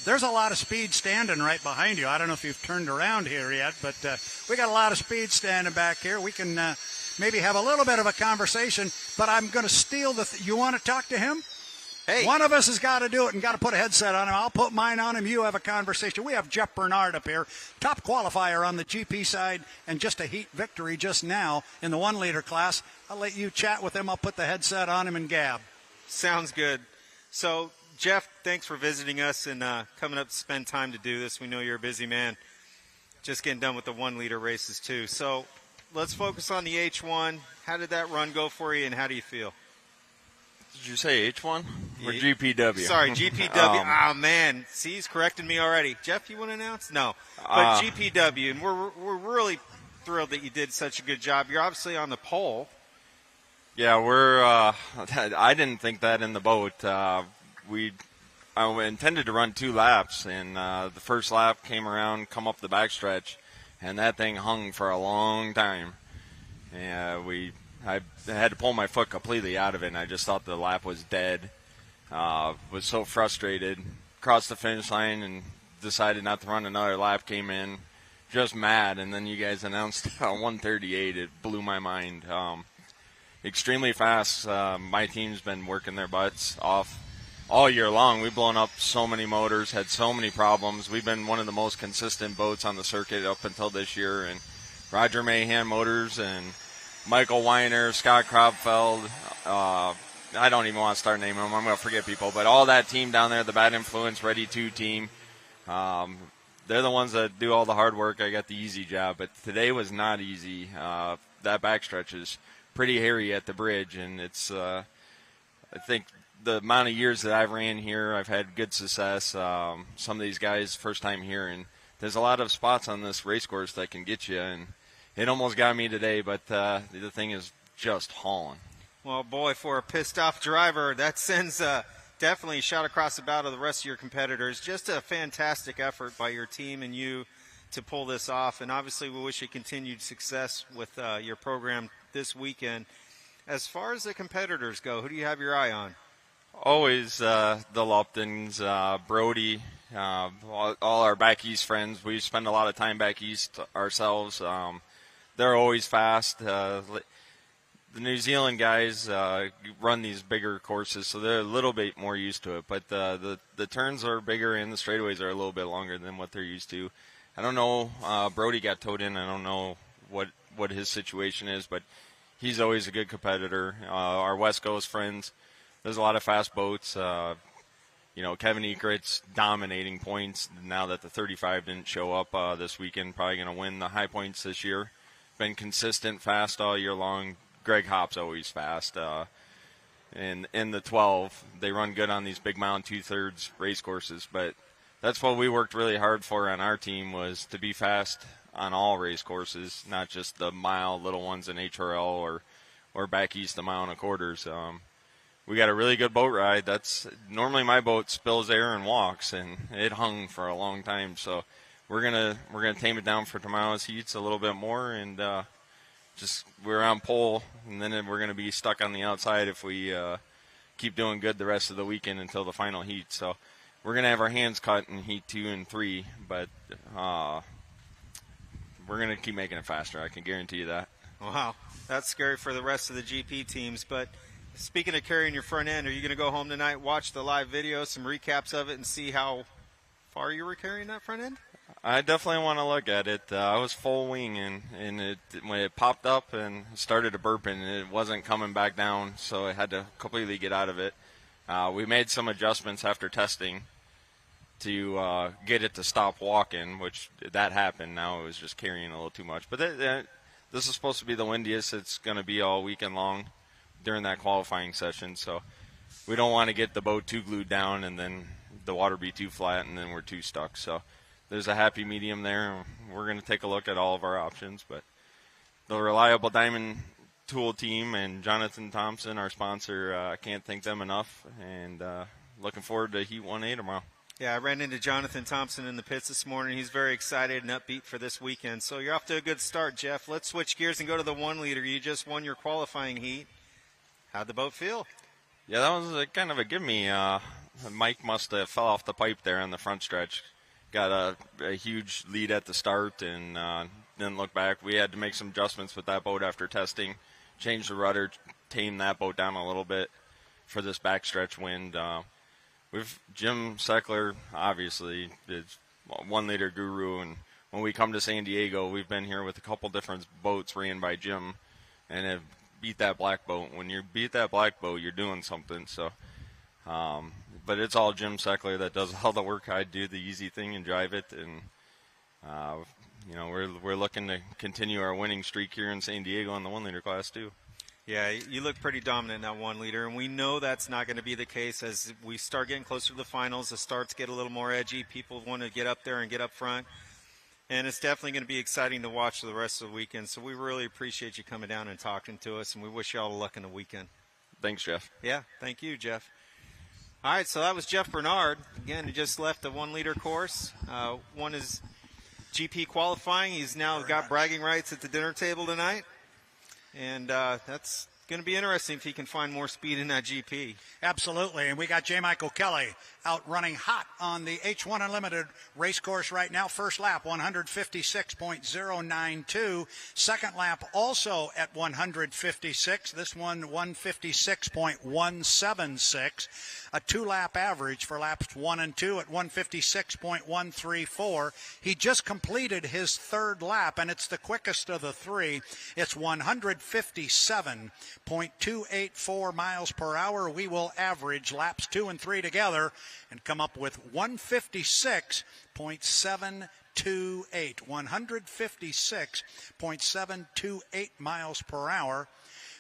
there's a lot of speed standing right behind you. I don't know if you've turned around here yet, but we got a lot of speed standing back here. We can maybe have a little bit of a conversation, but I'm going to steal you want to talk to him? Hey. One of us has got to do it and got to put a headset on him. I'll put mine on him. You have a conversation. We have Jeff Bernard up here, top qualifier on the GP side, and just a heat victory just now in the 1-liter class. I'll let you chat with him. I'll put the headset on him and gab. Sounds good. So, Jeff, thanks for visiting us and coming up to spend time to do this. We know you're a busy man. Just getting done with the 1-liter races, too. So, let's focus on the H1. How did that run go for you, and how do you feel? Did you say H1 or GPW? Sorry, GPW. Oh, man. See, he's correcting me already. Jeff, you want to announce? No. But GPW, and we're really thrilled that you did such a good job. You're obviously on the pole. Yeah, I didn't think that in the boat. I intended to run 2 laps, and the first lap came around, come up the backstretch, and that thing hung for a long time. And I had to pull my foot completely out of it, and I just thought the lap was dead. Was so frustrated. Crossed the finish line and decided not to run another lap. Came in just mad, and then you guys announced 138. It blew my mind. Extremely fast. My team's been working their butts off all year long. We've blown up so many motors, had so many problems. We've been one of the most consistent boats on the circuit up until this year, and Roger Mahan Motors and Michael Weiner, Scott Kropfeld, I don't even want to start naming them. I'm going to forget people. But all that team down there, the Bad Influence, Ready 2 team, they're the ones that do all the hard work. I got the easy job. But today was not easy. That backstretch is pretty hairy at the bridge. And it's, I think, the amount of years that I've ran here, I've had good success. Some of these guys, first time here. And there's a lot of spots on this race course that can get you. And it almost got me today, but the thing is just hauling. Well, boy, for a pissed-off driver, that sends definitely shout across the bow to the rest of your competitors. Just a fantastic effort by your team and you to pull this off. And obviously we wish you continued success with your program this weekend. As far as the competitors go, who do you have your eye on? Always the Luptons, Brody, all our back east friends. We spend a lot of time back east ourselves. They're always fast. The New Zealand guys run these bigger courses, so they're a little bit more used to it. But the turns are bigger and the straightaways are a little bit longer than what they're used to. I don't know. Brody got towed in. I don't know what his situation is, but he's always a good competitor. Our West Coast friends, there's a lot of fast boats. Kevin Ekerit's dominating points now that the 35 didn't show up this weekend. Probably going to win the high points this year. Been consistent, fast all year long. Greg Hopp's always fast. And in the 12, they run good on these big mile and 2/3 race courses. But that's what we worked really hard for on our team, was to be fast on all race courses, not just the mile little ones in HRL or back east the mile and a quarters. We got a really good boat ride. That's normally my boat spills air and walks, and it hung for a long time. So we're gonna tame it down for tomorrow's heats a little bit more, and we're on pole, and then we're going to be stuck on the outside if we keep doing good the rest of the weekend until the final heat. So we're going to have our hands cut in heat 2 and 3, but we're going to keep making it faster. I can guarantee you that. Wow, that's scary for the rest of the GP teams. But speaking of carrying your front end, are you going to go home tonight, watch the live video, some recaps of it, and see how far you were carrying that front end? I definitely want to look at it. I was full wing, and when it popped up and started to burp, and it wasn't coming back down, so I had to completely get out of it. We made some adjustments after testing to get it to stop walking, which that happened. Now it was just carrying a little too much. But this is supposed to be the windiest it's going to be all weekend long during that qualifying session, so we don't want to get the boat too glued down and then the water be too flat and then we're too stuck. So there's a happy medium there. We're going to take a look at all of our options, but the Reliable Diamond Tool team and Jonathan Thompson, our sponsor, I can't thank them enough, and looking forward to Heat 1A tomorrow. Yeah, I ran into Jonathan Thompson in the pits this morning. He's very excited and upbeat for this weekend. So you're off to a good start, Jeff. Let's switch gears and go to the 1-liter. You just won your qualifying heat. How'd the boat feel? Yeah, that was kind of a gimme. Mike must have fell off the pipe there on the front stretch. Got a huge lead at the start and didn't look back. We had to make some adjustments with that boat after testing, change the rudder, tame that boat down a little bit for this backstretch wind. We've Jim Seckler, obviously, is 1-liter guru, and when we come to San Diego, we've been here with a couple different boats ran by Jim, and have beat that black boat. When you beat that black boat, you're doing something. So, but it's all Jim Seckler that does all the work. I do the easy thing and drive it, and we're looking to continue our winning streak here in San Diego in the 1-liter class too. Yeah, you look pretty dominant in that 1-liter, and we know that's not going to be the case as we start getting closer to the finals. The starts get a little more edgy. People want to get up there and get up front, and it's definitely going to be exciting to watch for the rest of the weekend. So we really appreciate you coming down and talking to us, and we wish you all the luck in the weekend. Thanks, Jeff. Yeah, thank you, Jeff. All right, so that was Jeff Bernard. Again, he just left the 1-liter course. Won his GP qualifying. He's now got bragging rights at the dinner table tonight. And that's going to be interesting if he can find more speed in that GP. Absolutely. And we got J. Michael Kelly out running hot on the H1 Unlimited race course right now. First lap, 156.092. Second lap also at 156. This one, 156.176. A 2-lap average for laps 1 and 2 at 156.134. He just completed his third lap, and it's the quickest of the three. It's 157.284 miles per hour. We will average laps 2 and 3 together and come up with 156.728. 156.728 miles per hour.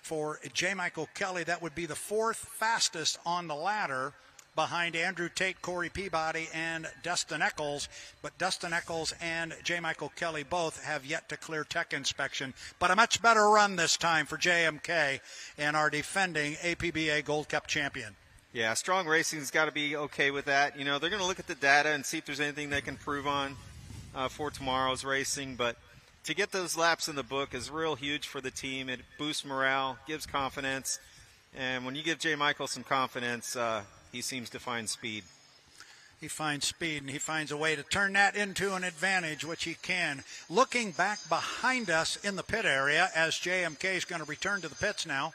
For J. Michael Kelly, that would be the fourth fastest on the ladder behind Andrew Tate, Corey Peabody, and Dustin Eccles. But Dustin Eccles and J. Michael Kelly both have yet to clear tech inspection. But a much better run this time for JMK and our defending APBA Gold Cup champion. Yeah, Strong Racing's got to be okay with that. You know, they're going to look at the data and see if there's anything they can prove on for tomorrow's racing. But to get those laps in the book is real huge for the team. It boosts morale, gives confidence. And when you give Jay Michael some confidence, he seems to find speed. He finds speed, and he finds a way to turn that into an advantage, which he can. Looking back behind us in the pit area, as JMK is going to return to the pits now,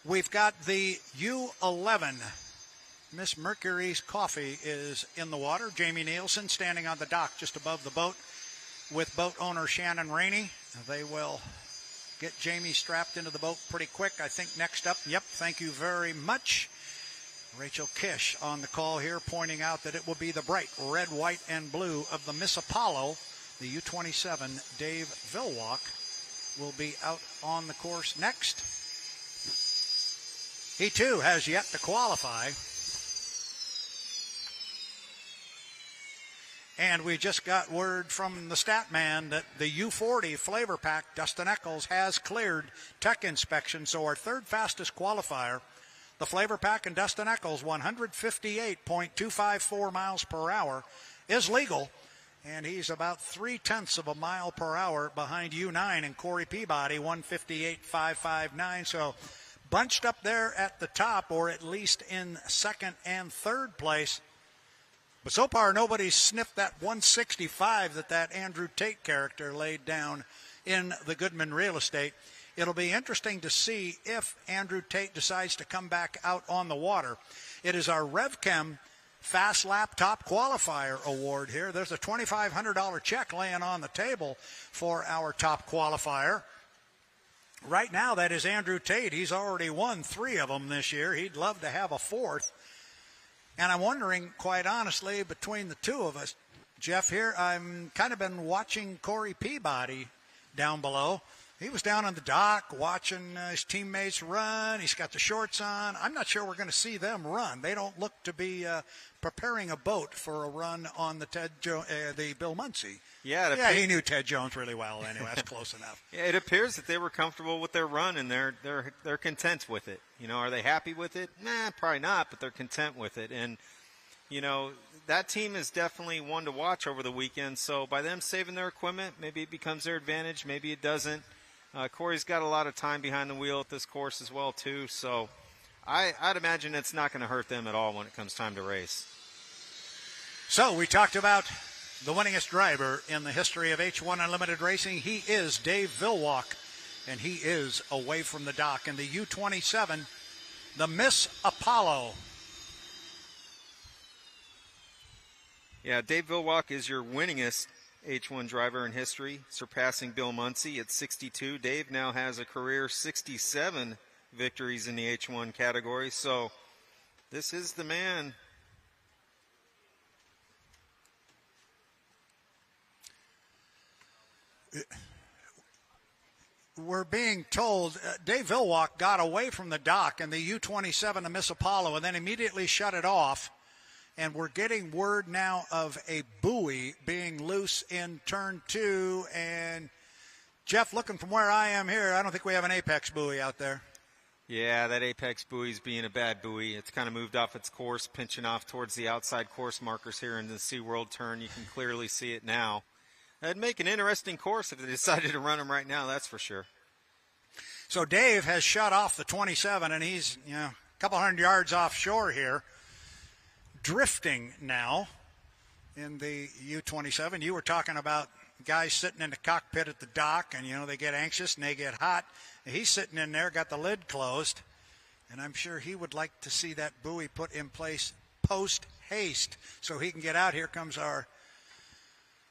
we've got the U11. Miss Mercurys Coffee is in the water. Jamie Nielsen standing on the dock just above the boat with boat owner Shannon Rainey. They will get Jamie strapped into the boat pretty quick. I think next up, yep, thank you very much. Rachel Kish on the call here, pointing out that it will be the bright red, white, and blue of the Miss Apollo. The U27, Dave Vilwalk, will be out on the course next. He, too, has yet to qualify. And we just got word from the stat man that the U40 flavor pack, Dustin Eccles, has cleared tech inspection. So our third fastest qualifier, the flavor pack and Dustin Eccles, 158.254 miles per hour, is legal. And he's about 0.3 of a mile per hour behind U9 and Corey Peabody, 158.559. So bunched up there at the top, or at least in second and third place. But so far, nobody's sniffed that 165 that Andrew Tate character laid down in the Goodman Real Estate. It'll be interesting to see if Andrew Tate decides to come back out on the water. It is our RevChem Fast Lap Top Qualifier Award here. There's a $2,500 check laying on the table for our top qualifier. Right now, that is Andrew Tate. He's already won 3 of them this year. He'd love to have a 4th. And I'm wondering, quite honestly, between the two of us, Jeff, here, I'm kind of been watching Corey Peabody down below. He was down on the dock watching his teammates run. He's got the shorts on. I'm not sure we're going to see them run. They don't look to be preparing a boat for a run on the the Bill Munsey. Yeah, he knew Ted Jones really well anyway. That's close enough. Yeah, it appears that they were comfortable with their run, and they're content with it. You know, are they happy with it? Nah, probably not, but they're content with it. And, you know, that team is definitely one to watch over the weekend. So by them saving their equipment, maybe it becomes their advantage, maybe it doesn't. Corey's got a lot of time behind the wheel at this course as well, too. So I'd imagine it's not going to hurt them at all when it comes time to race. So we talked about the winningest driver in the history of H1 Unlimited Racing. He is Dave Vilwalk, and he is away from the dock. In the U27, the Miss Apollo. Yeah, Dave Vilwalk is your winningest H1 driver in history, surpassing Bill Munsey at 62. Dave now has a career 67 victories in the H1 category, so this is the man. We're being told Dave Vilwalk got away from the dock in the U27 to Miss Apollo and then immediately shut it off. And we're getting word now of a buoy being loose in turn 2. And, Jeff, looking from where I am here, I don't think we have an apex buoy out there. Yeah, that apex buoy's being a bad buoy. It's kind of moved off its course, pinching off towards the outside course markers here in the SeaWorld turn. You can clearly see it now. That'd make an interesting course if they decided to run them right now, that's for sure. So Dave has shut off the 27, and he's a couple hundred yards offshore here. Drifting now in the U27. You were talking about guys sitting in the cockpit at the dock, and, they get anxious and they get hot. He's sitting in there, got the lid closed, and I'm sure he would like to see that buoy put in place post-haste so he can get out. Here comes our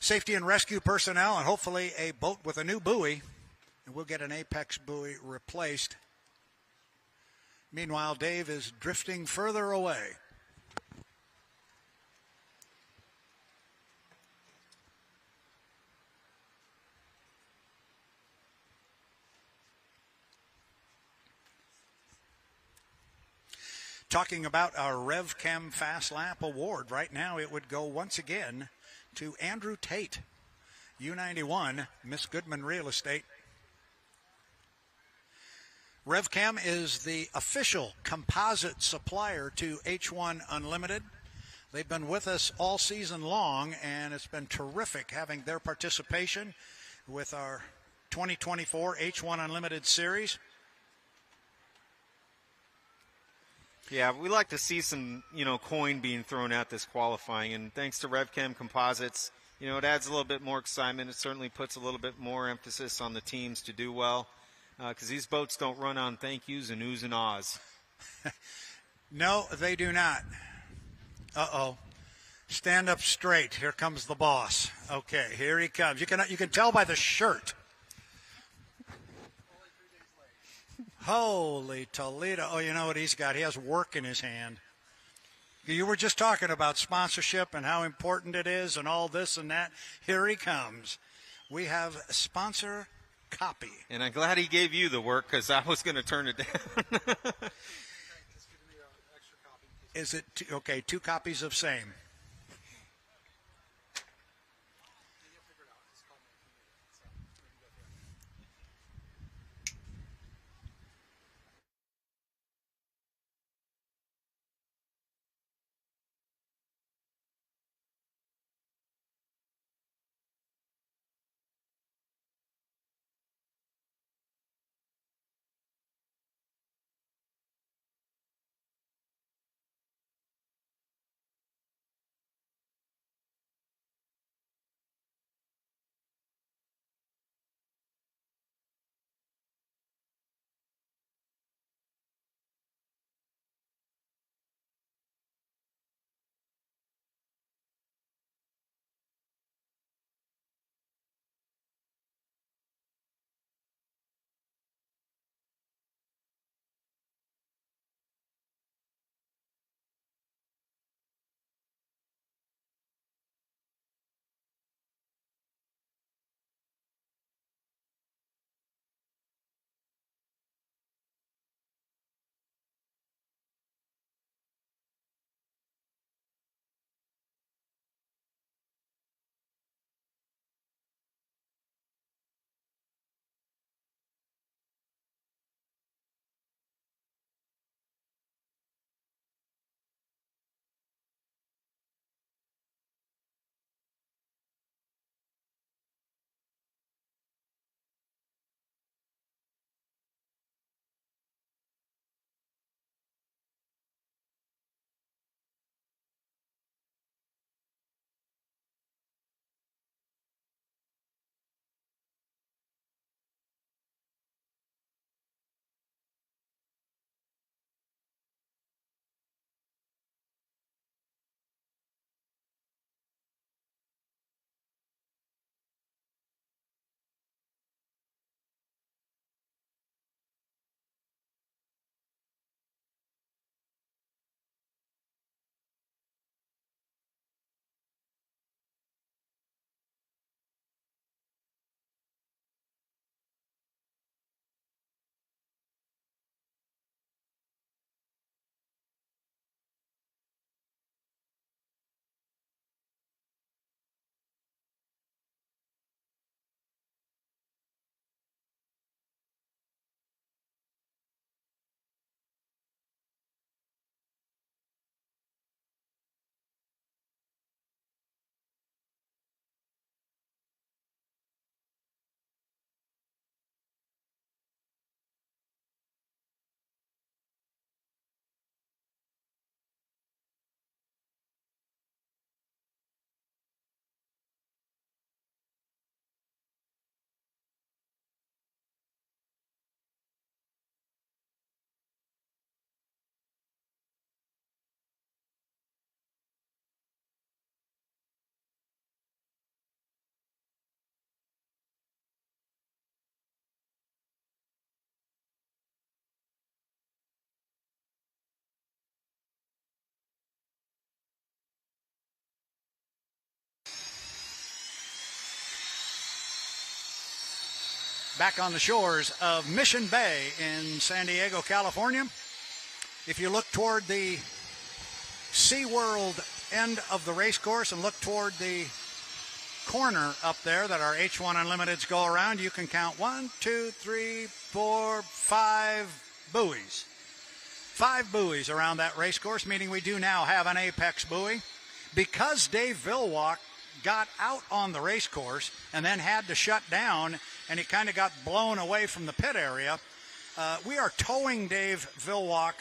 safety and rescue personnel and hopefully a boat with a new buoy, and we'll get an apex buoy replaced. Meanwhile, Dave is drifting further away. Talking about our RevChem Fast Lap Award, right now it would go once again to Andrew Tate, U91, Miss Goodman Real Estate. RevChem is the official composite supplier to H1 Unlimited. They've been with us all season long, and it's been terrific having their participation with our 2024 H1 Unlimited series. Yeah, we like to see some, coin being thrown at this qualifying, and thanks to RevChem Composites, it adds a little bit more excitement. It certainly puts a little bit more emphasis on the teams to do well, because these boats don't run on thank yous and oohs and ahs. No, they do not. Uh-oh. Stand up straight. Here comes the boss. Okay, here he comes. You can tell by the shirt. Holy Toledo. Oh, you know what he's got? He has work in his hand. You were just talking about sponsorship and how important it is and all this and that. Here he comes. We have sponsor copy. And I'm glad he gave you the work, because I was going to turn it down. Is it okay? 2 copies of same. Back on the shores of Mission Bay in San Diego, California. If you look toward the SeaWorld end of the race course and look toward the corner up there that our H1 Unlimiteds go around, you can count 1, 2, 3, 4, 5 buoys. 5 buoys around that race course, meaning we do now have an apex buoy. Because Dave Villwalk got out on the race course and then had to shut down, and he kind of got blown away from the pit area, we are towing Dave Villwalk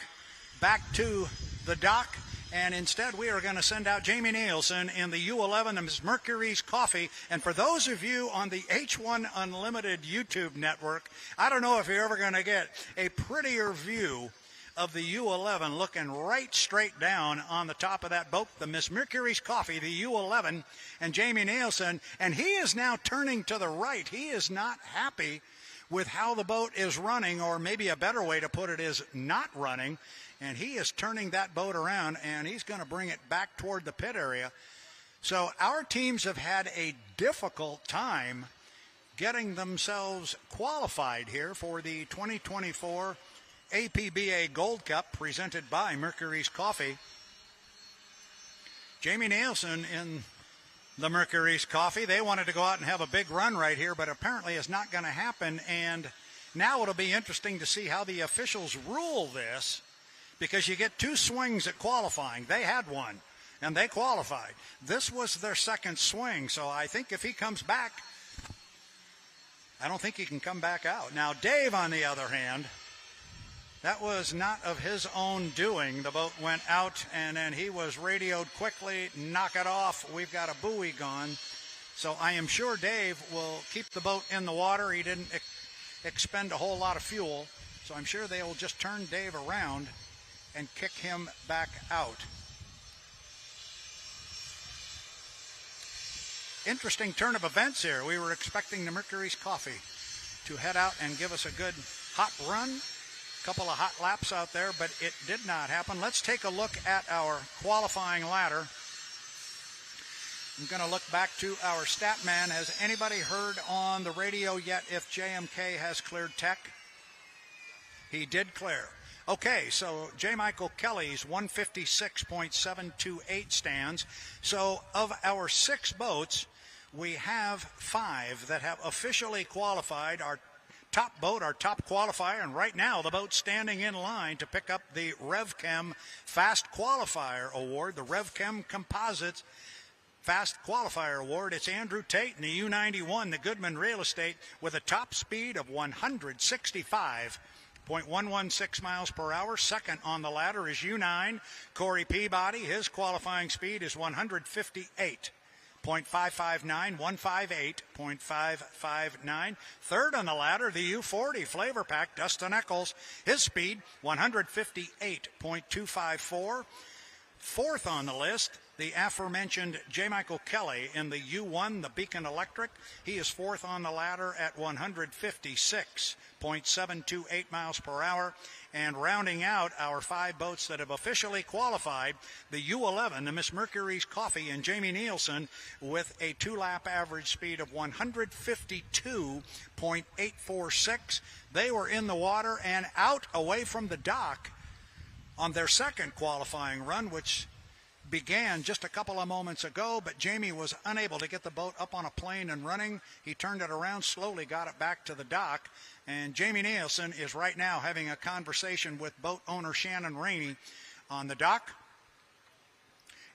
back to the dock, and instead we are going to send out Jamie Nielsen in the U11, the Mercurys Coffee. And for those of you on the H1 Unlimited YouTube network, I don't know if you're ever going to get a prettier view of the U11 looking right straight down on the top of that boat, the Miss Mercurys Coffee, the U11, and Jamie Nielsen. And he is now turning to the right. He is not happy with how the boat is running, or maybe a better way to put it is not running. And he is turning that boat around, and he's going to bring it back toward the pit area. So our teams have had a difficult time getting themselves qualified here for the 2024 APBA Gold Cup presented by Mercurys Coffee. Jamie Nielsen in the Mercurys Coffee. They wanted to go out and have a big run right here, but apparently it's not going to happen. And now it'll be interesting to see how the officials rule this, because you get 2 swings at qualifying. They had one, and they qualified. This was their second swing, so I think if he comes back, I don't think he can come back out. Now, Dave, on the other hand, that was not of his own doing. The boat went out, and then he was radioed quickly, knock it off. We've got a buoy gone. So I am sure Dave will keep the boat in the water. He didn't expend a whole lot of fuel. So I'm sure they will just turn Dave around and kick him back out. Interesting turn of events here. We were expecting the Mercurys Coffee to head out and give us a good hot run. Couple of hot laps out there, but it did not happen. Let's take a look at our qualifying ladder. I'm going to look back to our stat man. Has anybody heard on the radio yet if JMK has cleared tech? He did clear. Okay, so J. Michael Kelly's 156.728 stands. So of our 6 boats, we have 5 that have officially qualified. Our top boat, our top qualifier, and right now the boat standing in line to pick up the RevChem Fast Qualifier Award, the RevChem Composites Fast Qualifier Award. It's Andrew Tate in the U91, the Goodman Real Estate, with a top speed of 165.116 miles per hour. Second on the ladder is U9, Corey Peabody. His qualifying speed is 158.559, 158.559. Third on the ladder, the U40 Flavor Pack, Dustin Eccles. His speed, 158.254. Fourth on the list, the aforementioned J. Michael Kelly in the U1, the Beacon Electric. He is fourth on the ladder at 156.728 miles per hour. And rounding out our 5 boats that have officially qualified, the U11, the Miss Mercurys Coffee, and Jamie Nielsen with a 2-lap average speed of 152.846. They were in the water and out away from the dock on their second qualifying run, which began just a couple of moments ago, but Jamie was unable to get the boat up on a plane and running. He turned it around, slowly got it back to the dock, and Jamie Nielsen is right now having a conversation with boat owner Shannon Rainey on the dock.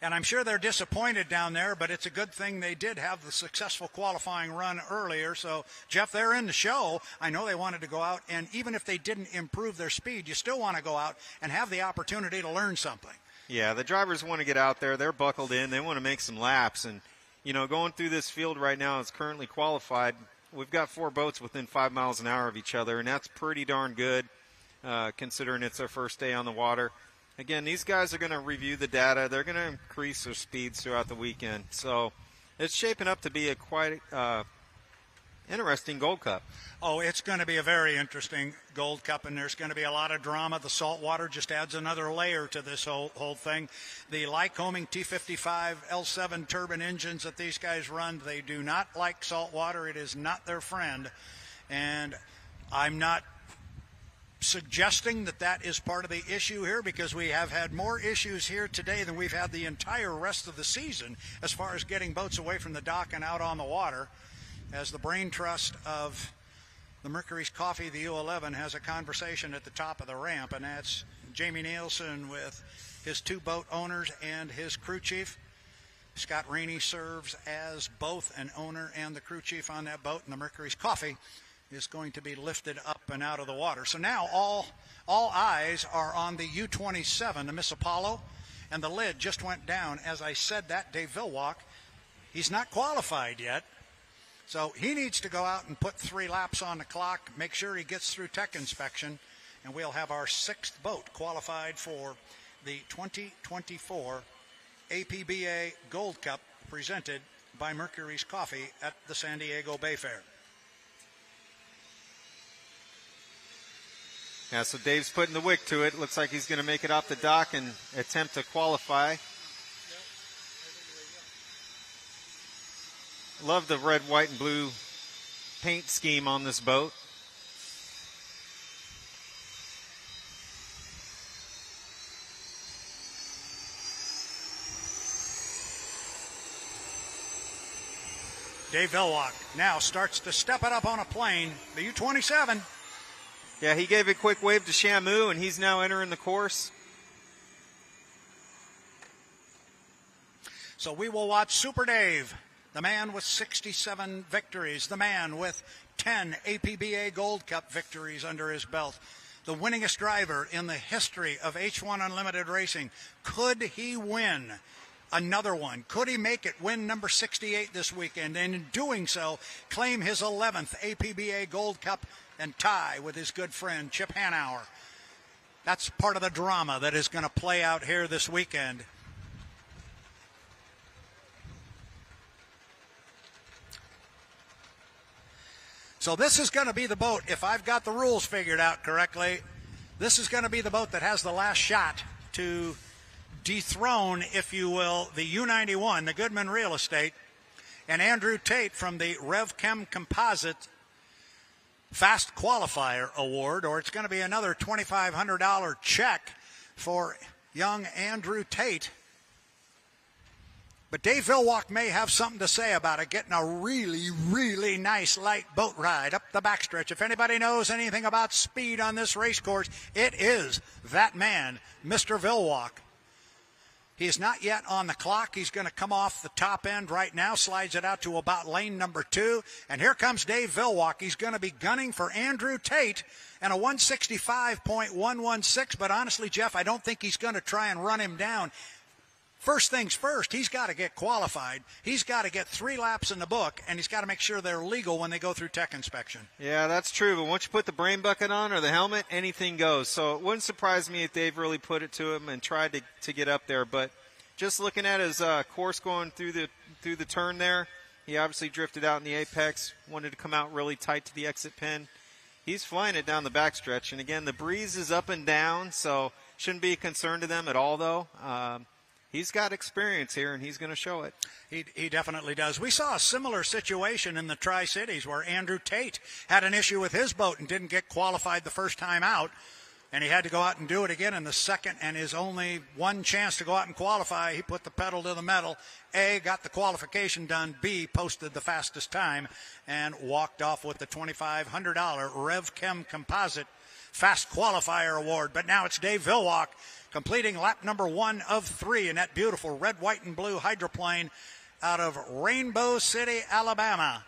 And I'm sure they're disappointed down there, but it's a good thing they did have the successful qualifying run earlier. So, Jeff, they're in the show. I know they wanted to go out, and even if they didn't improve their speed, you still want to go out and have the opportunity to learn something. Yeah, the drivers want to get out there. They're buckled in. They want to make some laps. And, you know, going through this field right now, it's currently qualified. We've got 4 boats within 5 miles an hour of each other, and that's pretty darn good considering it's their first day on the water. Again, these guys are going to review the data. They're going to increase their speeds throughout the weekend. So it's shaping up to be a quite interesting Gold Cup. Oh, it's going to be a very interesting Gold Cup, and there's going to be a lot of drama. The salt water just adds another layer to this whole thing. The Lycoming T55 L7 turbine engines that these guys run, they do not like salt water. It is not their friend, and I'm not suggesting that that is part of the issue here, because we have had more issues here today than we've had the entire rest of the season as far as getting boats away from the dock and out on the water, as the brain trust of the Mercurys Coffee, the U11, has a conversation at the top of the ramp, and that's Jamie Nielsen with his two boat owners and his crew chief. Scott Rainey serves as both an owner and the crew chief on that boat, and the Mercurys Coffee is going to be lifted up and out of the water. So now all eyes are on the U-27, the Miss Apollo, and the lid just went down. As I said that, Dave Villwalk, he's not qualified yet, so he needs to go out and put 3 laps on the clock, make sure he gets through tech inspection, and we'll have our 6th boat qualified for the 2024 APBA Gold Cup presented by Mercurys Coffee at the San Diego Bayfair. Yeah, so Dave's putting the wick to it. Looks like he's going to make it off the dock and attempt to qualify. Love the red, white, and blue paint scheme on this boat. Dave Villwalk now starts to step it up on a plane, the U-27. Yeah, he gave a quick wave to Shamu, and he's now entering the course. So we will watch Super Dave, the man with 67 victories, the man with 10 APBA Gold Cup victories under his belt, the winningest driver in the history of H1 Unlimited Racing. Could he win another one? Could he make it, win number 68 this weekend, and in doing so, claim his 11th APBA Gold Cup and tie with his good friend Chip Hanauer? That's part of the drama that is going to play out here this weekend. So this is going to be the boat, if I've got the rules figured out correctly, this is going to be the boat that has the last shot to dethrone, if you will, the U91, the Goodman Real Estate, and Andrew Tate from the RevChem Composite Fast Qualifier Award, or it's going to be another $2,500 check for young Andrew Tate. But Dave Villwalk may have something to say about it, getting a really, really nice light boat ride up the backstretch. If anybody knows anything about speed on this race course, it is that man, Mr. Villwalk. He is not yet on the clock. He's going to come off the top end right now, slides it out to about lane number 2. And here comes Dave Villwalk. He's going to be gunning for Andrew Tate and a 165.116. But honestly, Jeff, I don't think he's going to try and run him down. First things first, he's got to get qualified. He's got to get 3 laps in the book, and he's got to make sure they're legal when they go through tech inspection. Yeah, that's true. But once you put the brain bucket on or the helmet, anything goes. So it wouldn't surprise me if Dave really put it to him and tried to get up there. But just looking at his course going through the turn there, he obviously drifted out in the apex, wanted to come out really tight to the exit pin. He's flying it down the backstretch. And, again, the breeze is up and down, so shouldn't be a concern to them at all, though. He's got experience here, and he's going to show it. He definitely does. We saw a similar situation in the Tri-Cities where Andrew Tate had an issue with his boat and didn't get qualified the first time out, and he had to go out and do it again in the second, and his only one chance to go out and qualify, he put the pedal to the metal. A, got the qualification done. B, posted the fastest time and walked off with the $2,500 RevChem Composite Fast Qualifier Award. But now it's Dave Villwalk completing lap number 1 of 3 in that beautiful red, white, and blue hydroplane out of Rainbow City, Alabama.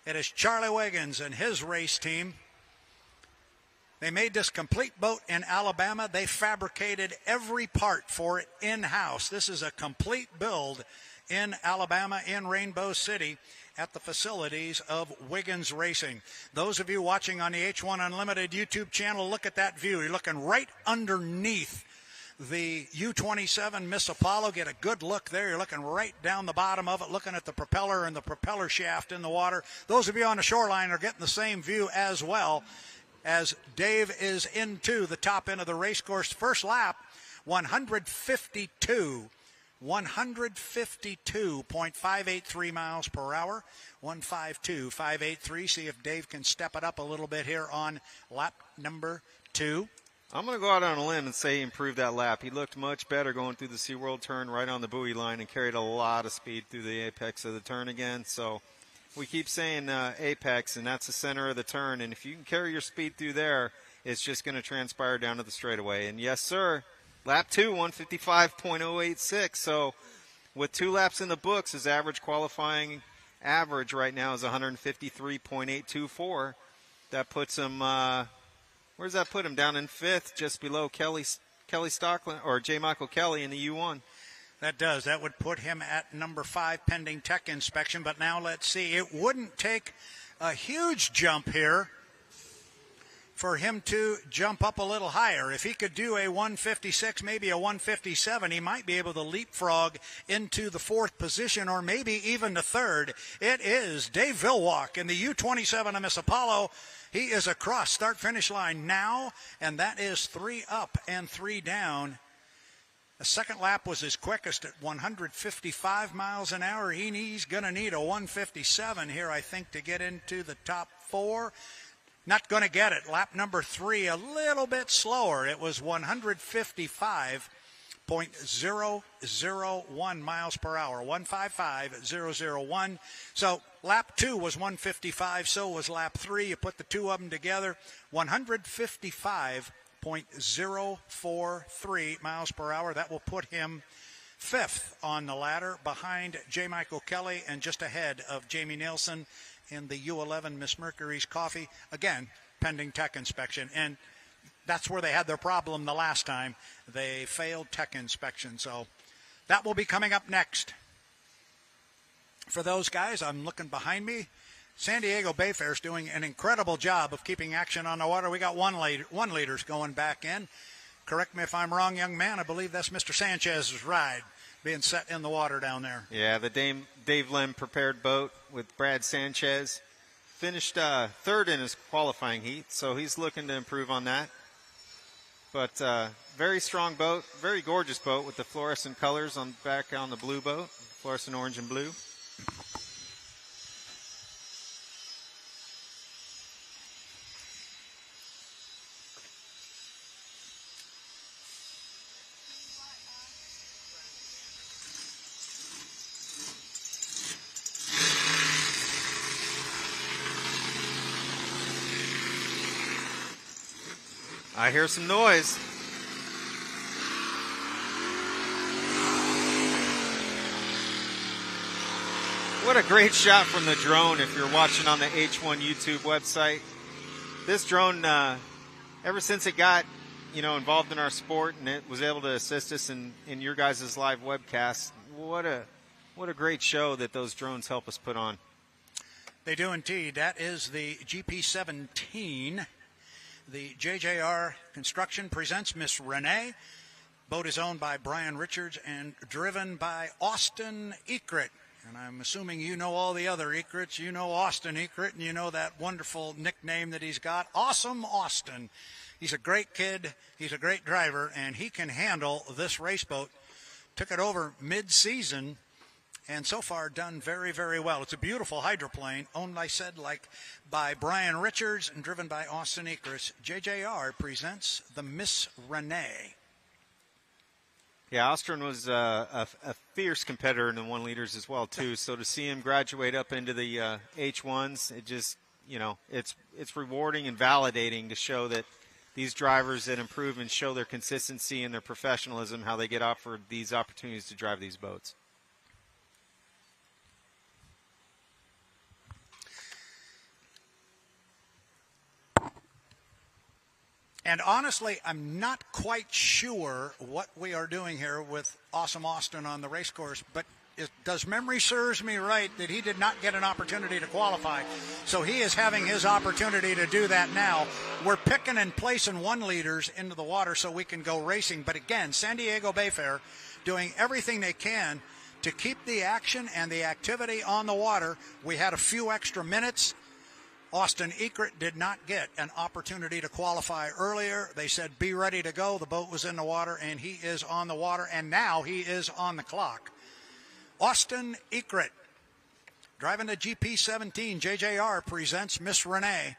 It is Charlie Wiggins and his race team. They made this complete boat in Alabama. They fabricated every part for it in-house. This is a complete build in Alabama, in Rainbow City, at the facilities of Wiggins Racing. Those of you watching on the H1 Unlimited YouTube channel, look at that view. You're looking right underneath the U-27 Miss Apollo. Get a good look there. You're looking right down the bottom of it, looking at the propeller and the propeller shaft in the water. Those of you on the shoreline are getting the same view as well, as Dave is into the top end of the race course. First lap, 152.583 miles per hour, 152.583. See if Dave can step it up a little bit here on lap number 2. I'm going to go out on a limb and say he improved that lap. He looked much better going through the SeaWorld turn right on the buoy line and carried a lot of speed through the apex of the turn again. So We keep saying apex, and that's the center of the turn. And if you can carry your speed through there, it's just going to transpire down to the straightaway. And yes, sir, lap 2, 155.086. So with 2 laps in the books, his average qualifying average right now is 153.824. That puts him, where does that put him? Down in 5th, just below Kelly Stockland, or J. Michael Kelly in the U1. That does. That would put him at number 5 pending tech inspection. But now let's see. It wouldn't take a huge jump here for him to jump up a little higher. If he could do a 156, maybe a 157, he might be able to leapfrog into the 4th position or maybe even the 3rd. It is Dave Villwalk in the U27 of Miss Apollo. He is across start-finish line now, and that is 3 up and 3 down. The second lap was his quickest at 155 miles an hour. He's going to need a 157 here, I think, to get into the top 4. Not going to get it. Lap number 3, a little bit slower. It was 155.001 miles per hour, 155.001. So lap 2 was 155, so was lap 3. You put the 2 of them together, 155.043 miles per hour. That will put him 5th on the ladder behind J. Michael Kelly and just ahead of Jamie Nielsen in the U11 Miss Mercurys Coffee. Again, pending tech inspection. And that's where they had their problem the last time. They failed tech inspection. So that will be coming up next. For those guys, I'm looking behind me. San Diego Bayfair is doing an incredible job of keeping action on the water. We got one leaders going back in. Correct me if I'm wrong, young man. I believe that's Mr. Sanchez's ride being set in the water down there. Yeah, the Dave Lim prepared boat with Brad Sanchez. Finished 3rd in his qualifying heat, so he's looking to improve on that. But very strong boat, very gorgeous boat with the fluorescent colors on back on the blue boat, fluorescent orange and blue. I hear some noise. What a great shot from the drone if you're watching on the H1 YouTube website. This drone, ever since it got, involved in our sport and it was able to assist us in your guys' live webcast, what a great show that those drones help us put on. They do indeed. That is the GP17. The JJR Construction presents Miss Renee. Boat is owned by Brian Richards and driven by Austin Ekrit. And I'm assuming you know all the other Ekrits. You know Austin Ekrit, and you know that wonderful nickname that he's got, Awesome Austin. He's a great kid. He's a great driver, and he can handle this race boat. Took it over mid-season, and so far done very, very well. It's a beautiful hydroplane, owned, I said, by Brian Richards and driven by Austin Ekrit. JJR presents the Miss Renee. Yeah, Ostrom was a fierce competitor in the 1 liters as well, too. So to see him graduate up into the H1s, it just, it's rewarding and validating to show that these drivers that improve and show their consistency and their professionalism, how they get offered these opportunities to drive these boats. And honestly, I'm not quite sure what we are doing here with Awesome Austin on the race course, but does memory serves me right that he did not get an opportunity to qualify. So he is having his opportunity to do that now. We're picking and placing 1 liters into the water so we can go racing. But again, San Diego Bayfair doing everything they can to keep the action and the activity on the water. We had a few extra minutes. Austin Ekrit did not get an opportunity to qualify earlier. They said, be ready to go. The boat was in the water, and he is on the water, and now he is on the clock. Austin Ekrit, driving the GP17, JJR presents Miss Renee.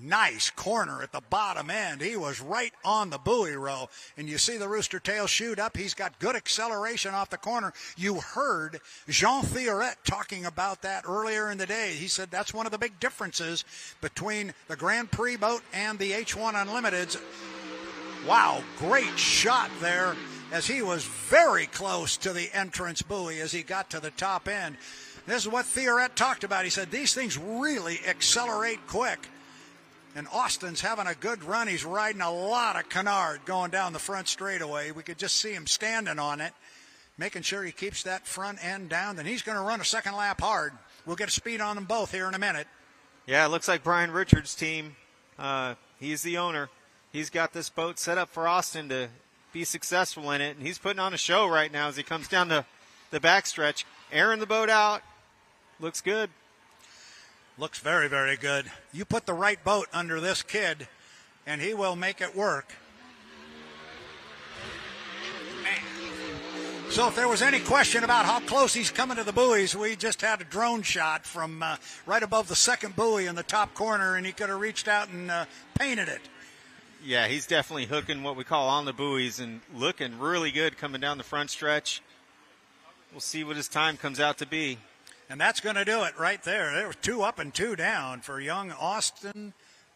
Nice corner at the bottom end. He was right on the buoy row. And you see the rooster tail shoot up. He's got good acceleration off the corner. You heard Jean Thioret talking about that earlier in the day. He said that's one of the big differences between the Grand Prix boat and the H1 Unlimiteds. Wow, great shot there as he was very close to the entrance buoy as he got to the top end. This is what Thioret talked about. He said these things really accelerate quick. And Austin's having a good run. He's riding a lot of canard going down the front straightaway. We could just see him standing on it, making sure he keeps that front end down. Then he's going to run a second lap hard. We'll get a speed on them both here in a minute. Yeah, it looks like Brian Richards' team, he's the owner. He's got this boat set up for Austin to be successful in it, and he's putting on a show right now as he comes down the backstretch. Airing the boat out. Looks good. Looks very, very good. You put the right boat under this kid, and he will make it work. Man. So if there was any question about how close he's coming to the buoys, we just had a drone shot from right above the second buoy in the top corner, and he could have reached out and painted it. Yeah, he's definitely hooking what we call on the buoys and looking really good coming down the front stretch. We'll see what his time comes out to be. And that's going to do it right there. There was 2 up and 2 down for young Austin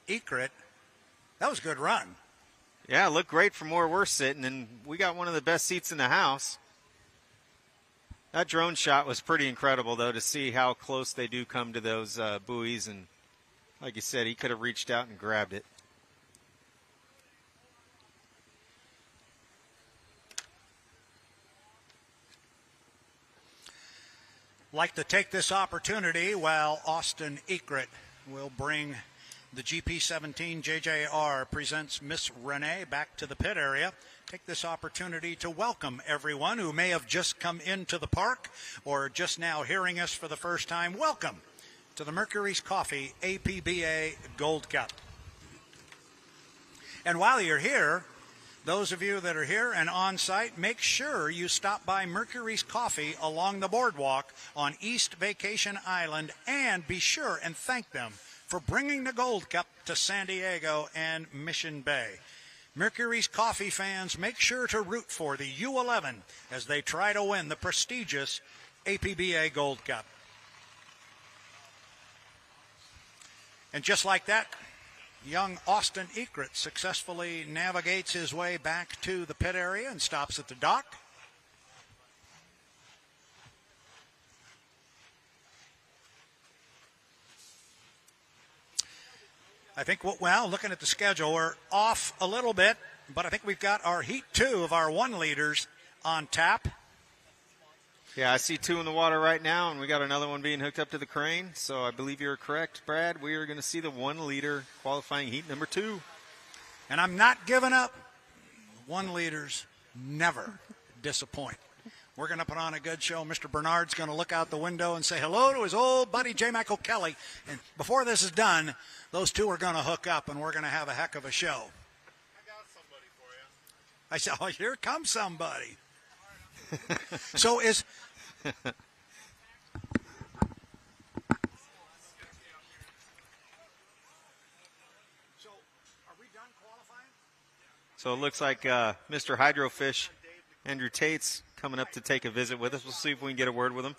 Ekrit. That was a good run. Yeah, looked great from where we're sitting, and we got one of the best seats in the house. That drone shot was pretty incredible, though, to see how close they do come to those buoys. And like you said, he could have reached out and grabbed it. Like to take this opportunity while Austin Ekrit will bring the GP17 JJR presents Miss Renee back to the pit area. Take this opportunity to welcome everyone who may have just come into the park or just now hearing us for the first time. Welcome to the Mercurys Coffee APBA Gold Cup. And while you're here, those of you that are here and on site, make sure you stop by Mercurys Coffee along the boardwalk on East Vacation Island and be sure and thank them for bringing the Gold Cup to San Diego and Mission Bay. Mercurys Coffee fans, make sure to root for the U11 as they try to win the prestigious APBA Gold Cup. And just like that, young Austin Ekrit successfully navigates his way back to the pit area and stops at the dock. I think, well, looking at the schedule, we're off a little bit, but I think we've got our Heat 2 of our 1 liters on tap. Yeah, I see 2 in the water right now, and we got another one being hooked up to the crane. So I believe you're correct, Brad. We are going to see the 1 liter qualifying heat number 2. And I'm not giving up. 1 liters never disappoint. We're going to put on a good show. Mr. Bernard's going to look out the window and say hello to his old buddy, J. Michael Kelly. And before this is done, those 2 are going to hook up, and we're going to have a heck of a show. I got somebody for you. I said, oh, here comes somebody. So is... So it looks like Mr. Hydrofish, Andrew Tate's coming up to take a visit with us. We'll see if we can get a word with him.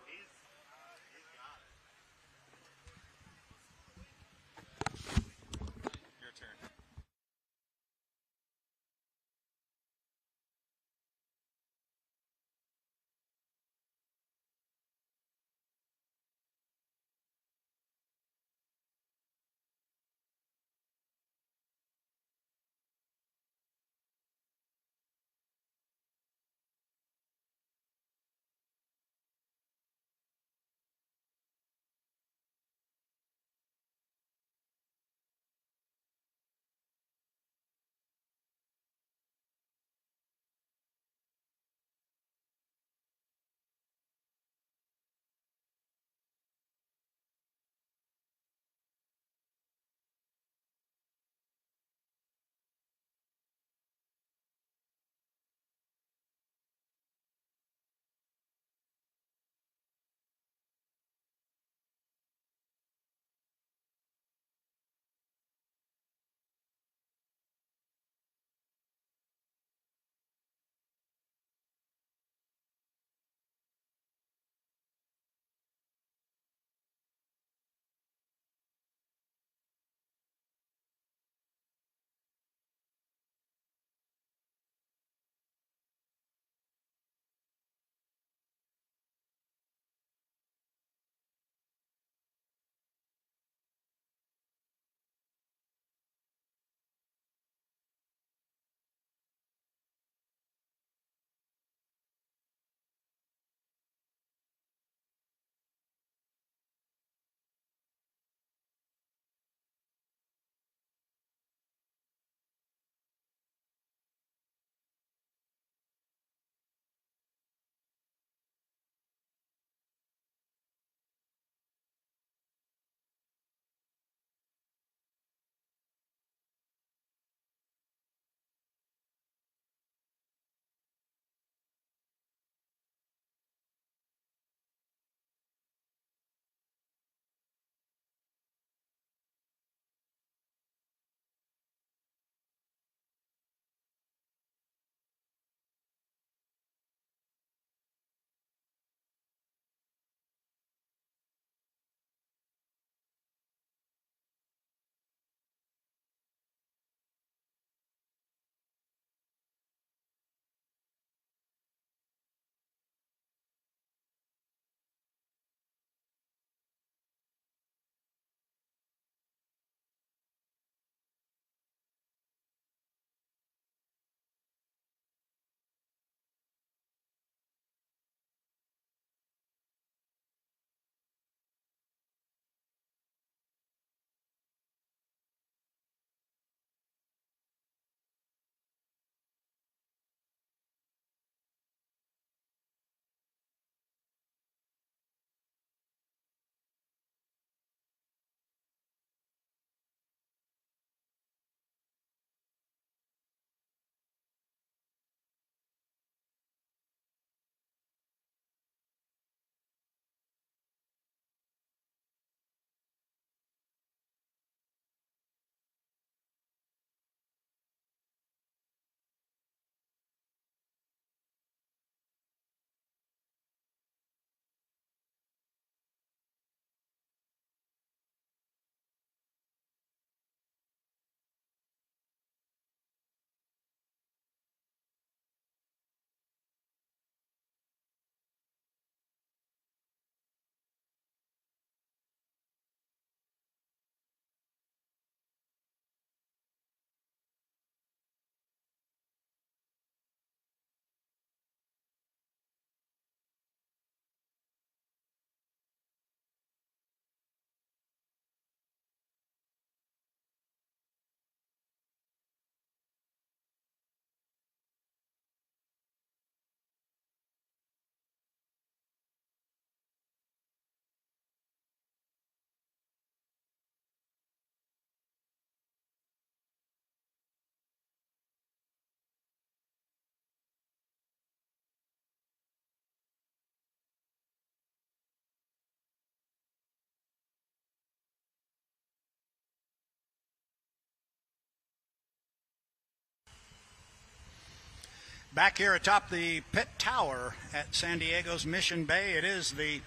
Back here atop the pit tower at San Diego's Mission Bay, it is the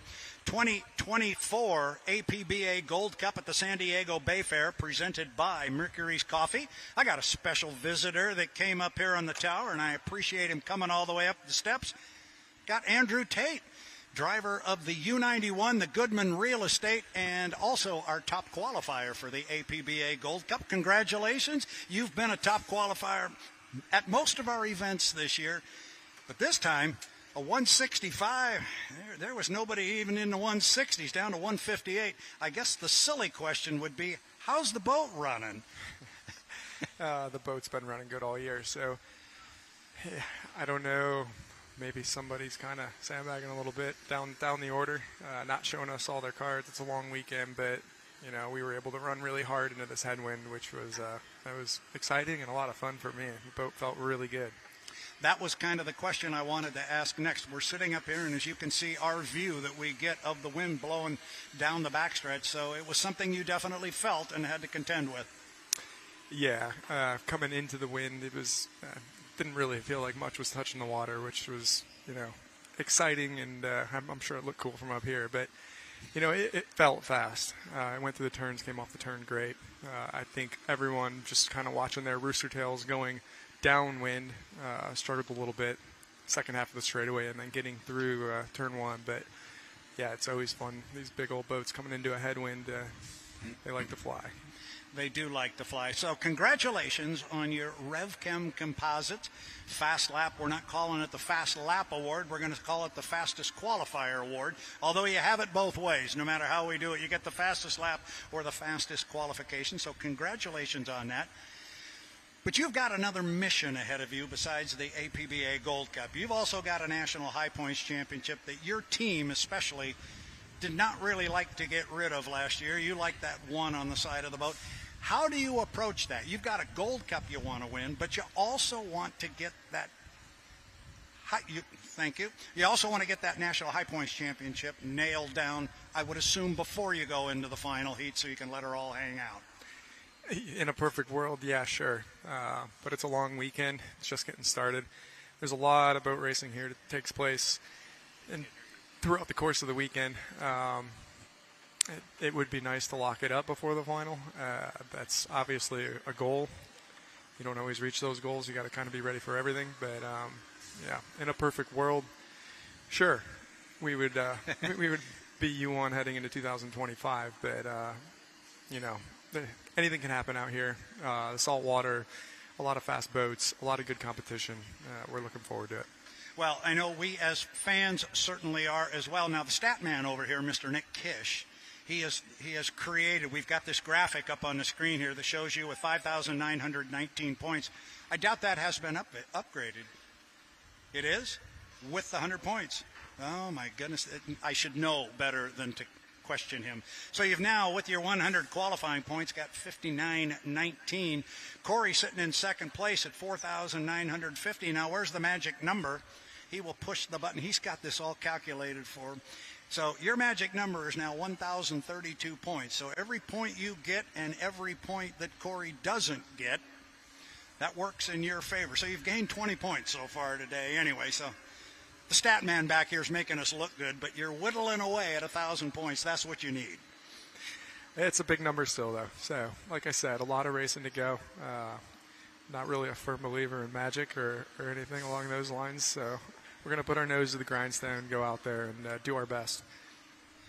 2024 APBA Gold Cup at the San Diego Bayfair, presented by Mercurys Coffee. I got a special visitor that came up here on the tower, and I appreciate him coming all the way up the steps. Got Andrew Tate, driver of the U91, the Goodman Real Estate, and also our top qualifier for the APBA Gold Cup. Congratulations. You've been a top qualifier at most of our events this year, but this time a 165, there was nobody even in the 160s, down to 158. I guess the silly question would be, how's the boat running? The boat's been running good all year, so I don't know, maybe somebody's kind of sandbagging a little bit down the order, not showing us all their cards. It's a long weekend, but we were able to run really hard into this headwind, which was that was exciting and a lot of fun for me. The boat felt really good. That was kind of the question I wanted to ask next. We're sitting up here, and as you can see, our view that we get of the wind blowing down the backstretch, so it was something you definitely felt and had to contend with. Yeah, coming into the wind, it was didn't really feel like much was touching the water, which was, exciting, and I'm sure it looked cool from up here, but it felt fast. I went through the turns, came off the turn great. I think everyone just kind of watching their rooster tails going downwind struggled a little bit second half of the straightaway and then getting through turn one. But, yeah, it's always fun. These big old boats coming into a headwind, they like to fly. They do like to fly. So congratulations on your RevChem Composites Fast Lap. We're not calling it the Fast Lap Award. We're going to call it the Fastest Qualifier Award, although you have it both ways. No matter how we do it, you get the fastest lap or the fastest qualification. So congratulations on that. But you've got another mission ahead of you besides the APBA Gold Cup. You've also got a National High Points Championship that your team especially did not really like to get rid of last year. You liked that one on the side of the boat. How do you approach that? You've got a Gold Cup you want to win, but you also want to get that thank you. You also want to get that National High Points Championship nailed down, I would assume, before you go into the final heat so you can let her all hang out. In a perfect world, yeah, sure. But it's a long weekend. It's just getting started. There's a lot of boat racing here that takes place and throughout the course of the weekend. It would be nice to lock it up before the final. That's obviously a goal. You don't always reach those goals. You got to kind of be ready for everything. But yeah, in a perfect world, sure, we would we would be U1 heading into 2025. But anything can happen out here. The salt water, a lot of fast boats, a lot of good competition. We're looking forward to it. Well, I know we as fans certainly are as well. Now, the stat man over here, Mr. Nick Kish, he has created, we've got this graphic up on the screen here that shows you with 5,919 points. I doubt that has been upgraded. It is? With the 100 points. Oh, my goodness. I should know better than to question him. So you've now, with your 100 qualifying points, got 5,919. Corey sitting in second place at 4,950. Now, where's the magic number? He will push the button. He's got this all calculated for him. So your magic number is now 1,032 points. So every point you get and every point that Corey doesn't get, that works in your favor. So you've gained 20 points so far today anyway. So the stat man back here is making us look good, but you're whittling away at 1,000 points. That's what you need. It's a big number still, though. So, like I said, a lot of racing to go. Not really a firm believer in magic or anything along those lines. So we're going to put our nose to the grindstone, go out there, and do our best.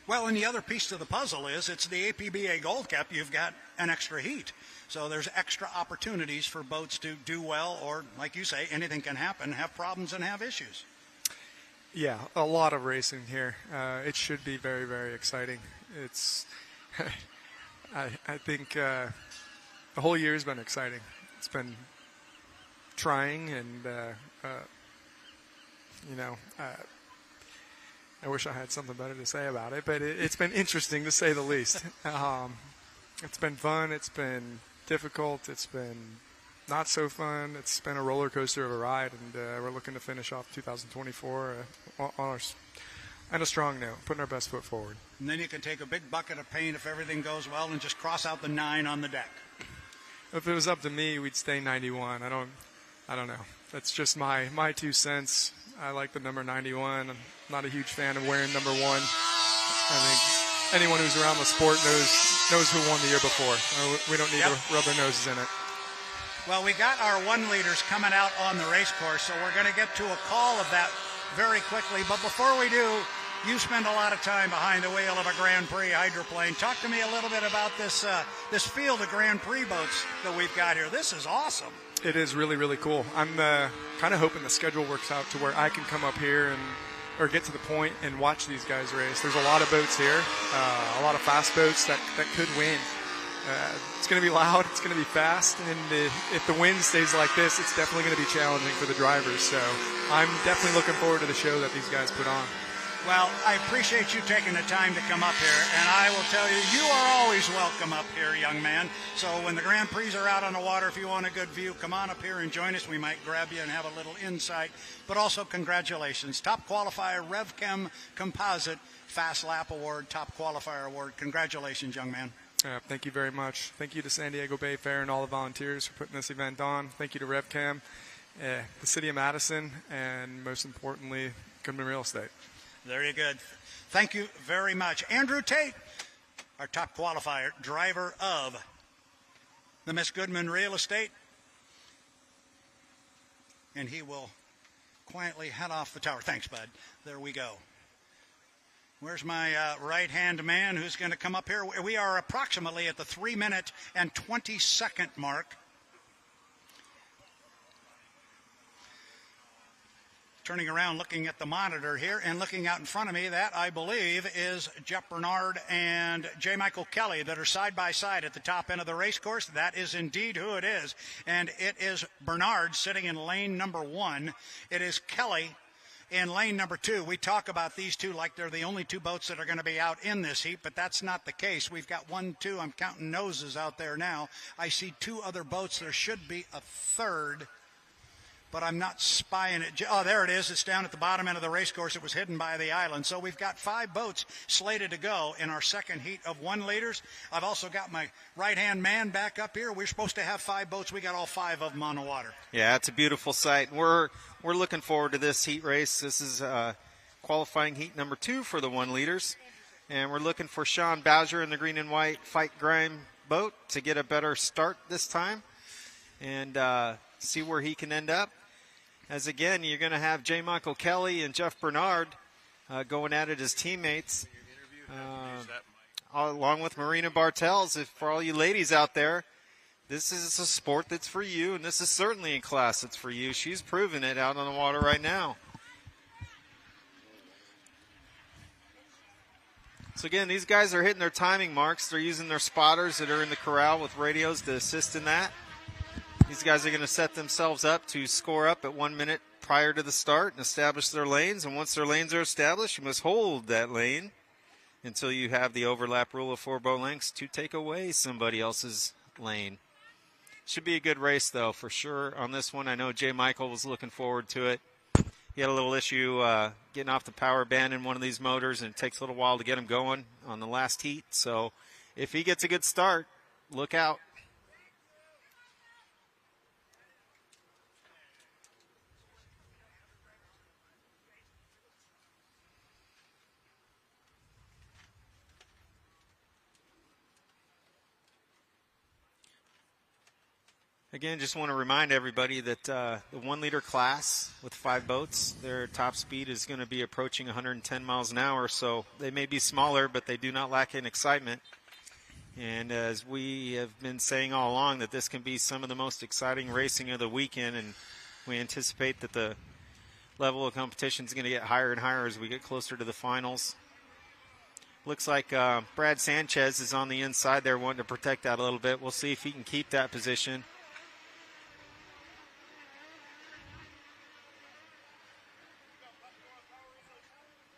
Well, and the other piece to the puzzle is it's the APBA Gold Cup. You've got an extra heat. So there's extra opportunities for boats to do well or, like you say, anything can happen, have problems and have issues. Yeah, a lot of racing here. It should be very, very exciting. It's, I think the whole year has been exciting. It's been trying and, I wish I had something better to say about it, but it's been interesting to say the least. It's been fun. It's been difficult. It's been not so fun. It's been a roller coaster of a ride, and we're looking to finish off 2024 on a strong note, putting our best foot forward. And then you can take a big bucket of paint if everything goes well and just cross out the 9 on the deck. If it was up to me, we'd stay 91. I I don't know. That's just my 2 cents. I like the number 91. I'm not a huge fan of wearing number 1. I think anyone who's around the sport knows who won the year before. We don't need to rub their noses in it. Well, we got our 1 liters coming out on the race course, so we're going to get to a call of that very quickly. But before we do, you spend a lot of time behind the wheel of a Grand Prix hydroplane. Talk to me a little bit about this field of Grand Prix boats that we've got here. This is awesome. It is really, really cool. I'm kind of hoping the schedule works out to where I can come up here or get to the point and watch these guys race. There's a lot of boats here, a lot of fast boats that could win. It's going to be loud, it's going to be fast, and if the wind stays like this, it's definitely going to be challenging for the drivers. So I'm definitely looking forward to the show that these guys put on. Well, I appreciate you taking the time to come up here, and I will tell you, you are always welcome up here, young man. So when the Grand Prix are out on the water, if you want a good view, come on up here and join us. We might grab you and have a little insight. But also, congratulations. Top qualifier, RevChem Composite Fast Lap Award, Top Qualifier Award. Congratulations, young man. Thank you very much. Thank you to San Diego Bayfair and all the volunteers for putting this event on. Thank you to RevChem, the City of Madison, and most importantly, Goodman Real Estate. Very good. Thank you very much. Andrew Tate, our top qualifier, driver of the Miss Goodman Real Estate. And he will quietly head off the tower. Thanks, bud. There we go. Where's my right-hand man who's going to come up here? We are approximately at the 3-minute and 20-second mark. Turning around, looking at the monitor here, and looking out in front of me, that, I believe, is Jeff Bernard and J. Michael Kelly that are side by side at the top end of the race course. That is indeed who it is. And it is Bernard sitting in lane number 1. It is Kelly in lane number 2. We talk about these two like they're the only 2 boats that are going to be out in this heat, but that's not the case. We've got 1, 2. I'm counting noses out there now. I see 2 other boats. There should be a third, but I'm not spying it. Oh, there it is. It's down at the bottom end of the race course. It was hidden by the island. So we've got 5 boats slated to go in our second heat of 1 liters. I've also got my right-hand man back up here. We're supposed to have 5 boats. We got all 5 of them on the water. Yeah, it's a beautiful sight. We're looking forward to this heat race. This is qualifying heat number 2 for the 1 liters. And we're looking for Sean Bowser in the green and white Fight Grime boat to get a better start this time and see where he can end up. As again, you're going to have J. Michael Kelly and Jeff Bernard going at it as teammates, along with Marina Bartels. If for all you ladies out there, this is a sport that's for you, and this is certainly a class that's for you. She's proven it out on the water right now. So again, these guys are hitting their timing marks. They're using their spotters that are in the corral with radios to assist in that. These guys are going to set themselves up to score up at 1 minute prior to the start and establish their lanes. And once their lanes are established, you must hold that lane until you have the overlap rule of 4 boat lengths to take away somebody else's lane. Should be a good race, though, for sure on this one. I know Jay Michael was looking forward to it. He had a little issue getting off the power band in one of these motors, and it takes a little while to get him going on the last heat. So if he gets a good start, look out. Again, just want to remind everybody that the 1 liter class with 5 boats, their top speed is going to be approaching 110 miles an hour. So they may be smaller, but they do not lack in excitement. And as we have been saying all along, that this can be some of the most exciting racing of the weekend. And we anticipate that the level of competition is going to get higher and higher as we get closer to the finals. Looks like Brad Sanchez is on the inside there wanting to protect that a little bit. We'll see if he can keep that position.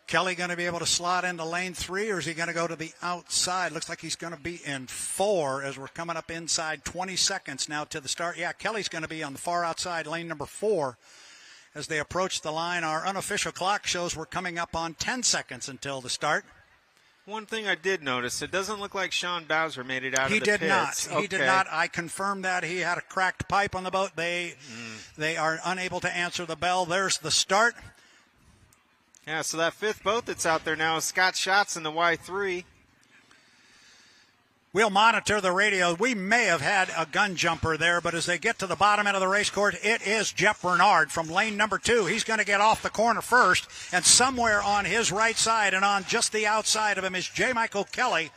Kelly going to be able to slot into lane 3, or is he going to go to the outside? Looks like he's going to be in 4 as we're coming up inside 20 seconds now to the start. Yeah, Kelly's going to be on the far outside, lane number 4. As they approach the line, our unofficial clock shows we're coming up on 10 seconds until the start. One thing I did notice, it doesn't look like Sean Bowser made it out He of the did pits. not. He did not. I confirmed that. He had a cracked pipe on the boat. They are unable to answer the bell. There's the start. Yeah, so that fifth boat that's out there now is Scott Schatz in the Y3. We'll monitor the radio. We may have had a gun jumper there, but as they get to the bottom end of the race course, it is Jeff Bernard from lane number 2. He's going to get off the corner first, and somewhere on his right side and on just the outside of him is J. Michael Kelly.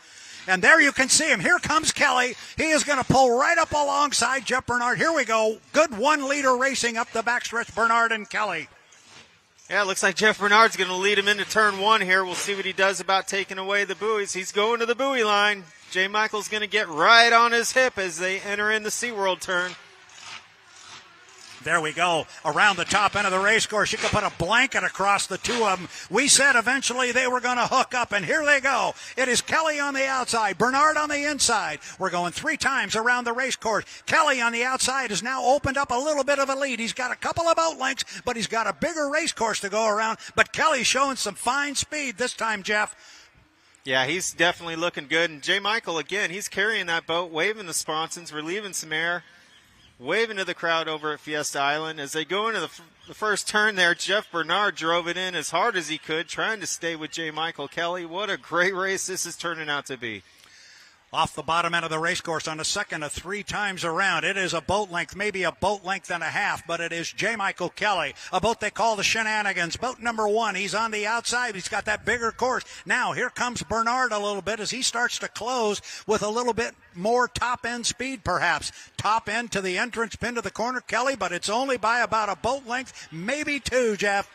And there you can see him. Here comes Kelly. He is going to pull right up alongside Jeff Bernard. Here we go. Good 1 liter racing up the backstretch, Bernard and Kelly. Yeah, it looks like Jeff Bernard's going to lead him into turn 1 here. We'll see what he does about taking away the buoys. He's going to the buoy line. J. Michael's going to get right on his hip as they enter in the SeaWorld turn. There we go. Around the top end of the race course, you could put a blanket across the two of them. We said eventually they were going to hook up, and here they go. It is Kelly on the outside, Bernard on the inside. We're going 3 times around the race course. Kelly on the outside has now opened up a little bit of a lead. He's got a couple of boat lengths, but he's got a bigger race course to go around. But Kelly's showing some fine speed this time, Jeff. Yeah, he's definitely looking good. And J. Michael, again, he's carrying that boat, waving the sponsons, relieving some air, waving to the crowd over at Fiesta Island. As they go into the first turn there, Jeff Bernard drove it in as hard as he could, trying to stay with J. Michael Kelly. What a great race this is turning out to be. Off the bottom end of the race course on the second of 3 times around. It is a boat length, maybe a boat length and a half, but it is J. Michael Kelly, a boat they call the Shenanigans. Boat number 1, he's on the outside. He's got that bigger course. Now here comes Bernard a little bit as he starts to close with a little bit more top-end speed perhaps. Top end to the entrance pin to the corner, Kelly, but it's only by about a boat length, maybe 2, Jeff.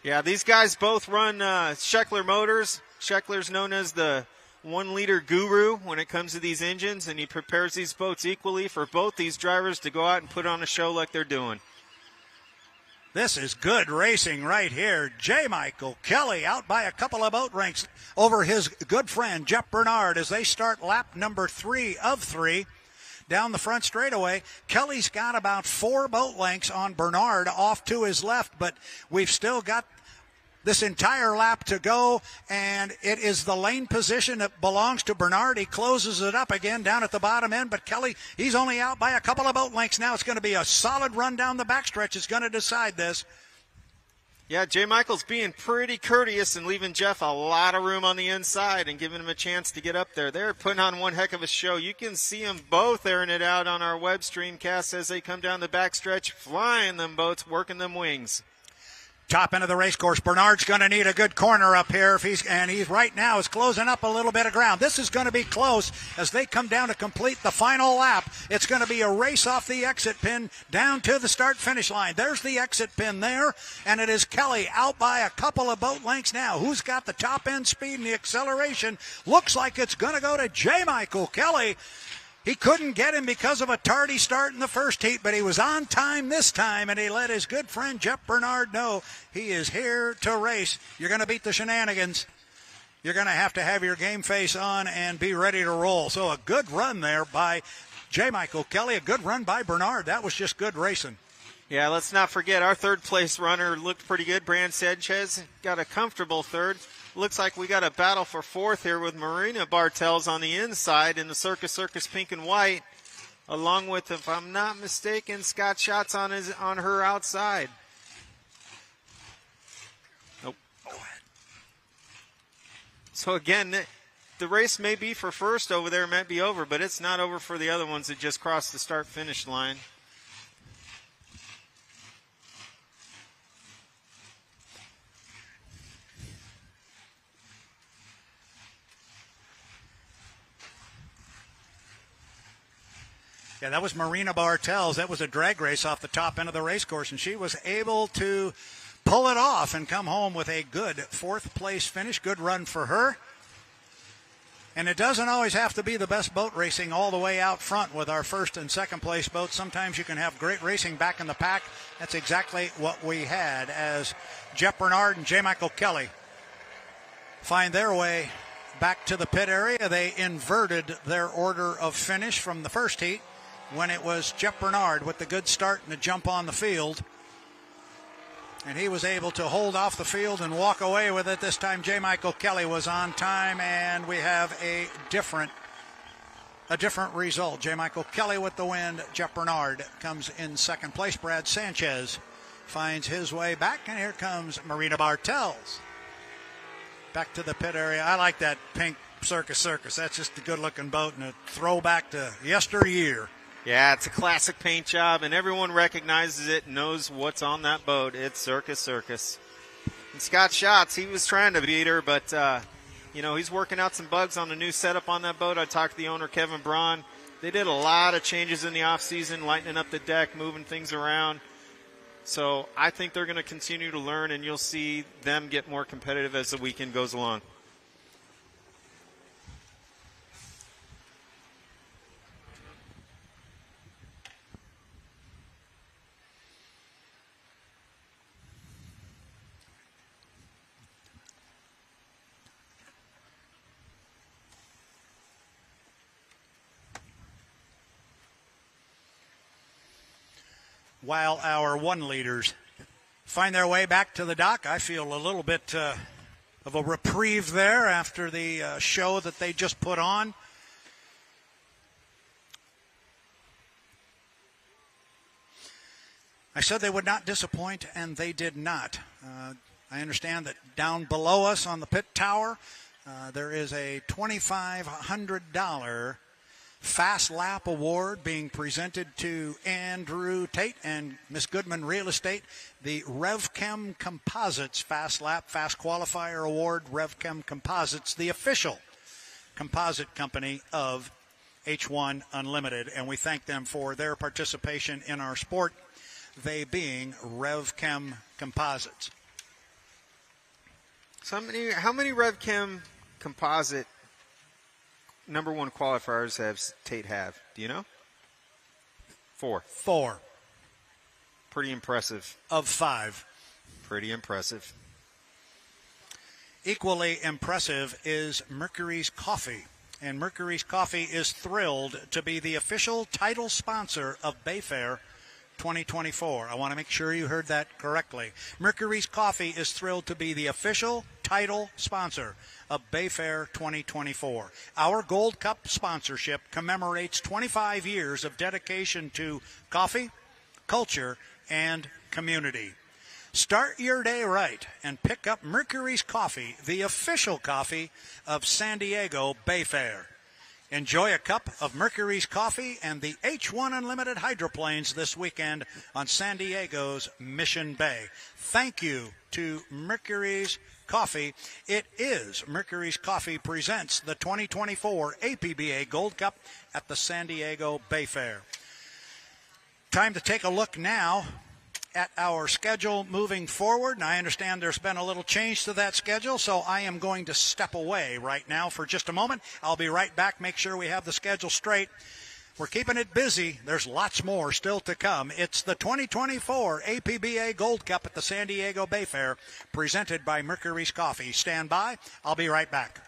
Yeah, these guys both run Scheckler motors. Scheckler's known as the 1 liter guru when it comes to these engines, and he prepares these boats equally for both these drivers to go out and put on a show like they're doing. This is good racing right here. J. Michael Kelly out by a couple of boat lengths over his good friend Jeff Bernard as they start lap number 3 of 3. Down the front straightaway, Kelly's got about 4 boat lengths on Bernard off to his left, but we've still got this entire lap to go, and it is the lane position that belongs to Bernard. He closes it up again down at the bottom end, but Kelly, he's only out by a couple of boat lengths now. It's going to be a solid run down the backstretch. It's going to decide this. Yeah, J. Michael's being pretty courteous and leaving Jeff a lot of room on the inside and giving him a chance to get up there. They're putting on one heck of a show. You can see them both airing it out on our web streamcast as they come down the backstretch, flying them boats, working them wings. Top end of the race course. Bernard's going to need a good corner up here and he's right now is closing up a little bit of ground. This is going to be close as they come down to complete the final lap. It's going to be a race off the exit pin down to the start finish line. There's the exit pin there, and it is Kelly out by a couple of boat lengths now. Who's got the top end speed and the acceleration? Looks like it's going to go to J. Michael Kelly. He couldn't get him because of a tardy start in the first heat, but he was on time this time, and he let his good friend Jeff Bernard know he is here to race. You're going to beat the Shenanigans. You're going to have your game face on and be ready to roll. So a good run there by J. Michael Kelly, a good run by Bernard. That was just good racing. Yeah, let's not forget our third-place runner looked pretty good. Brand Sanchez got a comfortable third. Looks like we got a battle for fourth here with Marina Bartels on the inside in the Circus pink and white, along with, if I'm not mistaken, Scott Schatz on her outside. Nope. Go ahead. So again, the race may be for first over there, it might be over, but it's not over for the other ones that just crossed the start-finish line. Yeah, that was Marina Bartels. That was a drag race off the top end of the race course, and she was able to pull it off and come home with a good 4th place finish. Good run for her. And it doesn't always have to be the best boat racing all the way out front with our 1st and 2nd place boats. Sometimes you can have great racing back in the pack. That's exactly what we had as Jeff Bernard and J. Michael Kelly find their way back to the pit area. They inverted their order of finish from the first heat, when it was Jeff Bernard with the good start and the jump on the field. and he was able to hold off the field and walk away with it. This time J. Michael Kelly was on time, and we have a different result. J. Michael Kelly with the win. Jeff Bernard comes in second place. Brad Sanchez finds his way back, and here comes Marina Bartels back to the pit area. I like that pink Circus. That's just a good-looking boat and a throwback to yesteryear. Yeah, it's a classic paint job, and everyone recognizes it, knows what's on that boat. It's Circus. And Scott Schatz, he was trying to beat her, but, he's working out some bugs on the new setup on that boat. I talked to the owner, Kevin Braun. They did a lot of changes in the offseason, lightening up the deck, moving things around. So I think they're going to continue to learn, and you'll see them get more competitive as the weekend goes along. While our one leaders find their way back to the dock, I feel a little bit of a reprieve there after the show that they just put on. I said they would not disappoint, and they did not. I understand that down below us on the pit tower, there is a $2,500 Fast Lap Award being presented to Andrew Tate and Miss Goodman Real Estate. The RevChem Composites Fast Lap Fast Qualifier Award. RevChem Composites, the official composite company of H1 Unlimited, and we thank them for their participation in our sport, they being RevChem Composites. So how many RevChem composite number one qualifiers has Tate have? Do you know? 4. 4. Pretty impressive. Of 5. Pretty impressive. Equally impressive is Mercurys Coffee. And Mercurys Coffee is thrilled to be the official title sponsor of Bayfair 2024. I want to make sure you heard that correctly. Mercurys Coffee is thrilled to be the official title sponsor of Bayfair 2024. Our Gold Cup sponsorship commemorates 25 years of dedication to coffee, culture, and community. Start your day right and pick up Mercurys Coffee, the official coffee of San Diego Bayfair. Enjoy a cup of Mercurys Coffee and the H1 Unlimited hydroplanes this weekend on San Diego's Mission Bay. Thank you to Mercurys Coffee. It is Mercurys Coffee presents the 2024 APBA Gold Cup at the San Diego Bayfair. Time to take a look now at our schedule moving forward, and I understand there's been a little change to that schedule, so I am going to step away right now for just a moment. I'll be right back, make sure we have the schedule straight. We're keeping it busy. There's lots more still to come. It's the 2024 APBA Gold Cup at the San Diego Bayfair, presented by Mercurys Coffee. Stand by. I'll be right back.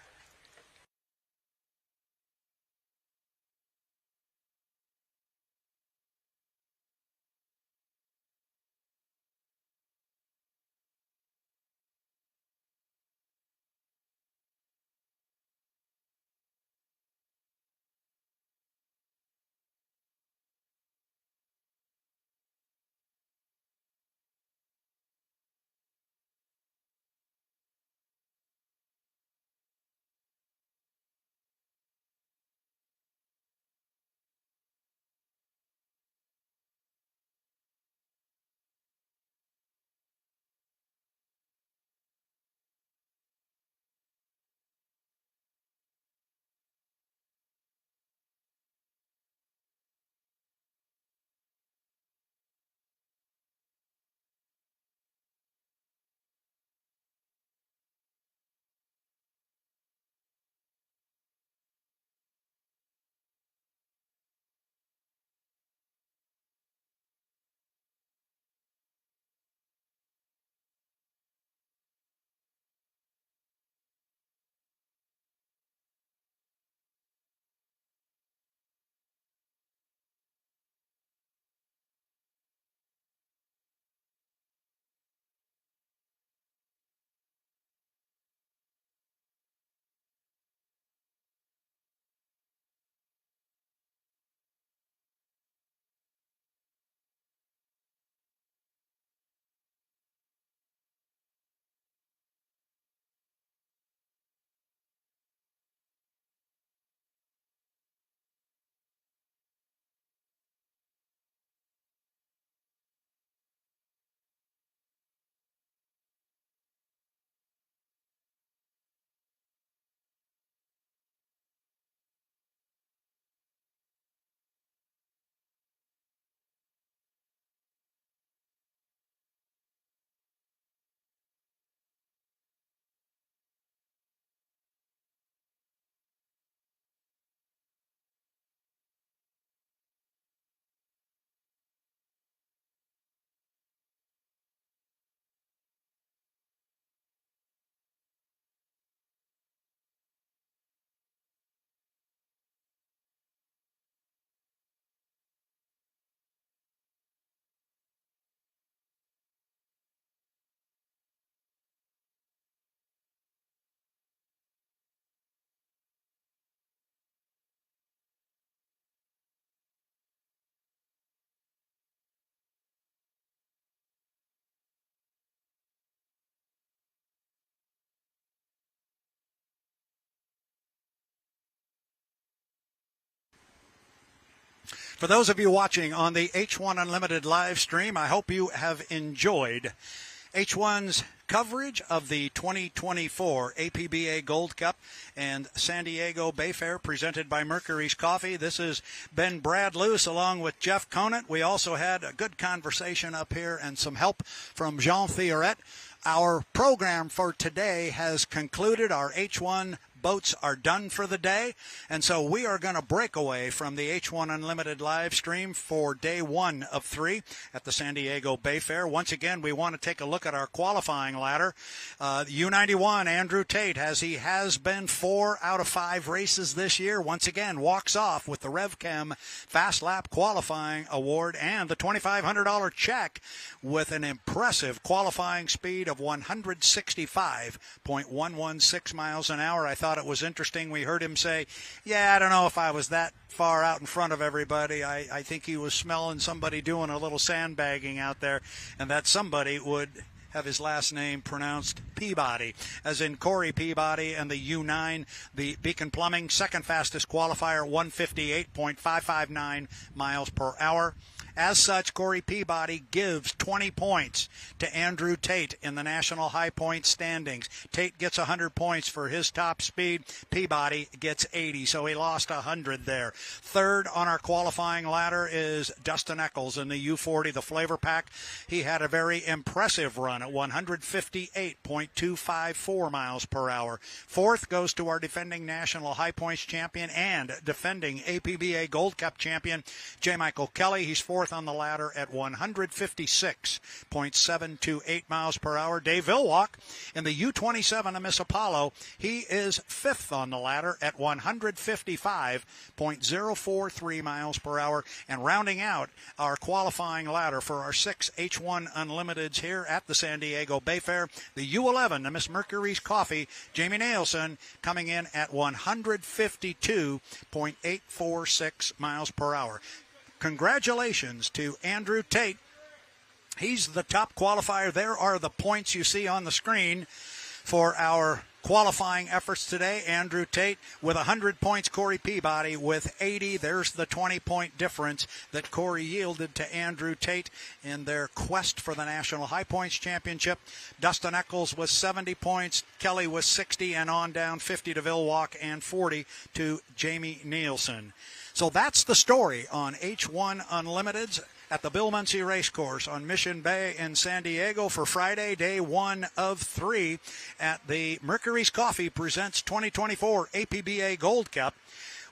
For those of you watching on the H1 Unlimited live stream, I hope you have enjoyed H1's coverage of the 2024 APBA Gold Cup and San Diego Bayfair presented by Mercurys Coffee. This has been Brad Luce along with Jeff Conant. We also had a good conversation up here and some help from Jean Thioret. Our program for today has concluded. Our H1 boats are done for the day, and so we are going to break away from the H1 Unlimited live stream for day 1 of 3 at the San Diego Bayfair. Once again, we want to take a look at our qualifying ladder. U91, Andrew Tate, as he has been 4 out of 5 races this year, once again walks off with the RevChem Fast Lap Qualifying Award and the $2,500 check with an impressive qualifying speed of 165.116 miles an hour. I thought it was interesting. We heard him say, I don't know if I was that far out in front of everybody. I think he was smelling somebody doing a little sandbagging out there, and that somebody would have his last name pronounced Peabody, as in Corey Peabody and the U9, the Beacon Plumbing, second fastest qualifier, 158.559 miles per hour. As such, Corey Peabody gives 20 points to Andrew Tate in the national high point standings. Tate gets 100 points for his top speed. Peabody gets 80, so he lost 100 there. Third on our qualifying ladder is Dustin Eccles in the U40, the flavor pack. He had a very impressive run at 158.254 miles per hour. Fourth goes to our defending national high points champion and defending APBA Gold Cup champion, J. Michael Kelly. He's fourth on the ladder at 156.728 miles per hour. Dave Villwalk in the U27 of Miss Apollo, he is fifth on the ladder at 155.043 miles per hour. And rounding out our qualifying ladder for our 6 H1 Unlimiteds here at the San Diego Bayfair, the U11 of Miss Mercurys Coffee, Jamie Nielsen, coming in at 152.846 miles per hour. Congratulations to Andrew Tate. He's the top qualifier. There are the points you see on the screen for our qualifying efforts today. Andrew Tate with 100 points, Corey Peabody with 80. There's the 20-point difference that Corey yielded to Andrew Tate in their quest for the National High Points Championship. Dustin Eccles with 70 points, Kelly with 60, and on down 50 to Villwalk and 40 to Jamie Nielsen. So that's the story on H1 Unlimiteds at the Bill Munsey Racecourse on Mission Bay in San Diego for Friday, day 1 of 3 at the Mercurys Coffee Presents 2024 APBA Gold Cup.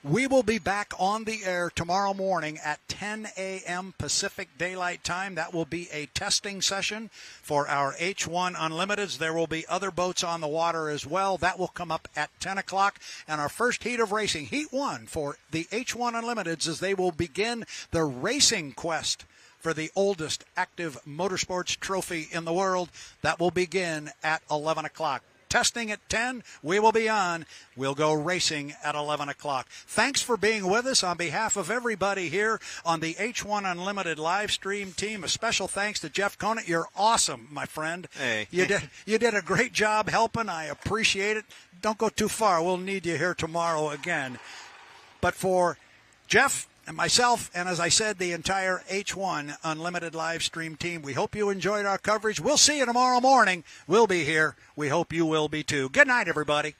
We will be back on the air tomorrow morning at 10 a.m. Pacific Daylight Time. That will be a testing session for our H1 Unlimiteds. There will be other boats on the water as well. That will come up at 10 o'clock. And our first heat of racing, Heat 1 for the H1 Unlimiteds, as they will begin the racing quest for the oldest active motorsports trophy in the world. That will begin at 11 o'clock. Testing at 10, we will be on. We'll go racing at 11 o'clock. Thanks for being with us on behalf of everybody here on the H1 Unlimited live stream team. A special thanks to Jeff Conant. You're awesome, my friend. Hey. You did a great job helping. I appreciate it. Don't go too far. We'll need you here tomorrow again. But for Jeff and myself, and as I said, the entire H1 Unlimited live stream team, we hope you enjoyed our coverage. We'll see you tomorrow morning. We'll be here. We hope you will be too. Good night, everybody.